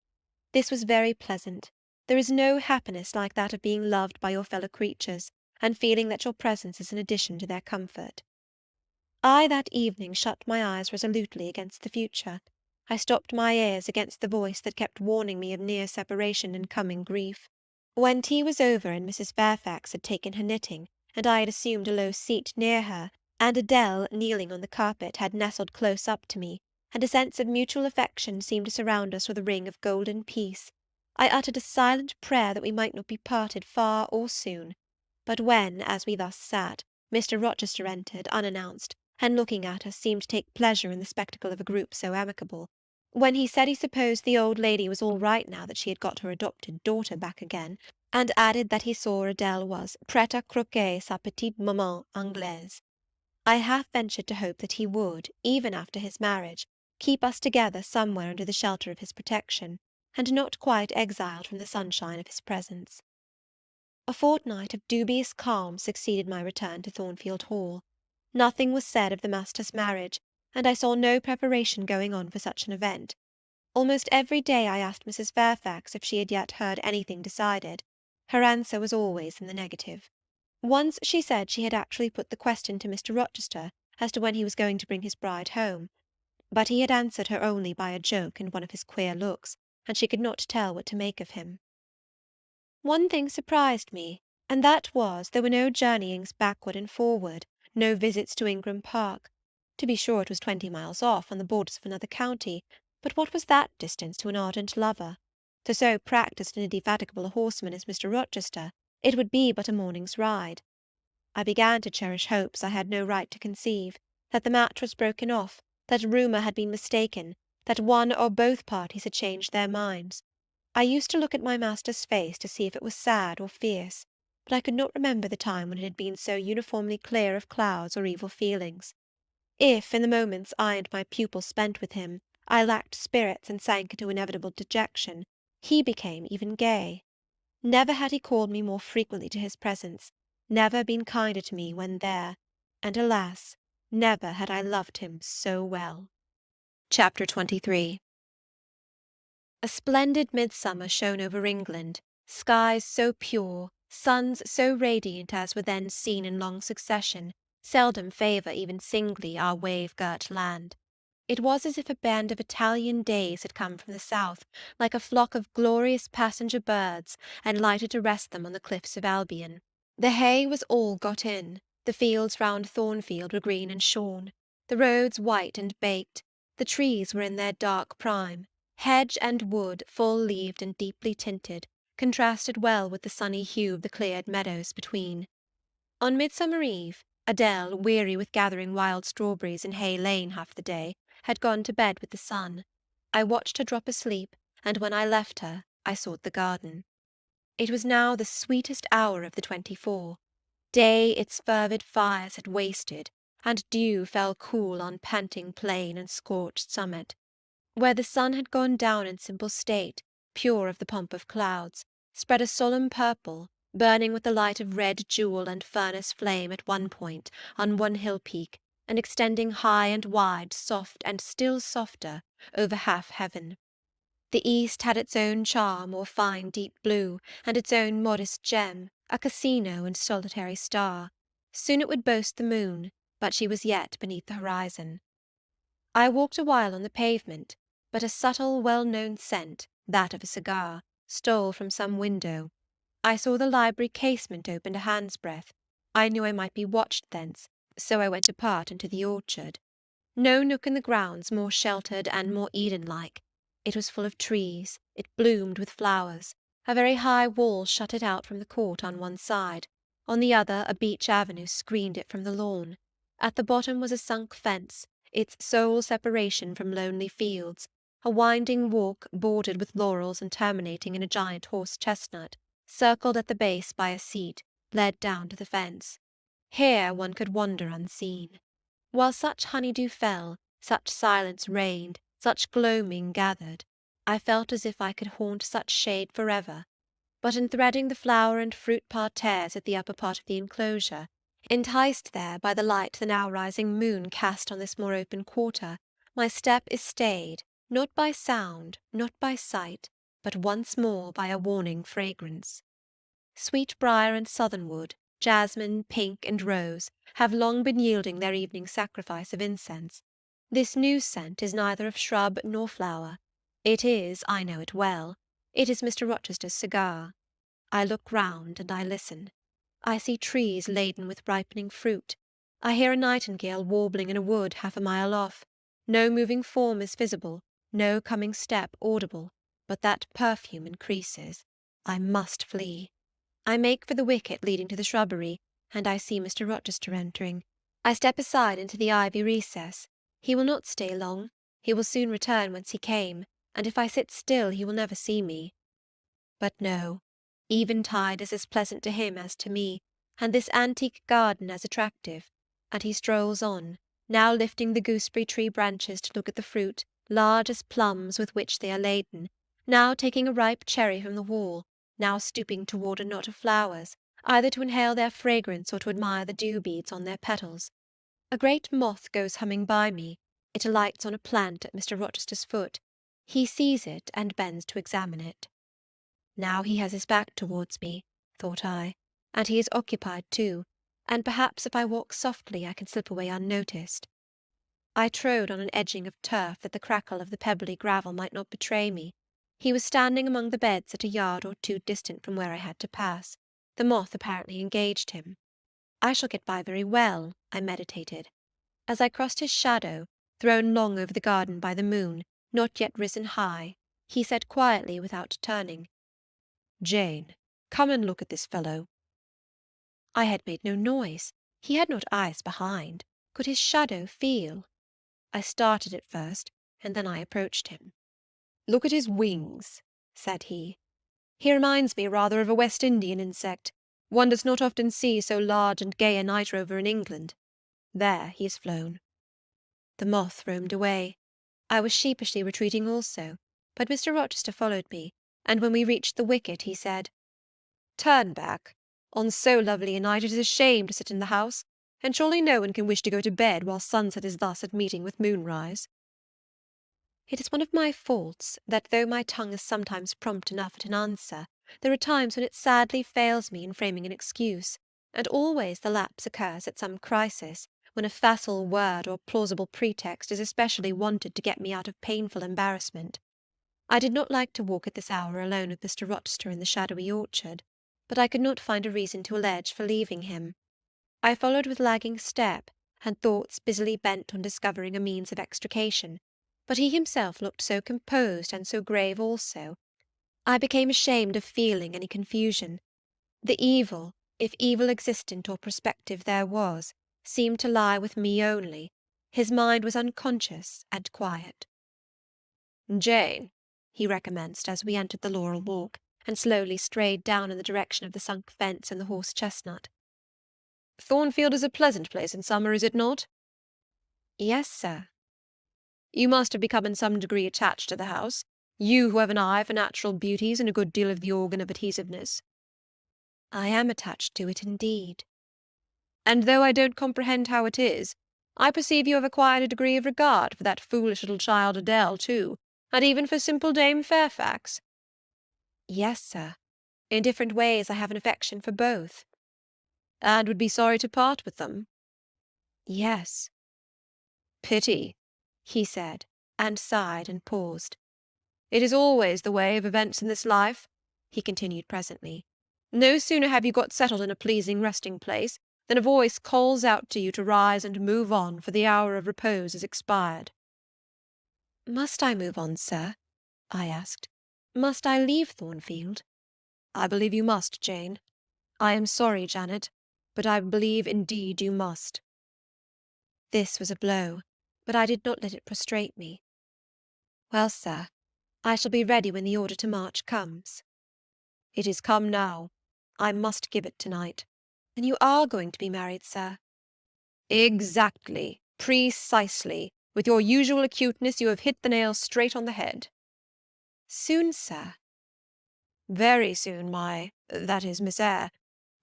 This was very pleasant. There is no happiness like that of being loved by your fellow creatures, and feeling that your presence is an addition to their comfort. I that evening shut my eyes resolutely against the future. I stopped my ears against the voice that kept warning me of near separation and coming grief. When tea was over and Mrs. Fairfax had taken her knitting, and I had assumed a low seat near her, and Adele, kneeling on the carpet, had nestled close up to me, and a sense of mutual affection seemed to surround us with a ring of golden peace, I uttered a silent prayer that we might not be parted far or soon. But when, as we thus sat, Mr. Rochester entered, unannounced, and looking at us seemed to take pleasure in the spectacle of a group so amicable, when he said he supposed the old lady was all right now that she had got her adopted daughter back again, and added that he saw Adele was prête à croquer sa petite maman anglaise, I half ventured to hope that he would, even after his marriage, keep us together somewhere under the shelter of his protection, and not quite exiled from the sunshine of his presence. A fortnight of dubious calm succeeded my return to Thornfield Hall. Nothing was said of the master's marriage, and I saw no preparation going on for such an event. Almost every day I asked Mrs. Fairfax if she had yet heard anything decided. Her answer was always in the negative. Once she said she had actually put the question to Mr. Rochester as to when he was going to bring his bride home, but he had answered her only by a joke and one of his queer looks, and she could not tell what to make of him. One thing surprised me, and that was there were no journeyings backward and forward, no visits to Ingram Park. To be sure, it was 20 miles off, on the borders of another county, but what was that distance to an ardent lover? To so practised and indefatigable a horseman as Mr. Rochester, it would be but a morning's ride. I began to cherish hopes I had no right to conceive, that the match was broken off, that rumour had been mistaken, that one or both parties had changed their minds. I used to look at my master's face to see if it was sad or fierce, but I could not remember the time when it had been so uniformly clear of clouds or evil feelings. If, in the moments I and my pupil spent with him, I lacked spirits and sank into inevitable dejection, he became even gay. Never had he called me more frequently to his presence, never been kinder to me when there, and alas, Never had I loved him so well. Chapter 23. A splendid midsummer shone over England, skies so pure, suns so radiant as were then seen in long succession, seldom favour even singly our wave-girt land. It was as if a band of Italian days had come from the south, like a flock of glorious passenger birds, and lighted to rest them on the cliffs of Albion. The hay was all got in, the fields round Thornfield were green and shorn, the roads white and baked, the trees were in their dark prime, hedge and wood full-leaved and deeply tinted, contrasted well with the sunny hue of the cleared meadows between. On Midsummer Eve, Adele, weary with gathering wild strawberries in Hay Lane half the day, had gone to bed with the sun. I watched her drop asleep, and when I left her, I sought the garden. It was now the sweetest hour of the 24. Day its fervid fires had wasted, and dew fell cool on panting plain and scorched summit. Where the sun had gone down in simple state, pure of the pomp of clouds, spread a solemn purple, burning with the light of red jewel and furnace flame at one point, on one hill peak, and extending high and wide, soft and still softer, over half heaven. The east had its own charm or fine deep blue, and its own modest gem, a casino and solitary star. Soon it would boast the moon, but she was yet beneath the horizon. I walked a while on the pavement, but a subtle, well-known scent, that of a cigar, stole from some window. I saw the library casement opened a hand's breadth. I knew I might be watched thence, so I went apart into the orchard. No nook in the grounds more sheltered and more Eden-like. It was full of trees, it bloomed with flowers. A very high wall shut it out from the court on one side. On the other a beech avenue screened it from the lawn. At the bottom was a sunk fence, its sole separation from lonely fields, a winding walk bordered with laurels and terminating in a giant horse-chestnut, circled at the base by a seat, led down to the fence. Here one could wander unseen. While such honeydew fell, such silence reigned, such gloaming gathered, I felt as if I could haunt such shade forever. But in threading the flower and fruit parterres at the upper part of the enclosure, enticed there by the light the now rising moon cast on this more open quarter, my step is stayed, not by sound, not by sight, but once more by a warning fragrance. Sweetbriar and southernwood, jasmine, pink, and rose, have long been yielding their evening sacrifice of incense. This new scent is neither of shrub nor flower. It is, I know it well, it is Mr. Rochester's cigar. I look round and I listen. I see trees laden with ripening fruit. I hear a nightingale warbling in a wood half a mile off. No moving form is visible, no coming step audible, but that perfume increases. I must flee. I make for the wicket leading to the shrubbery, and I see Mr. Rochester entering. I step aside into the ivy recess. He will not stay long. He will soon return whence he came, and if I sit still he will never see me. But no, eventide is as pleasant to him as to me, and this antique garden as attractive, and he strolls on, now lifting the gooseberry-tree branches to look at the fruit, large as plums, with which they are laden, now taking a ripe cherry from the wall, now stooping toward a knot of flowers, either to inhale their fragrance or to admire the dew-beads on their petals. A great moth goes humming by me. It alights on a plant at Mr. Rochester's foot. He sees it and bends to examine it. Now he has his back towards me, thought I, and he is occupied too, and perhaps if I walk softly I can slip away unnoticed. I trode on an edging of turf that the crackle of the pebbly gravel might not betray me. He was standing among the beds at a yard or two distant from where I had to pass. The moth apparently engaged him. I shall get by very well, I meditated. As I crossed his shadow, thrown long over the garden by the moon, not yet risen high, he said quietly without turning, "Jane, come and look at this fellow." I had made no noise. He had not eyes behind. Could his shadow feel? I started at first, and then I approached him. "Look at his wings," said he. "He reminds me rather of a West Indian insect. One does not often see so large and gay a night rover in England. There he has flown." The moth roamed away. I was sheepishly retreating also, but Mr. Rochester followed me, and when we reached the wicket he said, "Turn back. On so lovely a night it is a shame to sit in the house. and surely no one can wish to go to bed while sunset is thus at meeting with moonrise. It is one of my faults that though my tongue is sometimes prompt enough at an answer, there are times when it sadly fails me in framing an excuse, and always the lapse occurs at some crisis, when a facile word or plausible pretext is especially wanted to get me out of painful embarrassment. I did not like to walk at this hour alone with Mr. Rochester in the shadowy orchard, but I could not find a reason to allege for leaving him. I followed with lagging step, and thoughts busily bent on discovering a means of extrication, but he himself looked so composed and so grave also. I became ashamed of feeling any confusion. The evil, if evil existent or prospective there was, seemed to lie with me only. His mind was unconscious and quiet. Jane, he recommenced as we entered the laurel walk, and slowly strayed down in the direction of the sunk fence and the horse-chestnut. Thornfield is a pleasant place in summer, is it not? Yes, sir. You must have become in some degree attached to the house, you who have an eye for natural beauties and a good deal of the organ of adhesiveness. I am attached to it, indeed. And though I don't comprehend how it is, I perceive you have acquired a degree of regard for that foolish little child Adele, too, and even for simple Dame Fairfax. Yes, sir. In different ways I have an affection for both. And would be sorry to part with them. Yes. Pity, he said, and sighed and paused. It is always the way of events in this life, he continued presently. No sooner have you got settled in a pleasing resting-place than a voice calls out to you to rise and move on, for the hour of repose is expired. Must I move on, sir? I asked. Must I leave Thornfield? I believe you must, Jane. I am sorry, Janet, but I believe indeed you must. This was a blow, but I did not let it prostrate me. Well, sir, I shall be ready when the order to march comes. It is come now. I must give it tonight. Then you are going to be married, sir? Exactly, precisely. With your usual acuteness, you have hit the nail straight on the head. Soon, sir? Very soon, that is, Miss Eyre.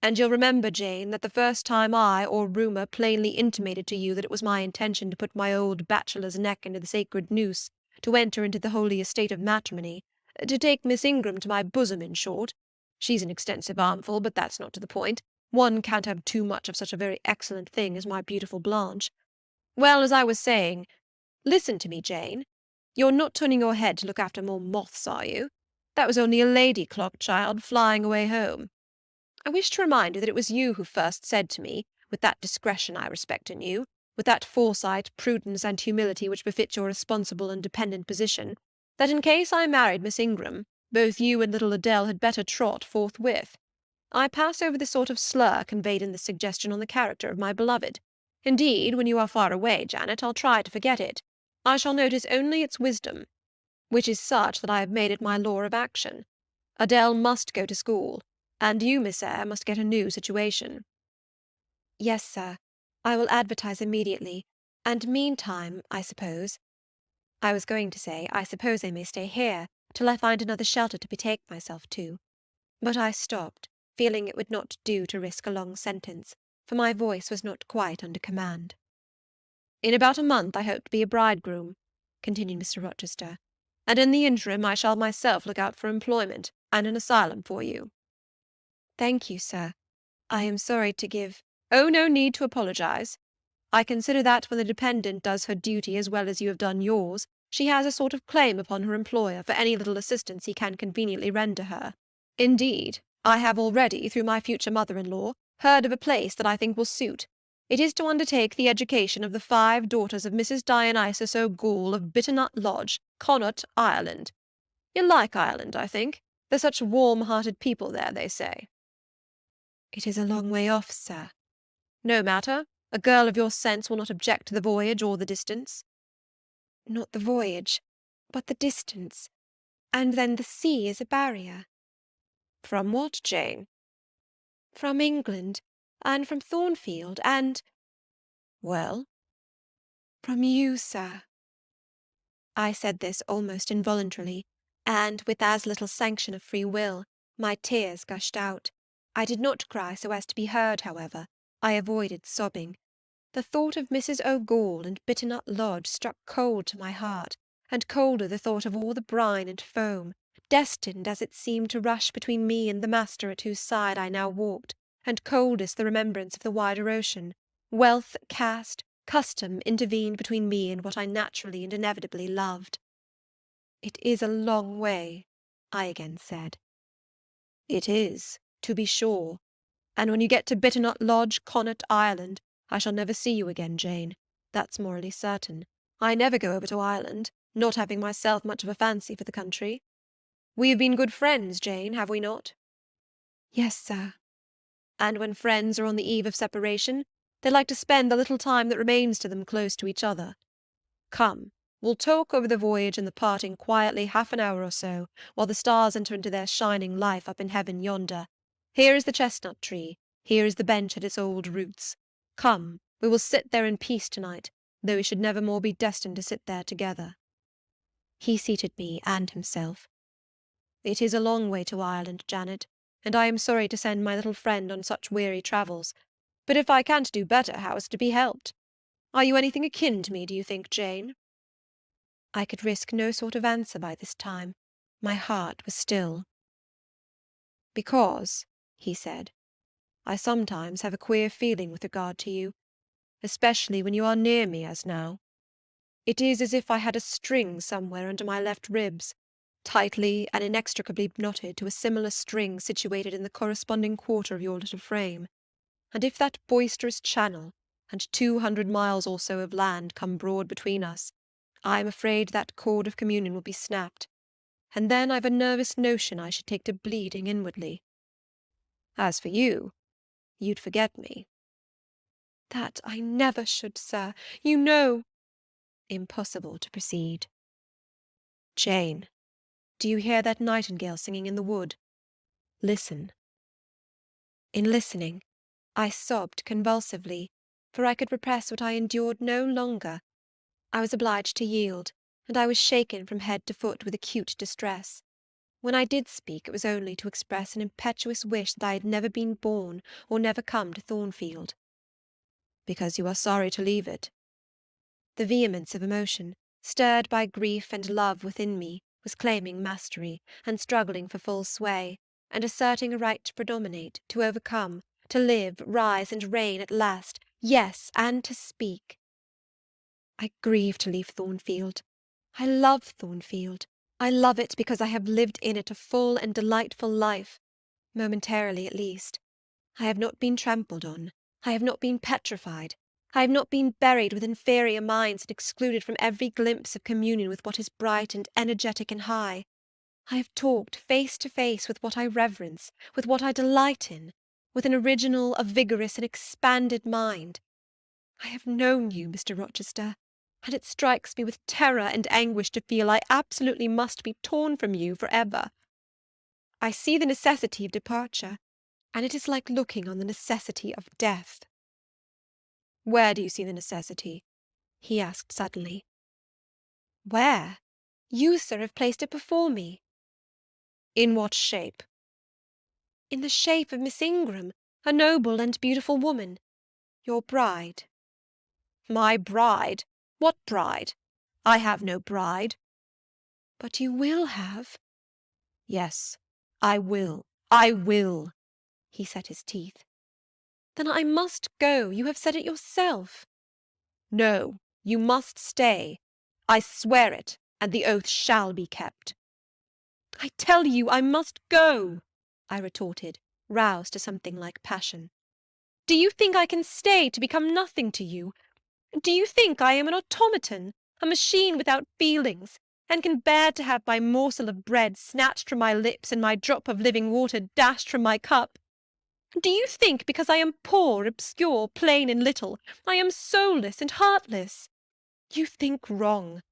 And you'll remember, Jane, that the first time I, or rumour, plainly intimated to you that it was my intention to put my old bachelor's neck into the sacred noose, to enter into the holy estate of matrimony, to take Miss Ingram to my bosom, in short. She's an extensive armful, but that's not to the point. One can't have too much of such a very excellent thing as my beautiful Blanche. Well, as I was saying, listen to me, Jane. You're not turning your head to look after more moths, are you? That was only a lady clock, child, flying away home. I wish to remind you that it was you who first said to me, with that discretion I respect in you, with that foresight, prudence, and humility which befit your responsible and dependent position, that in case I married Miss Ingram, both you and little Adele had better trot forthwith. I pass over the sort of slur conveyed in this suggestion on the character of my beloved. Indeed, when you are far away, Janet, I'll try to forget it. I shall notice only its wisdom, which is such that I have made it my law of action. Adele must go to school, and you, Miss Eyre, must get a new situation. Yes, sir. I will advertise immediately, and meantime, I suppose— I was going to say, I suppose I may stay here till I find another shelter to betake myself to. But I stopped, feeling it would not do to risk a long sentence, for my voice was not quite under command. In about a month I hope to be a bridegroom, continued Mr. Rochester, and in the interim I shall myself look out for employment and an asylum for you. Thank you, sir. I am sorry to give— Oh, no need to apologize. I consider that when the dependent does her duty as well as you have done yours, she has a sort of claim upon her employer for any little assistance he can conveniently render her. Indeed, I have already, through my future mother-in-law, heard of a place that I think will suit. It is to undertake the education of the 5 daughters of Mrs. Dionysus O'Gall of Bitternut Lodge, Connaught, Ireland. You'll like Ireland, I think. They're such warm-hearted people there, they say. It is a long way off, sir. No matter. A girl of your sense will not object to the voyage or the distance. Not the voyage, but the distance. And then the sea is a barrier. From what, Jane? From England, and from Thornfield, and— Well? From you, sir. I said this almost involuntarily, and with as little sanction of free will. My tears gushed out. I did not cry so as to be heard, however. I avoided sobbing, The thought of Mrs. O'Gaull and Bitternut Lodge struck cold to my heart, and colder the thought of all the brine and foam, destined as it seemed to rush between me and the master at whose side I now walked, and coldest the remembrance of the wider ocean. Wealth, caste, custom intervened between me and what I naturally and inevitably loved. "It is a long way," I again said. "It is, to be sure, and when you get to Bitternut Lodge, Connaught Island, I shall never see you again, Jane. That's morally certain. I never go over to Ireland, not having myself much of a fancy for the country. We have been good friends, Jane, have we not?" "Yes, sir." "And when friends are on the eve of separation, they like to spend the little time that remains to them close to each other. Come, we'll talk over the voyage and the parting quietly half an hour or so, while the stars enter into their shining life up in heaven yonder. Here is the chestnut tree, here is the bench at its old roots. Come, we will sit there in peace tonight, though we should never more be destined to sit there together." He seated me and himself. "It is a long way to Ireland, Janet, and I am sorry to send my little friend on such weary travels. But if I can't do better, how is it to be helped? Are you anything akin to me, do you think, Jane?" I could risk no sort of answer by this time. My heart was still. "Because," he said, "I sometimes have a queer feeling with regard to you, especially when you are near me as now. It is as if I had a string somewhere under my left ribs, tightly and inextricably knotted to a similar string situated in the corresponding quarter of your little frame, and if that boisterous channel and 200 miles or so of land come broad between us, I am afraid that cord of communion will be snapped, and then I've a nervous notion I should take to bleeding inwardly. As for you, you'd forget me." "That I never should, sir. You know—" Impossible to proceed. "Jane, do you hear that nightingale singing in the wood? Listen." In listening, I sobbed convulsively, for I could repress what I endured no longer. I was obliged to yield, and I was shaken from head to foot with acute distress. When I did speak, it was only to express an impetuous wish that I had never been born or never come to Thornfield. "Because you are sorry to leave it?" The vehemence of emotion, stirred by grief and love within me, was claiming mastery, and struggling for full sway, and asserting a right to predominate, to overcome, to live, rise, and reign at last, yes, and to speak. "I grieve to leave Thornfield. I love Thornfield. I love it because I have lived in it a full and delightful life, momentarily at least. I have not been trampled on. I have not been petrified. I have not been buried with inferior minds and excluded from every glimpse of communion with what is bright and energetic and high. I have talked face to face with what I reverence, with what I delight in, with an original, a vigorous, and expanded mind. I have known you, Mr. Rochester, and it strikes me with terror and anguish to feel I absolutely must be torn from you for ever. I see the necessity of departure, and it is like looking on the necessity of death." "Where do you see the necessity?" he asked suddenly. "Where? You, sir, have placed it before me." "In what shape?" "In the shape of Miss Ingram, a noble and beautiful woman. Your bride." "My bride? What bride? I have no bride." "But you will have." "Yes, I will. I will." He set his teeth. "Then I must go. You have said it yourself." "No, you must stay. I swear it, and the oath shall be kept." "I tell you I must go," I retorted, roused to something like passion. "Do you think I can stay to become nothing to you? Do you think I am an automaton, a machine without feelings, and can bear to have my morsel of bread snatched from my lips and my drop of living water dashed from my cup? Do you think, because I am poor, obscure, plain, and little, I am soulless and heartless? You think wrong.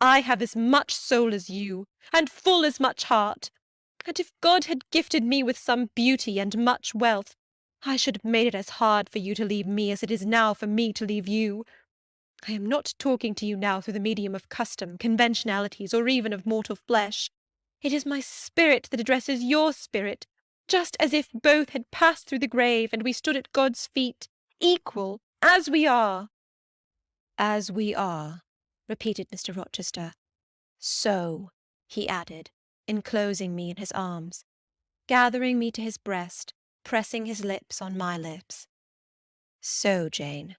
I have as much soul as you, and full as much heart, and if God had gifted me with some beauty and much wealth, I should have made it as hard for you to leave me as it is now for me to leave you. I am not talking to you now through the medium of custom, conventionalities, or even of mortal flesh. It is my spirit that addresses your spirit, just as if both had passed through the grave and we stood at God's feet, equal as we are." "As we are," repeated Mr. Rochester. "So," he added, enclosing me in his arms, gathering me to his breast, pressing his lips on my lips. "So, Jane."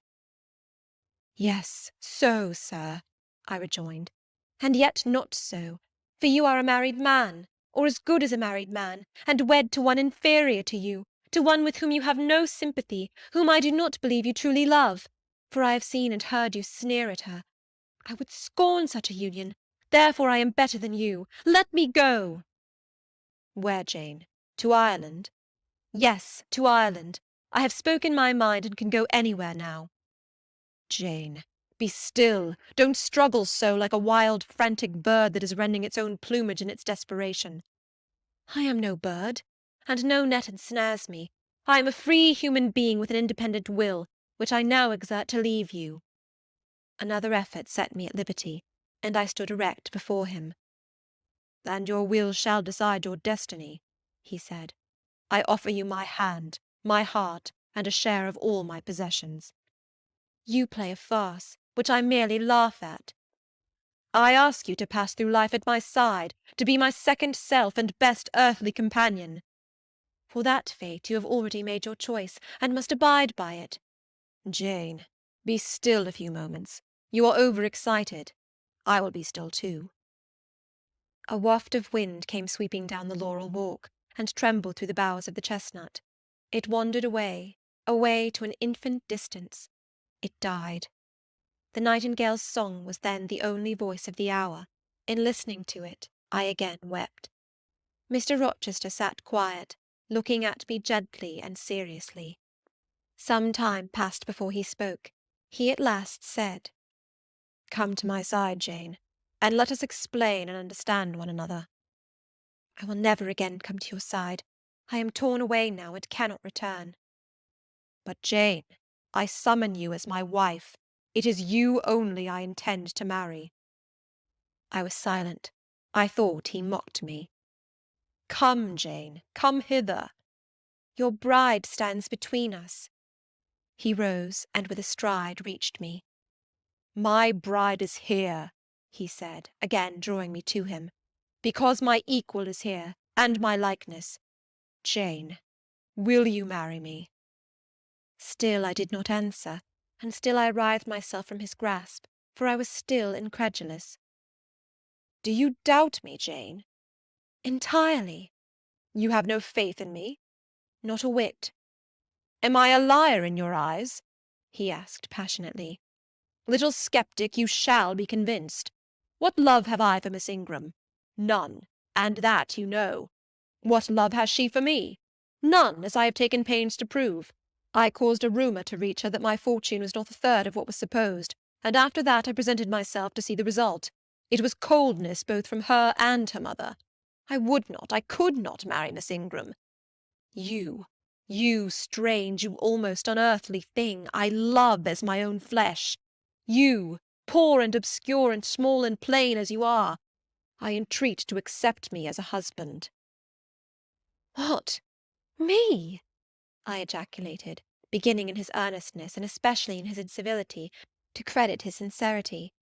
"Yes, so, sir," I rejoined, "and yet not so, for you are a married man, or as good as a married man, and wed to one inferior to you, to one with whom you have no sympathy, whom I do not believe you truly love, for I have seen and heard you sneer at her. I would scorn such a union, therefore I am better than you. Let me go." "Where, Jane? To Ireland?" "Yes, to Ireland. I have spoken my mind and can go anywhere now." "Jane, be still. Don't struggle so, like a wild, frantic bird that is rending its own plumage in its desperation." "I am no bird, and no net ensnares me. I am a free human being with an independent will, which I now exert to leave you." Another effort set me at liberty, and I stood erect before him. "And your will shall decide your destiny," he said. "I offer you my hand, my heart, and a share of all my possessions." "You play a farce, which I merely laugh at." "I ask you to pass through life at my side, to be my second self and best earthly companion." "For that fate you have already made your choice, and must abide by it." "Jane, be still a few moments. You are over-excited. I will be still too." A waft of wind came sweeping down the laurel walk, and trembled through the boughs of the chestnut. It wandered away, away to an infinite distance. It died. The nightingale's song was then the only voice of the hour. In listening to it, I again wept. Mr. Rochester sat quiet, looking at me gently and seriously. Some time passed before he spoke. He at last said, "Come to my side, Jane, and let us explain and understand one another." "I will never again come to your side. I am torn away now, and cannot return." "But, Jane, I summon you as my wife. It is you only I intend to marry." I was silent. I thought he mocked me. "Come, Jane, come hither." "Your bride stands between us." He rose, and with a stride reached me. "My bride is here," he said, again drawing me to him, "because my equal is here, and my likeness. Jane, will you marry me?" Still I did not answer, and still I writhed myself from his grasp, for I was still incredulous. "Do you doubt me, Jane?" "Entirely." "You have no faith in me?" "Not a whit." "Am I a liar in your eyes?" he asked passionately. "Little sceptic, you shall be convinced. What love have I for Miss Ingram? None, and that you know. What love has she for me? None, as I have taken pains to prove. I caused a rumour to reach her that my fortune was not a third of what was supposed, and after that I presented myself to see the result. It was coldness both from her and her mother. I would not, I could not marry Miss Ingram. You strange, you almost unearthly thing, I love as my own flesh. You, poor and obscure and small and plain as you are, I entreat to accept me as a husband." "What? Me?" I ejaculated, beginning in his earnestness, and especially in his incivility, to credit his sincerity.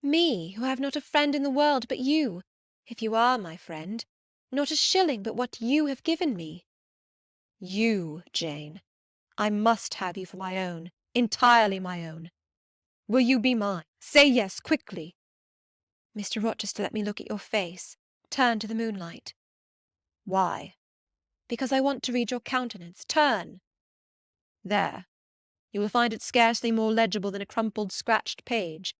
"Me, who have not a friend in the world but you, if you are my friend, not a shilling but what you have given me." "You, Jane. I must have you for my own, entirely my own. Will you be mine? Say yes, quickly." "Mr. Rochester, let me look at your face. Turn to the moonlight." "Why?" "Because I want to read your countenance. Turn." "There. You will find it scarcely more legible than a crumpled, scratched page.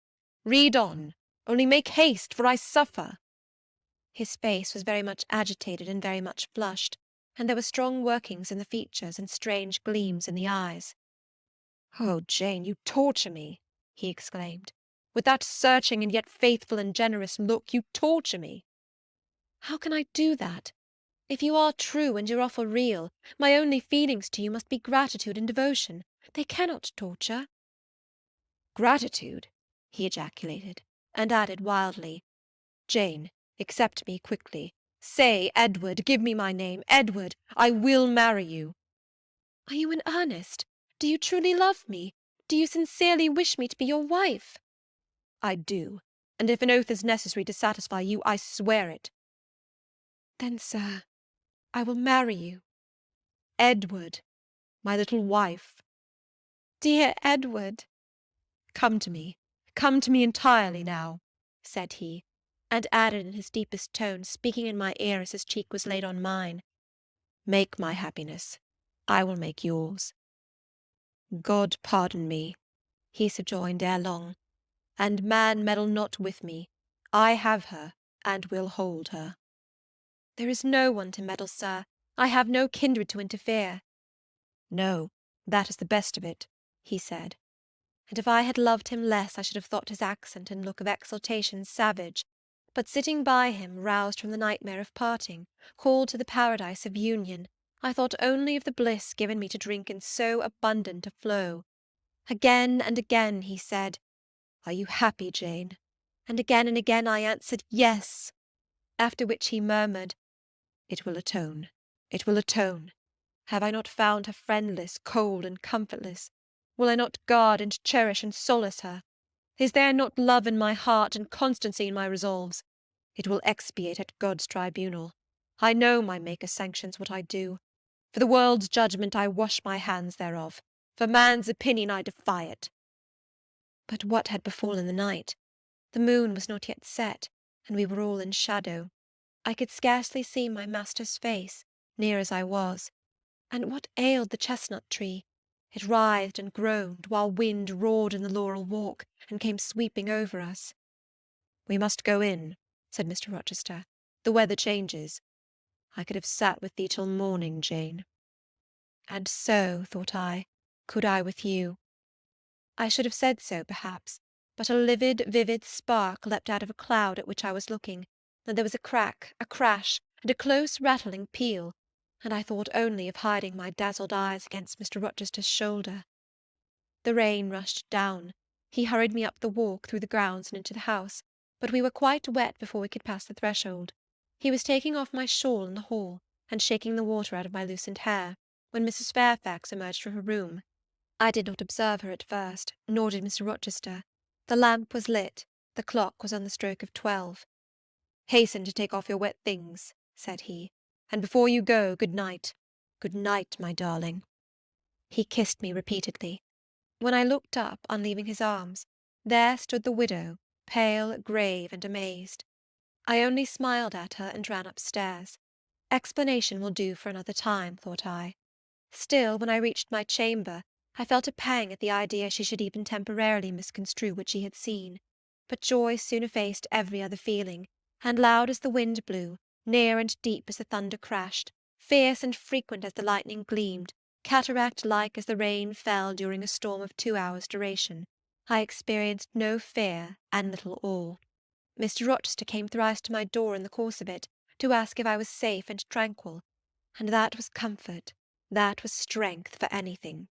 Read on, only make haste, for I suffer." His face was very much agitated and very much flushed, and there were strong workings in the features and strange gleams in the eyes. "Oh, Jane, you torture me!" he exclaimed. "With that searching and yet faithful and generous look, you torture me." "How can I do that? If you are true and your offer real, my only feelings to you must be gratitude and devotion. They cannot torture." "Gratitude!" he ejaculated, and added wildly, "Jane, accept me quickly. Say, Edward, give me my name, Edward, I will marry you." "Are you in earnest? Do you truly love me? Do you sincerely wish me to be your wife?" "I do, and if an oath is necessary to satisfy you, I swear it." "Then, sir, I will marry you." "Edward, my little wife." "Dear Edward!" Come to me entirely now," said he, and added in his deepest tone, speaking in my ear as his cheek was laid on mine, "Make my happiness, I will make yours." "God pardon me," he subjoined ere long, "and man meddle not with me. I have her, and will hold her." "There is no one to meddle, sir. I have no kindred to interfere." "No, that is the best of it," he said. And if I had loved him less, I should have thought his accent and look of exultation savage. But sitting by him, roused from the nightmare of parting, called to the paradise of union, I thought only of the bliss given me to drink in so abundant a flow. Again and again he said, "Are you happy, Jane?" And again I answered, "Yes." After which he murmured, "It will atone, it will atone. "Have I not found her friendless, cold, and comfortless? Will I not guard and cherish and solace her? Is there not love in my heart and constancy in my resolves? It will expiate at God's tribunal. I know my Maker sanctions what I do. For the world's judgment I wash my hands thereof. For man's opinion I defy it." But what had befallen the night? The moon was not yet set, and we were all in shadow. I could scarcely see my master's face, near as I was. And what ailed the chestnut tree? It writhed and groaned, while wind roared in the laurel walk, and came sweeping over us. "We must go in," said Mr. Rochester. "The weather changes. I could have sat with thee till morning, Jane." And so, thought I, could I with you. I should have said so, perhaps, but a livid, vivid spark leapt out of a cloud at which I was looking, and there was a crack, a crash, and a close rattling peal, and I thought only of hiding my dazzled eyes against Mr. Rochester's shoulder. The rain rushed down. He hurried me up the walk, through the grounds, and into the house, but we were quite wet before we could pass the threshold. He was taking off my shawl in the hall, and shaking the water out of my loosened hair, when Mrs. Fairfax emerged from her room. I did not observe her at first, nor did Mr. Rochester. The lamp was lit, the clock was on the stroke of 12. "Hasten to take off your wet things," said he, "and before you go, good night. Good night, my darling." He kissed me repeatedly. When I looked up, on leaving his arms, there stood the widow, pale, grave, and amazed. I only smiled at her and ran upstairs. Explanation will do for another time, thought I. Still, when I reached my chamber, I felt a pang at the idea she should even temporarily misconstrue what she had seen. But joy soon effaced every other feeling, and loud as the wind blew, near and deep as the thunder crashed, fierce and frequent as the lightning gleamed, cataract-like as the rain fell during a storm of 2 hours' duration, I experienced no fear and little awe. Mr. Rochester came thrice to my door in the course of it, to ask if I was safe and tranquil, and that was comfort, that was strength for anything.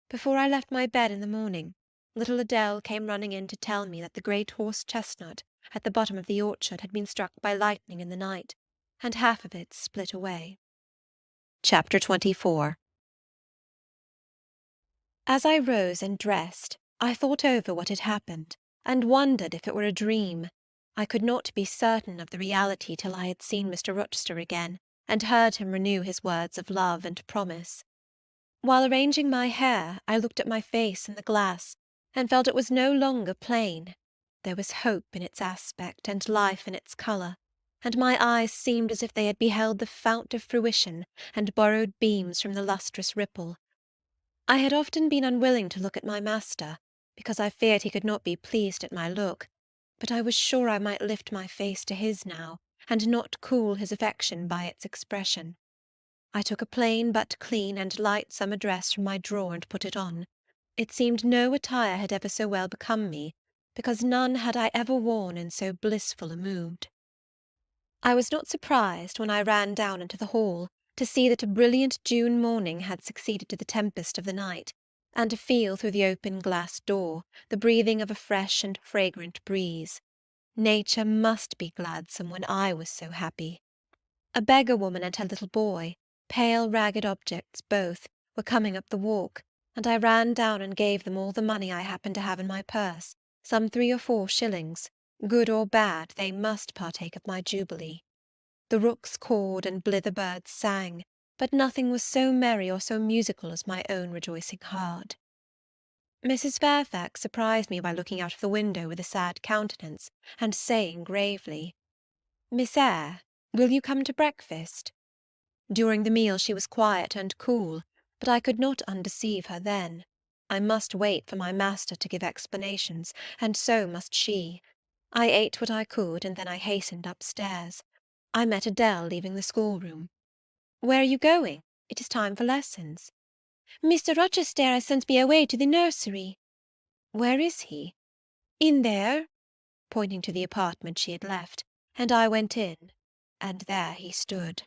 Before I left my bed in the morning, little Adele came running in to tell me that the great horse-chestnut at the bottom of the orchard had been struck by lightning in the night, and half of it split away. Chapter 24. As I rose and dressed, I thought over what had happened, and wondered if it were a dream. I could not be certain of the reality till I had seen Mr. Rochester again, and heard him renew his words of love and promise. While arranging my hair, I looked at my face in the glass, and felt it was no longer plain. There was hope in its aspect, and life in its colour, and my eyes seemed as if they had beheld the fount of fruition, and borrowed beams from the lustrous ripple. I had often been unwilling to look at my master, because I feared he could not be pleased at my look, but I was sure I might lift my face to his now, and not cool his affection by its expression. I took a plain but clean and light summer dress from my drawer and put it on. It seemed no attire had ever so well become me, because none had I ever worn in so blissful a mood. I was not surprised, when I ran down into the hall, to see that a brilliant June morning had succeeded to the tempest of the night, and to feel through the open glass door the breathing of a fresh and fragrant breeze. Nature must be gladsome when I was so happy. A beggar-woman and her little boy, pale ragged objects both, were coming up the walk, and I ran down and gave them all the money I happened to have in my purse, some 3 or 4 shillings. Good or bad, they must partake of my jubilee. The rooks cawed and blither birds sang, but nothing was so merry or so musical as my own rejoicing heart. Mrs. Fairfax surprised me by looking out of the window with a sad countenance, and saying gravely, "Miss Eyre, will you come to breakfast?" During the meal she was quiet and cool, but I could not undeceive her then. I must wait for my master to give explanations, and so must she. I ate what I could, and then I hastened upstairs. I met Adele leaving the schoolroom. "Where are you going? It is time for lessons." "Mr. Rochester has sent me away to the nursery." "Where is he?" "In there," pointing to the apartment she had left, and I went in, and there he stood.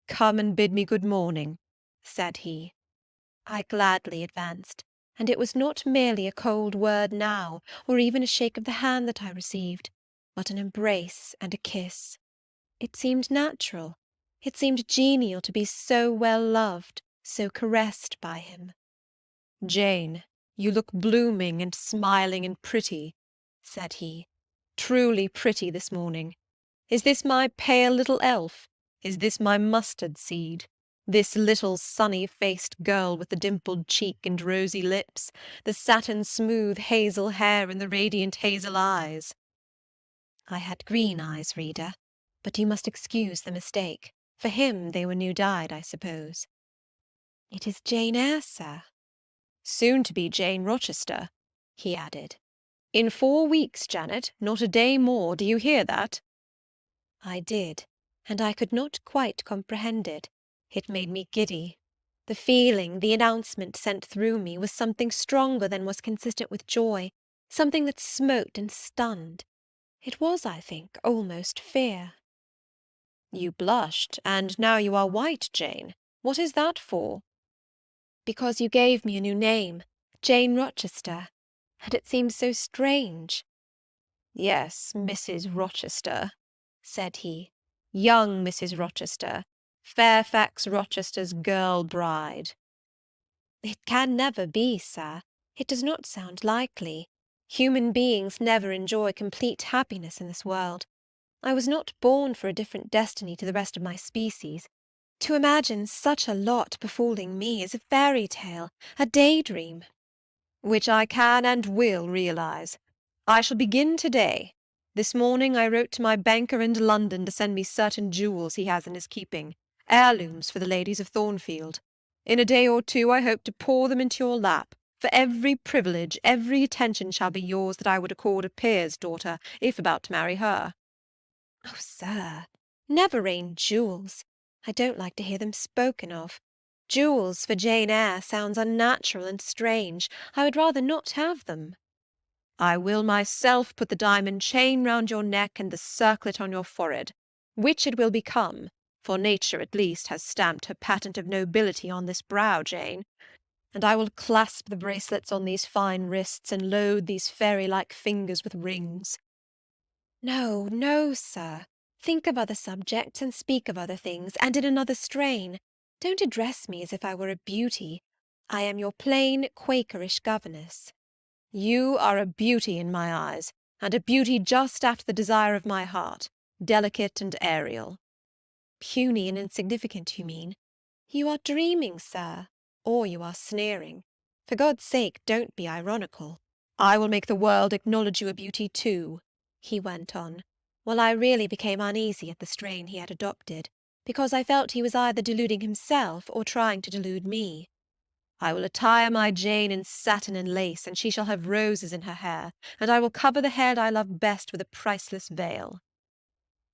"Come and bid me good morning," said he. I gladly advanced, and it was not merely a cold word now, or even a shake of the hand that I received, but an embrace and a kiss. It seemed natural, it seemed genial to be so well loved, so caressed by him. "Jane, you look blooming and smiling and pretty," said he, "truly pretty this morning. Is this my pale little elf? Is this my mustard seed? This little sunny-faced girl with the dimpled cheek and rosy lips, the satin-smooth hazel hair and the radiant hazel eyes?" I had green eyes, reader, but you must excuse the mistake. For him they were new-dyed, I suppose. "It is Jane Eyre, sir." "Soon to be Jane Rochester," he added. "In 4 weeks, Janet, not a day more, do you hear that?" I did, and I could not quite comprehend it. It made me giddy. The feeling, the announcement sent through me, was something stronger than was consistent with joy, something that smote and stunned. It was, I think, almost fear. "You blushed, and now you are white, Jane. What is that for?" "Because you gave me a new name, Jane Rochester, and it seems so strange." "Yes, Mrs. Rochester," said he, "young Mrs. Rochester, Fairfax Rochester's girl bride." "It can never be, sir. It does not sound likely. Human beings never enjoy complete happiness in this world. I was not born for a different destiny to the rest of my species. To imagine such a lot befalling me is a fairy tale, a daydream." "Which I can and will realize. I shall begin to-day. This morning I wrote to my banker in London to send me certain jewels he has in his keeping, heirlooms for the ladies of Thornfield. In a day or 2 I hope to pour them into your lap, for every privilege, every attention shall be yours that I would accord a peer's daughter, if about to marry her." "Oh, sir, never rain jewels. I don't like to hear them spoken of. Jewels for Jane Eyre sounds unnatural and strange. I would rather not have them." "I will myself put the diamond chain round your neck and the circlet on your forehead, which it will become, for nature at least has stamped her patent of nobility on this brow, Jane. And I will clasp the bracelets on these fine wrists, and load these fairy-like fingers with rings." "No, no, sir. Think of other subjects, and speak of other things, and in another strain. Don't address me as if I were a beauty. I am your plain Quakerish governess." "You are a beauty in my eyes, and a beauty just after the desire of my heart, delicate and aerial." "Puny and insignificant, you mean. You are dreaming, sir, or you are sneering. For God's sake, don't be ironical." "I will make the world acknowledge you a beauty too," he went on, while I really became uneasy at the strain he had adopted, because I felt he was either deluding himself or trying to delude me. "I will attire my Jane in satin and lace, and she shall have roses in her hair, and I will cover the head I love best with a priceless veil."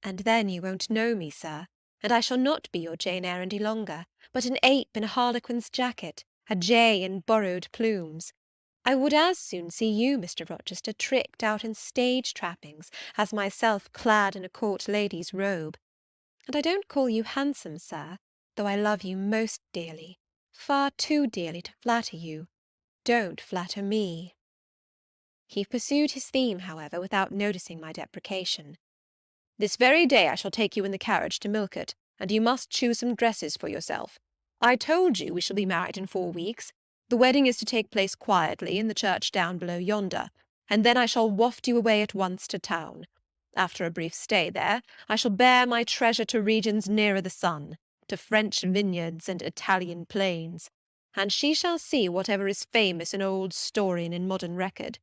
"And then you won't know me, sir, and I shall not be your Jane Eyre any longer, but an ape in a harlequin's jacket, a jay in borrowed plumes. I would as soon see you, Mr. Rochester, tricked out in stage trappings, as myself clad in a court lady's robe. And I don't call you handsome, sir, though I love you most dearly, far too dearly to flatter you. Don't flatter me." He pursued his theme, however, without noticing my deprecation. "This very day I shall take you in the carriage to Millcote, and you must choose some dresses for yourself. I told you we shall be married in 4 weeks. The wedding is to take place quietly in the church down below yonder, and then I shall waft you away at once to town. After a brief stay there, I shall bear my treasure to regions nearer the sun, to French vineyards and Italian plains, and she shall see whatever is famous in old story and in modern record.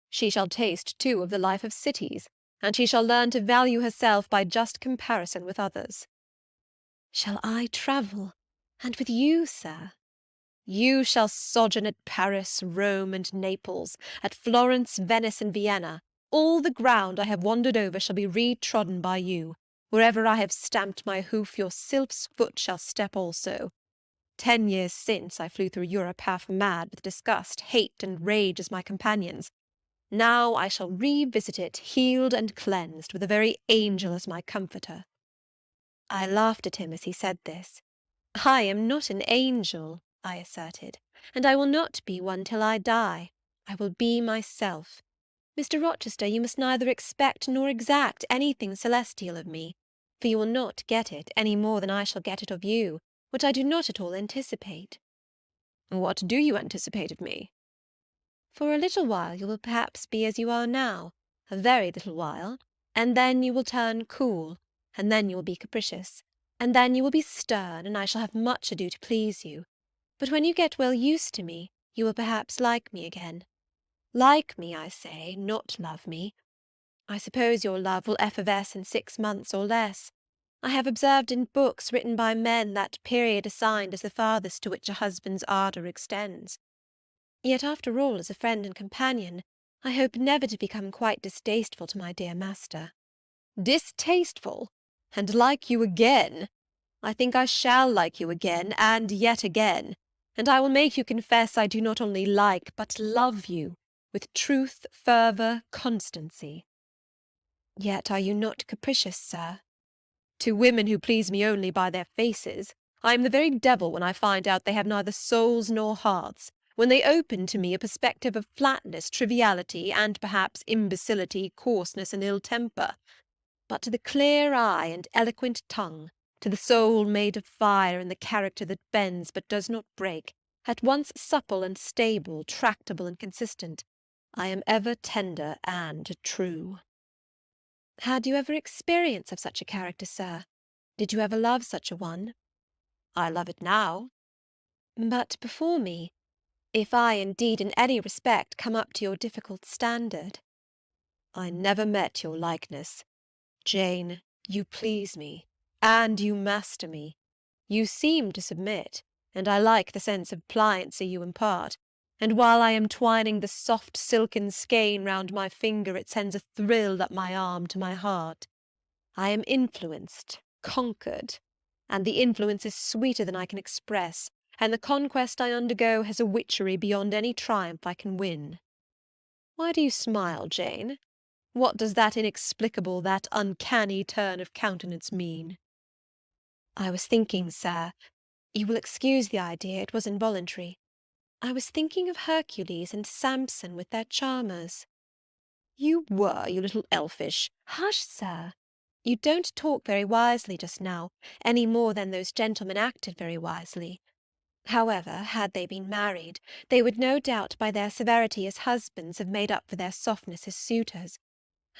She shall taste, too, of the life of cities, and she shall learn to value herself by just comparison with others. Shall I travel? And with you, sir? You shall sojourn at Paris, Rome, and Naples, at Florence, Venice, and Vienna. All the ground I have wandered over shall be retrodden by you. Wherever I have stamped my hoof, your sylph's foot shall step also. 10 years since, I flew through Europe half mad with disgust, hate, and rage as my companions. Now I shall revisit it, healed and cleansed, with a very angel as my comforter. I laughed at him as he said this. I am not an angel, I asserted, and I will not be one till I die. I will be myself. Mr. Rochester, you must neither expect nor exact anything celestial of me, for you will not get it any more than I shall get it of you, which I do not at all anticipate. What do you anticipate of me? For a little while you will perhaps be as you are now, a very little while, and then you will turn cool, and then you will be capricious, and then you will be stern, and I shall have much ado to please you. But when you get well used to me, you will perhaps like me again. Like me, I say, not love me. I suppose your love will effervesce in 6 months or less. I have observed in books written by men that period assigned as the farthest to which a husband's ardour extends. Yet, after all, as a friend and companion, I hope never to become quite distasteful to my dear master. Distasteful? And like you again? I think I shall like you again, and yet again, and I will make you confess I do not only like, but love you, with truth, fervour, constancy. Yet are you not capricious, sir? To women who please me only by their faces, I am the very devil when I find out they have neither souls nor hearts, when they open to me a perspective of flatness, triviality, and perhaps imbecility, coarseness, and ill temper. But to the clear eye and eloquent tongue, to the soul made of fire and the character that bends but does not break, at once supple and stable, tractable and consistent, I am ever tender and true. Had you ever experience of such a character, sir? Did you ever love such a one? I love it now. But before me, if I indeed in any respect come up to your difficult standard. I never met your likeness. Jane, you please me, and you master me. You seem to submit, and I like the sense of pliancy you impart, and while I am twining the soft silken skein round my finger, it sends a thrill up my arm to my heart. I am influenced, conquered, and the influence is sweeter than I can express, and the conquest I undergo has a witchery beyond any triumph I can win. Why do you smile, Jane? What does that inexplicable, that uncanny turn of countenance mean? I was thinking, sir, you will excuse the idea, it was involuntary. I was thinking of Hercules and Samson with their charmers. You were, you little elfish. Hush, sir. You don't talk very wisely just now, any more than those gentlemen acted very wisely. However, had they been married, they would no doubt by their severity as husbands have made up for their softness as suitors,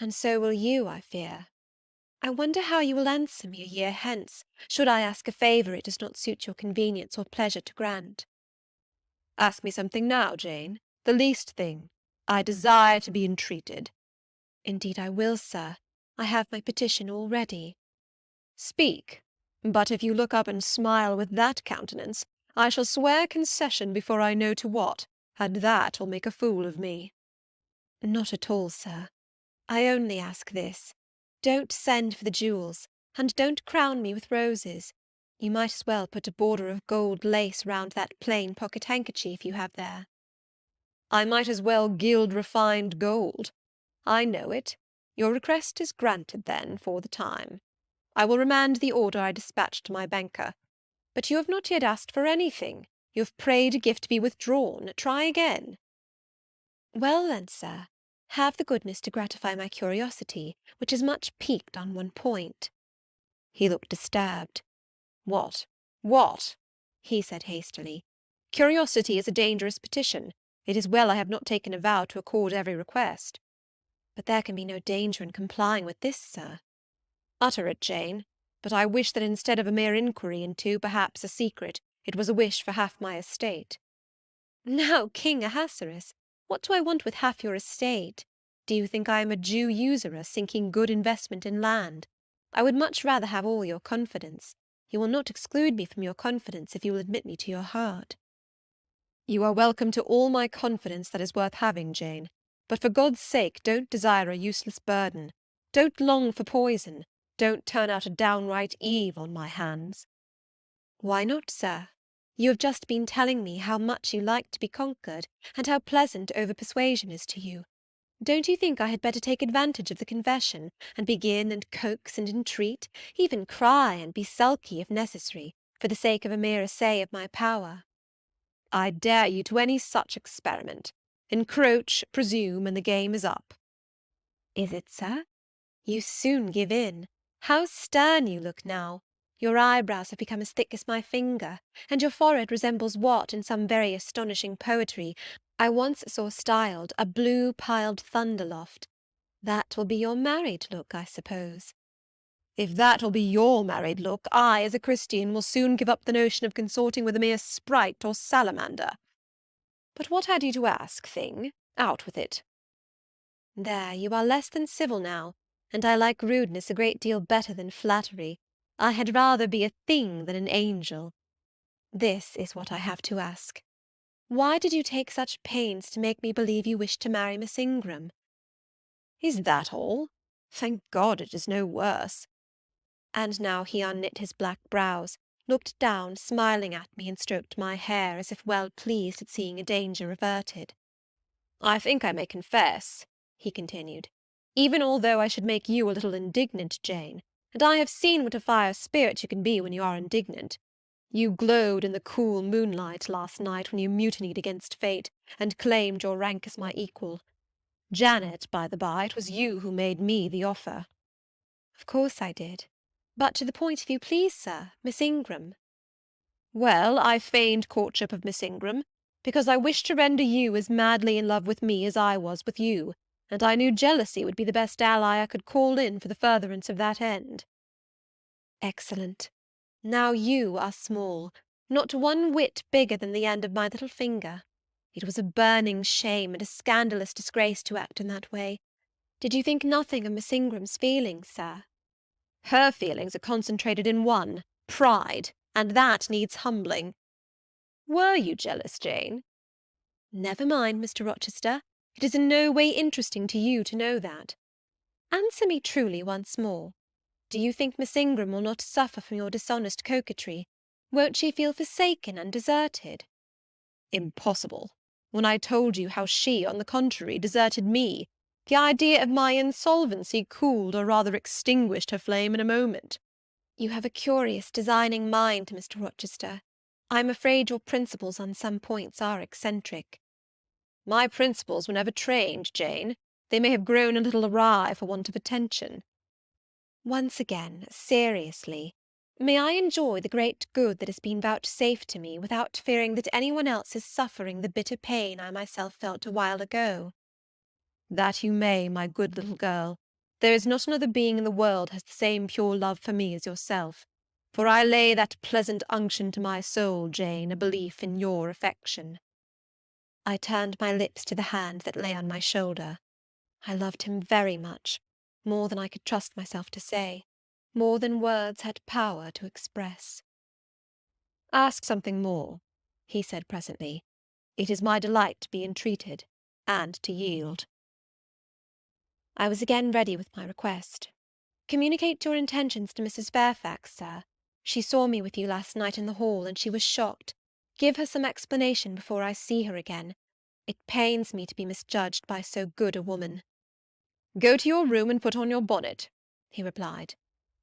and so will you, I fear. I wonder how you will answer me a year hence, should I ask a favour it does not suit your convenience or pleasure to grant. Ask me something now, Jane, the least thing. I desire to be entreated. Indeed I will, sir. I have my petition all ready. Speak, but if you look up and smile with that countenance, I shall swear concession before I know to what, and that will make a fool of me. Not at all, sir. I only ask this. Don't send for the jewels, and don't crown me with roses. You might as well put a border of gold lace round that plain pocket-handkerchief you have there. I might as well gild refined gold. I know it. Your request is granted, then, for the time. I will remand the order I dispatched to my banker. But you have not yet asked for anything. You have prayed a gift to be withdrawn. Try again. Well, then, sir, have the goodness to gratify my curiosity, which is much piqued on one point. He looked disturbed. What? What? He said hastily. Curiosity is a dangerous petition. It is well I have not taken a vow to accord every request. But there can be no danger in complying with this, sir. Utter it, Jane. But I wish that instead of a mere inquiry into, perhaps, a secret, it was a wish for half my estate. Now, King Ahasuerus, what do I want with half your estate? Do you think I am a Jew usurer sinking good investment in land? I would much rather have all your confidence. You will not exclude me from your confidence if you will admit me to your heart. You are welcome to all my confidence that is worth having, Jane. But for God's sake, don't desire a useless burden. Don't long for poison. Don't turn out a downright Eve on my hands. Why not, sir? You have just been telling me how much you like to be conquered, and how pleasant over-persuasion is to you. Don't you think I had better take advantage of the confession, and begin and coax and entreat, even cry and be sulky if necessary, for the sake of a mere essay of my power? I dare you to any such experiment. Encroach, presume, and the game is up. Is it, sir? You soon give in. How stern you look now! Your eyebrows have become as thick as my finger, and your forehead resembles what, in some very astonishing poetry, I once saw styled a blue-piled thunderloft. That will be your married look, I suppose. If that will be your married look, I, as a Christian, will soon give up the notion of consorting with a mere sprite or salamander. But what had you to ask, thing? Out with it. There, you are less than civil now, and I like rudeness a great deal better than flattery. I had rather be a thing than an angel. This is what I have to ask. Why did you take such pains to make me believe you wished to marry Miss Ingram? Is that all? Thank God it is no worse. And now he unknit his black brows, looked down, smiling at me, and stroked my hair, as if well pleased at seeing a danger averted. I think I may confess, he continued, even although I should make you a little indignant, Jane, and I have seen what a fire spirit you can be when you are indignant. You glowed in the cool moonlight last night when you mutinied against fate, and claimed your rank as my equal. Janet, by the by, it was you who made me the offer. Of course I did. But to the point, if you please, sir, Miss Ingram. Well, I feigned courtship of Miss Ingram, because I wished to render you as madly in love with me as I was with you, and I knew jealousy would be the best ally I could call in for the furtherance of that end. Excellent. Now you are small, not one whit bigger than the end of my little finger. It was a burning shame and a scandalous disgrace to act in that way. Did you think nothing of Miss Ingram's feelings, sir? Her feelings are concentrated in one, pride, and that needs humbling. Were you jealous, Jane? Never mind, Mr. Rochester. It is in no way interesting to you to know that. Answer me truly once more. Do you think Miss Ingram will not suffer from your dishonest coquetry? Won't she feel forsaken and deserted? Impossible. When I told you how she, on the contrary, deserted me, the idea of my insolvency cooled or rather extinguished her flame in a moment. You have a curious, designing mind, Mr. Rochester. I am afraid your principles on some points are eccentric. My principles were never trained, Jane. They may have grown a little awry for want of attention. Once again, seriously, may I enjoy the great good that has been vouchsafed to me without fearing that anyone else is suffering the bitter pain I myself felt a while ago? That you may, my good little girl. There is not another being in the world has the same pure love for me as yourself, for I lay that pleasant unction to my soul, Jane, a belief in your affection. I turned my lips to the hand that lay on my shoulder. I loved him very much, more than I could trust myself to say, more than words had power to express. Ask something more, he said presently. It is my delight to be entreated, and to yield. I was again ready with my request. Communicate your intentions to Mrs. Fairfax, sir. She saw me with you last night in the hall, and she was shocked. Give her some explanation before I see her again. It pains me to be misjudged by so good a woman. Go to your room and put on your bonnet, he replied.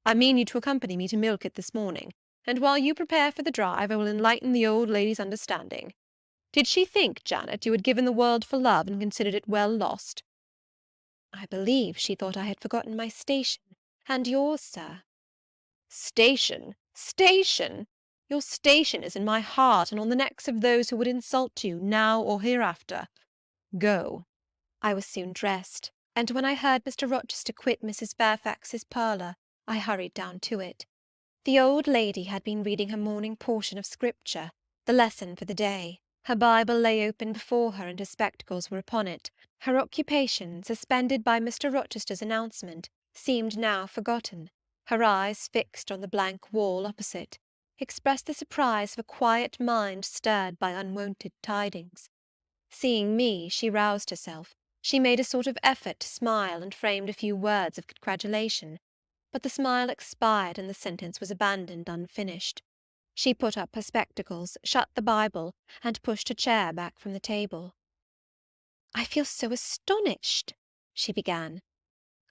I mean you to accompany me to Millcote this morning, and while you prepare for the drive I will enlighten the old lady's understanding. Did she think, Janet, you had given the world for love and considered it well lost? I believe she thought I had forgotten my station, and yours, sir. Station? Station? Your station is in my heart and on the necks of those who would insult you, now or hereafter. Go." I was soon dressed, and when I heard Mr. Rochester quit Mrs. Fairfax's parlour, I hurried down to it. The old lady had been reading her morning portion of Scripture, the lesson for the day. Her Bible lay open before her, and her spectacles were upon it. Her occupation, suspended by Mr. Rochester's announcement, seemed now forgotten. Her eyes, fixed on the blank wall opposite, expressed the surprise of a quiet mind stirred by unwonted tidings. Seeing me, she roused herself. She made a sort of effort to smile, and framed a few words of congratulation. But the smile expired, and the sentence was abandoned unfinished. She put up her spectacles, shut the Bible, and pushed a chair back from the table. "I feel so astonished," she began.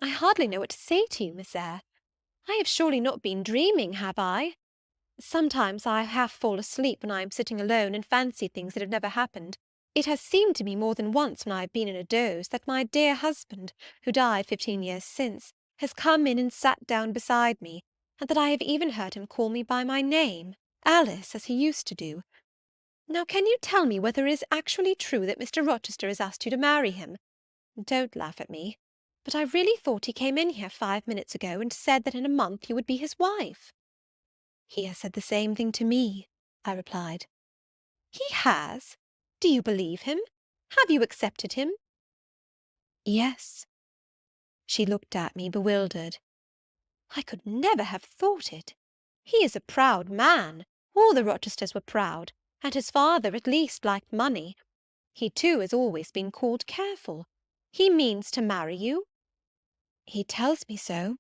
"I hardly know what to say to you, Miss Eyre. I have surely not been dreaming, have I? Sometimes I half fall asleep when I am sitting alone and fancy things that have never happened. It has seemed to me more than once when I have been in a doze that my dear husband, who died 15 years since, has come in and sat down beside me, and that I have even heard him call me by my name, Alice, as he used to do. Now can you tell me whether it is actually true that Mr. Rochester has asked you to marry him? Don't laugh at me, but I really thought he came in here 5 minutes ago and said that in a month you would be his wife." "He has said the same thing to me," I replied. "He has? Do you believe him? Have you accepted him?" "Yes." She looked at me, bewildered. "I could never have thought it. He is a proud man. All the Rochesters were proud, and his father at least liked money. He, too, has always been called careful. He means to marry you?" "He tells me so."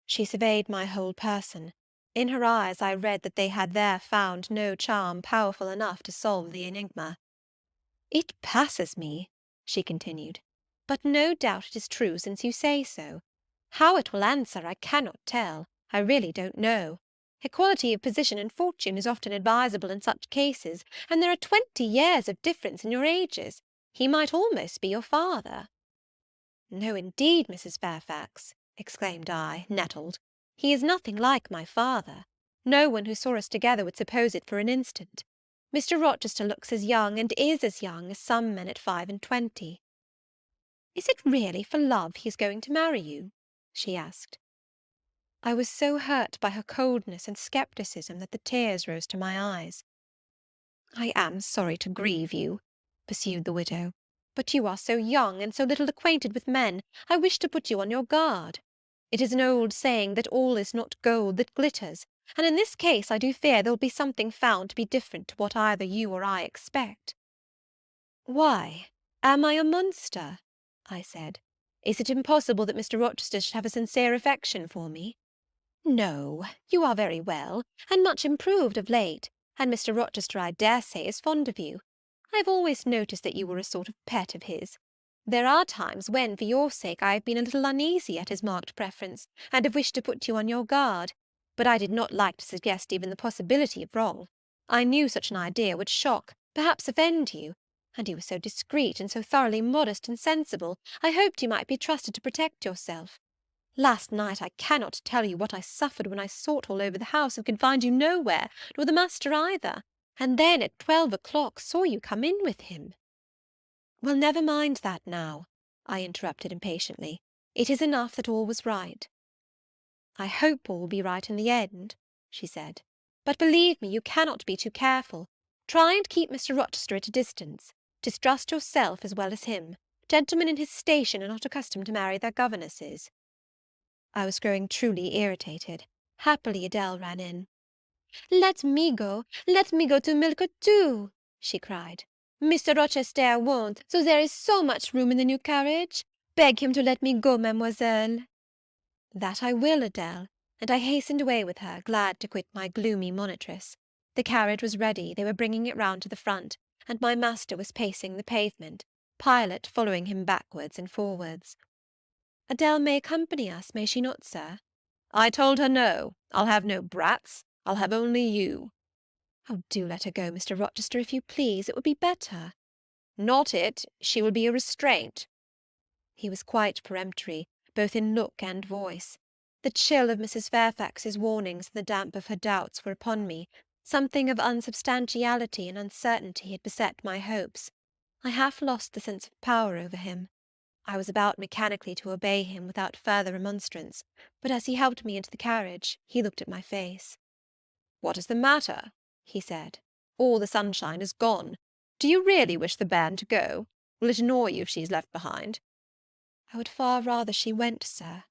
She surveyed my whole person. In her eyes I read that they had there found no charm powerful enough to solve the enigma. "It passes me," she continued, "but no doubt it is true since you say so. How it will answer I cannot tell. I really don't know. Equality of position and fortune is often advisable in such cases, and there are 20 years of difference in your ages. He might almost be your father." "No, indeed, Mrs. Fairfax," exclaimed I, nettled. "He is nothing like my father. No one who saw us together would suppose it for an instant. Mr. Rochester looks as young, and is as young, as some men at 25. "Is it really for love he is going to marry you?" she asked. I was so hurt by her coldness and scepticism that the tears rose to my eyes. "I am sorry to grieve you," pursued the widow, "but you are so young and so little acquainted with men, I wish to put you on your guard. It is an old saying that all is not gold that glitters, and in this case I do fear there will be something found to be different to what either you or I expect." "Why, am I a monster?" I said. "Is it impossible that Mr. Rochester should have a sincere affection for me?" "No, you are very well, and much improved of late, and Mr. Rochester, I dare say, is fond of you. I have always noticed that you were a sort of pet of his. There are times when, for your sake, I have been a little uneasy at his marked preference, and have wished to put you on your guard, but I did not like to suggest even the possibility of wrong. I knew such an idea would shock, perhaps offend you, and you were so discreet and so thoroughly modest and sensible, I hoped you might be trusted to protect yourself. Last night I cannot tell you what I suffered when I sought all over the house and could find you nowhere, nor the master either, and then at 12 o'clock saw you come in with him." "Well, never mind that now," I interrupted impatiently. "It is enough that all was right." "I hope all will be right in the end," she said. "But believe me, you cannot be too careful. Try and keep Mr. Rochester at a distance. Distrust yourself as well as him. Gentlemen in his station are not accustomed to marry their governesses." I was growing truly irritated. Happily Adele ran in. Let me go to Millcote too," she cried. "Mr. Rochester won't, so there is so much room in the new carriage. Beg him to let me go, mademoiselle." "That I will, Adele," and I hastened away with her, glad to quit my gloomy monitress. The carriage was ready, they were bringing it round to the front, and my master was pacing the pavement, Pilot following him backwards and forwards. "Adele may accompany us, may she not, sir?" "I told her no. I'll have no brats. I'll have only you." "Oh, do let her go, Mr. Rochester, if you please. It would be better." "Not it. She will be a restraint." He was quite peremptory, both in look and voice. The chill of Mrs. Fairfax's warnings and the damp of her doubts were upon me. Something of unsubstantiality and uncertainty had beset my hopes. I half lost the sense of power over him. I was about mechanically to obey him without further remonstrance, but as he helped me into the carriage, he looked at my face. "What is the matter?" he said. "All the sunshine is gone. Do you really wish the bairn to go? Will it annoy you if she is left behind?" "I would far rather she went, sir."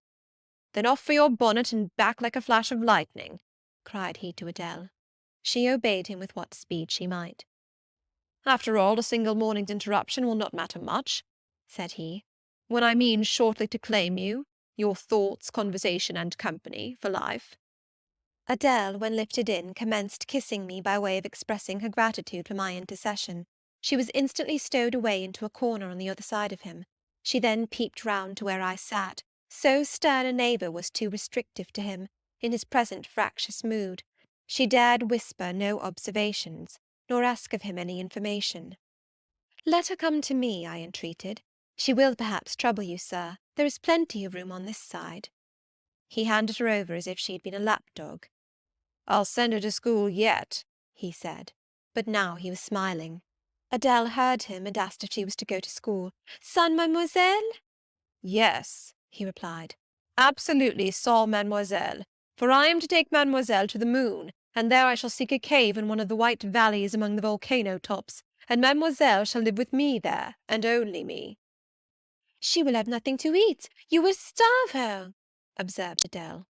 "Then off for your bonnet and back like a flash of lightning," cried he to Adele. She obeyed him with what speed she might. "After all, a single morning's interruption will not matter much," said he, "when I mean shortly to claim you, your thoughts, conversation, and company, for life." Adele, when lifted in, commenced kissing me by way of expressing her gratitude for my intercession. She was instantly stowed away into a corner on the other side of him. She then peeped round to where I sat. So stern a neighbour was too restrictive to him, in his present fractious mood. She dared whisper no observations, nor ask of him any information. "Let her come to me," I entreated. "She will perhaps trouble you, sir. There is plenty of room on this side." He handed her over as if she had been a lap-dog. "I'll send her to school yet," he said, but now he was smiling. Adele heard him and asked if she was to go to school. "Sans mademoiselle?" "Yes," he replied, "absolutely sans mademoiselle, for I am to take mademoiselle to the moon, and there I shall seek a cave in one of the white valleys among the volcano tops, and mademoiselle shall live with me there, and only me." "She will have nothing to eat. You will starve her," observed Adele.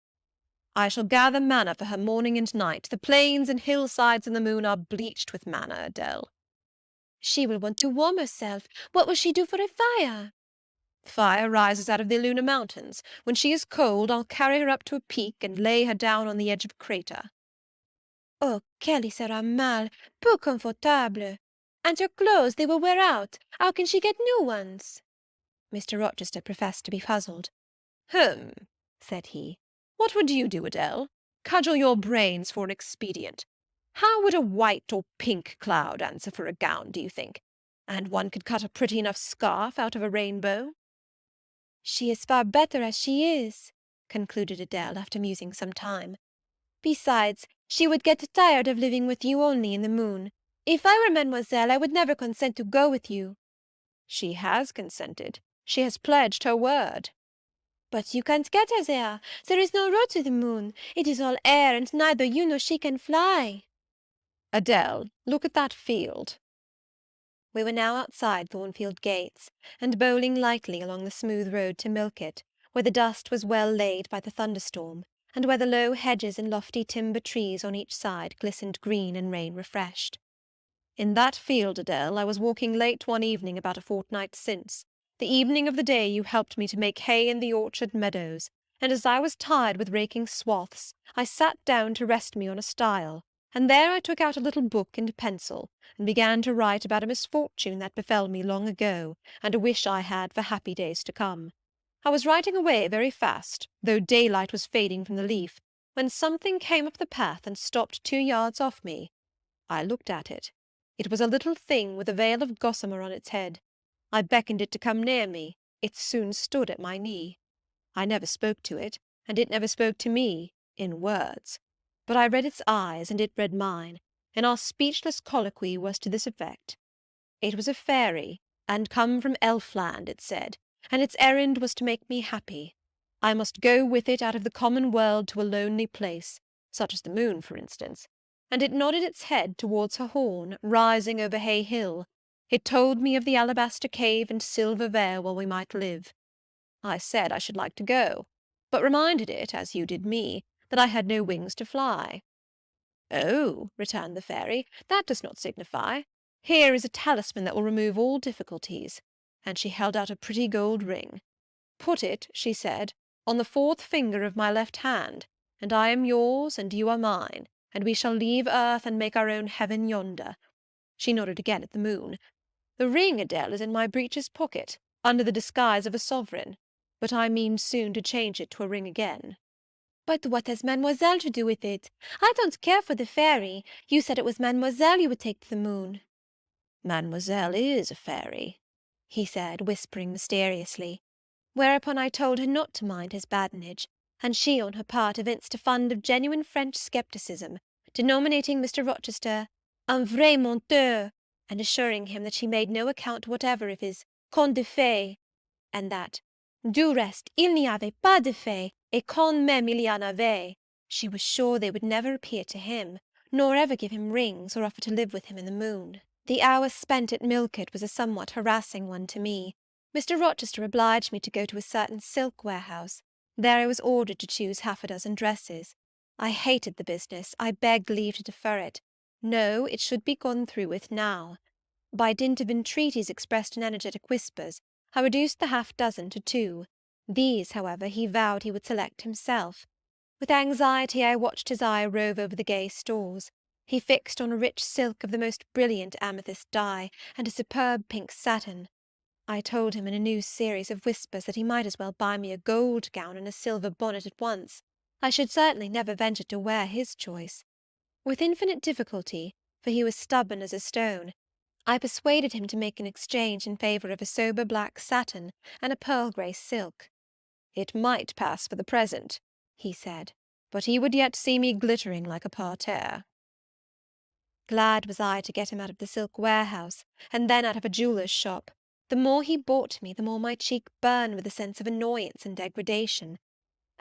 "I shall gather manna for her morning and night. The plains and hillsides in the moon are bleached with manna, Adele." "She will want to warm herself. What will she do for a fire?" "Fire rises out of the Luna Mountains. When she is cold, I'll carry her up to a peak and lay her down on the edge of a crater." "Oh, qu'elle y sera mal, peu confortable. And her clothes, they will wear out. How can she get new ones?" Mr. Rochester professed to be puzzled. Said he. "What would you do, Adele? Cudgel your brains for an expedient. How would a white or pink cloud answer for a gown, do you think? And one could cut a pretty enough scarf out of a rainbow." "She is far better as she is," concluded Adele, after musing some time. "Besides, she would get tired of living with you only in the moon. If I were mademoiselle, I would never consent to go with you." "She has consented. She has pledged her word." "But you can't get her there. There is no road to the moon. It is all air, and neither you nor she can fly." "Adele, look at that field." We were now outside Thornfield gates, and bowling lightly along the smooth road to Milket, where the dust was well laid by the thunderstorm, and where the low hedges and lofty timber trees on each side glistened green and rain-refreshed. "In that field, Adele, I was walking late one evening about a fortnight since, the evening of the day you helped me to make hay in the orchard meadows, and as I was tired with raking swaths, I sat down to rest me on a stile, and there I took out a little book and pencil, and began to write about a misfortune that befell me long ago, and a wish I had for happy days to come. I was writing away very fast, though daylight was fading from the leaf, when something came up the path and stopped 2 yards off me. I looked at it. It was a little thing with a veil of gossamer on its head. I beckoned it to come near me. It soon stood at my knee. I never spoke to it, and it never spoke to me, in words. But I read its eyes, and it read mine, and our speechless colloquy was to this effect. It was a fairy, and come from Elfland, it said, and its errand was to make me happy. I must go with it out of the common world to a lonely place, such as the moon, for instance, and it nodded its head towards her horn, rising over Hay Hill. It told me of the alabaster cave and silver vale where we might live. I said I should like to go, but reminded it, as you did me, that I had no wings to fly. "Oh," returned the fairy, "that does not signify. Here is a talisman that will remove all difficulties." And she held out a pretty gold ring. "Put it," she said, "on the 4th finger of my left hand, and I am yours, and you are mine, and we shall leave earth and make our own heaven yonder." She nodded again at the moon. "The ring, Adele, is in my breeches pocket, under the disguise of a sovereign, but I mean soon to change it to a ring again." "But what has mademoiselle to do with it? I don't care for the fairy. You said it was mademoiselle you would take to the moon." "Mademoiselle is a fairy," he said, whispering mysteriously. Whereupon I told her not to mind his badinage, and she on her part evinced a fund of genuine French scepticism, denominating Mr. Rochester un vrai menteur, and assuring him that she made no account whatever of his contes de fées, and that, du reste, il n'y avait pas de fées, et quand même il y en avait, she was sure they would never appear to him, nor ever give him rings, or offer to live with him in the moon. The hour spent at Millcote was a somewhat harassing one to me. Mr. Rochester obliged me to go to a certain silk warehouse. There I was ordered to choose half a dozen dresses. I hated the business. I begged leave to defer it. No, it should be gone through with now. By dint of entreaties expressed in energetic whispers, I reduced the half-dozen to 2. These, however, he vowed he would select himself. With anxiety I watched his eye rove over the gay stores. He fixed on a rich silk of the most brilliant amethyst dye, and a superb pink satin. I told him in a new series of whispers that he might as well buy me a gold gown and a silver bonnet at once. I should certainly never venture to wear his choice. With infinite difficulty, for he was stubborn as a stone, I persuaded him to make an exchange in favour of a sober black satin and a pearl-grey silk. "It might pass for the present," he said, "but he would yet see me glittering like a parterre." Glad was I to get him out of the silk warehouse, and then out of a jeweller's shop. The more he bought me, the more my cheek burned with a sense of annoyance and degradation.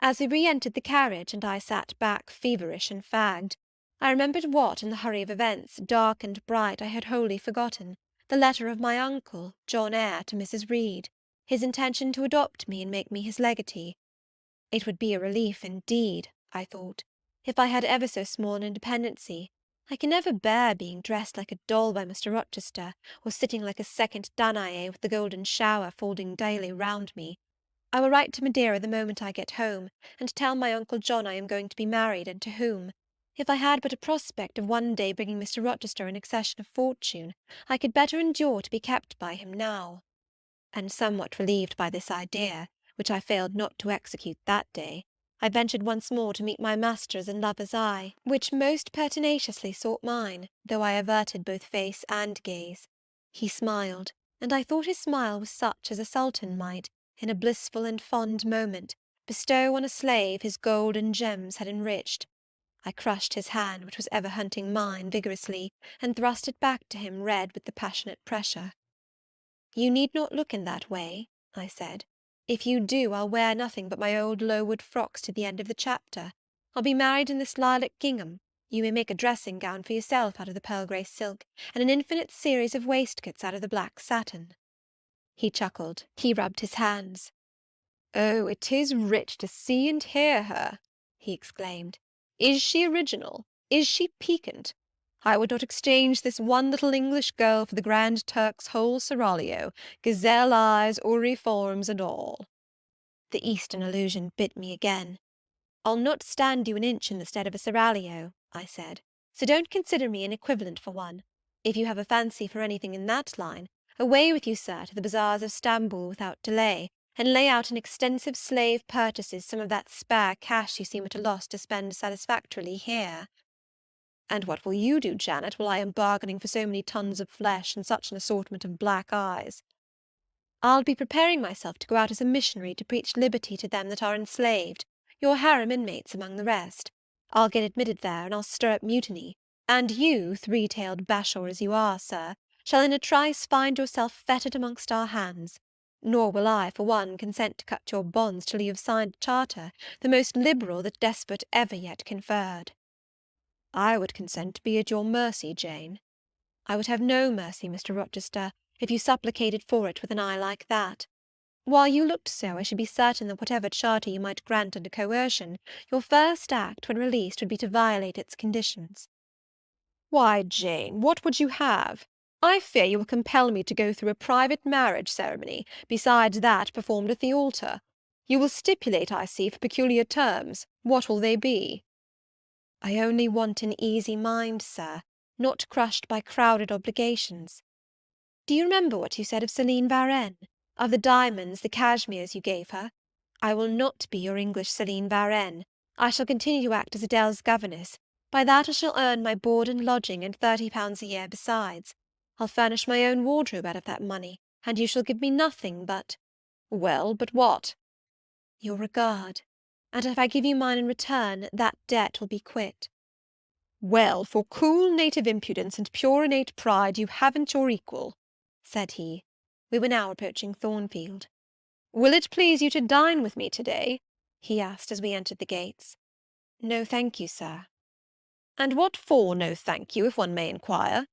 As we re-entered the carriage, and I sat back feverish and fagged, I remembered what, in the hurry of events, dark and bright, I had wholly forgotten, the letter of my uncle, John Eyre, to Mrs. Reed, his intention to adopt me and make me his legatee. It would be a relief indeed, I thought, if I had ever so small an independency. I can never bear being dressed like a doll by Mr. Rochester, or sitting like a second Danae with the golden shower falling daily round me. I will write to Madeira the moment I get home, and tell my Uncle John I am going to be married, and to whom. If I had but a prospect of one day bringing Mr. Rochester an accession of fortune, I could better endure to be kept by him now. And somewhat relieved by this idea, which I failed not to execute that day, I ventured once more to meet my master's and lover's eye, which most pertinaciously sought mine, though I averted both face and gaze. He smiled, and I thought his smile was such as a sultan might, in a blissful and fond moment, bestow on a slave his gold and gems had enriched. I crushed his hand, which was ever hunting mine, vigorously, and thrust it back to him, red with the passionate pressure. "You need not look in that way," I said. "If you do, I'll wear nothing but my old Lowood frocks to the end of the chapter. I'll be married in this lilac gingham. You may make a dressing gown for yourself out of the pearl-grey silk, and an infinite series of waistcoats out of the black satin." He chuckled. He rubbed his hands. "Oh, it is rich to see and hear her!" he exclaimed. "Is she original? Is she piquant? I would not exchange this one little English girl for the Grand Turk's whole seraglio, gazelle eyes, houri forms, and all." The Eastern allusion bit me again. "I'll not stand you an inch in the stead of a seraglio," I said, "so don't consider me an equivalent for one. If you have a fancy for anything in that line, away with you, sir, to the bazaars of Stamboul without delay, and lay out in extensive slave purchases some of that spare cash you seem at a loss to spend satisfactorily here." "And what will you do, Janet, while I am bargaining for so many tons of flesh and such an assortment of black eyes?" "I'll be preparing myself to go out as a missionary to preach liberty to them that are enslaved, your harem inmates among the rest. I'll get admitted there, and I'll stir up mutiny, and you, three-tailed bashaw as you are, sir, shall in a trice find yourself fettered amongst our hands. Nor will I, for one, consent to cut your bonds till you have signed a charter, the most liberal that despot ever yet conferred." "I would consent to be at your mercy, Jane." "I would have no mercy, Mr. Rochester, if you supplicated for it with an eye like that. While you looked so, I should be certain that whatever charter you might grant under coercion, your first act, when released, would be to violate its conditions." "Why, Jane, what would you have? I fear you will compel me to go through a private marriage ceremony, besides that performed at the altar. You will stipulate, I see, for peculiar terms. What will they be?" "I only want an easy mind, sir, not crushed by crowded obligations. Do you remember what you said of Céline Varenne, of the diamonds, the cashmeres you gave her? I will not be your English Céline Varenne. I shall continue to act as Adèle's governess. By that I shall earn my board and lodging, and £30 a year besides. I'll furnish my own wardrobe out of that money, and you shall give me nothing but—" "Well, but what?" "Your regard. And if I give you mine in return, that debt will be quit." "Well, for cool native impudence and pure innate pride you haven't your equal," said he. We were now approaching Thornfield. "Will it please you to dine with me to-day?" he asked as we entered the gates. "No, thank you, sir." "And what for, no thank you, if one may inquire?"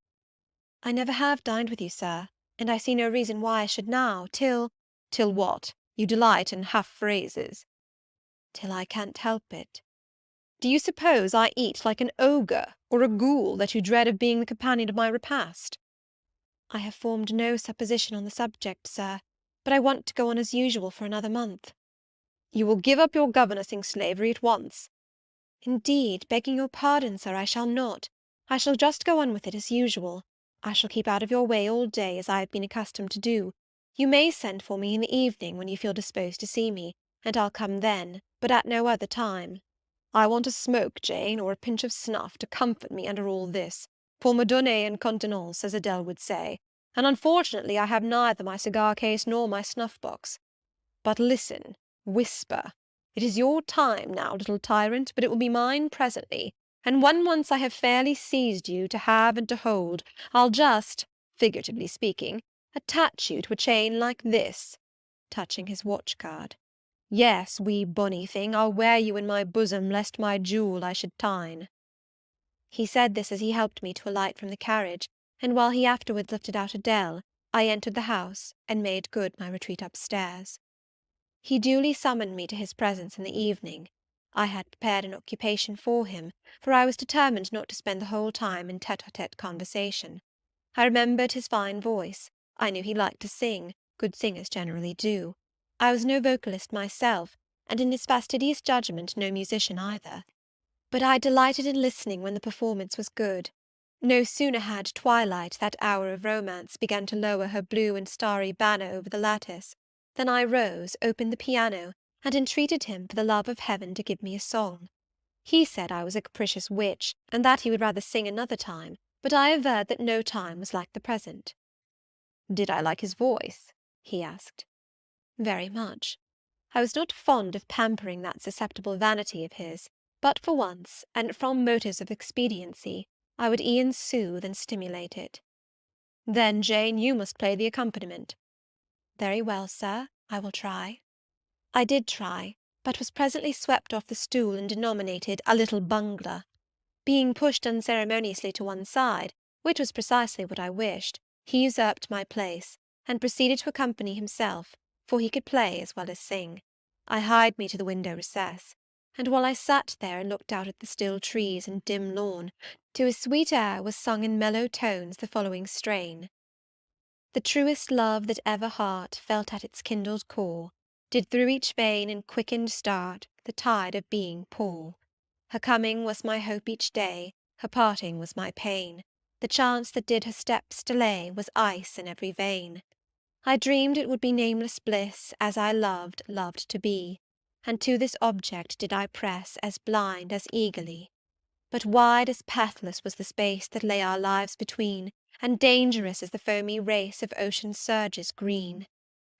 "I never have dined with you, sir, and I see no reason why I should now, till—" "Till what? You delight in half-phrases." "Till I can't help it." "Do you suppose I eat like an ogre or a ghoul, that you dread of being the companion of my repast?" "I have formed no supposition on the subject, sir, but I want to go on as usual for another month." "You will give up your governessing slavery at once?" "Indeed, begging your pardon, sir, I shall not. I shall just go on with it as usual. I shall keep out of your way all day, as I have been accustomed to do. You may send for me in the evening, when you feel disposed to see me, and I'll come then, but at no other time." "I want a smoke, Jane, or a pinch of snuff, to comfort me under all this, pour me donner une contenance, as Adele would say, and unfortunately I have neither my cigar-case nor my snuff-box. But listen, whisper. It is your time now, little tyrant, but it will be mine presently, and when once I have fairly seized you, to have and to hold, I'll just, figuratively speaking, attach you to a chain like this," touching his watch-card. "Yes, wee bonny thing, I'll wear you in my bosom, lest my jewel I should tine." He said this as he helped me to alight from the carriage, and while he afterwards lifted out Adele, I entered the house, and made good my retreat upstairs. He duly summoned me to his presence in the evening. I had prepared an occupation for him, for I was determined not to spend the whole time in tête-à-tête conversation. I remembered his fine voice. I knew he liked to sing, good singers generally do. I was no vocalist myself, and in his fastidious judgment no musician either. But I delighted in listening when the performance was good. No sooner had twilight, that hour of romance, begun to lower her blue and starry banner over the lattice, than I rose, opened the piano, and entreated him for the love of heaven to give me a song. He said I was a capricious witch, and that he would rather sing another time, but I averred that no time was like the present. "Did I like his voice?" he asked. "Very much. I was not fond of pampering that susceptible vanity of his, but for once, and from motives of expediency, I would e'en soothe and stimulate it." "Then, Jane, you must play the accompaniment." "Very well, sir, I will try." I did try, but was presently swept off the stool and denominated a little bungler. Being pushed unceremoniously to one side, which was precisely what I wished, he usurped my place, and proceeded to accompany himself, for he could play as well as sing. I hied me to the window recess, and while I sat there and looked out at the still trees and dim lawn, to a sweet air was sung in mellow tones the following strain: "The truest love that ever heart felt at its kindled core, did through each vein in quickened start the tide of being pour. Her coming was my hope each day, her parting was my pain, the chance that did her steps delay was ice in every vein. I dreamed it would be nameless bliss, as I loved, loved to be, and to this object did I press as blind as eagerly. But wide as pathless was the space that lay our lives between, and dangerous as the foamy race of ocean's surges green,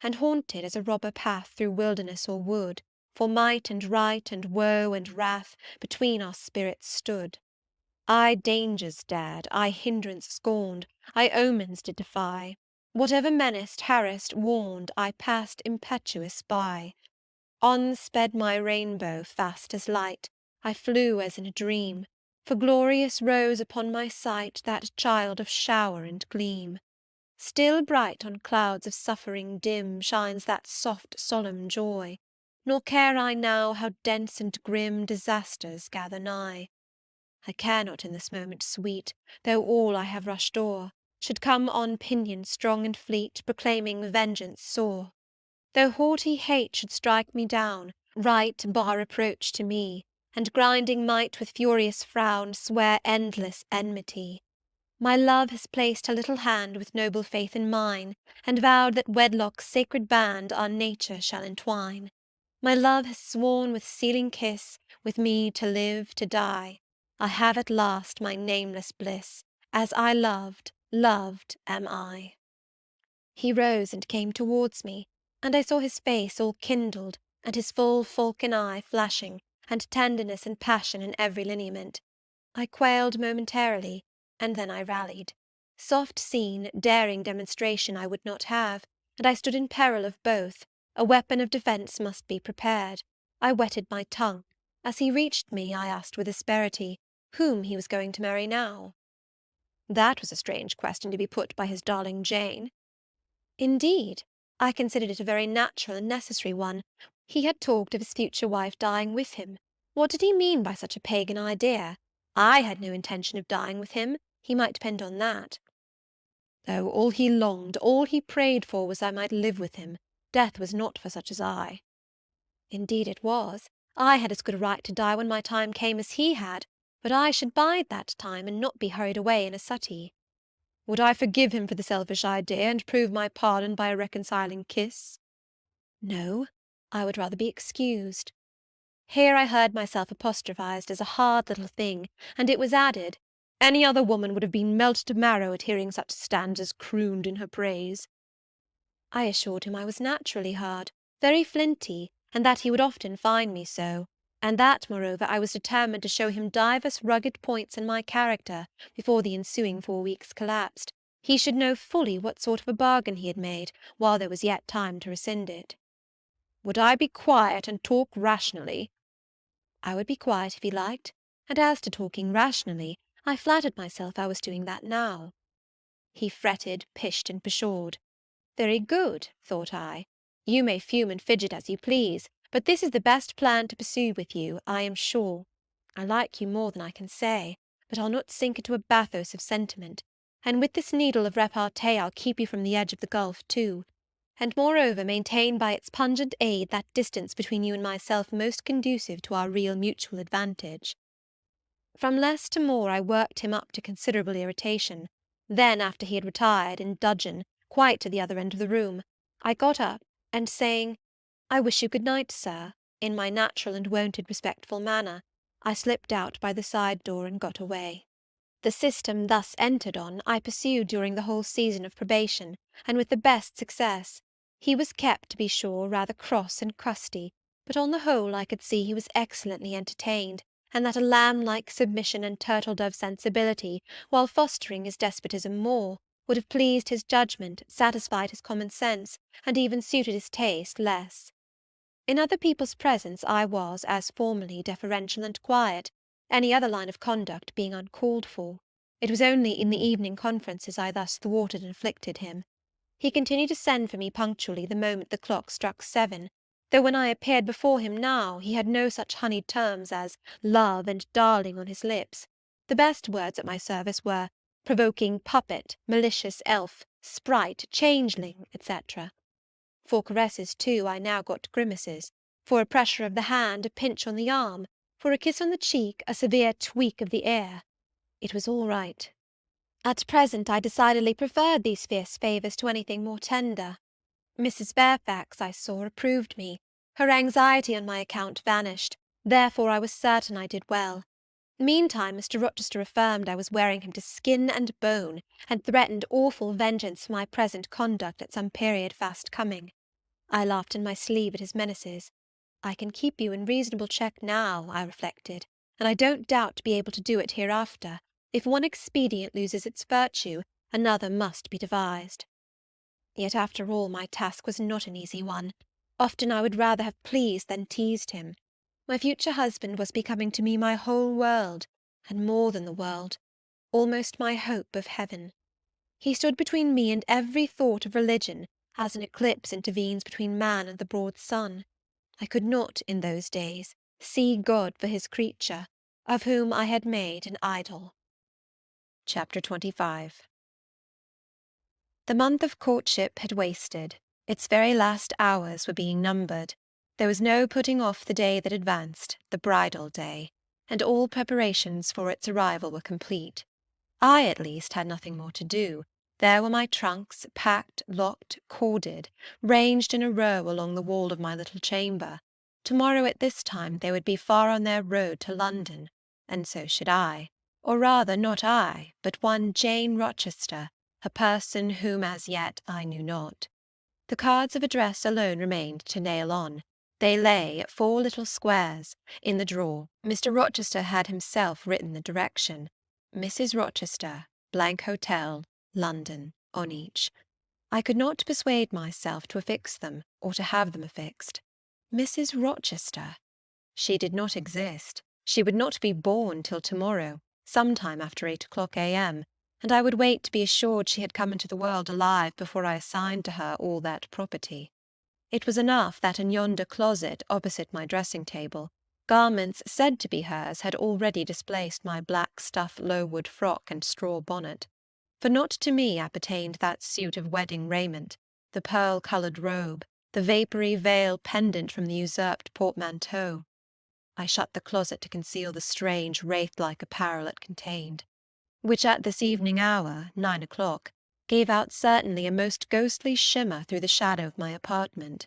and haunted as a robber path through wilderness or wood, for might and right and woe and wrath between our spirits stood. I dangers dared, I hindrance scorned, I omens did defy. Whatever menaced, harassed, warned, I passed impetuous by. On sped my rainbow fast as light, I flew as in a dream, for glorious rose upon my sight that child of shower and gleam. Still bright on clouds of suffering dim shines that soft solemn joy, nor care I now how dense and grim disasters gather nigh. I care not in this moment sweet, though all I have rushed o'er should come on pinion strong and fleet, proclaiming vengeance sore. Though haughty hate should strike me down, right bar reproach to me, and grinding might with furious frown swear endless enmity. My love has placed her little hand with noble faith in mine, and vowed that wedlock's sacred band our nature shall entwine. My love has sworn with sealing kiss, with me to live, to die. I have at last my nameless bliss, as I loved, loved am I. He rose and came towards me, and I saw his face all kindled, and his full falcon eye flashing, and tenderness and passion in every lineament. I quailed momentarily, and then I rallied. Soft scene, daring demonstration I would not have, and I stood in peril of both. A weapon of defence must be prepared. I wetted my tongue. As he reached me, I asked with asperity whom he was going to marry now. That was a strange question to be put by his darling Jane. Indeed, I considered it a very natural and necessary one. He had talked of his future wife dying with him. What did he mean by such a pagan idea? I had no intention of dying with him, he might depend on that. Oh, all he longed, all he prayed for was I might live with him. Death was not for such as I. Indeed it was. I had as good a right to die when my time came as he had, but I should bide that time and not be hurried away in a suttee. Would I forgive him for the selfish idea, and prove my pardon by a reconciling kiss? No, I would rather be excused. Here I heard myself apostrophised as a hard little thing, and it was added, Any other woman would have been melted to marrow at hearing such stanzas crooned in her praise. I assured him I was naturally hard, very flinty, and that he would often find me so, and that, moreover, I was determined to show him divers rugged points in my character before the ensuing 4 weeks collapsed. He should know fully what sort of a bargain he had made, while there was yet time to rescind it. Would I be quiet and talk rationally? I would be quiet if he liked, and as to talking rationally, I flattered myself I was doing that now. He fretted, pished, and pshawed. Very good, thought I. You may fume and fidget as you please, but this is the best plan to pursue with you, I am sure. I like you more than I can say, but I'll not sink into a bathos of sentiment, and with this needle of repartee I'll keep you from the edge of the gulf too, and moreover maintain by its pungent aid that distance between you and myself most conducive to our real mutual advantage. From less to more I worked him up to considerable irritation. Then, after he had retired, in dudgeon, quite to the other end of the room, I got up, and saying, "I wish you good night, sir," in my natural and wonted respectful manner, I slipped out by the side door and got away. The system thus entered on I pursued during the whole season of probation, and with the best success. He was kept, to be sure, rather cross and crusty, but on the whole I could see he was excellently entertained, and that a lamb-like submission and turtle-dove sensibility, while fostering his despotism more, would have pleased his judgment, satisfied his common sense, and even suited his taste less. In other people's presence I was, as formerly, deferential and quiet, any other line of conduct being uncalled for. It was only in the evening conferences I thus thwarted and afflicted him. He continued to send for me punctually the moment the clock struck 7, though when I appeared before him now he had no such honeyed terms as love and darling on his lips. The best words at my service were provoking puppet, malicious elf, sprite, changeling, etc. For caresses, too, I now got grimaces; for a pressure of the hand, a pinch on the arm; for a kiss on the cheek, a severe tweak of the ear. It was all right. At present I decidedly preferred these fierce favours to anything more tender. Mrs. Fairfax, I saw, approved me. Her anxiety on my account vanished, therefore I was certain I did well. Meantime Mr. Rochester affirmed I was wearing him to skin and bone, and threatened awful vengeance for my present conduct at some period fast coming. I laughed in my sleeve at his menaces. I can keep you in reasonable check now, I reflected, and I don't doubt to be able to do it hereafter. If one expedient loses its virtue, another must be devised. Yet after all my task was not an easy one. Often I would rather have pleased than teased him. My future husband was becoming to me my whole world, and more than the world, almost my hope of heaven. He stood between me and every thought of religion, as an eclipse intervenes between man and the broad sun. I could not, in those days, see God for his creature, of whom I had made an idol. Chapter 25. The month of courtship had wasted. Its very last hours were being numbered. There was no putting off the day that advanced, the bridal day, and all preparations for its arrival were complete. I, at least, had nothing more to do. There were my trunks, packed, locked, corded, ranged in a row along the wall of my little chamber. To-morrow at this time they would be far on their road to London, and so should I, or rather not I, but one Jane Rochester, a person whom as yet I knew not. The cards of address alone remained to nail on. They lay, 4 little squares, in the drawer. Mr. Rochester had himself written the direction, Mrs. Rochester, blank Hotel, London, on each. I could not persuade myself to affix them, or to have them affixed. Mrs. Rochester! She did not exist. She would not be born till tomorrow, sometime after 8 o'clock a.m., and I would wait to be assured she had come into the world alive before I assigned to her all that property. It was enough that in yonder closet opposite my dressing-table, garments said to be hers had already displaced my black stuff Lowood frock and straw bonnet, for not to me appertained that suit of wedding raiment, the pearl-coloured robe, the vapoury veil pendant from the usurped portmanteau. I shut the closet to conceal the strange wraith-like apparel it contained, which at this evening hour, 9 o'clock, gave out certainly a most ghostly shimmer through the shadow of my apartment.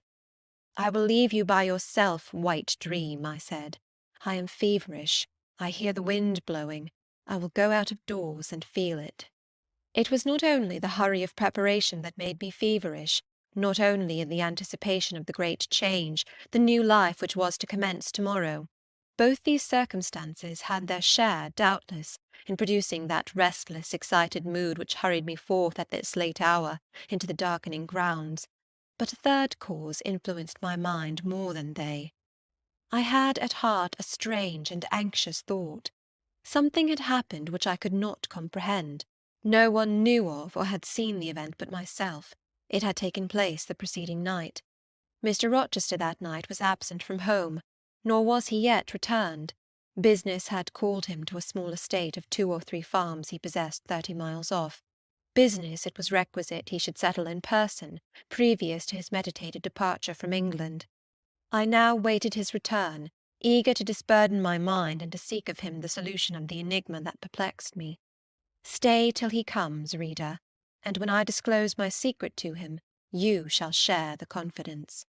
"I will leave you by yourself, white dream," I said. "I am feverish. I hear the wind blowing. I will go out of doors and feel it." It was not only the hurry of preparation that made me feverish, not only in the anticipation of the great change, the new life which was to commence tomorrow. Both these circumstances had their share, doubtless, in producing that restless, excited mood which hurried me forth at this late hour into the darkening grounds, but a third cause influenced my mind more than they. I had at heart a strange and anxious thought. Something had happened which I could not comprehend. No one knew of or had seen the event but myself. It had taken place the preceding night. Mr. Rochester that night was absent from home, nor was he yet returned. Business had called him to a small estate of 2 or 3 farms he possessed 30 miles off. Business it was requisite he should settle in person, previous to his meditated departure from England. I now waited his return, eager to disburden my mind and to seek of him the solution of the enigma that perplexed me. Stay till he comes, reader, and when I disclose my secret to him, you shall share the confidence.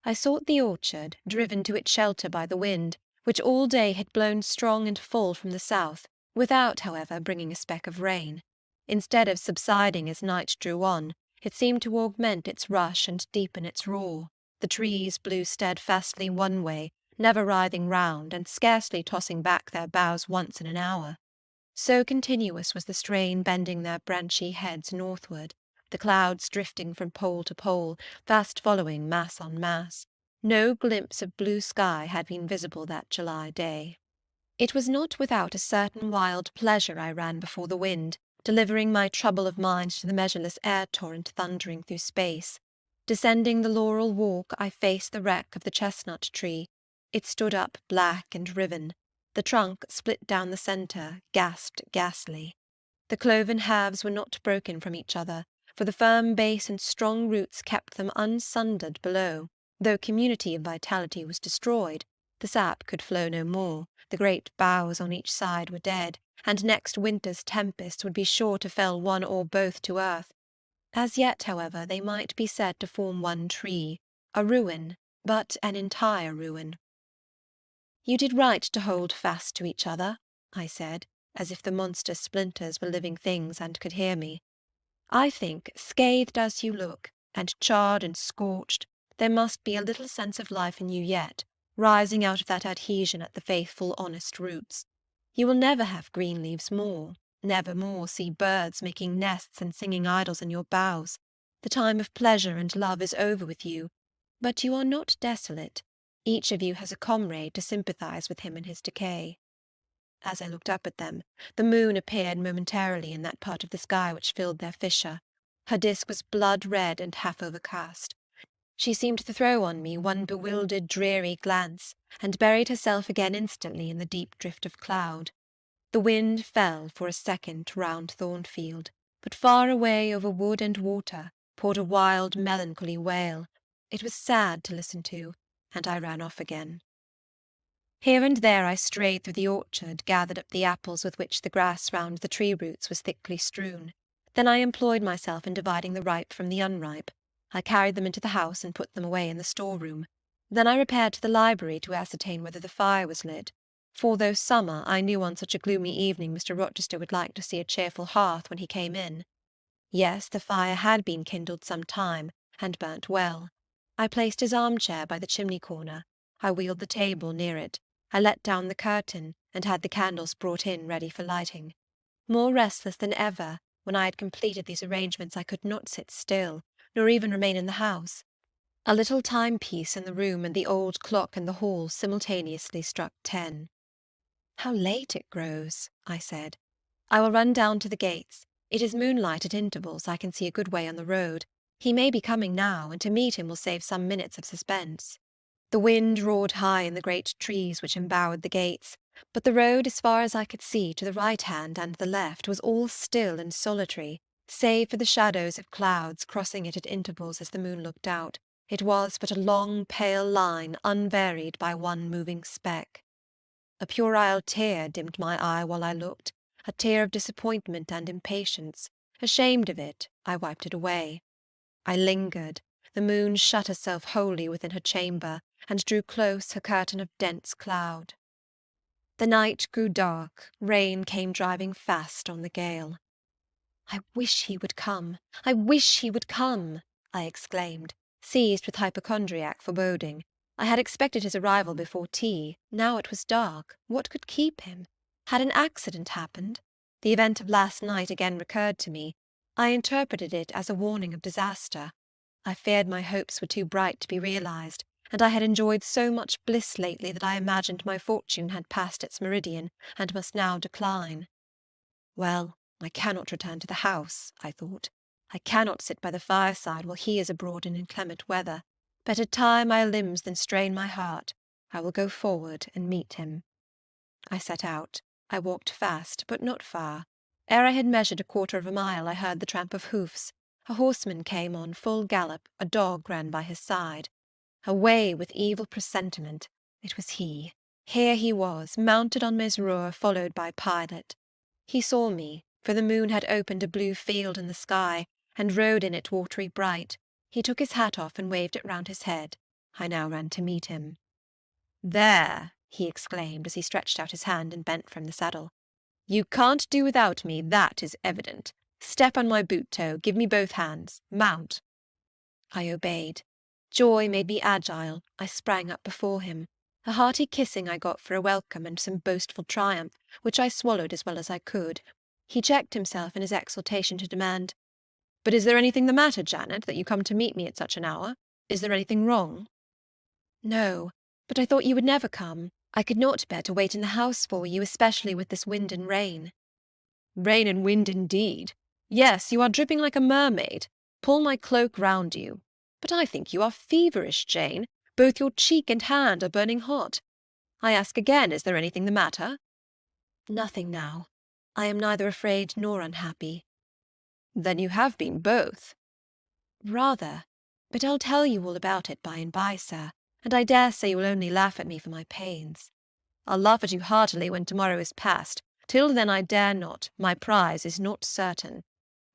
I sought the orchard, driven to its shelter by the wind, which all day had blown strong and full from the south, without, however, bringing a speck of rain. Instead of subsiding as night drew on, it seemed to augment its rush and deepen its roar. The trees blew steadfastly one way, never writhing round, and scarcely tossing back their boughs once in an hour. So continuous was the strain bending their branchy heads northward, the clouds drifting from pole to pole, fast following mass on mass. No glimpse of blue sky had been visible that July day. It was not without a certain wild pleasure I ran before the wind, delivering my trouble of mind to the measureless air-torrent thundering through space. Descending the laurel walk, I faced the wreck of the chestnut tree. It stood up black and riven. The trunk, split down the centre, gasped ghastly. The cloven halves were not broken from each other, for the firm base and strong roots kept them unsundered below. Though community of vitality was destroyed, the sap could flow no more, the great boughs on each side were dead, and next winter's tempest would be sure to fell one or both to earth. As yet, however, they might be said to form one tree, a ruin, but an entire ruin. "You did right to hold fast to each other," I said, as if the monster splinters were living things and could hear me. "I think, scathed as you look, and charred and scorched, there must be a little sense of life in you yet, rising out of that adhesion at the faithful, honest roots. You will never have green leaves more, never more see birds making nests and singing idyls in your boughs. The time of pleasure and love is over with you, but you are not desolate. Each of you has a comrade to sympathize with him in his decay." As I looked up at them, the moon appeared momentarily in that part of the sky which filled their fissure. Her disk was blood-red and half overcast. She seemed to throw on me one bewildered, dreary glance, and buried herself again instantly in the deep drift of cloud. The wind fell for a second round Thornfield, but far away over wood and water poured a wild, melancholy wail. It was sad to listen to, and I ran off again. Here and there I strayed through the orchard, gathered up the apples with which the grass round the tree-roots was thickly strewn. Then I employed myself in dividing the ripe from the unripe. I carried them into the house and put them away in the store-room. Then I repaired to the library to ascertain whether the fire was lit, for though summer, I knew on such a gloomy evening Mr. Rochester would like to see a cheerful hearth when he came in. Yes, the fire had been kindled some time, and burnt well. I placed his armchair by the chimney-corner. I wheeled the table near it. I let down the curtain, and had the candles brought in ready for lighting. More restless than ever, when I had completed these arrangements I could not sit still, nor even remain in the house. A little timepiece in the room and the old clock in the hall simultaneously struck 10. "How late it grows," I said. "I will run down to the gates. It is moonlight at intervals. I can see a good way on the road. He may be coming now, and to meet him will save some minutes of suspense." The wind roared high in the great trees which embowered the gates, but the road, as far as I could see, to the right hand and the left, was all still and solitary, save for the shadows of clouds crossing it at intervals as the moon looked out. It was but a long, pale line, unvaried by one moving speck. A puerile tear dimmed my eye while I looked, a tear of disappointment and impatience. Ashamed of it, I wiped it away. I lingered. The moon shut herself wholly within her chamber, and drew close her curtain of dense cloud. The night grew dark, rain came driving fast on the gale. "I wish he would come! I wish he would come!" I exclaimed, seized with hypochondriac foreboding. I had expected his arrival before tea. Now it was dark. What could keep him? Had an accident happened? The event of last night again recurred to me. I interpreted it as a warning of disaster. I feared my hopes were too bright to be realized, and I had enjoyed so much bliss lately that I imagined my fortune had passed its meridian, and must now decline. Well, I cannot return to the house, I thought. I cannot sit by the fireside while he is abroad in inclement weather. Better tie my limbs than strain my heart. I will go forward and meet him. I set out. I walked fast, but not far. Ere I had measured a quarter of a mile, I heard the tramp of hoofs. A horseman came on full gallop, a dog ran by his side. Away with evil presentiment! It was he. Here he was, mounted on Mesrour, followed by Pilot. He saw me, for the moon had opened a blue field in the sky, and rode in it watery bright. He took his hat off and waved it round his head. I now ran to meet him. "There!" he exclaimed, as he stretched out his hand and bent from the saddle. "You can't do without me, that is evident. Step on my boot-toe, give me both hands. Mount." I obeyed. Joy made me agile. I sprang up before him. A hearty kissing I got for a welcome, and some boastful triumph, which I swallowed as well as I could. He checked himself in his exultation to demand, "But is there anything the matter, Janet, that you come to meet me at such an hour? Is there anything wrong?" "No, but I thought you would never come. I could not bear to wait in the house for you, especially with this wind and rain." "Rain and wind, indeed! Yes, you are dripping like a mermaid. Pull my cloak round you. But I think you are feverish, Jane. Both your cheek and hand are burning hot. I ask again, is there anything the matter?" "Nothing now. I am neither afraid nor unhappy." "Then you have been both." "Rather. But I'll tell you all about it by and by, sir, and I dare say you will only laugh at me for my pains." "I'll laugh at you heartily when tomorrow is past. Till then I dare not. My prize is not certain.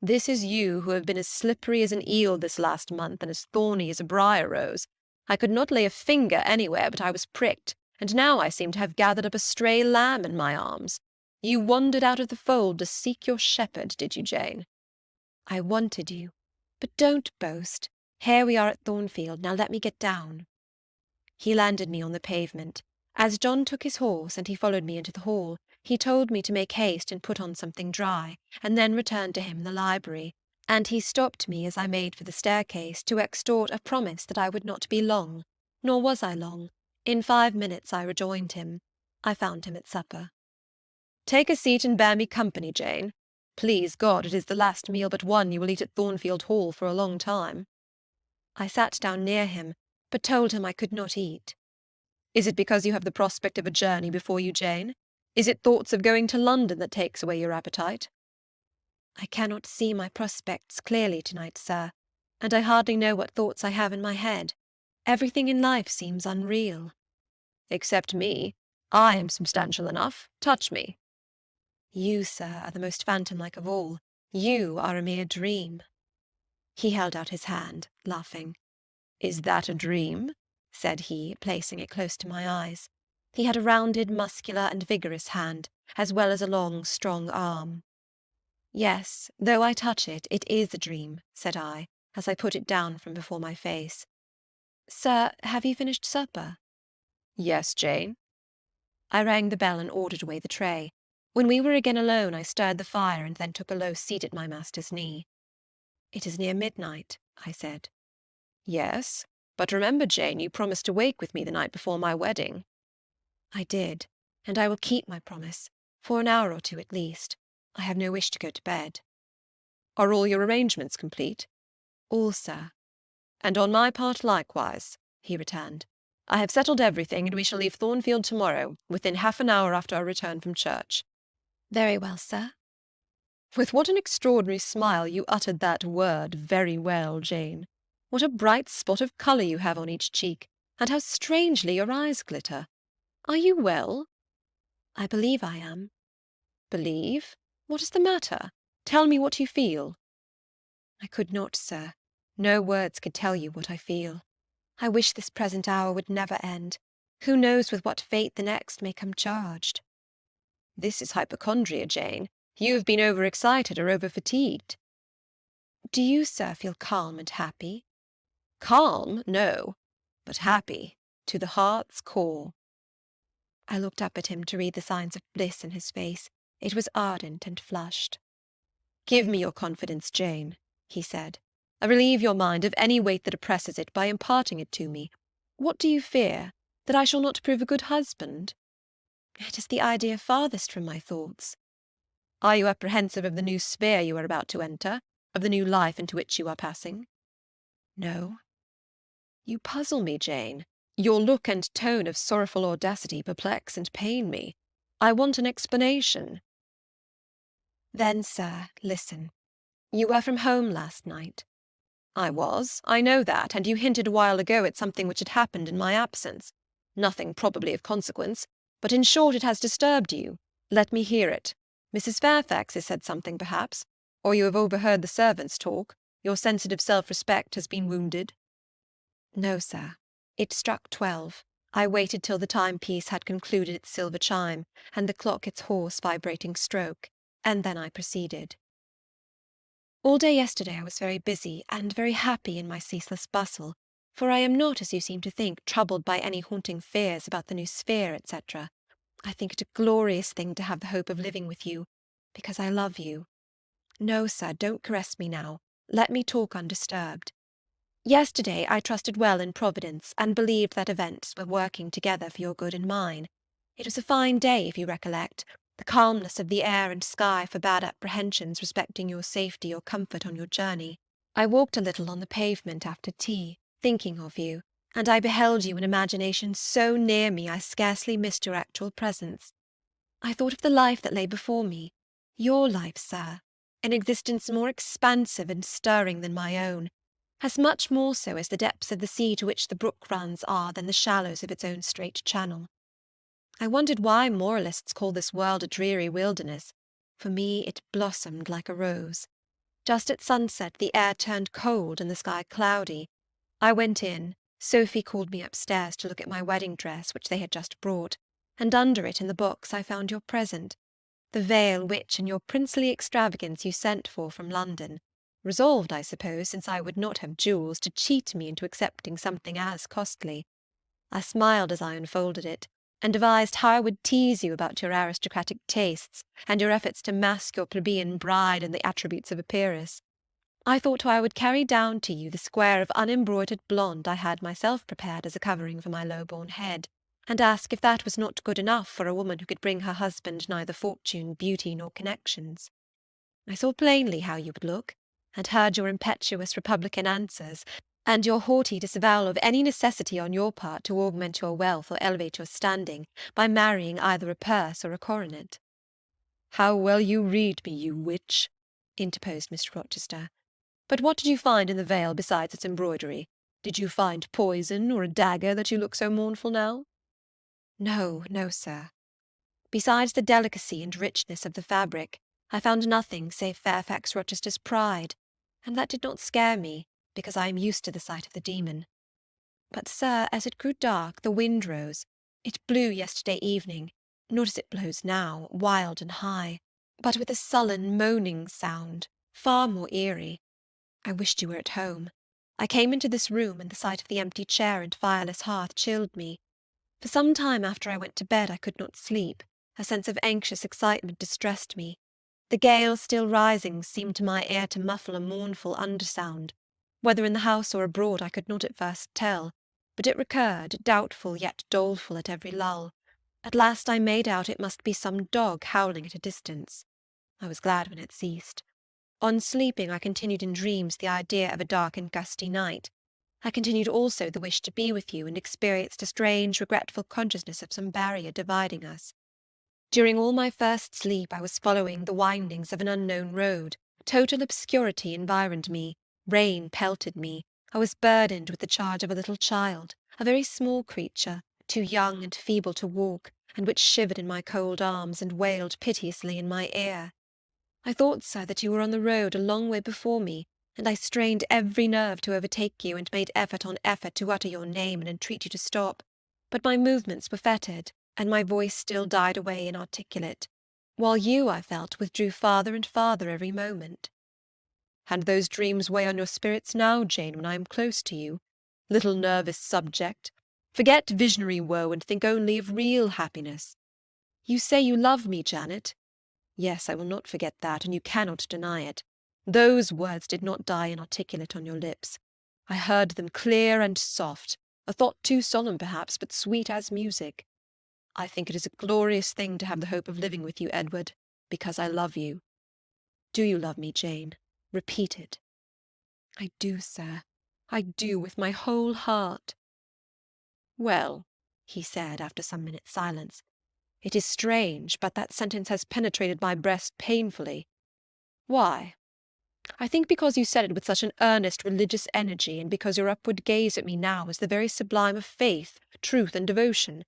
This is you who have been as slippery as an eel this last month, and as thorny as a briar rose. I could not lay a finger anywhere but I was pricked, and now I seem to have gathered up a stray lamb in my arms. You wandered out of the fold to seek your shepherd, did you, Jane?" "I wanted you. But don't boast. Here we are at Thornfield. Now let me get down." He landed me on the pavement. As John took his horse and he followed me into the hall, he told me to make haste and put on something dry, and then return to him in the library, and he stopped me as I made for the staircase to extort a promise that I would not be long. Nor was I long. In 5 minutes I rejoined him. I found him at supper. "Take a seat and bear me company, Jane. Please God, it is the last meal but one you will eat at Thornfield Hall for a long time." I sat down near him, but told him I could not eat. "Is it because you have the prospect of a journey before you, Jane? Is it thoughts of going to London that takes away your appetite?" "I cannot see my prospects clearly to-night, sir, and I hardly know what thoughts I have in my head. Everything in life seems unreal." "Except me. I am substantial enough. Touch me." "You, sir, are the most phantom-like of all. You are a mere dream." He held out his hand, laughing. "Is that a dream?" said he, placing it close to my eyes. He had a rounded, muscular, and vigorous hand, as well as a long, strong arm. "Yes, though I touch it, it is a dream," said I, as I put it down from before my face. Sir, have you finished supper? Yes, Jane. I rang the bell and ordered away the tray. When we were again alone, I stirred the fire and then took a low seat at my master's knee. It is near midnight, I said. Yes, but remember, Jane, you promised to wake with me the night before my wedding. I did, and I will keep my promise, for an hour or two at least. I have no wish to go to bed. Are all your arrangements complete? All, sir. And on my part likewise, he returned. I have settled everything, and we shall leave Thornfield tomorrow, within half an hour after our return from church. Very well, sir. With what an extraordinary smile you uttered that word, very well, Jane. What a bright spot of colour you have on each cheek, and how strangely your eyes glitter. Are you well? I believe I am. Believe? What is the matter? Tell me what you feel. I could not, sir. No words could tell you what I feel. I wish this present hour would never end. Who knows with what fate the next may come charged? This is hypochondria, Jane. You have been overexcited or overfatigued. Do you, sir, feel calm and happy? Calm? No. But happy. To the heart's core. I looked up at him to read the signs of bliss in his face. It was ardent and flushed. Give me your confidence, Jane, he said. Relieve your mind of any weight that oppresses it by imparting it to me. What do you fear? That I shall not prove a good husband? It is the idea farthest from my thoughts. Are you apprehensive of the new sphere you are about to enter, of the new life into which you are passing? No. You puzzle me, Jane. Your look and tone of sorrowful audacity perplex and pain me. I want an explanation. Then, sir, listen. You were from home last night. I was. I know that, and you hinted a while ago at something which had happened in my absence. Nothing probably of consequence, but in short it has disturbed you. Let me hear it. Mrs. Fairfax has said something, perhaps, or you have overheard the servants talk. Your sensitive self-respect has been wounded. No, sir. It struck 12. I waited till the timepiece had concluded its silver chime, and the clock its hoarse, vibrating stroke, and then I proceeded. All day yesterday I was very busy and very happy in my ceaseless bustle, for I am not, as you seem to think, troubled by any haunting fears about the new sphere, etc. I think it a glorious thing to have the hope of living with you, because I love you. No, sir, don't caress me now. Let me talk undisturbed. Yesterday I trusted well in Providence, and believed that events were working together for your good and mine. It was a fine day, if you recollect. The calmness of the air and sky forbade apprehensions respecting your safety or comfort on your journey. I walked a little on the pavement after tea, thinking of you, and I beheld you in imagination so near me I scarcely missed your actual presence. I thought of the life that lay before me, your life, sir, an existence more expansive and stirring than my own, as much more so as the depths of the sea to which the brook runs are than the shallows of its own straight channel. I wondered why moralists call this world a dreary wilderness. For me it blossomed like a rose. Just at sunset the air turned cold and the sky cloudy. I went in. Sophie called me upstairs to look at my wedding dress, which they had just brought, and under it in the box I found your present, the veil which in your princely extravagance you sent for from London, resolved, I suppose, since I would not have jewels, to cheat me into accepting something as costly. I smiled as I unfolded it, and devised how I would tease you about your aristocratic tastes, and your efforts to mask your plebeian bride in the attributes of a peeress. I thought how I would carry down to you the square of unembroidered blonde I had myself prepared as a covering for my low-born head, and ask if that was not good enough for a woman who could bring her husband neither fortune, beauty, nor connections. I saw plainly how you would look, and heard your impetuous republican answers, and your haughty disavowal of any necessity on your part to augment your wealth or elevate your standing by marrying either a purse or a coronet. How well you read me, you witch, interposed Mr. Rochester. But what did you find in the veil besides its embroidery? Did you find poison or a dagger that you look so mournful now? No, no, sir. Besides the delicacy and richness of the fabric, I found nothing save Fairfax Rochester's pride, and that did not scare me, because I am used to the sight of the demon. But, sir, as it grew dark, the wind rose. It blew yesterday evening, not as it blows now, wild and high, but with a sullen, moaning sound, far more eerie. I wished you were at home. I came into this room, and the sight of the empty chair and fireless hearth chilled me. For some time after I went to bed I could not sleep. A sense of anxious excitement distressed me. The gale still rising seemed to my ear to muffle a mournful undersound. Whether in the house or abroad I could not at first tell, but it recurred, doubtful yet doleful at every lull. At last I made out it must be some dog howling at a distance. I was glad when it ceased. On sleeping I continued in dreams the idea of a dark and gusty night. I continued also the wish to be with you, and experienced a strange, regretful consciousness of some barrier dividing us. During all my first sleep I was following the windings of an unknown road. Total obscurity environed me. Rain pelted me. I was burdened with the charge of a little child, a very small creature, too young and feeble to walk, and which shivered in my cold arms and wailed piteously in my ear. I thought, sir, that you were on the road a long way before me, and I strained every nerve to overtake you, and made effort on effort to utter your name and entreat you to stop. But my movements were fettered, and my voice still died away inarticulate, while you, I felt, withdrew farther and farther every moment. And those dreams weigh on your spirits now, Jane, when I am close to you? Little nervous subject, forget visionary woe and think only of real happiness. You say you love me, Janet. Yes, I will not forget that, and you cannot deny it. Those words did not die inarticulate on your lips. I heard them clear and soft, a thought too solemn perhaps, but sweet as music. I think it is a glorious thing to have the hope of living with you, Edward, because I love you. Do you love me, Jane? Repeat it. I do, sir. I do, with my whole heart. Well, he said, after some minutes' silence, it is strange, but that sentence has penetrated my breast painfully. Why? I think because you said it with such an earnest religious energy, and because your upward gaze at me now is the very sublime of faith, truth, and devotion.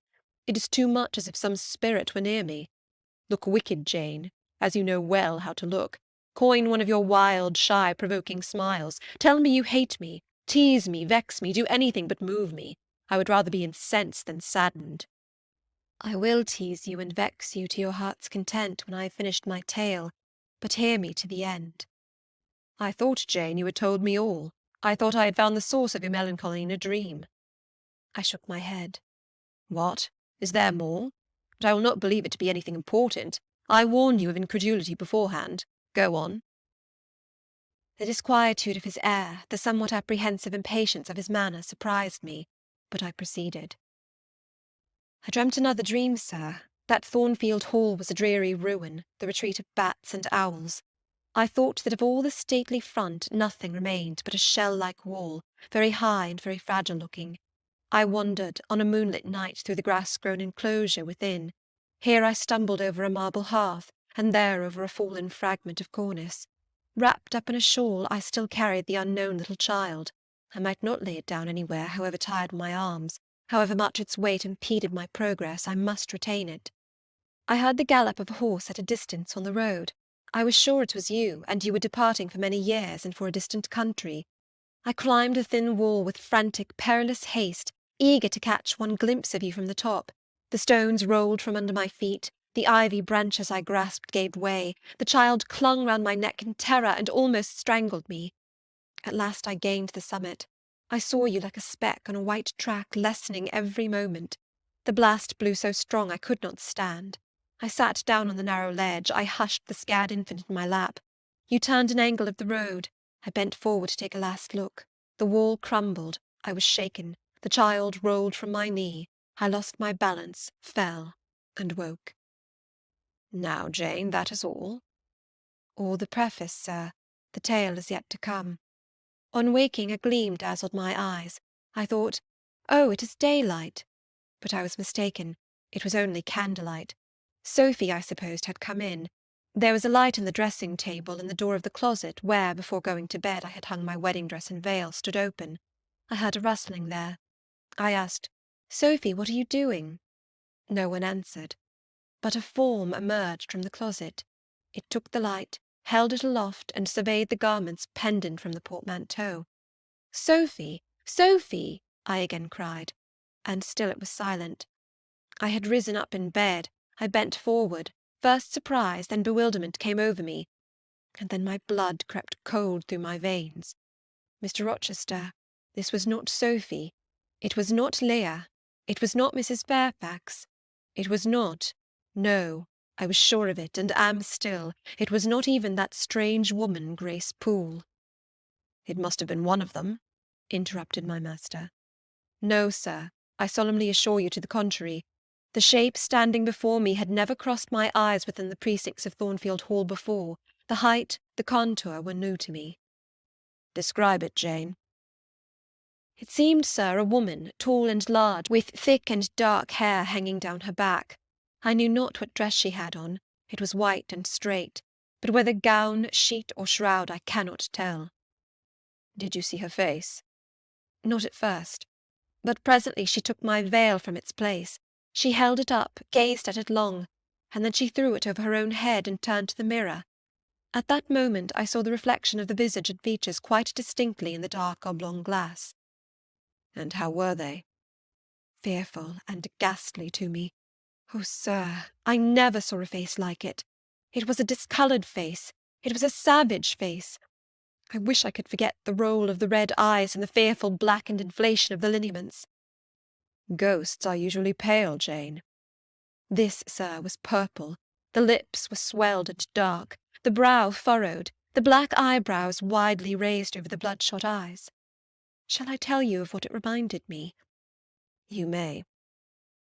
It is too much as if some spirit were near me. Look wicked, Jane, as you know well how to look. Coin one of your wild, shy, provoking smiles. Tell me you hate me. Tease me, vex me, do anything but move me. I would rather be incensed than saddened. I will tease you and vex you to your heart's content when I have finished my tale, but hear me to the end. I thought, Jane, you had told me all. I thought I had found the source of your melancholy in a dream. I shook my head. What? Is there more? But I will not believe it to be anything important. I warned you of incredulity beforehand. Go on. The disquietude of his air, the somewhat apprehensive impatience of his manner surprised me, but I proceeded. I dreamt another dream, sir. That Thornfield Hall was a dreary ruin, the retreat of bats and owls. I thought that of all the stately front nothing remained but a shell-like wall, very high and very fragile-looking. I wandered on a moonlit night through the grass-grown enclosure within. Here I stumbled over a marble hearth, and there over a fallen fragment of cornice. Wrapped up in a shawl, I still carried the unknown little child. I might not lay it down anywhere, however tired my arms. However much its weight impeded my progress, I must retain it. I heard the gallop of a horse at a distance on the road. I was sure it was you, and you were departing for many years and for a distant country. I climbed the thin wall with frantic, perilous haste, eager to catch one glimpse of you from the top. The stones rolled from under my feet, the ivy branches I grasped gave way, the child clung round my neck in terror and almost strangled me. At last I gained the summit. I saw you like a speck on a white track, lessening every moment. The blast blew so strong I could not stand. I sat down on the narrow ledge. I hushed the scared infant in my lap. You turned an angle of the road. I bent forward to take a last look. The wall crumbled. I was shaken. The child rolled from my knee. I lost my balance, fell, and woke. Now, Jane, that is all. All the preface, sir. The tale is yet to come. On waking, a gleam dazzled my eyes. I thought, oh, it is daylight. But I was mistaken. It was only candlelight. Sophie, I supposed, had come in. There was a light in the dressing-table, and the door of the closet, where, before going to bed, I had hung my wedding dress and veil, stood open. I heard a rustling there. I asked, Sophie, what are you doing? No one answered. But a form emerged from the closet. It took the light, held it aloft, and surveyed the garments pendant from the portmanteau. Sophie! Sophie! I again cried, and still it was silent. I had risen up in bed. I bent forward. First surprise, then bewilderment came over me, and then my blood crept cold through my veins. Mr. Rochester, This was not Sophie. It was not Leah. It was not Mrs. Fairfax. It was not— No, I was sure of it, and am still. It was not even that strange woman, Grace Poole. It must have been one of them, interrupted my master. No, sir, I solemnly assure you to the contrary. The shape standing before me had never crossed my eyes within the precincts of Thornfield Hall before. The height, the contour were new to me. Describe it, Jane. It seemed, sir, a woman, tall and large, with thick and dark hair hanging down her back. I knew not what dress she had on. It was white and straight, but whether gown, sheet, or shroud I cannot tell. Did you see her face? Not at first, but presently she took my veil from its place. She held it up, gazed at it long, and then she threw it over her own head and turned to the mirror. At that moment I saw the reflection of the visage and features quite distinctly in the dark oblong glass. And how were they? Fearful and ghastly to me. Oh, sir, I never saw a face like it. It was a discoloured face. It was a savage face. I wish I could forget the roll of the red eyes and the fearful blackened inflation of the lineaments. Ghosts are usually pale, Jane. This, sir, was purple. The lips were swelled and dark, the brow furrowed, the black eyebrows widely raised over the bloodshot eyes. Shall I tell you of what it reminded me? You may.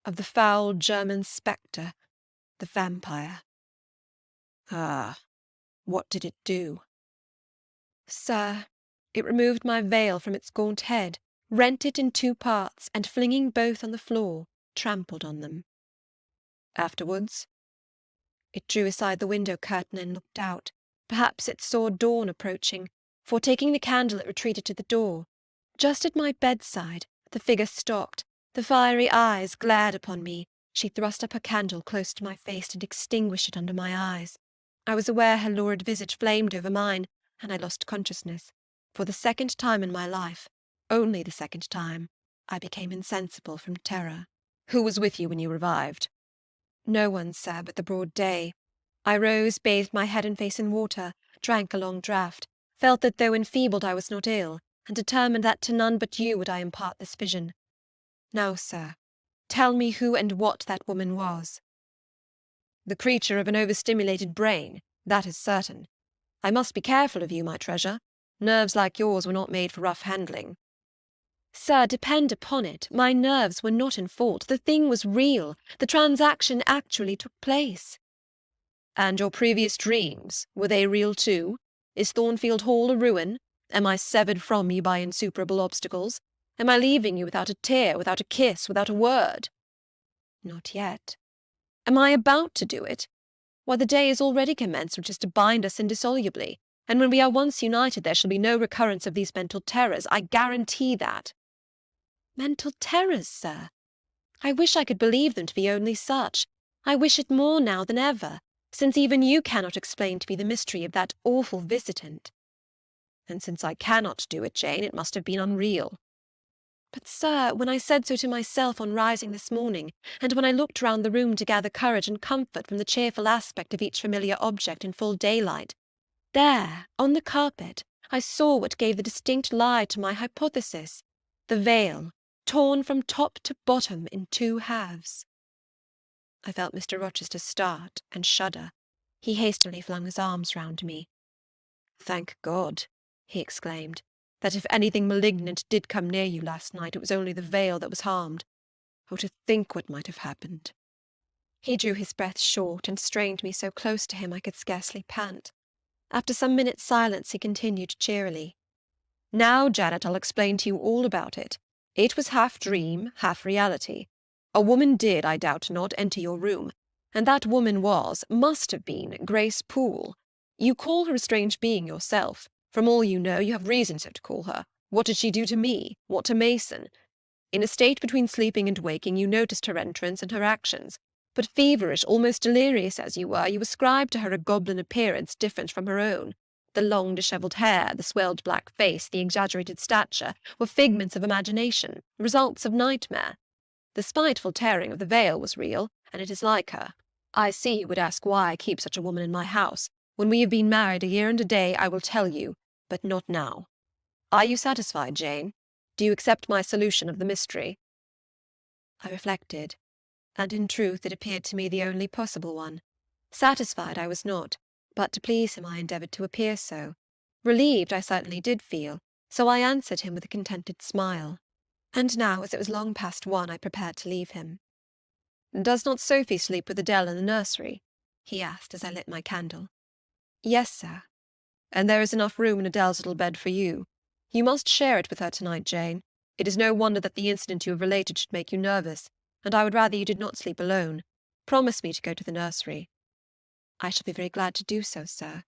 Of the foul German spectre, the vampire. Ah, what did it do? Sir, it removed my veil from its gaunt head, rent it in 2 parts, and flinging both on the floor, trampled on them. Afterwards? It drew aside the window curtain and looked out. Perhaps it saw dawn approaching, for taking the candle it retreated to the door. Just at my bedside, the figure stopped. The fiery eyes glared upon me. She thrust up her candle close to my face and extinguished it under my eyes. I was aware her lurid visage flamed over mine, and I lost consciousness. For the second time in my life, only the second time, I became insensible from terror. Who was with you when you revived? No one, sir, but the broad day. I rose, bathed my head and face in water, drank a long draught, felt that though enfeebled I was not ill, and determined that to none but you would I impart this vision. Now, sir, tell me who and what that woman was. The creature of an overstimulated brain, that is certain. I must be careful of you, my treasure. Nerves like yours were not made for rough handling. Sir, depend upon it, my nerves were not in fault. The thing was real. The transaction actually took place. And your previous dreams, were they real too? Is Thornfield Hall a ruin? Am I severed from you by insuperable obstacles? Am I leaving you without a tear, without a kiss, without a word? Not yet. Am I about to do it? Why, the day is already commenced which is to bind us indissolubly, and when we are once united there shall be no recurrence of these mental terrors. I guarantee that. Mental terrors, sir? I wish I could believe them to be only such. I wish it more now than ever, since even you cannot explain to me the mystery of that awful visitant. And since I cannot do it, Jane, it must have been unreal. But, sir, when I said so to myself on rising this morning, and when I looked round the room to gather courage and comfort from the cheerful aspect of each familiar object in full daylight, there, on the carpet, I saw what gave the distinct lie to my hypothesis, the veil, torn from top to bottom in 2 halves. I felt Mr. Rochester start and shudder. He hastily flung his arms round me. "Thank God," he exclaimed, "that if anything malignant did come near you last night, it was only the veil that was harmed. Oh, to think what might have happened!" He drew his breath short and strained me so close to him I could scarcely pant. After some minutes' silence he continued cheerily. "Now, Janet, I'll explain to you all about it. It was half dream, half reality. A woman did, I doubt not, enter your room, and that woman must have been, Grace Poole. You call her a strange being yourself. From all you know, you have reason so to call her. What did she do to me? What to Mason? In a state between sleeping and waking, you noticed her entrance and her actions. But feverish, almost delirious as you were, you ascribed to her a goblin appearance different from her own. The long dishevelled hair, the swelled black face, the exaggerated stature, were figments of imagination, results of nightmare. The spiteful tearing of the veil was real, and it is like her. I see you would ask why I keep such a woman in my house. When we have been married a year and a day, I will tell you, but not now. Are you satisfied, Jane? Do you accept my solution of the mystery?" I reflected, and in truth it appeared to me the only possible one. Satisfied I was not, but to please him I endeavoured to appear so. Relieved I certainly did feel, so I answered him with a contented smile. And now, as it was long past 1, I prepared to leave him. "Does not Sophie sleep with Adele in the nursery?" he asked as I lit my candle. "Yes, sir." "And there is enough room in Adele's little bed for you. You must share it with her tonight, Jane. It is no wonder that the incident you have related should make you nervous, and I would rather you did not sleep alone. Promise me to go to the nursery." "I shall be very glad to do so, sir."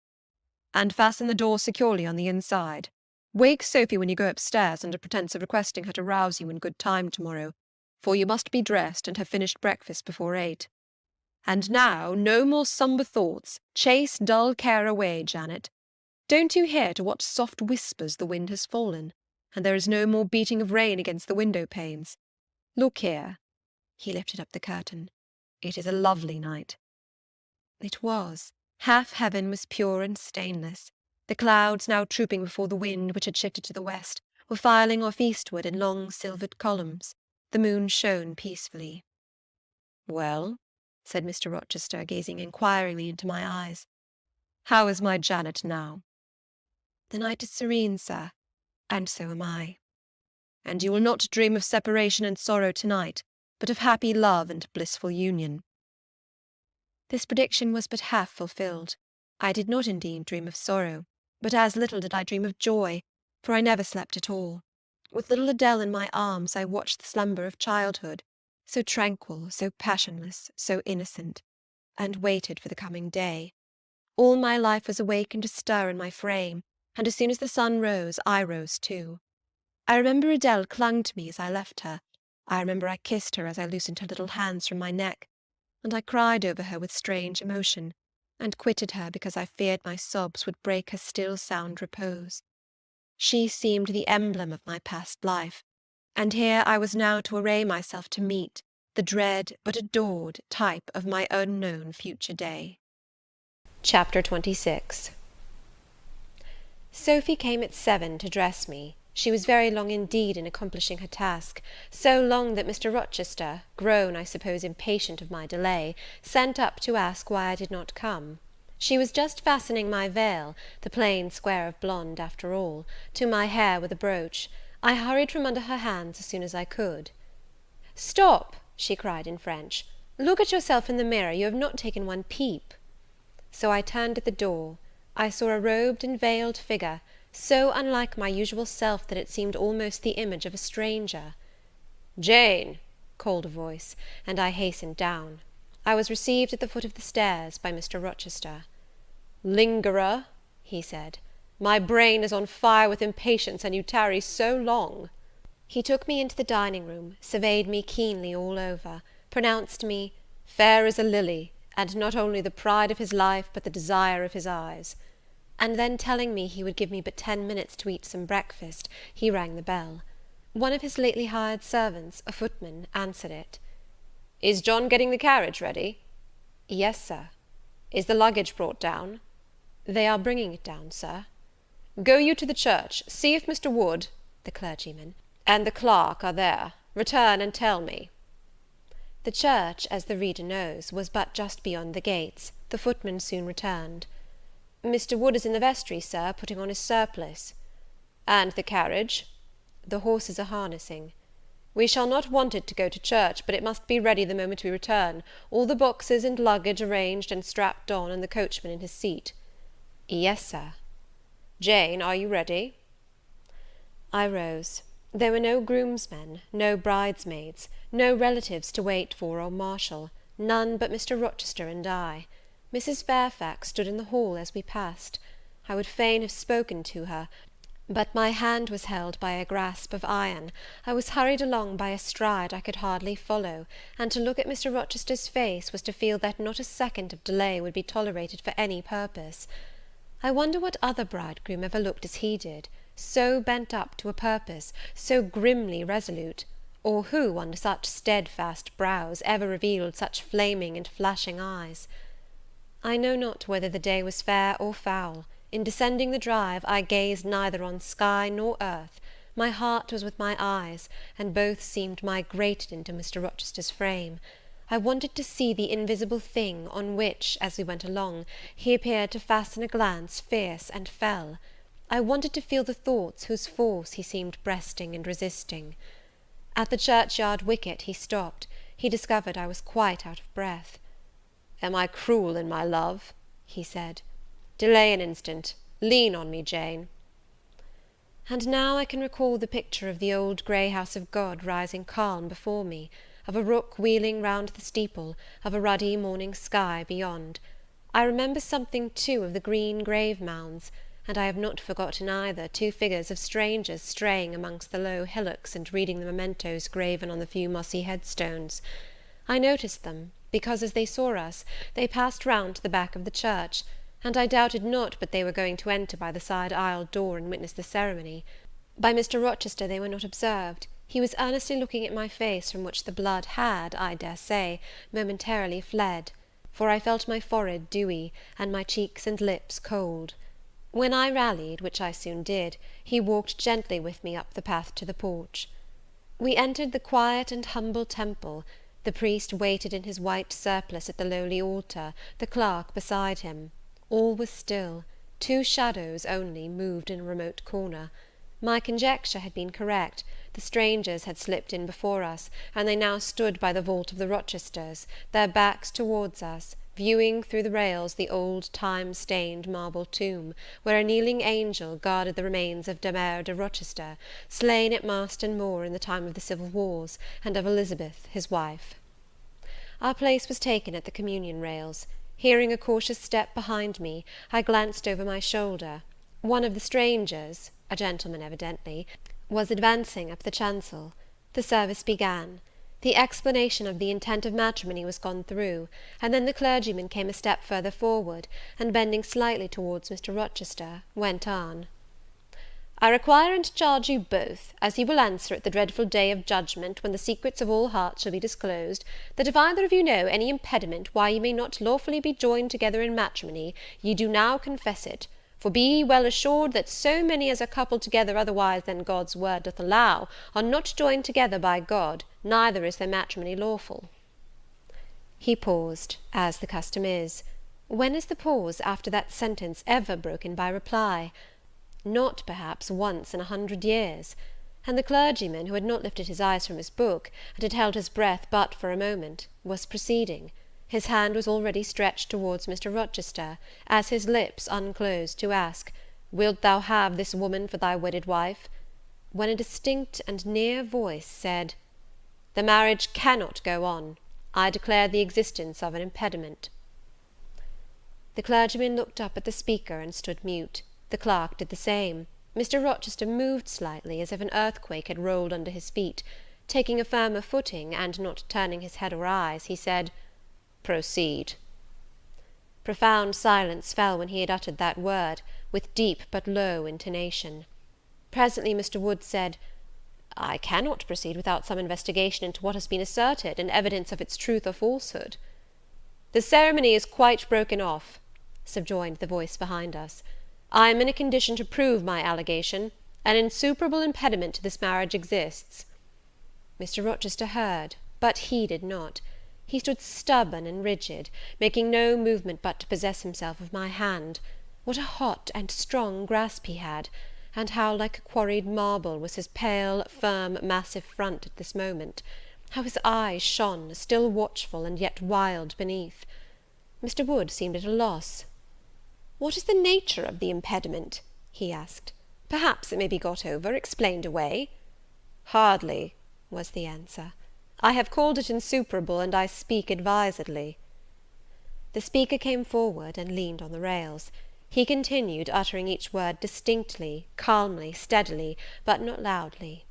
"And fasten the door securely on the inside. Wake Sophie when you go upstairs under pretence of requesting her to rouse you in good time tomorrow, for you must be dressed and have finished breakfast before 8. And now, no more sombre thoughts. Chase dull care away, Janet. Don't you hear to what soft whispers the wind has fallen, and there is no more beating of rain against the window-panes? Look here." He lifted up the curtain. "It is a lovely night." It was. Half heaven was pure and stainless. The clouds, now trooping before the wind, which had shifted to the west, were filing off eastward in long silvered columns. The moon shone peacefully. "Well," said Mr. Rochester, gazing inquiringly into my eyes, "how is my Janet now?" "The night is serene, sir, and so am I." "And you will not dream of separation and sorrow tonight, but of happy love and blissful union?" This prediction was but half fulfilled. I did not indeed dream of sorrow, but as little did I dream of joy, for I never slept at all. With little Adele in my arms, I watched the slumber of childhood, so tranquil, so passionless, so innocent, and waited for the coming day. All my life was awake and astir in my frame, and as soon as the sun rose, I rose too. I remember Adele clung to me as I left her. I remember I kissed her as I loosened her little hands from my neck, and I cried over her with strange emotion, and quitted her because I feared my sobs would break her still sound repose. She seemed the emblem of my past life, and here I was now to array myself to meet the dread but adored type of my unknown future day. Chapter 26. Sophie came at 7 to dress me. She was very long indeed in accomplishing her task, so long that Mr. Rochester, grown, I suppose, impatient of my delay, sent up to ask why I did not come. She was just fastening my veil, the plain square of blonde after all, to my hair with a brooch. I hurried from under her hands as soon as I could. "Stop!" she cried in French. "Look at yourself in the mirror. You have not taken one peep." So I turned at the door. I saw a robed and veiled figure, so unlike my usual self that it seemed almost the image of a stranger. "Jane!" called a voice, and I hastened down. I was received at the foot of the stairs by Mr. Rochester. "Lingerer," he said, "my brain is on fire with impatience, and you tarry so long." He took me into the dining-room, surveyed me keenly all over, pronounced me "fair as a lily, and not only the pride of his life, but the desire of his eyes," and then telling me he would give me but 10 minutes to eat some breakfast, he rang the bell. One of his lately hired servants, a footman, answered it. "Is John getting the carriage ready?" "Yes, sir." "Is the luggage brought down?" "They are bringing it down, sir." "Go you to the church, see if Mr. Wood," the clergyman, "and the clerk are there. Return and tell me." The church, as the reader knows, was but just beyond the gates. The footman soon returned. "Mr. Wood is in the vestry, sir, putting on his surplice." "And the carriage?" "The horses are harnessing." "We shall not want it to go to church, but it must be ready the moment we return, all the boxes and luggage arranged and strapped on, and the coachman in his seat." "Yes, sir." "Jane, are you ready?" I rose. There were no groomsmen, no bridesmaids, no relatives to wait for or marshal, none but Mr. Rochester and I. Mrs. Fairfax stood in the hall as we passed. I would fain have spoken to her, but my hand was held by a grasp of iron. I was hurried along by a stride I could hardly follow, and to look at Mr. Rochester's face was to feel that not a second of delay would be tolerated for any purpose. I wonder what other bridegroom ever looked as he did, so bent up to a purpose, so grimly resolute, or who, under such steadfast brows, ever revealed such flaming and flashing eyes. I know not whether the day was fair or foul. In descending the drive, I gazed neither on sky nor earth. My heart was with my eyes, and both seemed migrated into Mr. Rochester's frame. I wanted to see the invisible thing on which, as we went along, he appeared to fasten a glance fierce and fell. I wanted to feel the thoughts whose force he seemed breasting and resisting. At the churchyard wicket he stopped. He discovered I was quite out of breath. "Am I cruel in my love?" he said. "Delay an instant. Lean on me, Jane." And now I can recall the picture of the old grey house of God rising calm before me, of a rook wheeling round the steeple, of a ruddy morning sky beyond. I remember something, too, of the green grave mounds, and I have not forgotten either two figures of strangers straying amongst the low hillocks and reading the mementos graven on the few mossy headstones. I noticed them, because, as they saw us, they passed round to the back of the church, and I doubted not but they were going to enter by the side aisle door and witness the ceremony. By Mr. Rochester they were not observed. He was earnestly looking at my face, from which the blood had, I dare say, momentarily fled, for I felt my forehead dewy, and my cheeks and lips cold. When I rallied, which I soon did, he walked gently with me up the path to the porch. We entered the quiet and humble temple. The priest waited in his white surplice at the lowly altar, the clerk beside him. All was still. Two shadows only moved in a remote corner. My conjecture had been correct. The strangers had slipped in before us, and they now stood by the vault of the Rochesters, their backs towards us, viewing through the rails the old time-stained marble tomb, where a kneeling angel guarded the remains of Damer de Rochester, slain at Marston Moor in the time of the civil wars, and of Elizabeth his wife. Our place was taken at the communion rails. Hearing a cautious step behind me, I glanced over my shoulder. One of the strangers, a gentleman evidently, was advancing up the chancel. The service began. The explanation of the intent of matrimony was gone through, and then the clergyman came a step further forward, and bending slightly towards Mr. Rochester, went on. "I require and charge you both, as you will answer at the dreadful day of judgment, when the secrets of all hearts shall be disclosed, that if either of you know any impediment why ye may not lawfully be joined together in matrimony, ye do now confess it. For be ye well assured that so many as are coupled together otherwise than God's word doth allow, are not joined together by God, neither is their matrimony lawful." He paused, as the custom is. When is the pause after that sentence ever broken by reply? Not, perhaps, once in 100 years; and the clergyman, who had not lifted his eyes from his book, and had held his breath but for a moment, was proceeding. His hand was already stretched towards Mr. Rochester, as his lips unclosed to ask, "Wilt thou have this woman for thy wedded wife?" when a distinct and near voice said, "The marriage cannot go on. I declare the existence of an impediment." The clergyman looked up at the speaker and stood mute. The clerk did the same. Mr. Rochester moved slightly, as if an earthquake had rolled under his feet. Taking a firmer footing, and not turning his head or eyes, he said, "Proceed." Profound silence fell when he had uttered that word, with deep but low intonation. Presently Mr. Wood said, "I cannot proceed without some investigation into what has been asserted, and evidence of its truth or falsehood." "The ceremony is quite broken off," subjoined the voice behind us. "I am in a condition to prove my allegation. An insuperable impediment to this marriage exists." Mr. Rochester heard, but heeded not. He stood stubborn and rigid, making no movement but to possess himself of my hand. What a hot and strong grasp he had! And how like a quarried marble was his pale, firm, massive front at this moment! How his eyes shone, still watchful, and yet wild beneath! Mr. Wood seemed at a loss. "What is the nature of the impediment?" he asked. "Perhaps it may be got over, explained away." "Hardly," was the answer. "I have called it insuperable, and I speak advisedly." The speaker came forward, and leaned on the rails. He continued, uttering each word distinctly, calmly, steadily, but not loudly.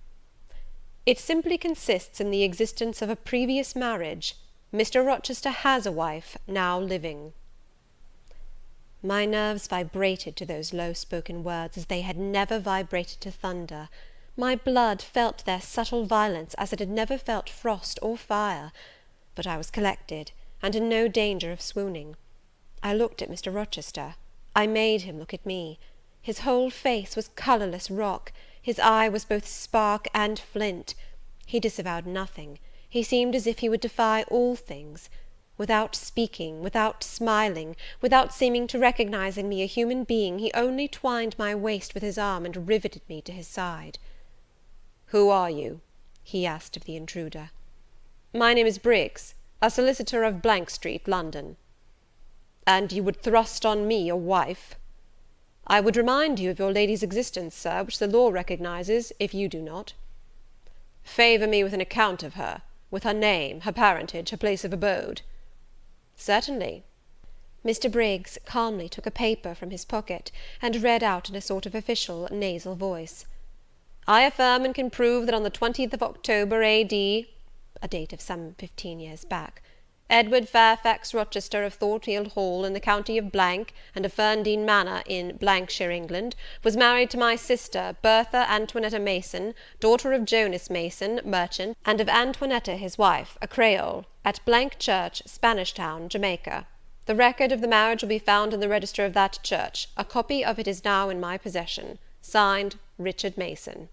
"It simply consists in the existence of a previous marriage. Mr. Rochester has a wife, now living." My nerves vibrated to those low-spoken words as they had never vibrated to thunder. My blood felt their subtle violence as it had never felt frost or fire. But I was collected, and in no danger of swooning. I looked at Mr. Rochester. I made him look at me. His whole face was colourless rock. His eye was both spark and flint. He disavowed nothing. He seemed as if he would defy all things. Without speaking, without smiling, without seeming to recognize in me a human being, he only twined my waist with his arm and riveted me to his side. "Who are you?" he asked of the intruder. "My name is Briggs, a solicitor of Street, London." "And you would thrust on me a wife?" "I would remind you of your lady's existence, sir, which the law recognizes, if you do not." "Favour me with an account of her, with her name, her parentage, her place of abode." "Certainly." Mr. Briggs calmly took a paper from his pocket, and read out in a sort of official, nasal voice, "I affirm and can prove that on the 20th of October, A.D., a date of some 15 years back, Edward Fairfax Rochester of Thornfield Hall, in the county of and of Ferndean Manor, in shire, England, was married to my sister, Bertha Antoinetta Mason, daughter of Jonas Mason, merchant, and of Antoinetta his wife, a Creole, at Church, Spanish Town, Jamaica. The record of the marriage will be found in the register of that church. A copy of it is now in my possession. Signed, Richard Mason."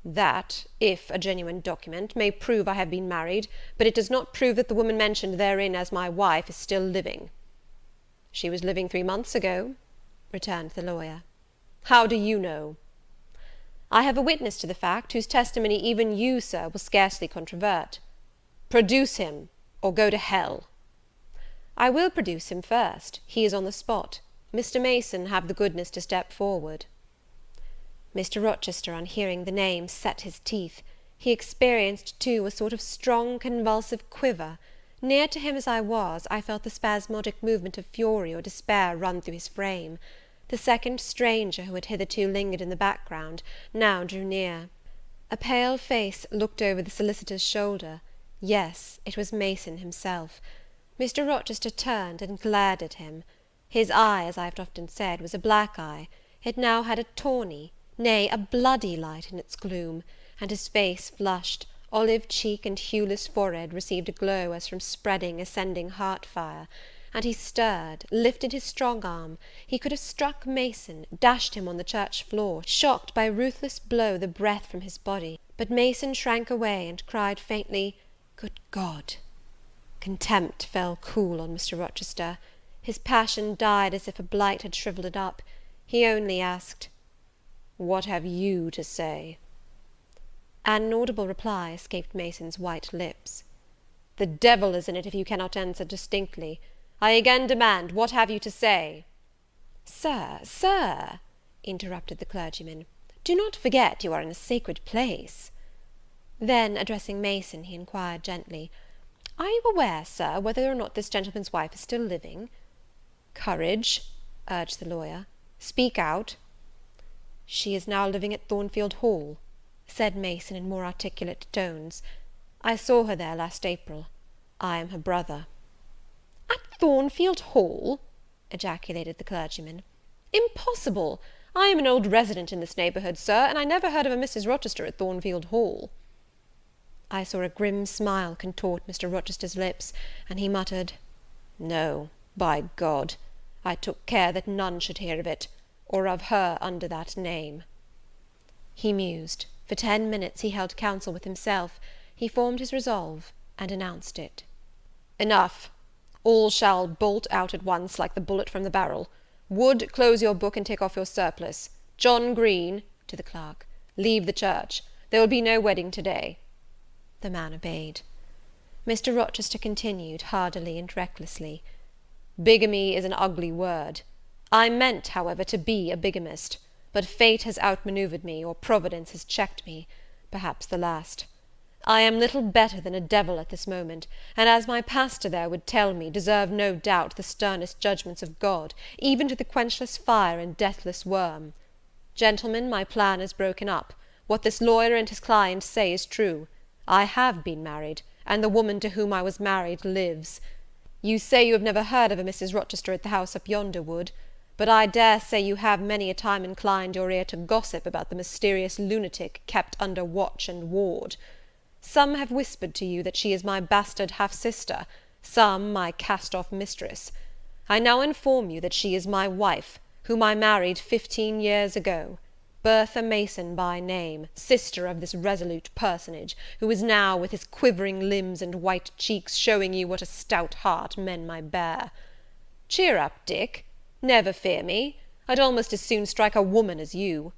"That, if a genuine document, may prove I have been married, but it does not prove that the woman mentioned therein as my wife is still living." "She was living 3 months ago," returned the lawyer. "How do you know?" "I have a witness to the fact, whose testimony even you, sir, will scarcely controvert." "Produce him, or go to hell." "I will produce him first. He is on the spot. Mr. Mason, have the goodness to step forward." Mr. Rochester, on hearing the name, set his teeth. He experienced, too, a sort of strong convulsive quiver. Near to him as I was, I felt the spasmodic movement of fury or despair run through his frame. The second stranger, who had hitherto lingered in the background, now drew near. A pale face looked over the solicitor's shoulder. Yes, it was Mason himself. Mr. Rochester turned and glared at him. His eye, as I have often said, was a black eye. It now had a tawny, nay, a bloody light in its gloom, and his face flushed, olive cheek and hueless forehead received a glow as from spreading, ascending heart fire, and he stirred, lifted his strong arm. He could have struck Mason, dashed him on the church floor, shocked by a ruthless blow the breath from his body, but Mason shrank away, and cried faintly, "Good God!" Contempt fell cool on Mr. Rochester. His passion died as if a blight had shrivelled it up. He only asked, "What have you to say?" An inaudible reply escaped Mason's white lips. "The devil is in it if you cannot answer distinctly. I again demand, what have you to say?" Sir," interrupted the clergyman, "do not forget you are in a sacred place." Then, addressing Mason, he inquired gently, "Are you aware, sir, whether or not this gentleman's wife is still living?" "Courage," urged the lawyer, "speak out." "She is now living at Thornfield Hall," said Mason in more articulate tones. "I saw her there last April. I am her brother." "At Thornfield Hall!" ejaculated the clergyman. "Impossible! I am an old resident in this neighbourhood, sir, and I never heard of a Mrs. Rochester at Thornfield Hall." I saw a grim smile contort Mr. Rochester's lips, and he muttered, "No, by God! I took care that none should hear of it, or of her under that name." He mused. For 10 minutes he held counsel with himself. He formed his resolve, and announced it. "Enough! All shall bolt out at once, like the bullet from the barrel. Wood, close your book and take off your surplice. John Green," to the clerk, "leave the church. There will be no wedding to-day." The man obeyed. Mr. Rochester continued, hardily and recklessly, "Bigamy is an ugly word. I meant, however, to be a bigamist, but fate has outmanoeuvred me, or Providence has checked me, perhaps the last. I am little better than a devil at this moment, and, as my pastor there would tell me, deserve no doubt the sternest judgments of God, even to the quenchless fire and deathless worm. Gentlemen, my plan is broken up. What this lawyer and his client say is true. I have been married, and the woman to whom I was married lives. You say you have never heard of a Mrs. Rochester at the house up yonder, Wood, but I dare say you have many a time inclined your ear to gossip about the mysterious lunatic kept under watch and ward. Some have whispered to you that she is my bastard half-sister, some my cast-off mistress. I now inform you that she is my wife, whom I married 15 years ago. Bertha Mason by name, sister of this resolute personage, who is now, with his quivering limbs and white cheeks, showing you what a stout heart men may bear. Cheer up, Dick. Never fear me. I'd almost as soon strike a woman as you.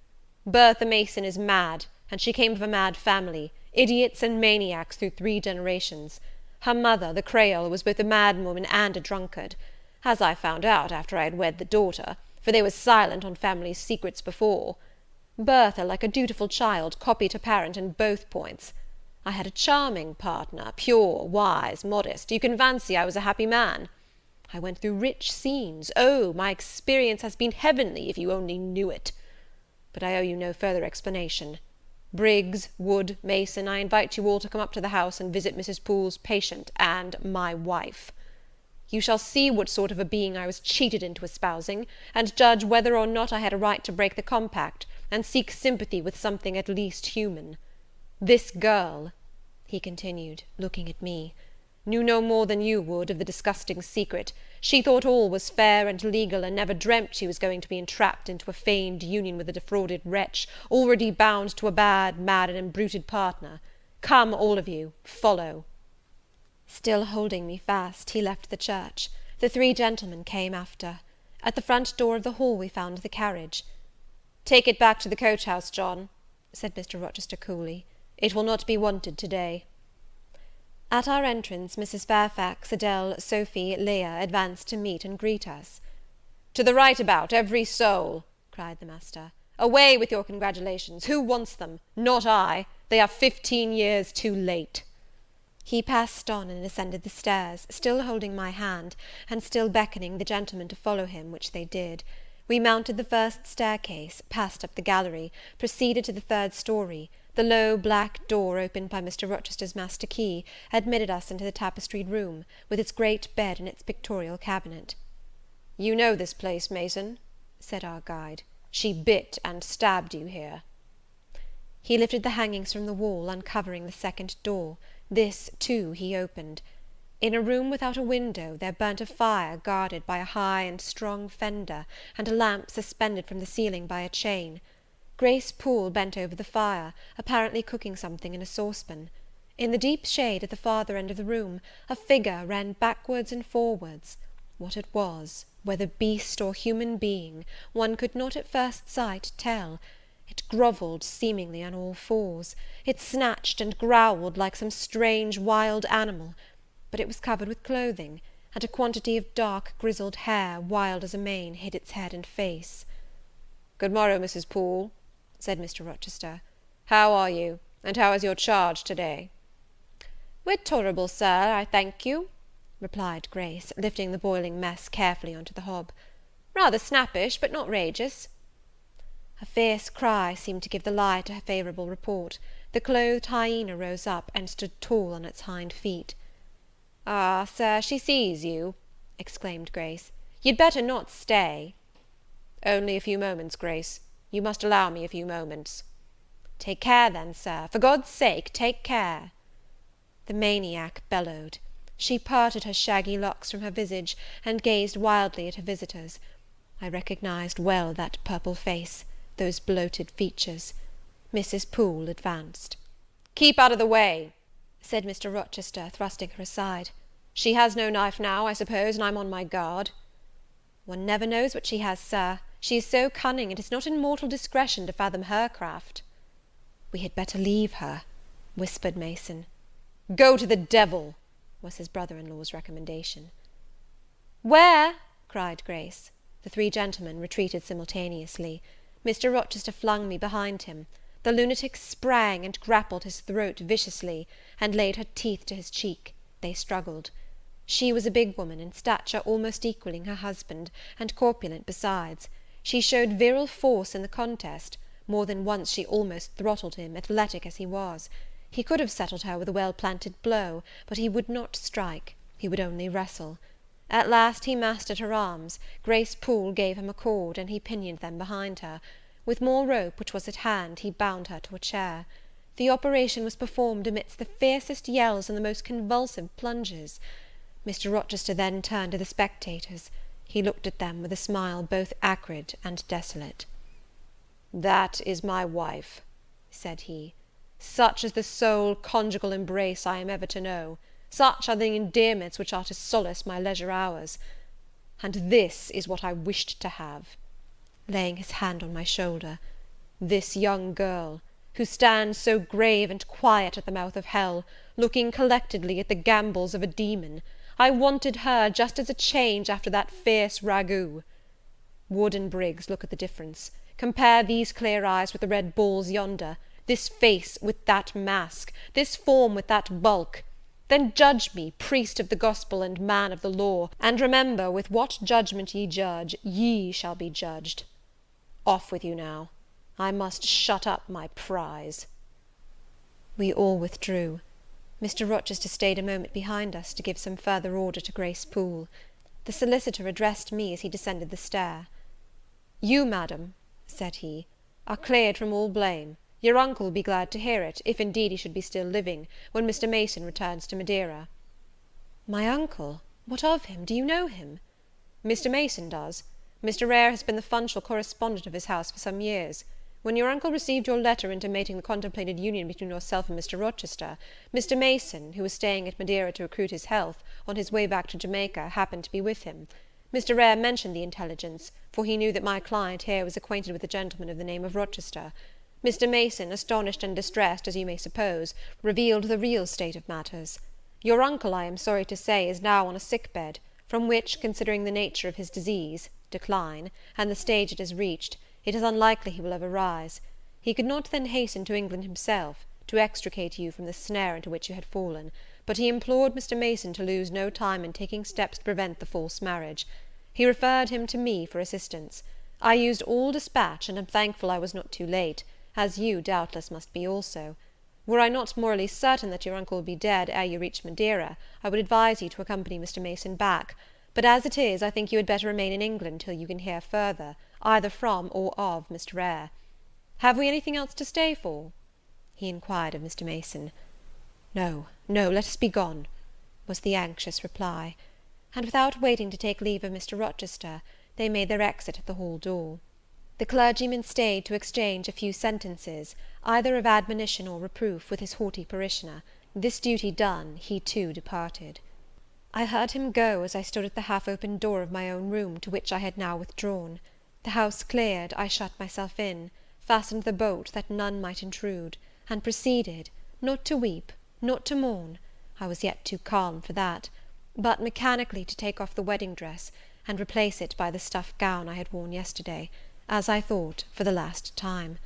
Bertha Mason is mad, and she came of a mad family, idiots and maniacs through 3 generations. Her mother, the Creole, was both a madwoman and a drunkard, as I found out after I had wed the daughter, for they was silent on family secrets before. Bertha, like a dutiful child, copied her parent in both points. I had a charming partner, pure, wise, modest. You can fancy I was a happy man. I went through rich scenes. Oh, my experience has been heavenly, if you only knew it. But I owe you no further explanation. Briggs, Wood, Mason, I invite you all to come up to the house and visit Mrs. Poole's patient and my wife. You shall see what sort of a being I was cheated into espousing, and judge whether or not I had a right to break the compact, and seek sympathy with something at least human. This girl," he continued, looking at me, "knew no more than you would of the disgusting secret. She thought all was fair and legal, and never dreamt she was going to be entrapped into a feigned union with a defrauded wretch, already bound to a bad, mad, and embruted partner. Come, all of you, follow." Still holding me fast, he left the church. The 3 gentlemen came after. At the front door of the hall we found the carriage. "Take it back to the coach-house, John," said Mr. Rochester coolly. "It will not be wanted to-day." At our entrance, Mrs. Fairfax, Adele, Sophy, Leah, advanced to meet and greet us. "To the right about, every soul!" cried the master. "Away with your congratulations! Who wants them? Not I! They are 15 years too late." He passed on and ascended the stairs, still holding my hand, and still beckoning the gentlemen to follow him, which they did. We mounted the first staircase, passed up the gallery, proceeded to the 3rd story. The low black door, opened by Mr. Rochester's master key, admitted us into the tapestried room, with its great bed and its pictorial cabinet. "You know this place, Mason?" said our guide. "She bit and stabbed you here." He lifted the hangings from the wall, uncovering the 2nd door. This, too, he opened. In a room without a window there burnt a fire guarded by a high and strong fender, and a lamp suspended from the ceiling by a chain. Grace Poole bent over the fire, apparently cooking something in a saucepan. In the deep shade at the farther end of the room, a figure ran backwards and forwards. What it was, whether beast or human being, one could not at first sight tell. It grovelled seemingly on all fours. It snatched and growled like some strange wild animal. But it was covered with clothing, and a quantity of dark grizzled hair, wild as a mane, hid its head and face. "Good morrow, Mrs. Poole," said Mr. Rochester. "How are you, and how is your charge to-day?" "We're tolerable, sir, I thank you," replied Grace, lifting the boiling mess carefully onto the hob. "Rather snappish, but not rageous." A fierce cry seemed to give the lie to her favourable report. The clothed hyena rose up, and stood tall on its hind feet. "Ah, sir, she sees you," exclaimed Grace. "You'd better not stay." "Only a few moments, Grace. You must allow me a few moments." "Take care, then, sir. For God's sake, take care." The maniac bellowed. She parted her shaggy locks from her visage, and gazed wildly at her visitors. I recognized well that purple face, those bloated features. Mrs. Poole advanced. "Keep out of the way," said Mr. Rochester, thrusting her aside. "She has no knife now, I suppose, and I'm on my guard." "One never knows what she has, sir. She is so cunning, it is not in mortal discretion to fathom her craft." "We had better leave her," whispered Mason. "Go to the devil," was his brother-in-law's recommendation. "Where?" cried Grace. The 3 gentlemen retreated simultaneously. Mr. Rochester flung me behind him. The lunatic sprang and grappled his throat viciously, and laid her teeth to his cheek. They struggled. She was a big woman, in stature almost equalling her husband, and corpulent besides. She showed virile force in the contest. More than once she almost throttled him, athletic as he was. He could have settled her with a well-planted blow, but he would not strike. He would only wrestle. At last he mastered her arms. Grace Poole gave him a cord, and he pinioned them behind her. With more rope, which was at hand, he bound her to a chair. The operation was performed amidst the fiercest yells and the most convulsive plunges. Mr. Rochester then turned to the spectators. He looked at them with a smile both acrid and desolate. "That is my wife," said he. "Such is the sole conjugal embrace I am ever to know, such are the endearments which are to solace my leisure hours, and this is what I wished to have," laying his hand on my shoulder, "this young girl, who stands so grave and quiet at the mouth of hell, looking collectedly at the gambols of a demon, I wanted her just as a change after that fierce ragout. Wood and Briggs, look at the difference. Compare these clear eyes with the red balls yonder, this face with that mask, this form with that bulk. Then judge me, priest of the gospel and man of the law, and remember, with what judgment ye judge, ye shall be judged. Off with you now. I must shut up my prize." We all withdrew. Mr. Rochester stayed a moment behind us, to give some further order to Grace Poole. The solicitor addressed me as he descended the stair. "You, madam," said he, "are cleared from all blame. Your uncle will be glad to hear it, if indeed he should be still living, when Mr. Mason returns to Madeira." "My uncle? What of him? Do you know him?" "Mr. Mason does. Mr. Eyre has been the functional correspondent of his house for some years. When your uncle received your letter intimating the contemplated union between yourself and Mr. Rochester, Mr. Mason, who was staying at Madeira to recruit his health, on his way back to Jamaica, happened to be with him. Mr. Eyre mentioned the intelligence, for he knew that my client here was acquainted with a gentleman of the name of Rochester. Mr. Mason, astonished and distressed, as you may suppose, revealed the real state of matters. Your uncle, I am sorry to say, is now on a sick bed, from which, considering the nature of his disease, decline, and the stage it has reached, it is unlikely he will ever rise. He could not then hasten to England himself, to extricate you from the snare into which you had fallen, but he implored Mr. Mason to lose no time in taking steps to prevent the false marriage. He referred him to me for assistance. I used all dispatch, and am thankful I was not too late, as you, doubtless, must be also. Were I not morally certain that your uncle will be dead ere you reach Madeira, I would advise you to accompany Mr. Mason back; but as it is, I think you had better remain in England till you can hear further, either from or of Mr. Eyre. Have we anything else to stay for?" he inquired of Mr. Mason. "No, no, let us be gone," was the anxious reply; and without waiting to take leave of Mr. Rochester, they made their exit at the hall door. The clergyman stayed to exchange a few sentences, either of admonition or reproof, with his haughty parishioner. This duty done, he too departed. I heard him go as I stood at the half-opened door of my own room, to which I had now withdrawn. The house cleared, I shut myself in, fastened the bolt that none might intrude, and proceeded, not to weep, not to mourn, I was yet too calm for that, but mechanically to take off the wedding dress, and replace it by the stuff gown I had worn yesterday, as I thought, for the last time.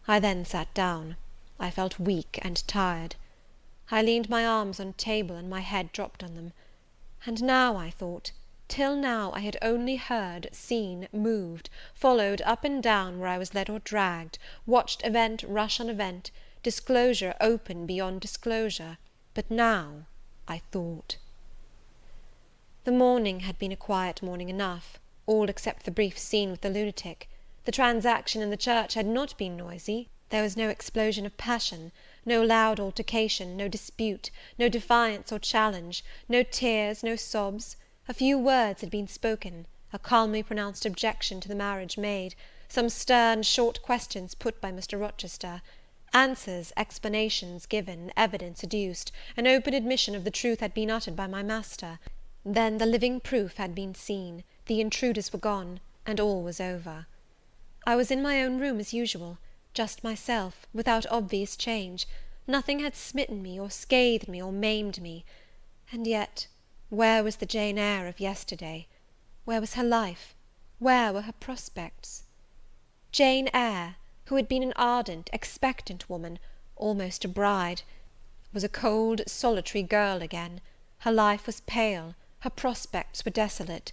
I then sat down. I felt weak and tired. I leaned my arms on a table, and my head dropped on them. And now, I thought, till now I had only heard, seen, moved, followed up and down where I was led or dragged, watched event rush on event, disclosure open beyond disclosure; but now I thought. The morning had been a quiet morning enough, all except the brief scene with the lunatic. The transaction in the church had not been noisy. There was no explosion of passion, no loud altercation, no dispute, no defiance or challenge, no tears, no sobs. A few words had been spoken, a calmly pronounced objection to the marriage made, some stern, short questions put by Mr. Rochester, answers, explanations given, evidence adduced, an open admission of the truth had been uttered by my master. Then the living proof had been seen, the intruders were gone, and all was over. I was in my own room as usual, just myself, without obvious change. Nothing had smitten me, or scathed me, or maimed me. And yet, where was the Jane Eyre of yesterday? Where was her life? Where were her prospects? Jane Eyre, who had been an ardent, expectant woman, almost a bride, was a cold, solitary girl again. Her life was pale, her prospects were desolate.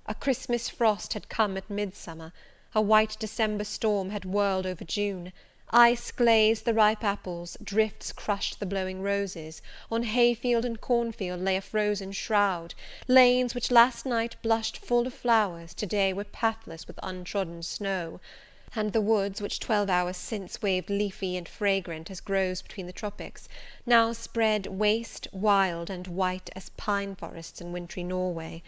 A Christmas frost had come at midsummer, a white December storm had whirled over June. Ice glazed the ripe apples, drifts crushed the blowing roses, on hayfield and cornfield lay a frozen shroud, lanes which last night blushed full of flowers, to-day were pathless with untrodden snow, and the woods, which 12 hours since waved leafy and fragrant as grows between the tropics, now spread waste, wild, and white as pine forests in wintry Norway.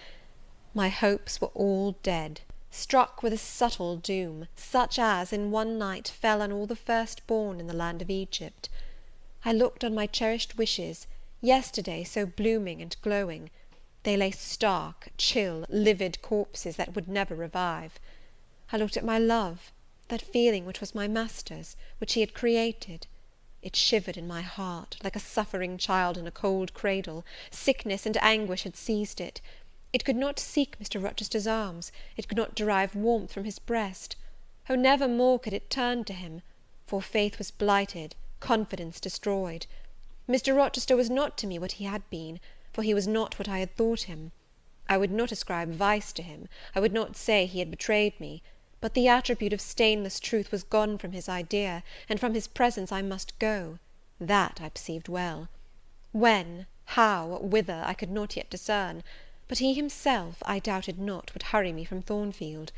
My hopes were all dead. struck with a subtle doom, such as in one night fell on all the firstborn in the land of Egypt. I looked on my cherished wishes, yesterday so blooming and glowing. They lay stark, chill, livid corpses that would never revive. I looked at my love, that feeling which was my master's, which he had created. It shivered in my heart, like a suffering child in a cold cradle. Sickness and anguish had seized it. It could not seek Mr. Rochester's arms, it could not derive warmth from his breast. Oh, never more could it turn to him, for faith was blighted, confidence destroyed. Mr. Rochester was not to me what he had been, for he was not what I had thought him. I would not ascribe vice to him, I would not say he had betrayed me, but the attribute of stainless truth was gone from his idea, and from his presence I must go. That I perceived well. When, how, whither, I could not yet discern, but he himself, I doubted not, would hurry me from Thornfield.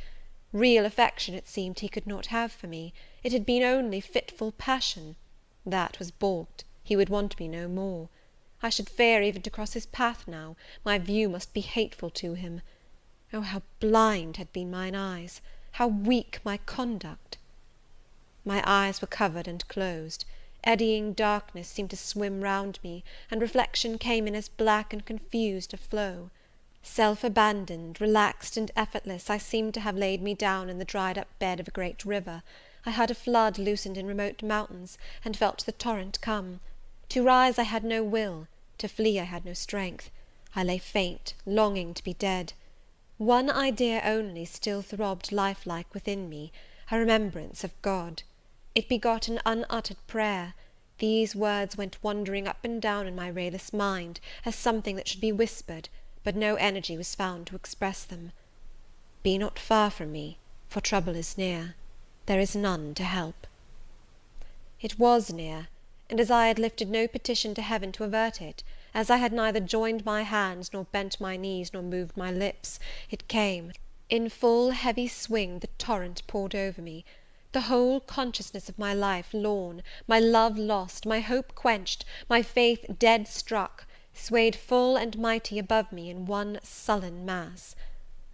Real affection, it seemed, he could not have for me. It had been only fitful passion. That was balked. He would want me no more. I should fear even to cross his path now. My view must be hateful to him. Oh, how blind had been mine eyes! How weak my conduct! My eyes were covered and closed. Eddying darkness seemed to swim round me, and reflection came in as black and confused a flow. Self-abandoned, relaxed and effortless, I seemed to have laid me down in the dried-up bed of a great river. I heard a flood loosened in remote mountains, and felt the torrent come. To rise I had no will, to flee I had no strength. I lay faint, longing to be dead. One idea only still throbbed lifelike within me, a remembrance of God. It begot an unuttered prayer. These words went wandering up and down in my rayless mind, as something that should be whispered, but no energy was found to express them. Be not far from me, for trouble is near. There is none to help. It was near, and as I had lifted no petition to heaven to avert it, as I had neither joined my hands, nor bent my knees, nor moved my lips, it came. In full heavy swing the torrent poured over me. The whole consciousness of my life lorn, my love lost, my hope quenched, my faith dead struck, swayed full and mighty above me in one sullen mass.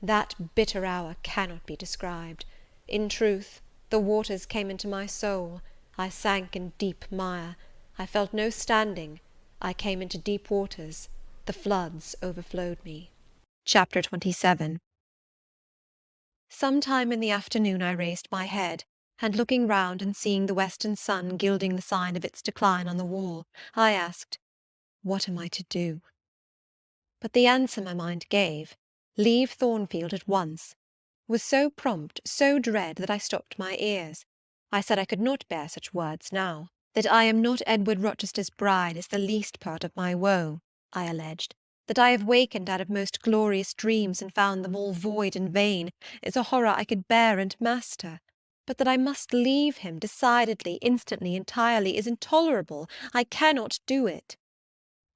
That bitter hour cannot be described. In truth, the waters came into my soul. I sank in deep mire. I felt no standing. I came into deep waters. The floods overflowed me. Chapter 27. Some time in the afternoon I raised my head, and looking round and seeing the western sun gilding the sign of its decline on the wall, I asked, "What am I to do?" But the answer my mind gave, "Leave Thornfield at once," was so prompt, so dread, that I stopped my ears. I said I could not bear such words now. That I am not Edward Rochester's bride is the least part of my woe, I alleged. That I have wakened out of most glorious dreams and found them all void and vain is a horror I could bear and master. But that I must leave him decidedly, instantly, entirely, is intolerable. I cannot do it.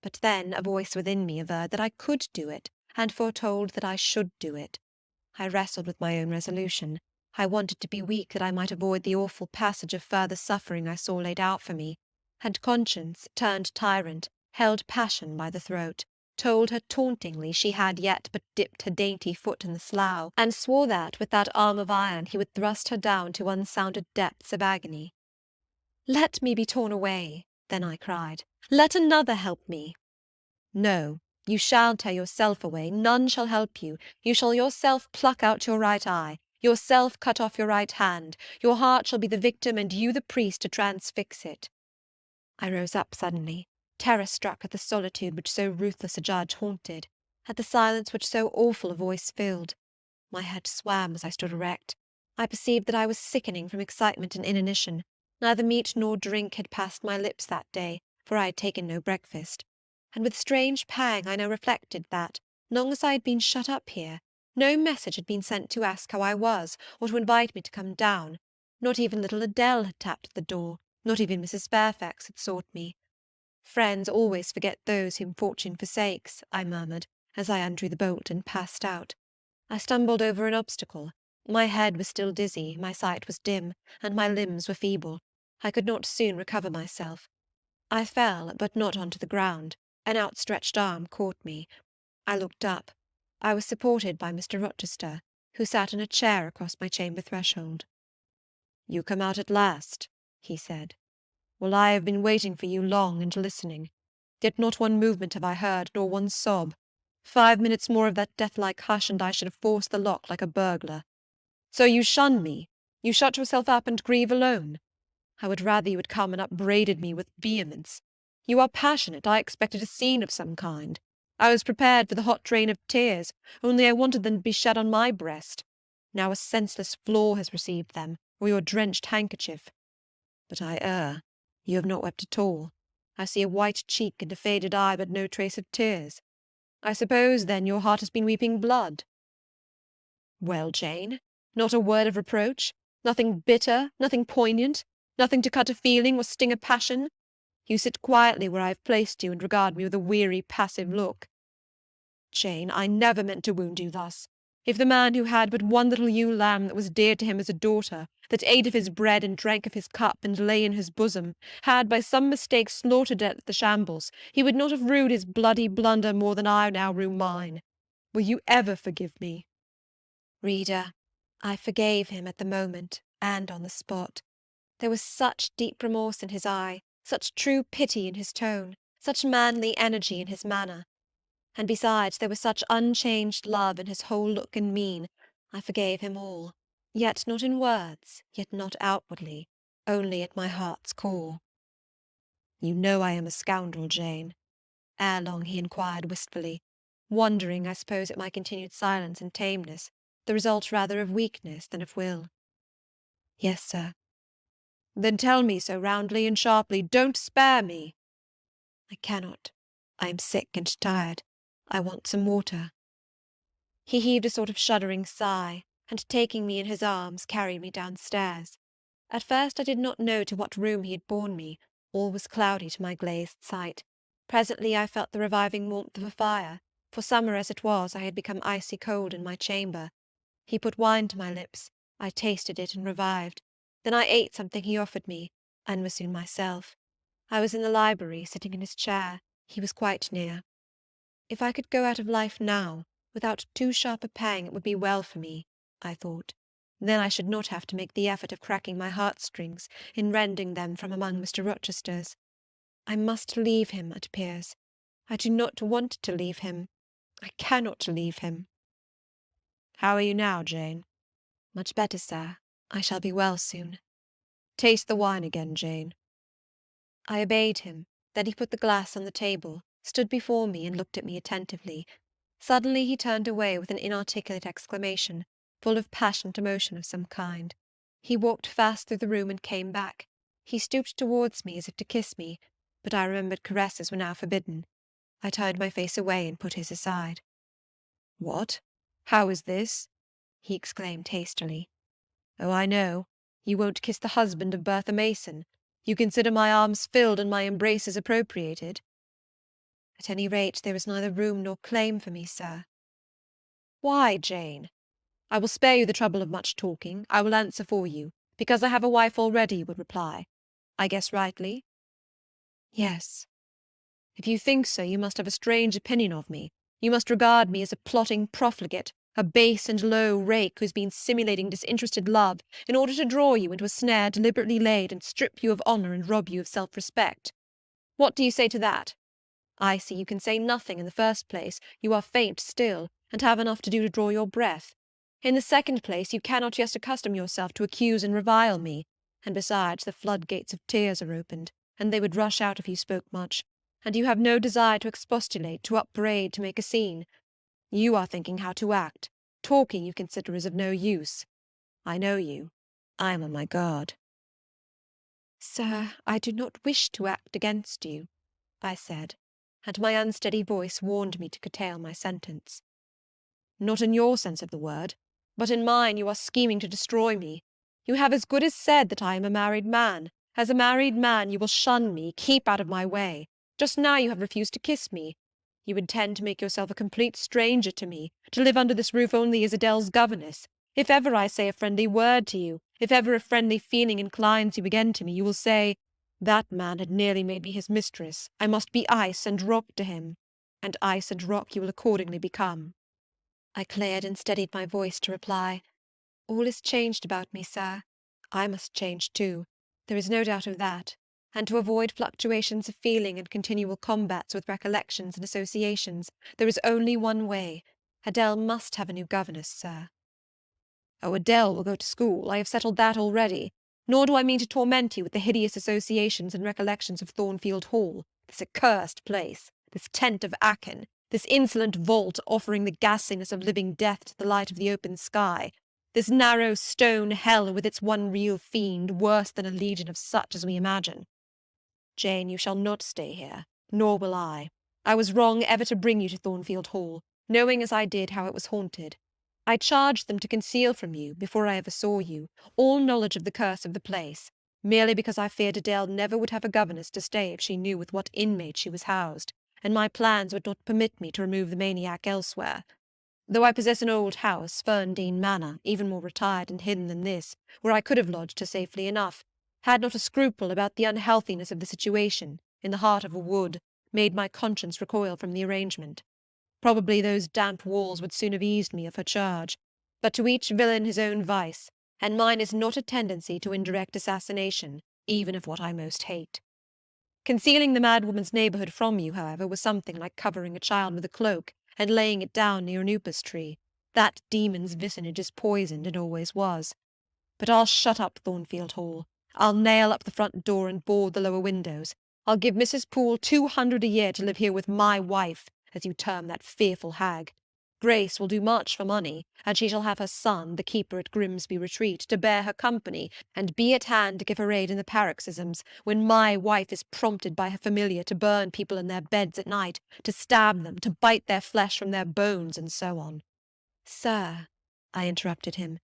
But then a voice within me averred that I could do it, and foretold that I should do it. I wrestled with my own resolution. I wanted to be weak that I might avoid the awful passage of further suffering I saw laid out for me, and conscience, turned tyrant, held passion by the throat, told her tauntingly she had yet but dipped her dainty foot in the slough, and swore that with that arm of iron he would thrust her down to unsounded depths of agony. "Let me be torn away," then I cried. "Let another help me." "No, you shall tear yourself away. None shall help you. You shall yourself pluck out your right eye, yourself cut off your right hand. Your heart shall be the victim, and you the priest to transfix it." I rose up suddenly, terror-struck at the solitude which so ruthless a judge haunted, at the silence which so awful a voice filled. My head swam as I stood erect. I perceived that I was sickening from excitement and inanition. Neither meat nor drink had passed my lips that day, for I had taken no breakfast. And with strange pang I now reflected that, long as I had been shut up here, no message had been sent to ask how I was, or to invite me to come down. Not even little Adele had tapped at the door, not even Mrs. Fairfax had sought me. "Friends always forget those whom fortune forsakes," I murmured, as I undrew the bolt and passed out. I stumbled over an obstacle. My head was still dizzy, my sight was dim, and my limbs were feeble. I could not soon recover myself. I fell, but not on to the ground. An outstretched arm caught me. I looked up. I was supported by Mr. Rochester. who sat in a chair across my chamber threshold. "You come out at last," he said. "Well, I have been waiting for you long and listening. Yet not one movement have I heard, nor one sob. 5 minutes more of that death-like hush, and I should have forced the lock like a burglar. So you shun me, you shut yourself up and grieve alone. I would rather you had come and upbraided me with vehemence. You are passionate, I expected a scene of some kind. I was prepared for the hot train of tears, only I wanted them to be shed on my breast. Now a senseless floor has received them, or your drenched handkerchief. But I err. You have not wept at all. I see a white cheek and a faded eye, but no trace of tears. I suppose, then, your heart has been weeping blood. Well, Jane, not a word of reproach? Nothing bitter, nothing poignant, nothing to cut a feeling or sting a passion? You sit quietly where I have placed you, and regard me with a weary, passive look. Jane, I never meant to wound you thus. If the man who had but one little ewe lamb that was dear to him as a daughter, that ate of his bread and drank of his cup and lay in his bosom, had by some mistake slaughtered it at the shambles, he would not have rued his bloody blunder more than I now rue mine. Will you ever forgive me? Reader, I forgave him at the moment and on the spot. There was such deep remorse in his eye, such true pity in his tone, such manly energy in his manner. And besides, there was such unchanged love in his whole look and mien. I forgave him all, yet not in words, yet not outwardly, only at my heart's core. You know I am a scoundrel, Jane. Ere long he inquired wistfully, wondering, I suppose, at my continued silence and tameness, the result rather of weakness than of will. Yes, sir. Then tell me so roundly and sharply. Don't spare me. I cannot. I am sick and tired. I want some water. He heaved a sort of shuddering sigh, and taking me in his arms, carried me downstairs. At first I did not know to what room he had borne me. All was cloudy to my glazed sight. Presently I felt the reviving warmth of a fire, for summer as it was, I had become icy cold in my chamber. He put wine to my lips. I tasted it and revived. Then I ate something he offered me, and was soon myself. I was in the library, sitting in his chair. He was quite near. If I could go out of life now, without too sharp a pang, it would be well for me, I thought. Then I should not have to make the effort of cracking my heartstrings in rending them from among Mr. Rochester's. I must leave him, it appears. I do not want to leave him. I cannot leave him. How are you now, Jane? Much better, sir. I shall be well soon. Taste the wine again, Jane. I obeyed him. Then he put the glass on the table, stood before me, and looked at me attentively. Suddenly he turned away with an inarticulate exclamation, full of passionate emotion of some kind. He walked fast through the room and came back. He stooped towards me as if to kiss me, but I remembered caresses were now forbidden. I turned my face away and put his aside. What? How is this? He exclaimed hastily. Oh, I know. You won't kiss the husband of Bertha Mason. You consider my arms filled and my embraces appropriated. At any rate, there is neither room nor claim for me, sir. Why, Jane? I will spare you the trouble of much talking. I will answer for you, because I have a wife already, you would reply. I guess rightly? Yes. If you think so, you must have a strange opinion of me. You must regard me as a plotting profligate, a base and low rake who's been simulating disinterested love in order to draw you into a snare deliberately laid and strip you of honour and rob you of self-respect. What do you say to that? I see you can say nothing. In the first place, you are faint still, and have enough to do to draw your breath. In the second place, you cannot yet accustom yourself to accuse and revile me, and besides, the floodgates of tears are opened, and they would rush out if you spoke much, and you have no desire to expostulate, to upbraid, to make a scene. You are thinking how to act. Talking, you consider, is of no use. I know you. I am on my guard. Sir, I do not wish to act against you, I said, and my unsteady voice warned me to curtail my sentence. Not in your sense of the word, but in mine you are scheming to destroy me. You have as good as said that I am a married man. As a married man you will shun me, keep out of my way. Just now you have refused to kiss me. You intend to make yourself a complete stranger to me, to live under this roof only as Adele's governess. If ever I say a friendly word to you, if ever a friendly feeling inclines you again to me, you will say, that man had nearly made me his mistress. I must be ice and rock to him. And ice and rock you will accordingly become. I cleared and steadied my voice to reply. All is changed about me, sir. I must change too. There is no doubt of that. And to avoid fluctuations of feeling and continual combats with recollections and associations, there is only one way. Adele must have a new governess, sir. Oh, Adele will go to school. I have settled that already. Nor do I mean to torment you with the hideous associations and recollections of Thornfield Hall, this accursed place, this tent of Aachen, this insolent vault offering the ghastliness of living death to the light of the open sky, this narrow stone hell with its one real fiend, worse than a legion of such as we imagine. Jane, you shall not stay here, nor will I. I was wrong ever to bring you to Thornfield Hall, knowing as I did how it was haunted. I charged them to conceal from you, before I ever saw you, all knowledge of the curse of the place, merely because I feared Adele never would have a governess to stay if she knew with what inmate she was housed, and my plans would not permit me to remove the maniac elsewhere. Though I possess an old house, Ferndean Manor, even more retired and hidden than this, where I could have lodged her safely enough, had not a scruple about the unhealthiness of the situation, in the heart of a wood, made my conscience recoil from the arrangement. Probably those damp walls would soon have eased me of her charge, but to each villain his own vice, and mine is not a tendency to indirect assassination, even of what I most hate. Concealing the madwoman's neighbourhood from you, however, was something like covering a child with a cloak and laying it down near an upas tree. That demon's vicinage is poisoned, and always was. But I'll shut up Thornfield Hall. I'll nail up the front door and board the lower windows. I'll give Mrs. Poole 200 a year to live here with my wife, as you term that fearful hag. Grace will do much for money, and she shall have her son, the keeper at Grimsby Retreat, to bear her company, and be at hand to give her aid in the paroxysms, when my wife is prompted by her familiar to burn people in their beds at night, to stab them, to bite their flesh from their bones, and so on. Sir, I interrupted him,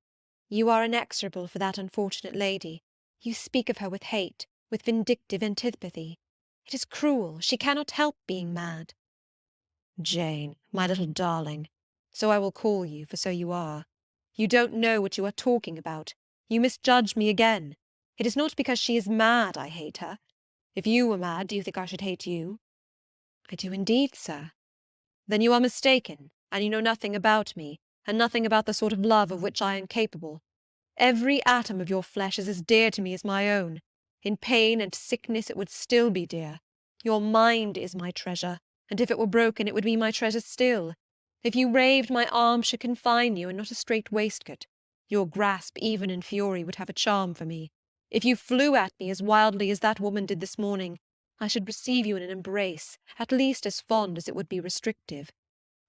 you are inexorable for that unfortunate lady. You speak of her with hate, with vindictive antipathy. It is cruel. She cannot help being mad. Jane, my little darling, so I will call you, for so you are. You don't know what you are talking about. You misjudge me again. It is not because she is mad I hate her. If you were mad, do you think I should hate you? I do indeed, sir. Then you are mistaken, and you know nothing about me, and nothing about the sort of love of which I am capable. Every atom of your flesh is as dear to me as my own. In pain and sickness it would still be dear. Your mind is my treasure, and if it were broken it would be my treasure still. If you raved, my arms should confine you, and not a strait waistcoat. Your grasp, even in fury, would have a charm for me. If you flew at me as wildly as that woman did this morning, I should receive you in an embrace, at least as fond as it would be restrictive.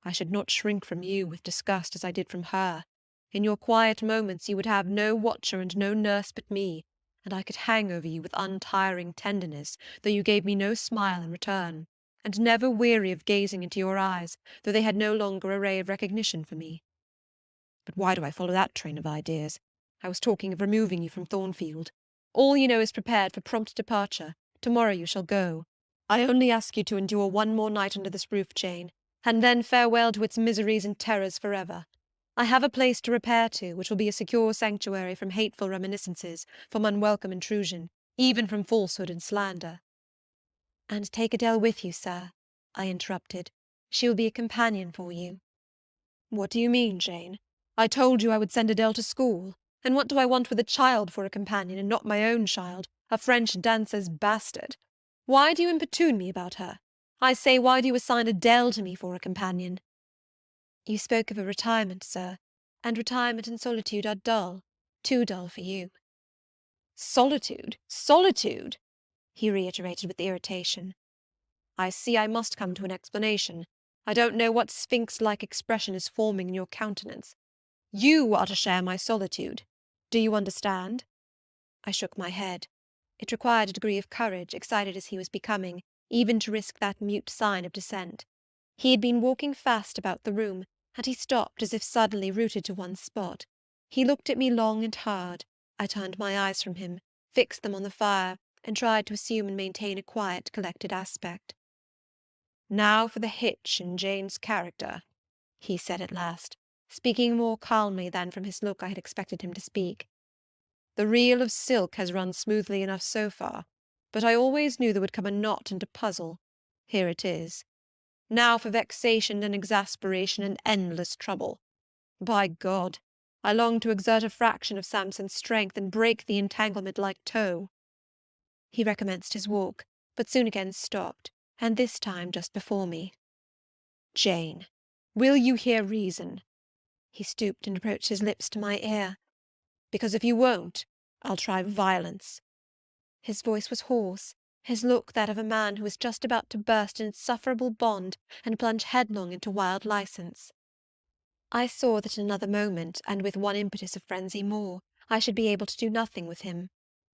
I should not shrink from you with disgust as I did from her. In your quiet moments you would have no watcher and no nurse but me, and I could hang over you with untiring tenderness, though you gave me no smile in return, and never weary of gazing into your eyes, though they had no longer a ray of recognition for me. But why do I follow that train of ideas? I was talking of removing you from Thornfield. All you know is prepared for prompt departure. Tomorrow you shall go. I only ask you to endure one more night under this roof, Jane, and then farewell to its miseries and terrors for ever. I have a place to repair to, which will be a secure sanctuary from hateful reminiscences, from unwelcome intrusion, even from falsehood and slander. And take Adele with you, sir, I interrupted. She will be a companion for you. What do you mean, Jane? I told you I would send Adele to school, and what do I want with a child for a companion, and not my own child, a French dancer's bastard? Why do you importune me about her? I say, why do you assign Adele to me for a companion? You spoke of a retirement, sir, and retirement and solitude are dull, too dull for you. Solitude, solitude, he reiterated with irritation. I see I must come to an explanation. I don't know what sphinx-like expression is forming in your countenance. You are to share my solitude. Do you understand? I shook my head. It required a degree of courage, excited as he was becoming, even to risk that mute sign of dissent. He had been walking fast about the room, and he stopped as if suddenly rooted to one spot. He looked at me long and hard. I turned my eyes from him, fixed them on the fire, and tried to assume and maintain a quiet, collected aspect. Now for the hitch in Jane's character, he said at last, speaking more calmly than from his look I had expected him to speak. The reel of silk has run smoothly enough so far, but I always knew there would come a knot and a puzzle. Here it is. Now for vexation and exasperation and endless trouble. By God, I long to exert a fraction of Samson's strength and break the entanglement like tow. He recommenced his walk, but soon again stopped, and this time just before me. Jane, will you hear reason? He stooped and approached his lips to my ear. Because if you won't, I'll try violence. His voice was hoarse, his look that of a man who is just about to burst an insufferable bond and plunge headlong into wild license. I saw that in another moment, and with one impetus of frenzy more, I should be able to do nothing with him.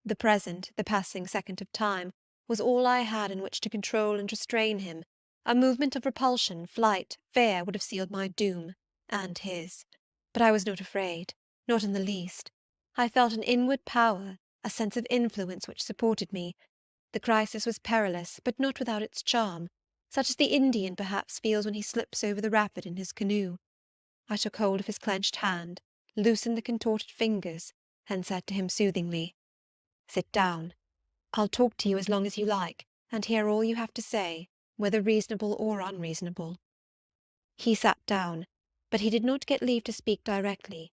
The present, the passing second of time, was all I had in which to control and restrain him. A movement of repulsion, flight, fear would have sealed my doom, and his. But I was not afraid, not in the least. I felt an inward power, a sense of influence which supported me. The crisis was perilous, but not without its charm, such as the Indian perhaps feels when he slips over the rapid in his canoe. I took hold of his clenched hand, loosened the contorted fingers, and said to him soothingly, "Sit down. I'll talk to you as long as you like, and hear all you have to say, whether reasonable or unreasonable." He sat down, but he did not get leave to speak directly.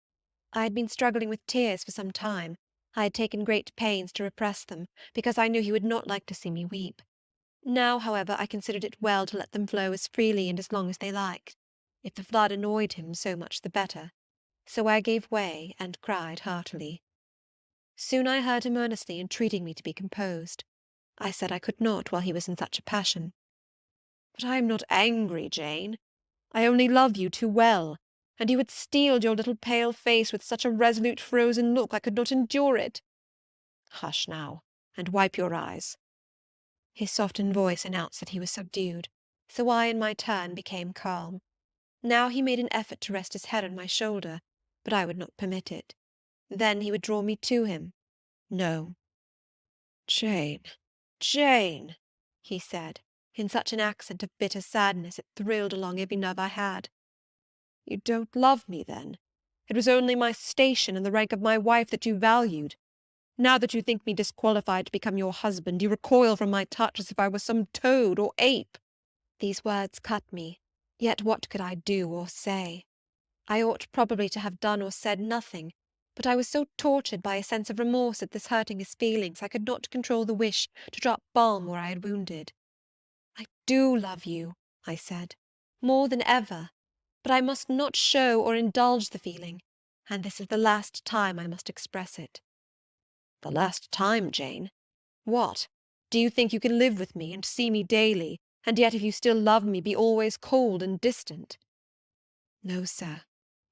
I had been struggling with tears for some time. I had taken great pains to repress them, because I knew he would not like to see me weep. Now, however, I considered it well to let them flow as freely and as long as they liked. If the flood annoyed him, so much the better. So I gave way and cried heartily. Soon I heard him earnestly entreating me to be composed. I said I could not while he was in such a passion. But I am not angry, Jane. I only love you too well, and you had steeled your little pale face with such a resolute frozen look I could not endure it. Hush now, and wipe your eyes. His softened voice announced that he was subdued, so I in my turn became calm. Now he made an effort to rest his head on my shoulder, but I would not permit it. Then he would draw me to him. No. Jane, Jane, he said, in such an accent of bitter sadness it thrilled along every nerve I had. You don't love me, then? It was only my station and the rank of my wife that you valued. Now that you think me disqualified to become your husband, you recoil from my touch as if I were some toad or ape. These words cut me, yet what could I do or say? I ought probably to have done or said nothing, but I was so tortured by a sense of remorse at this hurting his feelings I could not control the wish to drop balm where I had wounded. "I do love you," I said, "more than ever, but I must not show or indulge the feeling, and this is the last time I must express it." The last time, Jane? What? Do you think you can live with me and see me daily, and yet if you still love me be always cold and distant? No, sir,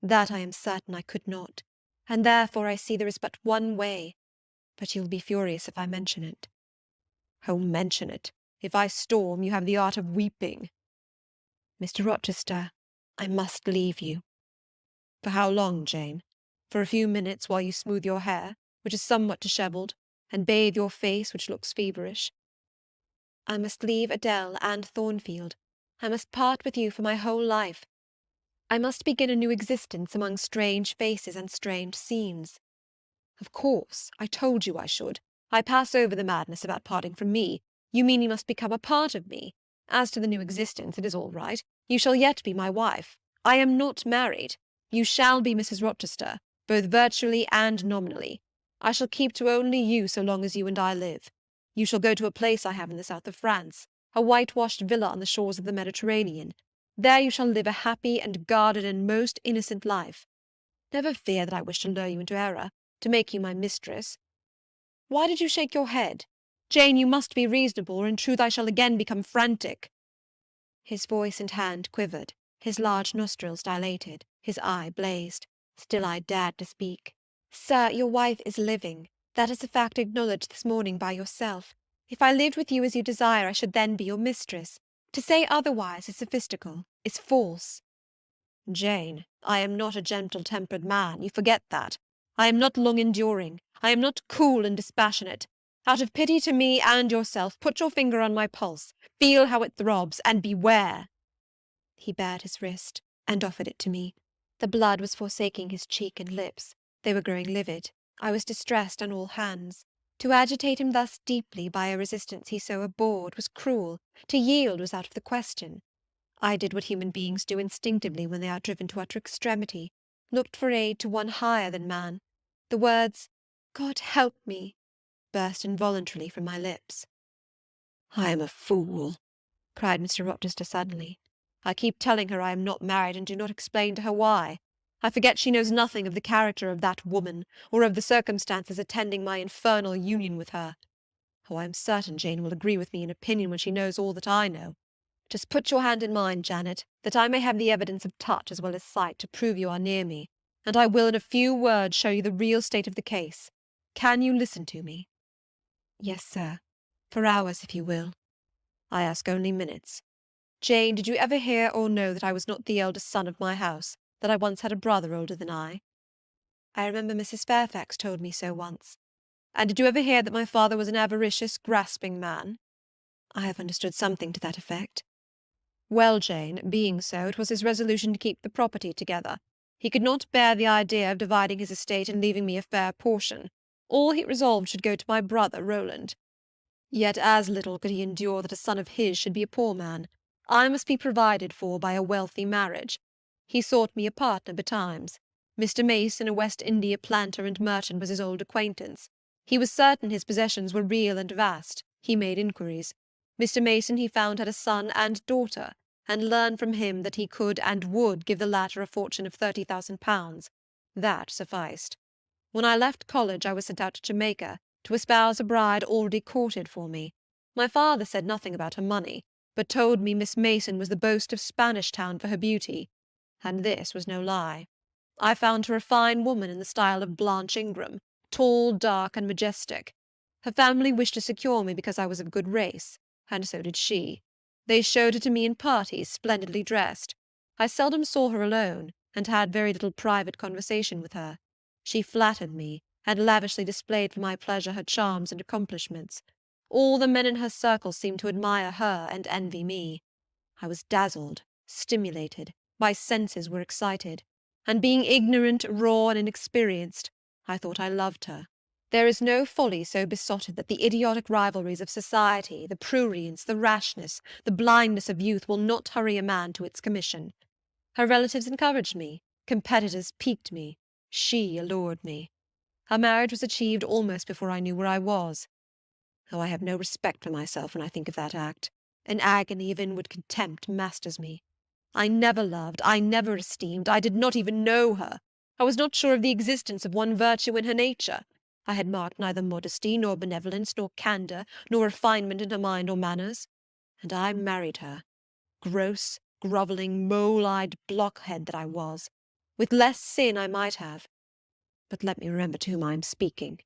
that I am certain I could not, and therefore I see there is but one way, but you will be furious if I mention it. Oh, mention it. If I storm, you have the art of weeping. Mr. Rochester, I must leave you. For how long, Jane? For a few minutes while you smooth your hair, which is somewhat dishevelled, and bathe your face, which looks feverish? I must leave Adele and Thornfield. I must part with you for my whole life. I must begin a new existence among strange faces and strange scenes. Of course, I told you I should. I pass over the madness about parting from me. You mean you must become a part of me. As to the new existence, it is all right. You shall yet be my wife. I am not married. You shall be Mrs. Rochester, both virtually and nominally. I shall keep to only you so long as you and I live. You shall go to a place I have in the south of France, a whitewashed villa on the shores of the Mediterranean. There you shall live a happy and guarded and most innocent life. Never fear that I wish to lure you into error, to make you my mistress. Why did you shake your head? Jane, you must be reasonable, or in truth I shall again become frantic. His voice and hand quivered, his large nostrils dilated, his eye blazed. Still I dared to speak. "Sir, your wife is living. That is a fact acknowledged this morning by yourself. If I lived with you as you desire, I should then be your mistress. To say otherwise is sophistical, is false." Jane, I am not a gentle-tempered man. You forget that. I am not long-enduring. I am not cool and dispassionate. Out of pity to me and yourself, put your finger on my pulse, feel how it throbs, and beware. He bared his wrist, and offered it to me. The blood was forsaking his cheek and lips. They were growing livid. I was distressed on all hands. To agitate him thus deeply by a resistance he so abhorred was cruel. To yield was out of the question. I did what human beings do instinctively when they are driven to utter extremity. looked for aid to one higher than man. The words, "God help me," burst involuntarily from my lips. "I am a fool," cried Mr. Rochester suddenly. "I keep telling her I am not married, and do not explain to her why. I forget she knows nothing of the character of that woman, or of the circumstances attending my infernal union with her. Oh, I am certain Jane will agree with me in opinion when she knows all that I know. Just put your hand in mine, Janet, that I may have the evidence of touch as well as sight to prove you are near me, and I will in a few words show you the real state of the case. Can you listen to me?" "Yes, sir. For hours, if you will." "I ask only minutes. Jane, did you ever hear or know that I was not the eldest son of my house, that I once had a brother older than I?" "I remember Mrs. Fairfax told me so once." "And did you ever hear that my father was an avaricious, grasping man?" "I have understood something to that effect." "Well, Jane, being so, it was his resolution to keep the property together. He could not bear the idea of dividing his estate and leaving me a fair portion. All he resolved should go to my brother Roland. Yet as little could he endure that a son of his should be a poor man. I must be provided for by a wealthy marriage. He sought me a partner betimes. Mr. Mason, a West India planter and merchant, was his old acquaintance. He was certain his possessions were real and vast. He made inquiries. Mr. Mason, he found, had a son and daughter, and learned from him that he could and would give the latter a fortune of £30,000. That sufficed. When I left college I was sent out to Jamaica, to espouse a bride already courted for me. My father said nothing about her money, but told me Miss Mason was the boast of Spanish Town for her beauty. And this was no lie. I found her a fine woman in the style of Blanche Ingram, tall, dark, and majestic. Her family wished to secure me because I was of good race, and so did she. They showed her to me in parties, splendidly dressed. I seldom saw her alone, and had very little private conversation with her. She flattered me, and lavishly displayed for my pleasure her charms and accomplishments. All the men in her circle seemed to admire her and envy me. I was dazzled, stimulated, my senses were excited, and being ignorant, raw, and inexperienced, I thought I loved her. There is no folly so besotted that the idiotic rivalries of society, the prurience, the rashness, the blindness of youth will not hurry a man to its commission. Her relatives encouraged me, competitors piqued me, she allured me. Our marriage was achieved almost before I knew where I was. Oh, I have no respect for myself when I think of that act. An agony of inward contempt masters me. I never loved, I never esteemed, I did not even know her. I was not sure of the existence of one virtue in her nature. I had marked neither modesty, nor benevolence, nor candour, nor refinement in her mind or manners. And I married her. Gross, grovelling, mole-eyed blockhead that I was. With less sin I might have. But let me remember to whom I am speaking.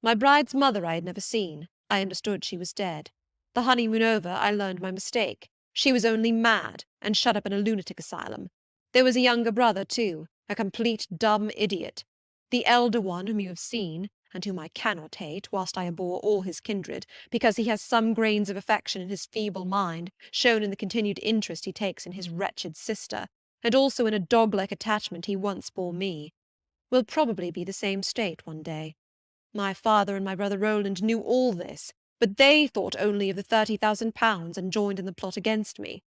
My bride's mother I had never seen. I understood she was dead. The honeymoon over, I learned my mistake. She was only mad, and shut up in a lunatic asylum. There was a younger brother, too, a complete dumb idiot. The elder one, whom you have seen, and whom I cannot hate, whilst I abhor all his kindred, because he has some grains of affection in his feeble mind, shown in the continued interest he takes in his wretched sister, and also in a dog-like attachment he once bore me, will probably be the same state one day. My father and my brother Roland knew all this, but they thought only of the £30,000 and joined in the plot against me.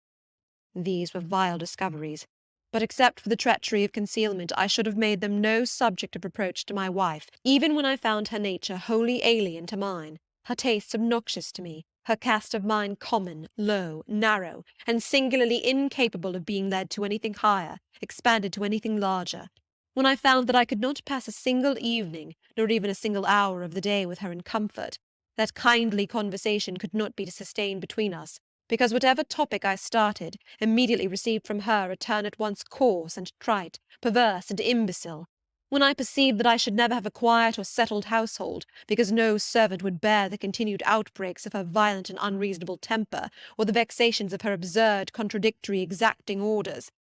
These were vile discoveries, but except for the treachery of concealment I should have made them no subject of reproach to my wife, even when I found her nature wholly alien to mine, her tastes obnoxious to me, her cast of mind common, low, narrow, and singularly incapable of being led to anything higher, expanded to anything larger. When I found that I could not pass a single evening, nor even a single hour of the day with her in comfort, that kindly conversation could not be sustained between us, because whatever topic I started immediately received from her a turn at once coarse and trite, perverse and imbecile. When I perceived that I should never have a quiet or settled household, because no servant would bear the continued outbreaks of her violent and unreasonable temper, or the vexations of her absurd, contradictory, exacting orders,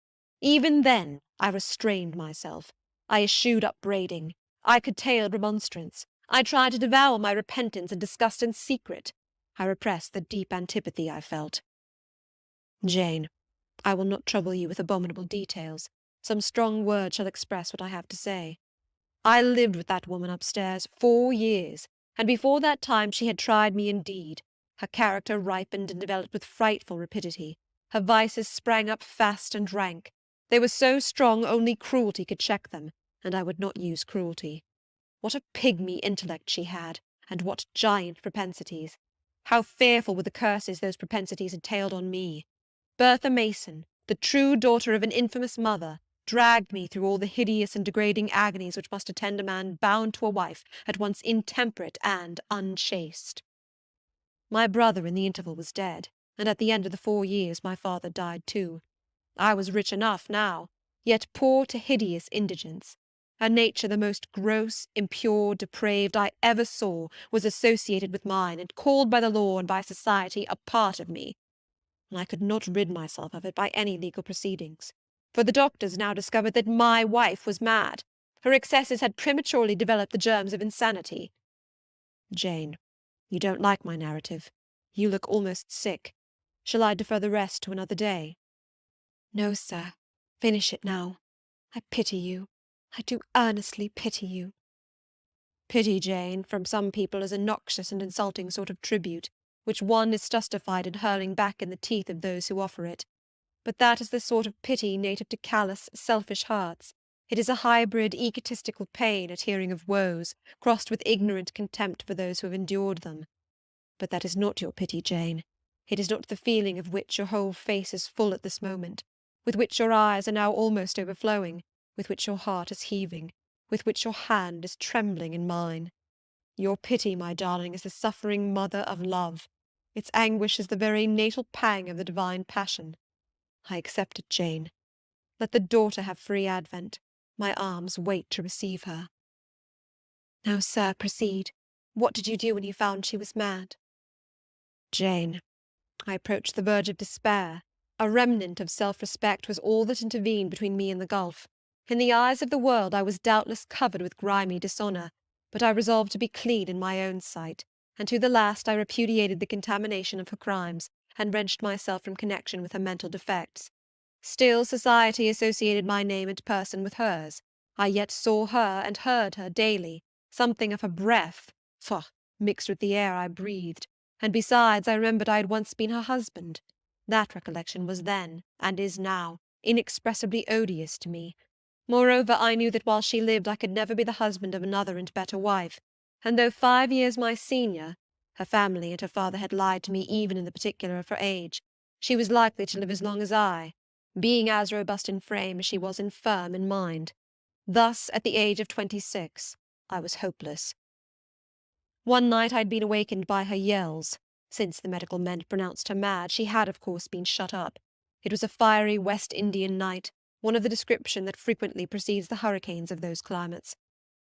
even then I restrained myself. I eschewed upbraiding. I curtailed remonstrance. I tried to devour my repentance and disgust in secret. I repressed the deep antipathy I felt. Jane, I will not trouble you with abominable details. Some strong words shall express what I have to say. I lived with that woman upstairs 4 years, and before that time she had tried me indeed. Her character ripened and developed with frightful rapidity. Her vices sprang up fast and rank. They were so strong only cruelty could check them, and I would not use cruelty. What a pygmy intellect she had, and what giant propensities! How fearful were the curses those propensities entailed on me! Bertha Mason, the true daughter of an infamous mother, dragged me through all the hideous and degrading agonies which must attend a man bound to a wife at once intemperate and unchaste. My brother in the interval was dead, and at the end of the 4 years my father died too. I was rich enough now, yet poor to hideous indigence. A nature the most gross, impure, depraved I ever saw was associated with mine, and called by the law and by society a part of me, and I could not rid myself of it by any legal proceedings, for the doctors now discovered that my wife was mad. Her excesses had prematurely developed the germs of insanity. Jane, you don't like my narrative. You look almost sick. Shall I defer the rest to another day? No, sir. Finish it now. I pity you. I do earnestly pity you. Pity, Jane, from some people is a noxious and insulting sort of tribute, which one is justified in hurling back in the teeth of those who offer it. But that is the sort of pity native to callous, selfish hearts. It is a hybrid, egotistical pain at hearing of woes, crossed with ignorant contempt for those who have endured them. But that is not your pity, Jane. It is not the feeling of which your whole face is full at this moment, with which your eyes are now almost overflowing, with which your heart is heaving, with which your hand is trembling in mine. Your pity, my darling, is the suffering mother of love. Its anguish is the very natal pang of the divine passion. I accept it, Jane. Let the daughter have free advent. My arms wait to receive her. Now, sir, proceed. What did you do when you found she was mad? Jane, I approached the verge of despair. A remnant of self-respect was all that intervened between me and the gulf. In the eyes of the world I was doubtless covered with grimy dishonour, but I resolved to be clean in my own sight, and to the last I repudiated the contamination of her crimes, and wrenched myself from connection with her mental defects. Still society associated my name and person with hers. I yet saw her and heard her daily, something of her breath, mixed with the air I breathed, and besides I remembered I had once been her husband. That recollection was then, and is now, inexpressibly odious to me. Moreover, I knew that while she lived I could never be the husband of another and better wife, and though 5 years my senior, her family and her father had lied to me even in the particular of her age, she was likely to live as long as I, being as robust in frame as she was infirm in mind. Thus, at the age of 26, I was hopeless. One night I had been awakened by her yells. Since the medical men had pronounced her mad, she had, of course, been shut up. It was a fiery West Indian night, one of the description that frequently precedes the hurricanes of those climates.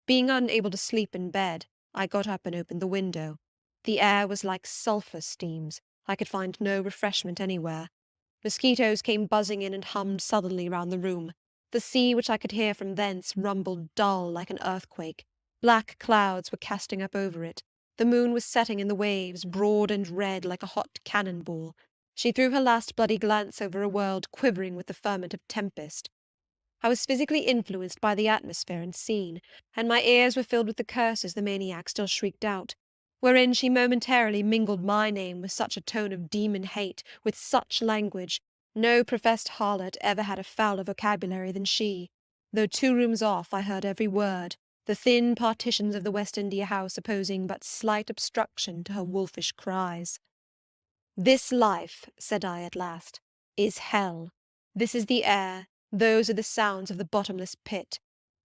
Being unable to sleep in bed, I got up and opened the window. The air was like sulphur steams. I could find no refreshment anywhere. Mosquitoes came buzzing in and hummed sullenly round the room. The sea, which I could hear from thence, rumbled dull like an earthquake. Black clouds were casting up over it. The moon was setting in the waves, broad and red like a hot cannon-ball. She threw her last bloody glance over a world quivering with the ferment of tempest. I was physically influenced by the atmosphere and scene, and my ears were filled with the curses the maniac still shrieked out, wherein she momentarily mingled my name with such a tone of demon hate, with such language. No professed harlot ever had a fouler vocabulary than she. Though 2 rooms off, I heard every word, the thin partitions of the West India house opposing but slight obstruction to her wolfish cries. "This life," said I at last, "is hell. This is the air, those are the sounds of the bottomless pit.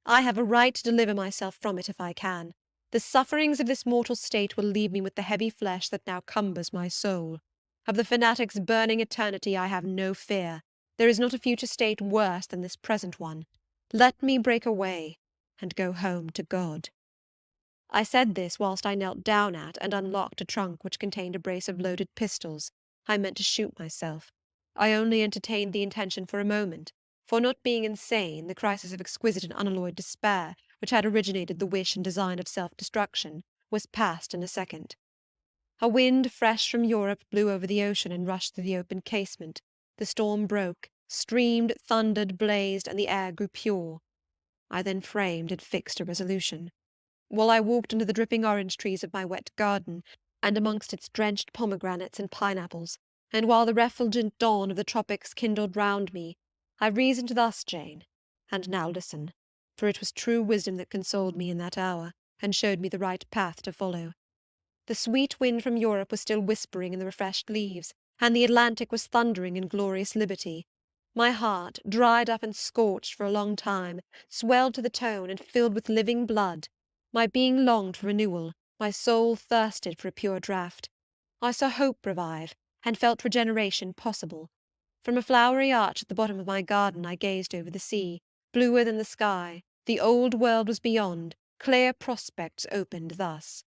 I have a right to deliver myself from it if I can. The sufferings of this mortal state will leave me with the heavy flesh that now cumbers my soul. Of the fanatic's burning eternity I have no fear. There is not a future state worse than this present one. Let me break away, and go home to God." I said this whilst I knelt down at and unlocked a trunk which contained a brace of loaded pistols. I meant to shoot myself. I only entertained the intention for a moment, for not being insane, the crisis of exquisite and unalloyed despair, which had originated the wish and design of self-destruction, was past in a second. A wind fresh from Europe blew over the ocean and rushed through the open casement. The storm broke, streamed, thundered, blazed, and the air grew pure. I then framed and fixed a resolution. While I walked under the dripping orange trees of my wet garden, and amongst its drenched pomegranates and pineapples, and while the refulgent dawn of the tropics kindled round me, I reasoned thus, Jane, and now listen, for it was true wisdom that consoled me in that hour, and showed me the right path to follow. The sweet wind from Europe was still whispering in the refreshed leaves, and the Atlantic was thundering in glorious liberty. My heart, dried up and scorched for a long time, swelled to the tone and filled with living blood. My being longed for renewal, my soul thirsted for a pure draught. I saw hope revive, and felt regeneration possible. From a flowery arch at the bottom of my garden I gazed over the sea, bluer than the sky. The old world was beyond, clear prospects opened thus.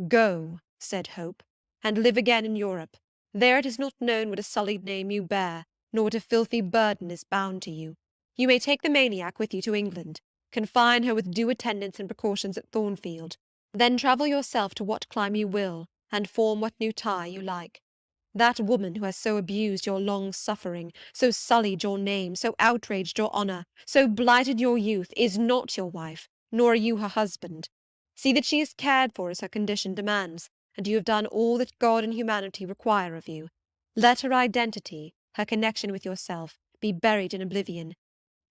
"Go," said Hope, "and live again in Europe. There it is not known what a sullied name you bear, nor what a filthy burden is bound to you. You may take the maniac with you to England, confine her with due attendance and precautions at Thornfield, then travel yourself to what clime you will, and form what new tie you like. That woman who has so abused your long suffering, so sullied your name, so outraged your honour, so blighted your youth, is not your wife, nor are you her husband. See that she is cared for as her condition demands, and you have done all that God and humanity require of you. Let her identity, her connection with yourself, be buried in oblivion.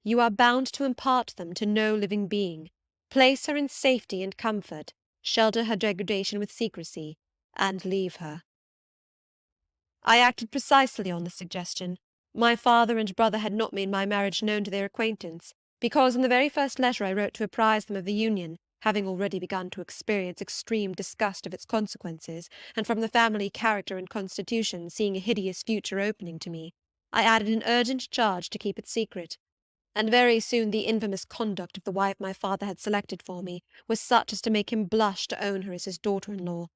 You are bound to impart them to no living being. Place her in safety and comfort, shelter her degradation with secrecy, and leave her." I acted precisely on this suggestion. My father and brother had not made my marriage known to their acquaintance, because in the very first letter I wrote to apprise them of the union, having already begun to experience extreme disgust of its consequences, and from the family character and constitution seeing a hideous future opening to me, I added an urgent charge to keep it secret. And very soon the infamous conduct of the wife my father had selected for me was such as to make him blush to own her as his daughter-in-law.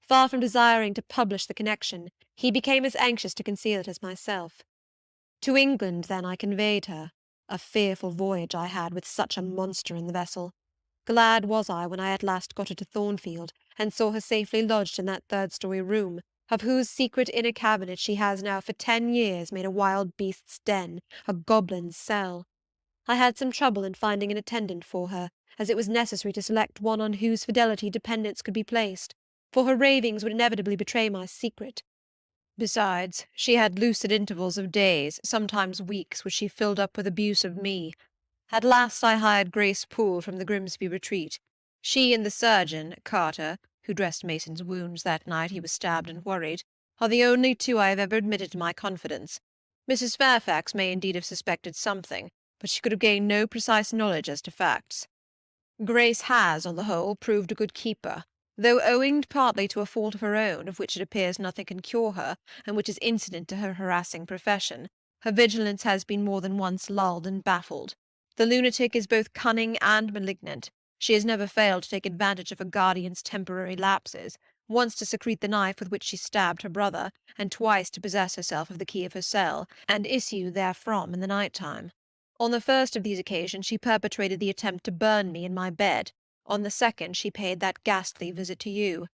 Far from desiring to publish the connection, he became as anxious to conceal it as myself. To England, then, I conveyed her. A fearful voyage I had with such a monster in the vessel. Glad was I when I at last got her to Thornfield, and saw her safely lodged in that third-story room, of whose secret inner cabinet she has now for 10 years made a wild beast's den, a goblin's cell. I had some trouble in finding an attendant for her, as it was necessary to select one on whose fidelity dependence could be placed, for her ravings would inevitably betray my secret. Besides, she had lucid intervals of days, sometimes weeks, which she filled up with abuse of me. At last I hired Grace Poole from the Grimsby retreat. She and the surgeon, Carter, who dressed Mason's wounds that night he was stabbed and worried, are the only two I have ever admitted to my confidence. Mrs. Fairfax may indeed have suspected something, but she could have gained no precise knowledge as to facts. Grace has, on the whole, proved a good keeper, though owing partly to a fault of her own, of which it appears nothing can cure her, and which is incident to her harassing profession, her vigilance has been more than once lulled and baffled. The lunatic is both cunning and malignant. She has never failed to take advantage of her guardian's temporary lapses, once to secrete the knife with which she stabbed her brother, and twice to possess herself of the key of her cell, and issue therefrom in the night-time. On the first of these occasions she perpetrated the attempt to burn me in my bed. On the second she paid that ghastly visit to you.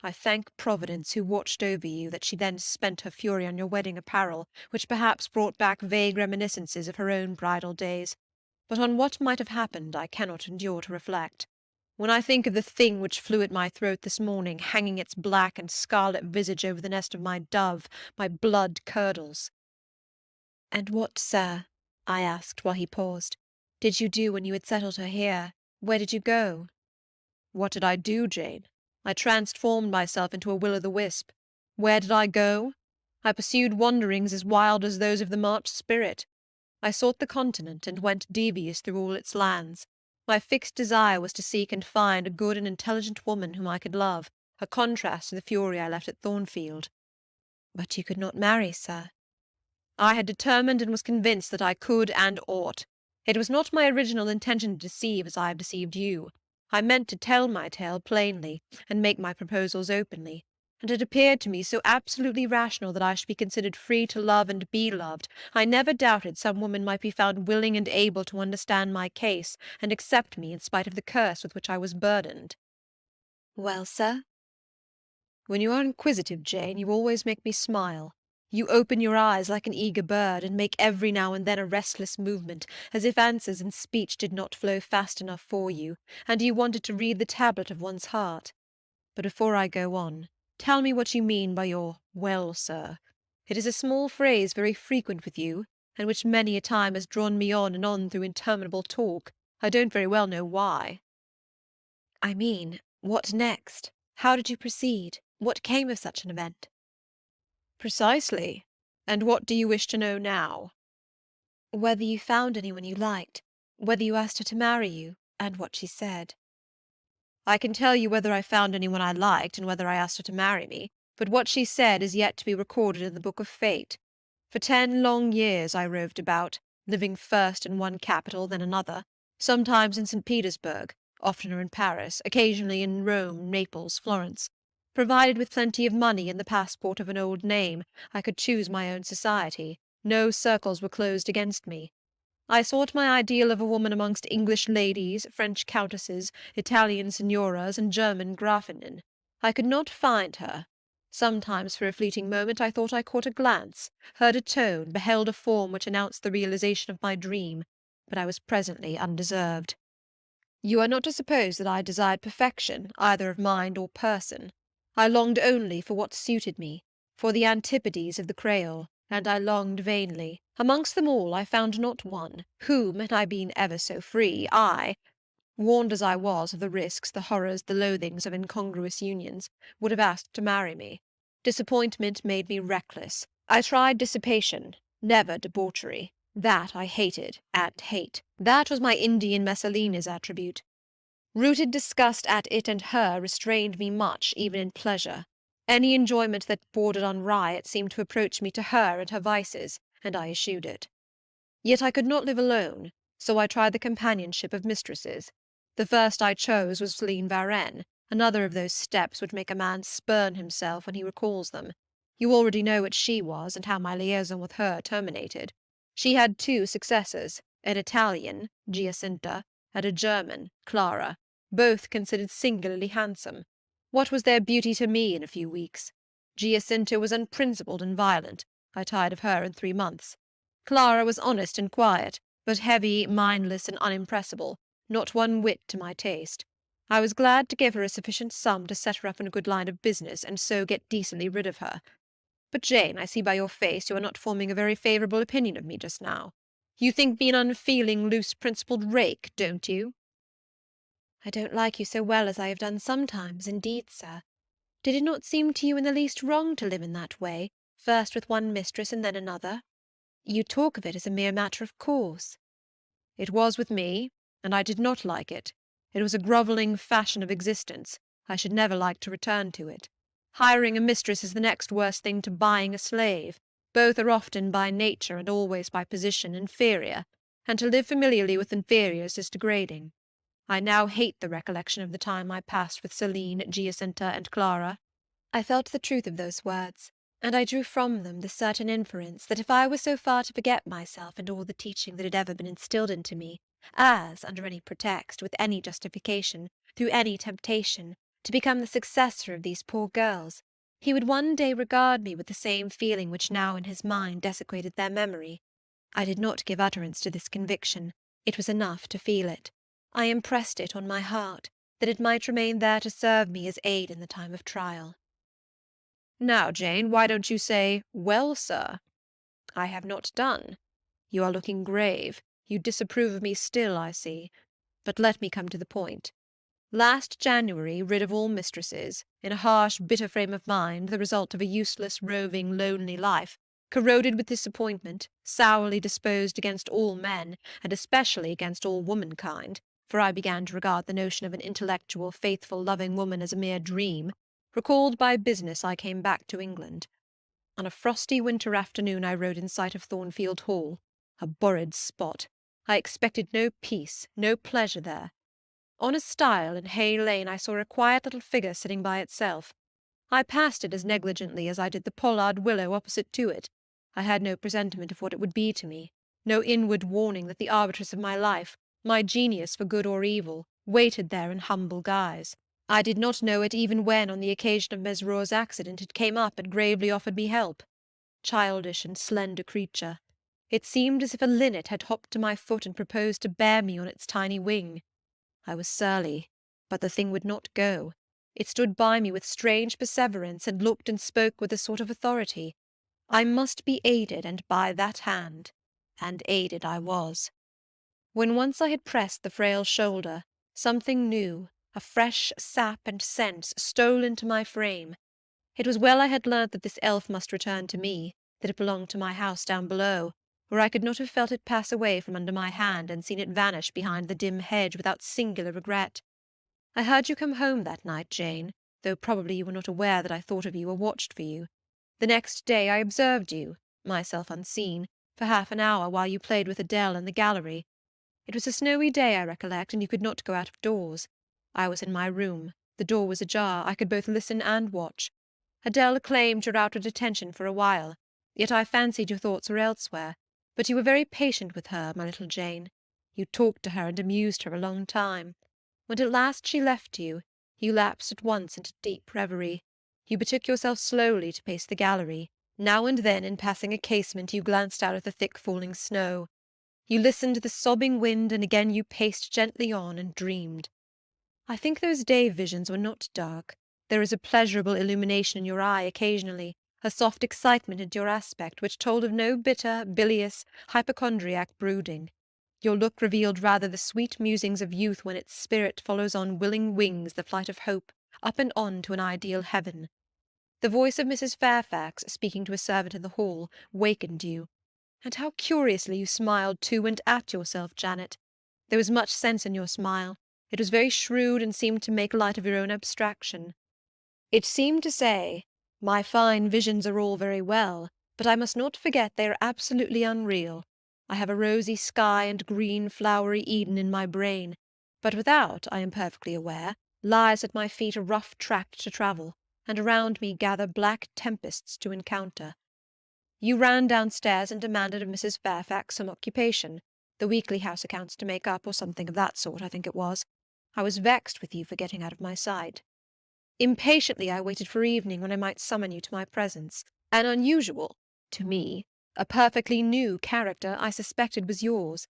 I thank Providence, who watched over you, that she then spent her fury on your wedding apparel, which perhaps brought back vague reminiscences of her own bridal days. But on what might have happened I cannot endure to reflect. When I think of the thing which flew at my throat this morning, hanging its black and scarlet visage over the nest of my dove, my blood curdles. "And what, sir," I asked while he paused, "did you do when you had settled her here? Where did you go?" "What did I do, Jane? I transformed myself into a will-o'-the-wisp. Where did I go? I pursued wanderings as wild as those of the March spirit. I sought the continent, and went devious through all its lands. My fixed desire was to seek and find a good and intelligent woman whom I could love, a contrast to the fury I left at Thornfield." "But you could not marry, sir." "I had determined and was convinced that I could and ought. It was not my original intention to deceive as I have deceived you. I meant to tell my tale plainly, and make my proposals openly, and it appeared to me so absolutely rational that I should be considered free to love and be loved, I never doubted some woman might be found willing and able to understand my case, and accept me in spite of the curse with which I was burdened." "Well, sir?" "When you are inquisitive, Jane, you always make me smile. You open your eyes like an eager bird, and make every now and then a restless movement, as if answers in speech did not flow fast enough for you, and you wanted to read the tablet of one's heart. But before I go on, tell me what you mean by your 'well, sir.' It is a small phrase very frequent with you, and which many a time has drawn me on and on through interminable talk. I don't very well know why." "I mean, what next? How did you proceed? What came of such an event?" "Precisely. And what do you wish to know now?" "Whether you found anyone you liked, whether you asked her to marry you, and what she said." "I can tell you whether I found anyone I liked, and whether I asked her to marry me, but what she said is yet to be recorded in the book of fate. For 10 long years I roved about, living first in one capital, then another, sometimes in St. Petersburg, oftener in Paris, occasionally in Rome, Naples, Florence. Provided with plenty of money and the passport of an old name, I could choose my own society. No circles were closed against me. I sought my ideal of a woman amongst English ladies, French countesses, Italian signoras, and German Grafinnen. I could not find her. Sometimes for a fleeting moment I thought I caught a glance, heard a tone, beheld a form which announced the realization of my dream, but I was presently undeserved. You are not to suppose that I desired perfection, either of mind or person. I longed only for what suited me, for the antipodes of the Creole, and I longed vainly. Amongst them all I found not one, whom, had I been ever so free, I, warned as I was of the risks, the horrors, the loathings of incongruous unions, would have asked to marry me. Disappointment made me reckless. I tried dissipation, never debauchery. That I hated, and hate. That was my Indian Messalina's attribute. Rooted disgust at it and her restrained me much, even in pleasure. Any enjoyment that bordered on riot seemed to approach me to her and her vices, and I eschewed it. Yet I could not live alone, so I tried the companionship of mistresses. The first I chose was Céline Varenne, another of those steps which make a man spurn himself when he recalls them. You already know what she was, and how my liaison with her terminated. She had 2 successors, an Italian, Giacinta, and a German, Clara, both considered singularly handsome. What was their beauty to me in a few weeks? Giacinta was unprincipled and violent. I tired of her in 3 months. Clara was honest and quiet, but heavy, mindless, and unimpressible, not one whit to my taste. I was glad to give her a sufficient sum to set her up in a good line of business, and so get decently rid of her. But, Jane, I see by your face you are not forming a very favourable opinion of me just now. You think me an unfeeling, loose-principled rake, don't you?" "I don't like you so well as I have done sometimes, indeed, sir. Did it not seem to you in the least wrong to live in that way, first with one mistress and then another? You talk of it as a mere matter of course." "It was with me, and I did not like it. It was a grovelling fashion of existence. I should never like to return to it. Hiring a mistress is the next worst thing to buying a slave. Both are often by nature, and always by position, inferior, and to live familiarly with inferiors is degrading. I now hate the recollection of the time I passed with Céline, Giacinta, and Clara." I felt the truth of those words, and I drew from them the certain inference that if I were so far to forget myself and all the teaching that had ever been instilled into me, as, under any pretext, with any justification, through any temptation, to become the successor of these poor girls, he would one day regard me with the same feeling which now in his mind desecrated their memory. I did not give utterance to this conviction. It was enough to feel it. I impressed it on my heart, that it might remain there to serve me as aid in the time of trial. "Now, Jane, why don't you say, 'Well, sir?'" "I have not done. You are looking grave. You disapprove of me still, I see. But let me come to the point. Last January, rid of all mistresses, in a harsh, bitter frame of mind, the result of a useless, roving, lonely life, corroded with disappointment, sourly disposed against all men, and especially against all womankind, for I began to regard the notion of an intellectual, faithful, loving woman as a mere dream. Recalled by business, I came back to England. On a frosty winter afternoon I rode in sight of Thornfield Hall, a horrid spot. I expected no peace, no pleasure there. On a stile in Hay Lane I saw a quiet little figure sitting by itself. I passed it as negligently as I did the pollard willow opposite to it. I had no presentiment of what it would be to me, no inward warning that the arbitress of my life, my genius for good or evil, waited there in humble guise. I did not know it even when, on the occasion of Mesrour's accident, it came up and gravely offered me help. Childish and slender creature! It seemed as if a linnet had hopped to my foot and proposed to bear me on its tiny wing. I was surly, but the thing would not go. It stood by me with strange perseverance, and looked and spoke with a sort of authority. I must be aided, and by that hand. and aided I was. When once I had pressed the frail shoulder, something new, a fresh sap and sense, stole into my frame. It was well I had learnt that this elf must return to me, that it belonged to my house down below, or I could not have felt it pass away from under my hand and seen it vanish behind the dim hedge without singular regret. I heard you come home that night, Jane, though probably you were not aware that I thought of you or watched for you. The next day I observed you, myself unseen, for half an hour while you played with Adele in the gallery. It was a snowy day, I recollect, and you could not go out of doors. I was in my room. The door was ajar. I could both listen and watch. Adele claimed your outward attention for a while, yet I fancied your thoughts were elsewhere. But you were very patient with her, my little Jane. You talked to her and amused her a long time. When at last she left you, you lapsed at once into deep reverie. You betook yourself slowly to pace the gallery. Now and then, in passing a casement, you glanced out at the thick falling snow. You listened to the sobbing wind, and again you paced gently on and dreamed. I think those day visions were not dark. There is a pleasurable illumination in your eye occasionally, a soft excitement in your aspect, which told of no bitter, bilious, hypochondriac brooding. Your look revealed rather the sweet musings of youth when its spirit follows on willing wings the flight of hope, up and on to an ideal heaven. The voice of Mrs. Fairfax, speaking to a servant in the hall, wakened you. And how curiously you smiled to and at yourself, Janet! There was much sense in your smile. It was very shrewd and seemed to make light of your own abstraction. It seemed to say, my fine visions are all very well, but I must not forget they are absolutely unreal. I have a rosy sky and green flowery Eden in my brain, but without, I am perfectly aware, lies at my feet a rough tract to travel, and around me gather black tempests to encounter. You ran downstairs and demanded of Mrs. Fairfax some occupation, the weekly house accounts to make up, or something of that sort, I think it was. I was vexed with you for getting out of my sight. Impatiently I waited for evening, when I might summon you to my presence. An unusual, to me, a perfectly new character I suspected was yours.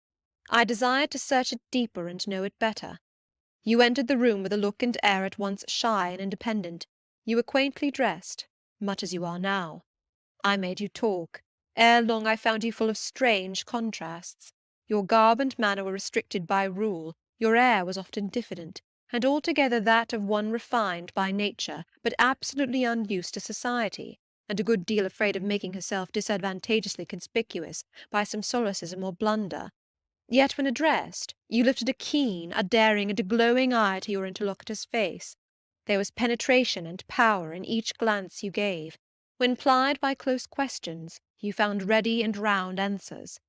I desired to search it deeper and know it better. You entered the room with a look and air at once shy and independent. You were quaintly dressed, much as you are now. I made you talk. Ere long I found you full of strange contrasts. Your garb and manner were restricted by rule, your air was often diffident, and altogether that of one refined by nature, but absolutely unused to society, and a good deal afraid of making herself disadvantageously conspicuous by some solecism or blunder. Yet when addressed, you lifted a keen, a daring, and a glowing eye to your interlocutor's face. There was penetration and power in each glance you gave. When plied by close questions, you found ready and round answers.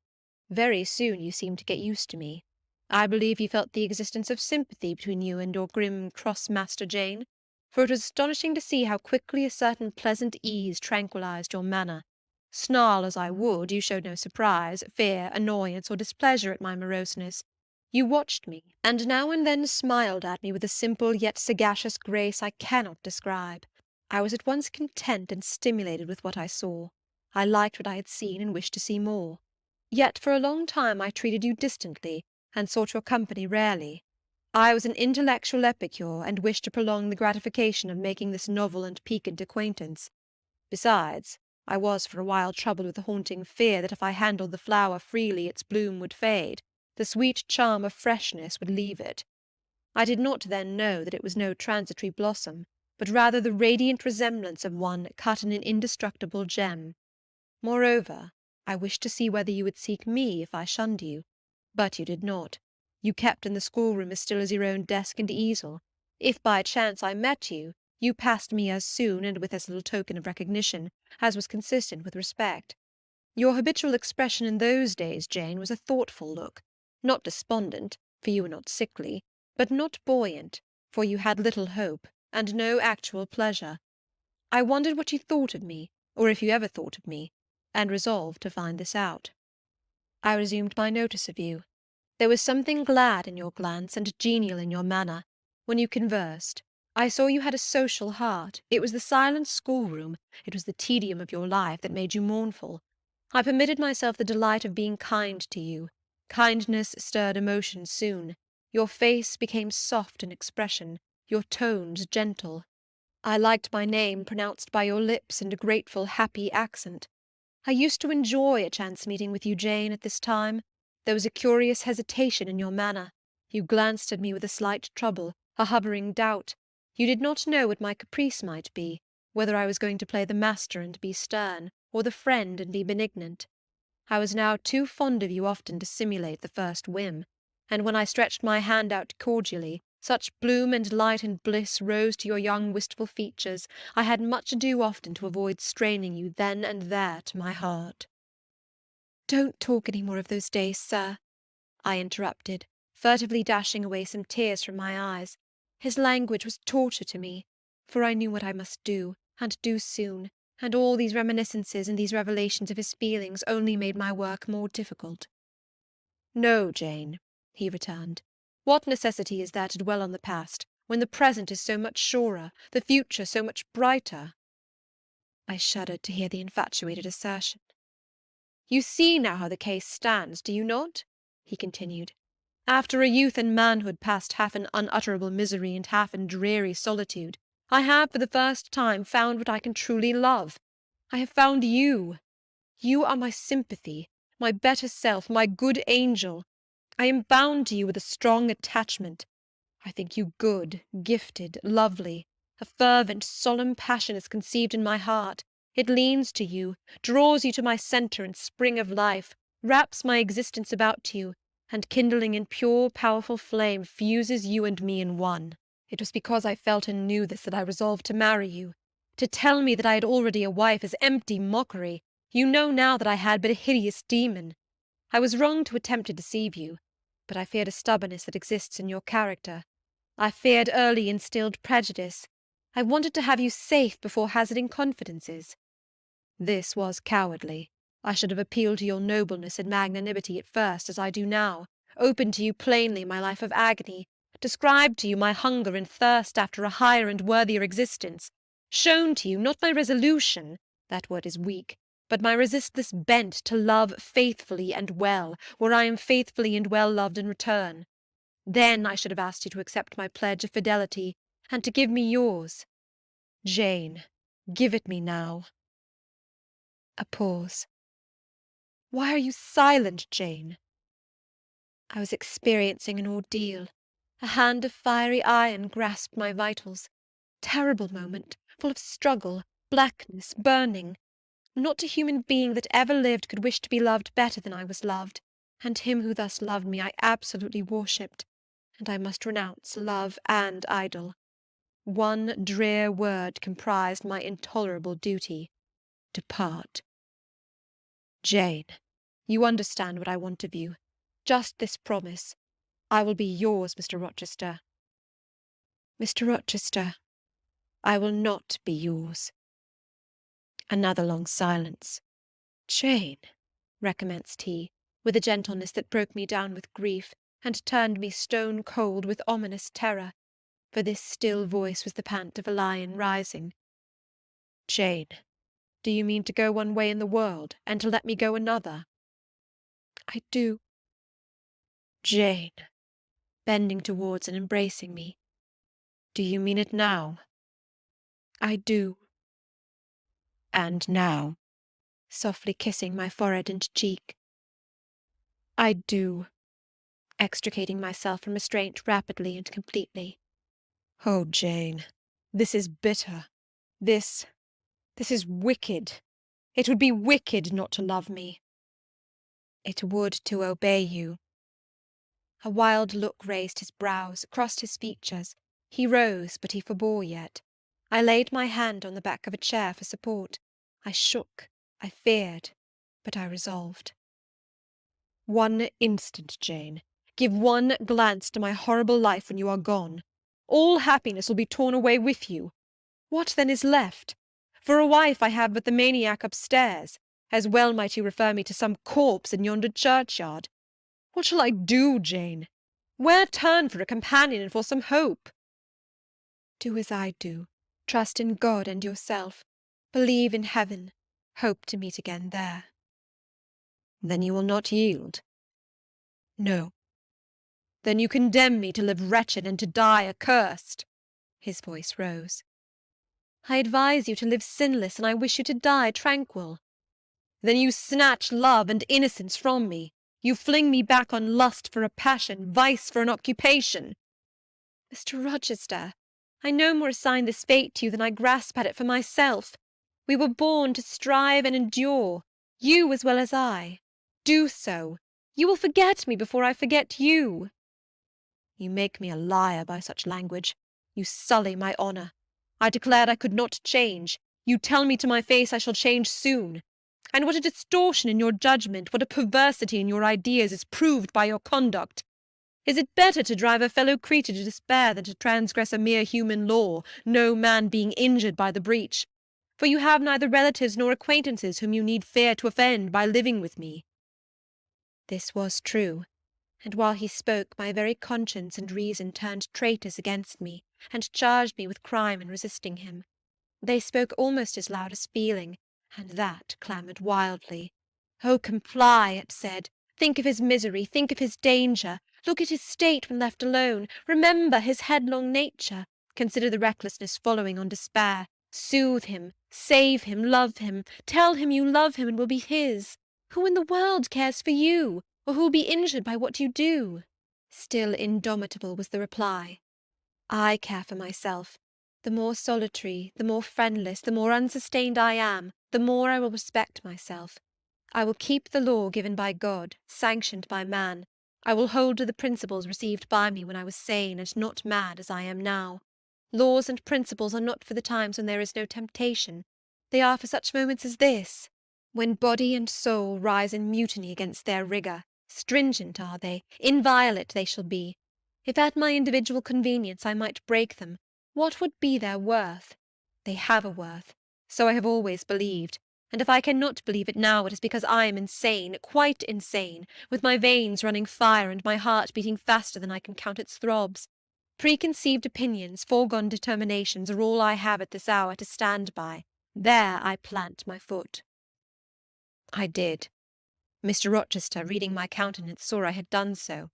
Very soon you seemed to get used to me. I believe you felt the existence of sympathy between you and your grim cross-master Jane, for it was astonishing to see how quickly a certain pleasant ease tranquillized your manner. Snarl as I would, you showed no surprise, fear, annoyance, or displeasure at my moroseness. You watched me, and now and then smiled at me with a simple yet sagacious grace I cannot describe. I was at once content and stimulated with what I saw. I liked what I had seen and wished to see more. Yet for a long time I treated you distantly, and sought your company rarely. I was an intellectual epicure, and wished to prolong the gratification of making this novel and piquant acquaintance. Besides, I was for a while troubled with a haunting fear that if I handled the flower freely its bloom would fade, the sweet charm of freshness would leave it. I did not then know that it was no transitory blossom, but rather the radiant resemblance of one cut in an indestructible gem. Moreover, I wished to see whether you would seek me if I shunned you. But you did not. You kept in the schoolroom as still as your own desk and easel. If by chance I met you, you passed me as soon and with as little token of recognition as was consistent with respect. Your habitual expression in those days, Jane, was a thoughtful look, not despondent, for you were not sickly, but not buoyant, for you had little hope, and no actual pleasure. I wondered what you thought of me, or if you ever thought of me, and resolved to find this out. I resumed my notice of you. There was something glad in your glance and genial in your manner. When you conversed, I saw you had a social heart. It was the silent schoolroom, it was the tedium of your life that made you mournful. I permitted myself the delight of being kind to you. Kindness stirred emotion soon. Your face became soft in expression, your tones gentle. I liked my name pronounced by your lips in a grateful, happy accent. I used to enjoy a chance meeting with you, Jane, at this time. There was a curious hesitation in your manner. You glanced at me with a slight trouble, a hovering doubt. You did not know what my caprice might be, whether I was going to play the master and be stern, or the friend and be benignant. I was now too fond of you often to simulate the first whim, and when I stretched my hand out cordially, such bloom and light and bliss rose to your young wistful features, I had much ado often to avoid straining you then and there to my heart. "Don't talk any more of those days, sir," I interrupted, furtively dashing away some tears from my eyes. His language was torture to me, for I knew what I must do, and do soon, and all these reminiscences and these revelations of his feelings only made my work more difficult. "No, Jane," he returned. "What necessity is there to dwell on the past, when the present is so much surer, the future so much brighter?" I shuddered to hear the infatuated assertion. "You see now how the case stands, do you not?" he continued. "After a youth and manhood passed half in unutterable misery and half in dreary solitude, I have for the first time found what I can truly love. I have found you. You are my sympathy, my better self, my good angel. I am bound to you with a strong attachment. I think you good, gifted, lovely. A fervent, solemn passion is conceived in my heart. It leans to you, draws you to my centre and spring of life, wraps my existence about you, and kindling in pure, powerful flame, fuses you and me in one. It was because I felt and knew this that I resolved to marry you. To tell me that I had already a wife is empty mockery. You know now that I had but a hideous demon. I was wrong to attempt to deceive you, but I feared a stubbornness that exists in your character. I feared early instilled prejudice. I wanted to have you safe before hazarding confidences. This was cowardly. I should have appealed to your nobleness and magnanimity at first, as I do now, opened to you plainly my life of agony, described to you my hunger and thirst after a higher and worthier existence, shown to you, not my resolution, that word is weak, but my resistless bent to love faithfully and well, where I am faithfully and well loved in return. Then I should have asked you to accept my pledge of fidelity, and to give me yours. Jane, give it me now." A pause. "Why are you silent, Jane?" I was experiencing an ordeal. A hand of fiery iron grasped my vitals. Terrible moment, full of struggle, blackness, burning. Not a human being that ever lived could wish to be loved better than I was loved, and him who thus loved me I absolutely worshipped, and I must renounce love and idol. One drear word comprised my intolerable duty: depart. Jane, you understand what I want of you. Just this promise. I will be yours, Mr. Rochester. Mr. Rochester, I will not be yours. Another long silence. Jane, recommenced he, with a gentleness that broke me down with grief, and turned me stone cold with ominous terror, for this still voice was the pant of a lion rising. Jane, do you mean to go one way in the world, and to let me go another? I do. Jane, bending towards and embracing me, do you mean it now? I do. And now, softly kissing my forehead and cheek. I do, extricating myself from restraint rapidly and completely. Oh, Jane, this is bitter. This is wicked. It would be wicked not to love me. It would to obey you. A wild look raised his brows, crossed his features. He rose, but he forbore yet. I laid my hand on the back of a chair for support. I shook, I feared, but I resolved. One instant, Jane. Give one glance to my horrible life when you are gone. All happiness will be torn away with you. What then is left? For a wife I have but the maniac upstairs. As well might you refer me to some corpse in yonder churchyard. What shall I do, Jane? Where turn for a companion and for some hope? Do as I do. Trust in God and yourself. Believe in heaven. Hope to meet again there. Then you will not yield? No. Then you condemn me to live wretched and to die accursed. His voice rose. I advise you to live sinless, and I wish you to die tranquil. Then you snatch love and innocence from me. You fling me back on lust for a passion, vice for an occupation. Mr. Rochester, I no more assign this fate to you than I grasp at it for myself. We were born to strive and endure, you as well as I. Do so. You will forget me before I forget you. You make me a liar by such language. You sully my honour. I declared I could not change. You tell me to my face I shall change soon. And what a distortion in your judgment, what a perversity in your ideas is proved by your conduct. Is it better to drive a fellow creature to despair than to transgress a mere human law, no man being injured by the breach? For you have neither relatives nor acquaintances whom you need fear to offend by living with me. This was true, and while he spoke, my very conscience and reason turned traitors against me, and charged me with crime in resisting him. They spoke almost as loud as feeling, and that clamoured wildly. "Oh, comply," it said. "Think of his misery, think of his danger. Look at his state when left alone. Remember his headlong nature. Consider the recklessness following on despair. Soothe him, save him, love him. Tell him you love him and will be his. Who in the world cares for you, or who will be injured by what you do?" Still indomitable was the reply. "I care for myself. The more solitary, the more friendless, the more unsustained I am, the more I will respect myself. I will keep the law given by God, sanctioned by man. I will hold to the principles received by me when I was sane and not mad as I am now. Laws and principles are not for the times when there is no temptation. They are for such moments as this, when body and soul rise in mutiny against their rigour. Stringent are they, inviolate they shall be. If at my individual convenience I might break them, what would be their worth? They have a worth. So I have always believed, and if I cannot believe it now, it is because I am insane, quite insane, with my veins running fire and my heart beating faster than I can count its throbs. Preconceived opinions, foregone determinations are all I have at this hour to stand by. There I plant my foot. I did. Mr. Rochester, reading my countenance, saw I had done so.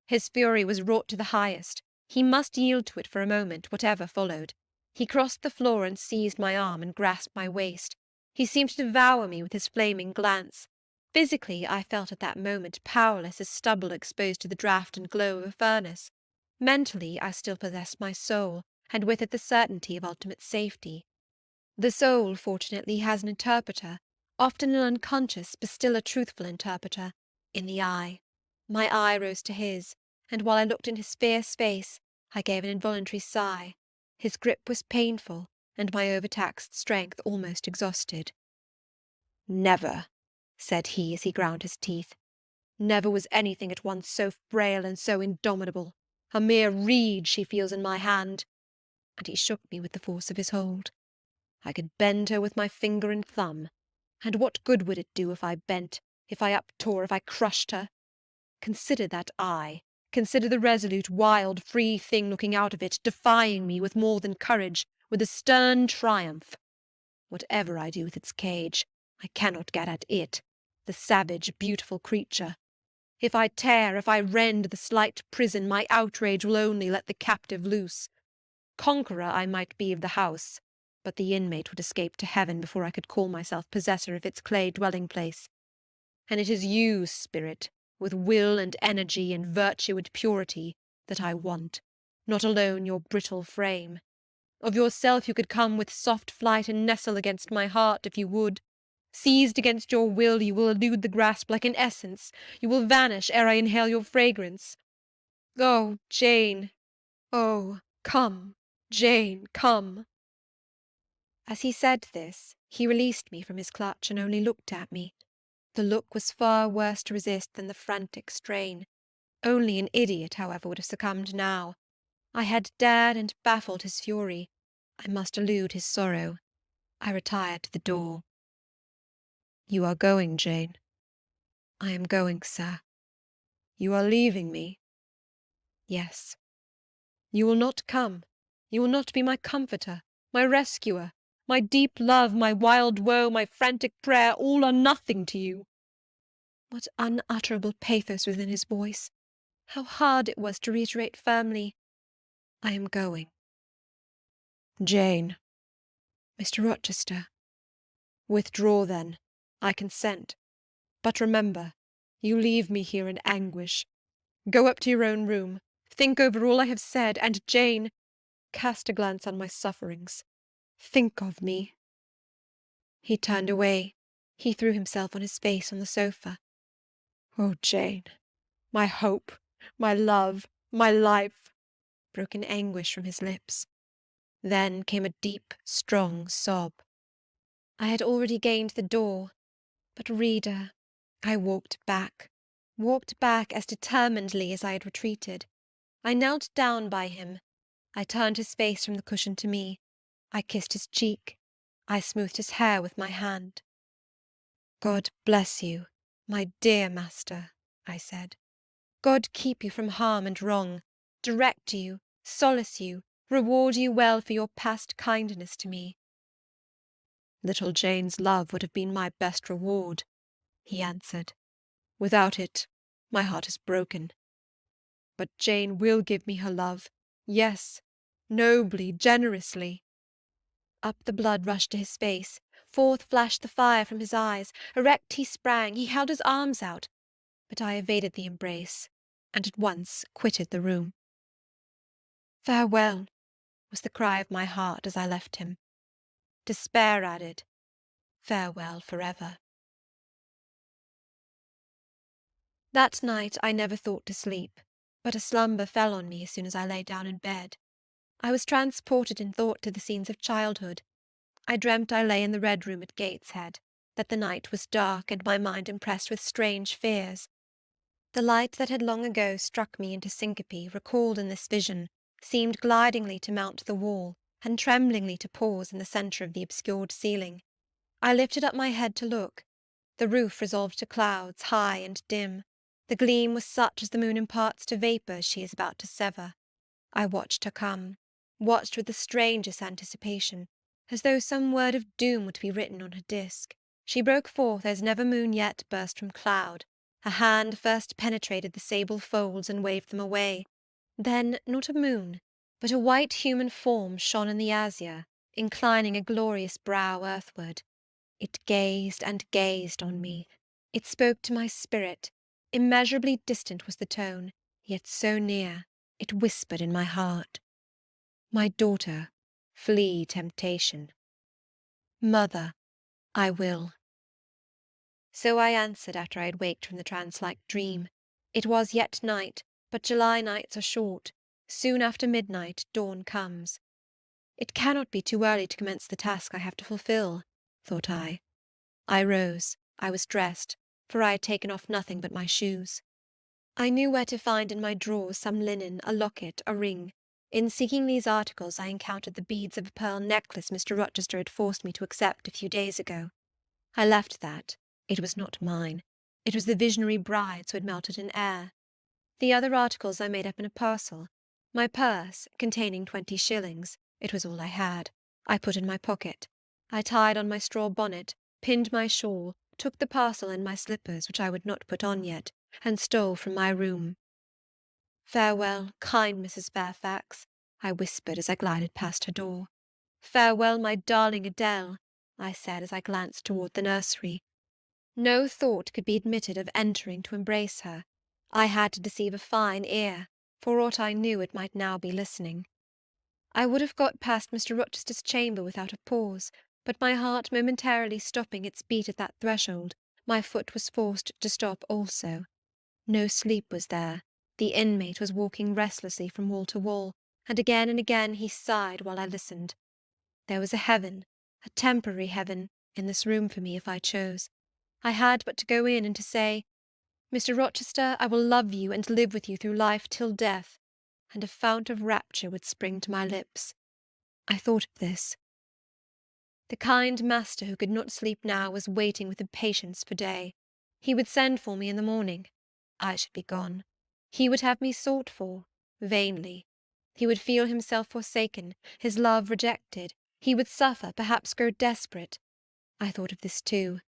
His fury was wrought to the highest. He must yield to it for a moment, whatever followed. He crossed the floor and seized my arm and grasped my waist. He seemed to devour me with his flaming glance. Physically, I felt at that moment powerless as stubble exposed to the draught and glow of a furnace. Mentally, I still possessed my soul, and with it the certainty of ultimate safety. The soul, fortunately, has an interpreter, often an unconscious but still a truthful interpreter, in the eye. My eye rose to his, and while I looked in his fierce face, I gave an involuntary sigh. His grip was painful, and my overtaxed strength almost exhausted. "Never," said he as he ground his teeth, "never was anything at once so frail and so indomitable. A mere reed she feels in my hand." And he shook me with the force of his hold. I could bend her with my finger and thumb. And what good would it do if I bent, if I uptore, if I crushed her? Consider that eye. Consider the resolute, wild, free thing looking out of it, defying me with more than courage, with a stern triumph. Whatever I do with its cage, I cannot get at it, the savage, beautiful creature. If I tear, if I rend the slight prison, my outrage will only let the captive loose. Conqueror I might be of the house, but the inmate would escape to heaven before I could call myself possessor of its clay dwelling-place. And it is you, spirit, with will and energy and virtue and purity, that I want, not alone your brittle frame. Of yourself you could come with soft flight and nestle against my heart if you would. Seized against your will, you will elude the grasp like an essence. You will vanish ere I inhale your fragrance. Oh, Jane! Oh, come, Jane, come!" As he said this, he released me from his clutch and only looked at me. The look was far worse to resist than the frantic strain. Only an idiot, however, would have succumbed now. I had dared and baffled his fury. I must elude his sorrow. I retired to the door. "You are going, Jane?" "I am going, sir." "You are leaving me?" "Yes." "You will not come? You will not be my comforter, my rescuer? My deep love, my wild woe, my frantic prayer, all are nothing to you." What unutterable pathos was in his voice! How hard it was to reiterate firmly, "I am going." "Jane." "Mr. Rochester." "Withdraw, then. I consent. But remember, you leave me here in anguish. Go up to your own room, think over all I have said, and, Jane, cast a glance on my sufferings. Think of me." He turned away. He threw himself on his face on the sofa. "Oh, Jane, my hope, my love, my life," broke in anguish from his lips. Then came a deep, strong sob. I had already gained the door, but, reader, I walked back as determinedly as I had retreated. I knelt down by him. I turned his face from the cushion to me. I kissed his cheek. I smoothed his hair with my hand. "God bless you, my dear master," I said. "God keep you from harm and wrong, direct you, solace you, reward you well for your past kindness to me." "Little Jane's love would have been my best reward," he answered. "Without it, my heart is broken. But Jane will give me her love, yes, nobly, generously." Up the blood rushed to his face, forth flashed the fire from his eyes, erect he sprang, he held his arms out, but I evaded the embrace, and at once quitted the room. "Farewell," was the cry of my heart as I left him. Despair added, "Farewell forever." That night I never thought to sleep, but a slumber fell on me as soon as I lay down in bed. I was transported in thought to the scenes of childhood. I dreamt I lay in the Red Room at Gateshead, that the night was dark, and my mind impressed with strange fears. The light that had long ago struck me into syncope, recalled in this vision, seemed glidingly to mount the wall, and tremblingly to pause in the centre of the obscured ceiling. I lifted up my head to look. The roof resolved to clouds, high and dim. The gleam was such as the moon imparts to vapours she is about to sever. I watched her come, watched with the strangest anticipation, as though some word of doom would be written on her disk. She broke forth as never moon yet burst from cloud. A hand first penetrated the sable folds and waved them away. Then not a moon, but a white human form shone in the azure, inclining a glorious brow earthward. It gazed and gazed on me. It spoke to my spirit. Immeasurably distant was the tone, yet so near, it whispered in my heart. "My daughter, flee temptation." "Mother, I will." So I answered after I had waked from the trance-like dream. It was yet night, but July nights are short. Soon after midnight dawn comes. It cannot be too early to commence the task I have to fulfil, thought I. I rose. I was dressed, for I had taken off nothing but my shoes. I knew where to find in my drawers some linen, a locket, a ring. In seeking these articles I encountered the beads of a pearl necklace Mr. Rochester had forced me to accept a few days ago. I left that. It was not mine. It was the visionary bride's who had melted in air. The other articles I made up in a parcel. My purse, containing 20 shillings, it was all I had, I put in my pocket. I tied on my straw bonnet, pinned my shawl, took the parcel and my slippers, which I would not put on yet, and stole from my room. "Farewell, kind Mrs. Fairfax," I whispered as I glided past her door. "Farewell, my darling Adele," I said as I glanced toward the nursery. No thought could be admitted of entering to embrace her. I had to deceive a fine ear. For aught I knew, it might now be listening. I would have got past Mr. Rochester's chamber without a pause, but my heart momentarily stopping its beat at that threshold, my foot was forced to stop also. No sleep was there. The inmate was walking restlessly from wall to wall, and again he sighed while I listened. There was a heaven, a temporary heaven, in this room for me if I chose. I had but to go in and to say, "Mr. Rochester, I will love you and live with you through life till death," and a fount of rapture would spring to my lips. I thought of this. The kind master who could not sleep now was waiting with impatience for day. He would send for me in the morning. I should be gone. He would have me sought for, vainly. He would feel himself forsaken, his love rejected. He would suffer, perhaps grow desperate. I thought of this too.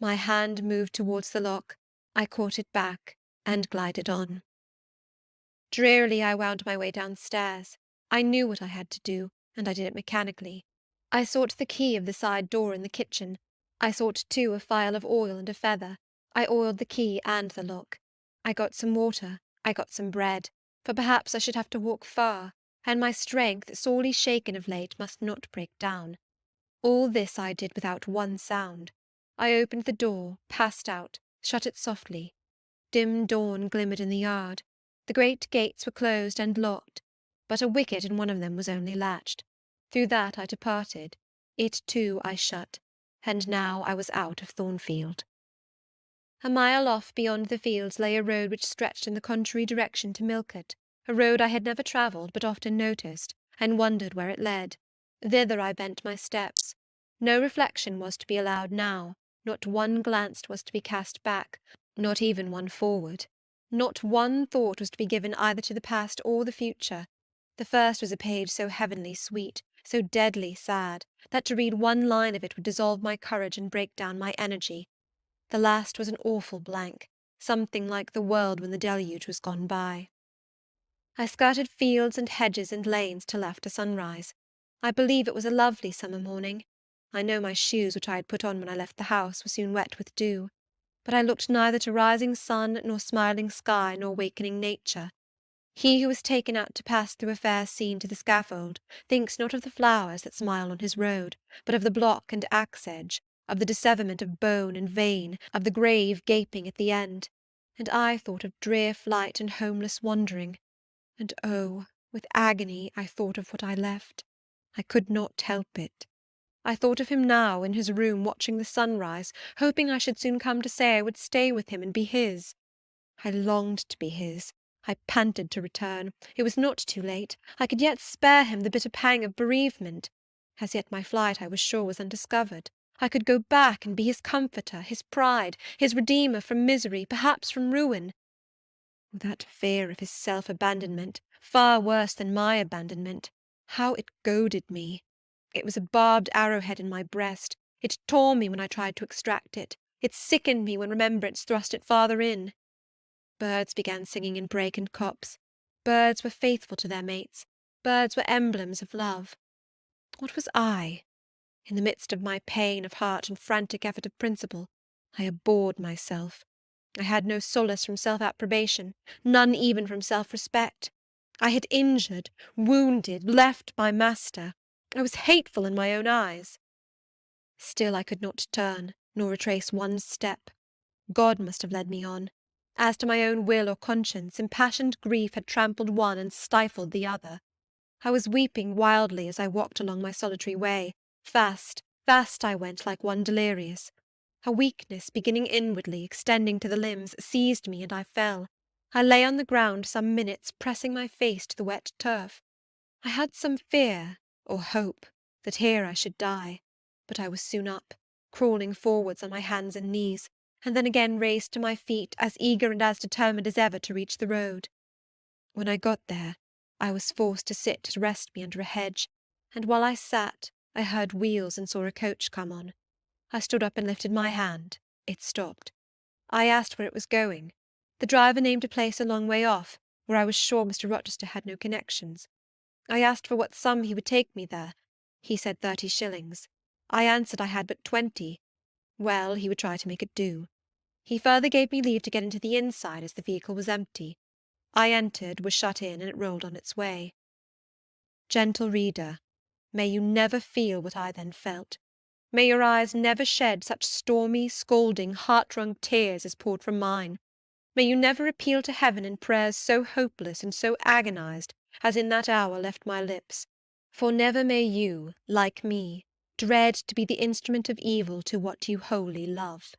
My hand moved towards the lock. I caught it back and glided on. Drearily I wound my way downstairs. I knew what I had to do, and I did it mechanically. I sought the key of the side door in the kitchen. I sought too a phial of oil and a feather. I oiled the key and the lock. I got some water, I got some bread, for perhaps I should have to walk far, and my strength, sorely shaken of late, must not break down. All this I did without one sound. I opened the door, passed out, shut it softly. Dim dawn glimmered in the yard. The great gates were closed and locked, but a wicket in one of them was only latched. Through that I departed. It too I shut, and now I was out of Thornfield. A mile off beyond the fields lay a road which stretched in the contrary direction to Millcote, a road I had never travelled but often noticed, and wondered where it led. Thither I bent my steps. No reflection was to be allowed now, not one glance was to be cast back, not even one forward. Not one thought was to be given either to the past or the future. The first was a page so heavenly sweet, so deadly sad, that to read one line of it would dissolve my courage and break down my energy. The last was an awful blank, something like the world when the deluge was gone by. I skirted fields and hedges and lanes till after sunrise. I believe it was a lovely summer morning. I know my shoes, which I had put on when I left the house, were soon wet with dew. But I looked neither to rising sun, nor smiling sky, nor wakening nature. He who is taken out to pass through a fair scene to the scaffold thinks not of the flowers that smile on his road, but of the block and axe-edge, of the disseverment of bone and vein, of the grave gaping at the end. And I thought of drear flight and homeless wandering. And oh, with agony I thought of what I left. I could not help it. I thought of him now, in his room, watching the sunrise, hoping I should soon come to say I would stay with him and be his. I longed to be his. I panted to return. It was not too late. I could yet spare him the bitter pang of bereavement. As yet my flight, I was sure, was undiscovered. I could go back and be his comforter, his pride, his redeemer from misery, perhaps from ruin. Oh, that fear of his self-abandonment, far worse than my abandonment, how it goaded me! It was a barbed arrowhead in my breast. It tore me when I tried to extract it. It sickened me when remembrance thrust it farther in. Birds began singing in brake and copse. Birds were faithful to their mates. Birds were emblems of love. What was I? In the midst of my pain of heart and frantic effort of principle, I abhorred myself. I had no solace from self-approbation, none even from self-respect. I had injured, wounded, left my master. I was hateful in my own eyes. Still I could not turn, nor retrace one step. God must have led me on. As to my own will or conscience, impassioned grief had trampled one and stifled the other. I was weeping wildly as I walked along my solitary way. Fast, fast I went, like one delirious. A weakness, beginning inwardly, extending to the limbs, seized me, and I fell. I lay on the ground some minutes, pressing my face to the wet turf. I had some fear, or hope, that here I should die, but I was soon up, crawling forwards on my hands and knees, and then again raised to my feet, as eager and as determined as ever to reach the road. When I got there, I was forced to sit to rest me under a hedge, and while I sat, I heard wheels and saw a coach come on. I stood up and lifted my hand. It stopped. I asked where it was going. The driver named a place a long way off, where I was sure Mr. Rochester had no connections. I asked for what sum he would take me there. He said 30 shillings. I answered I had but 20. Well, he would try to make it do. He further gave me leave to get into the inside, as the vehicle was empty. I entered, was shut in, and it rolled on its way. Gentle reader, may you never feel what I then felt. May your eyes never shed such stormy, scalding, heart-wrung tears as poured from mine. May you never appeal to heaven in prayers so hopeless and so agonized as in that hour left my lips. For never may you, like me, dread to be the instrument of evil to what you wholly love.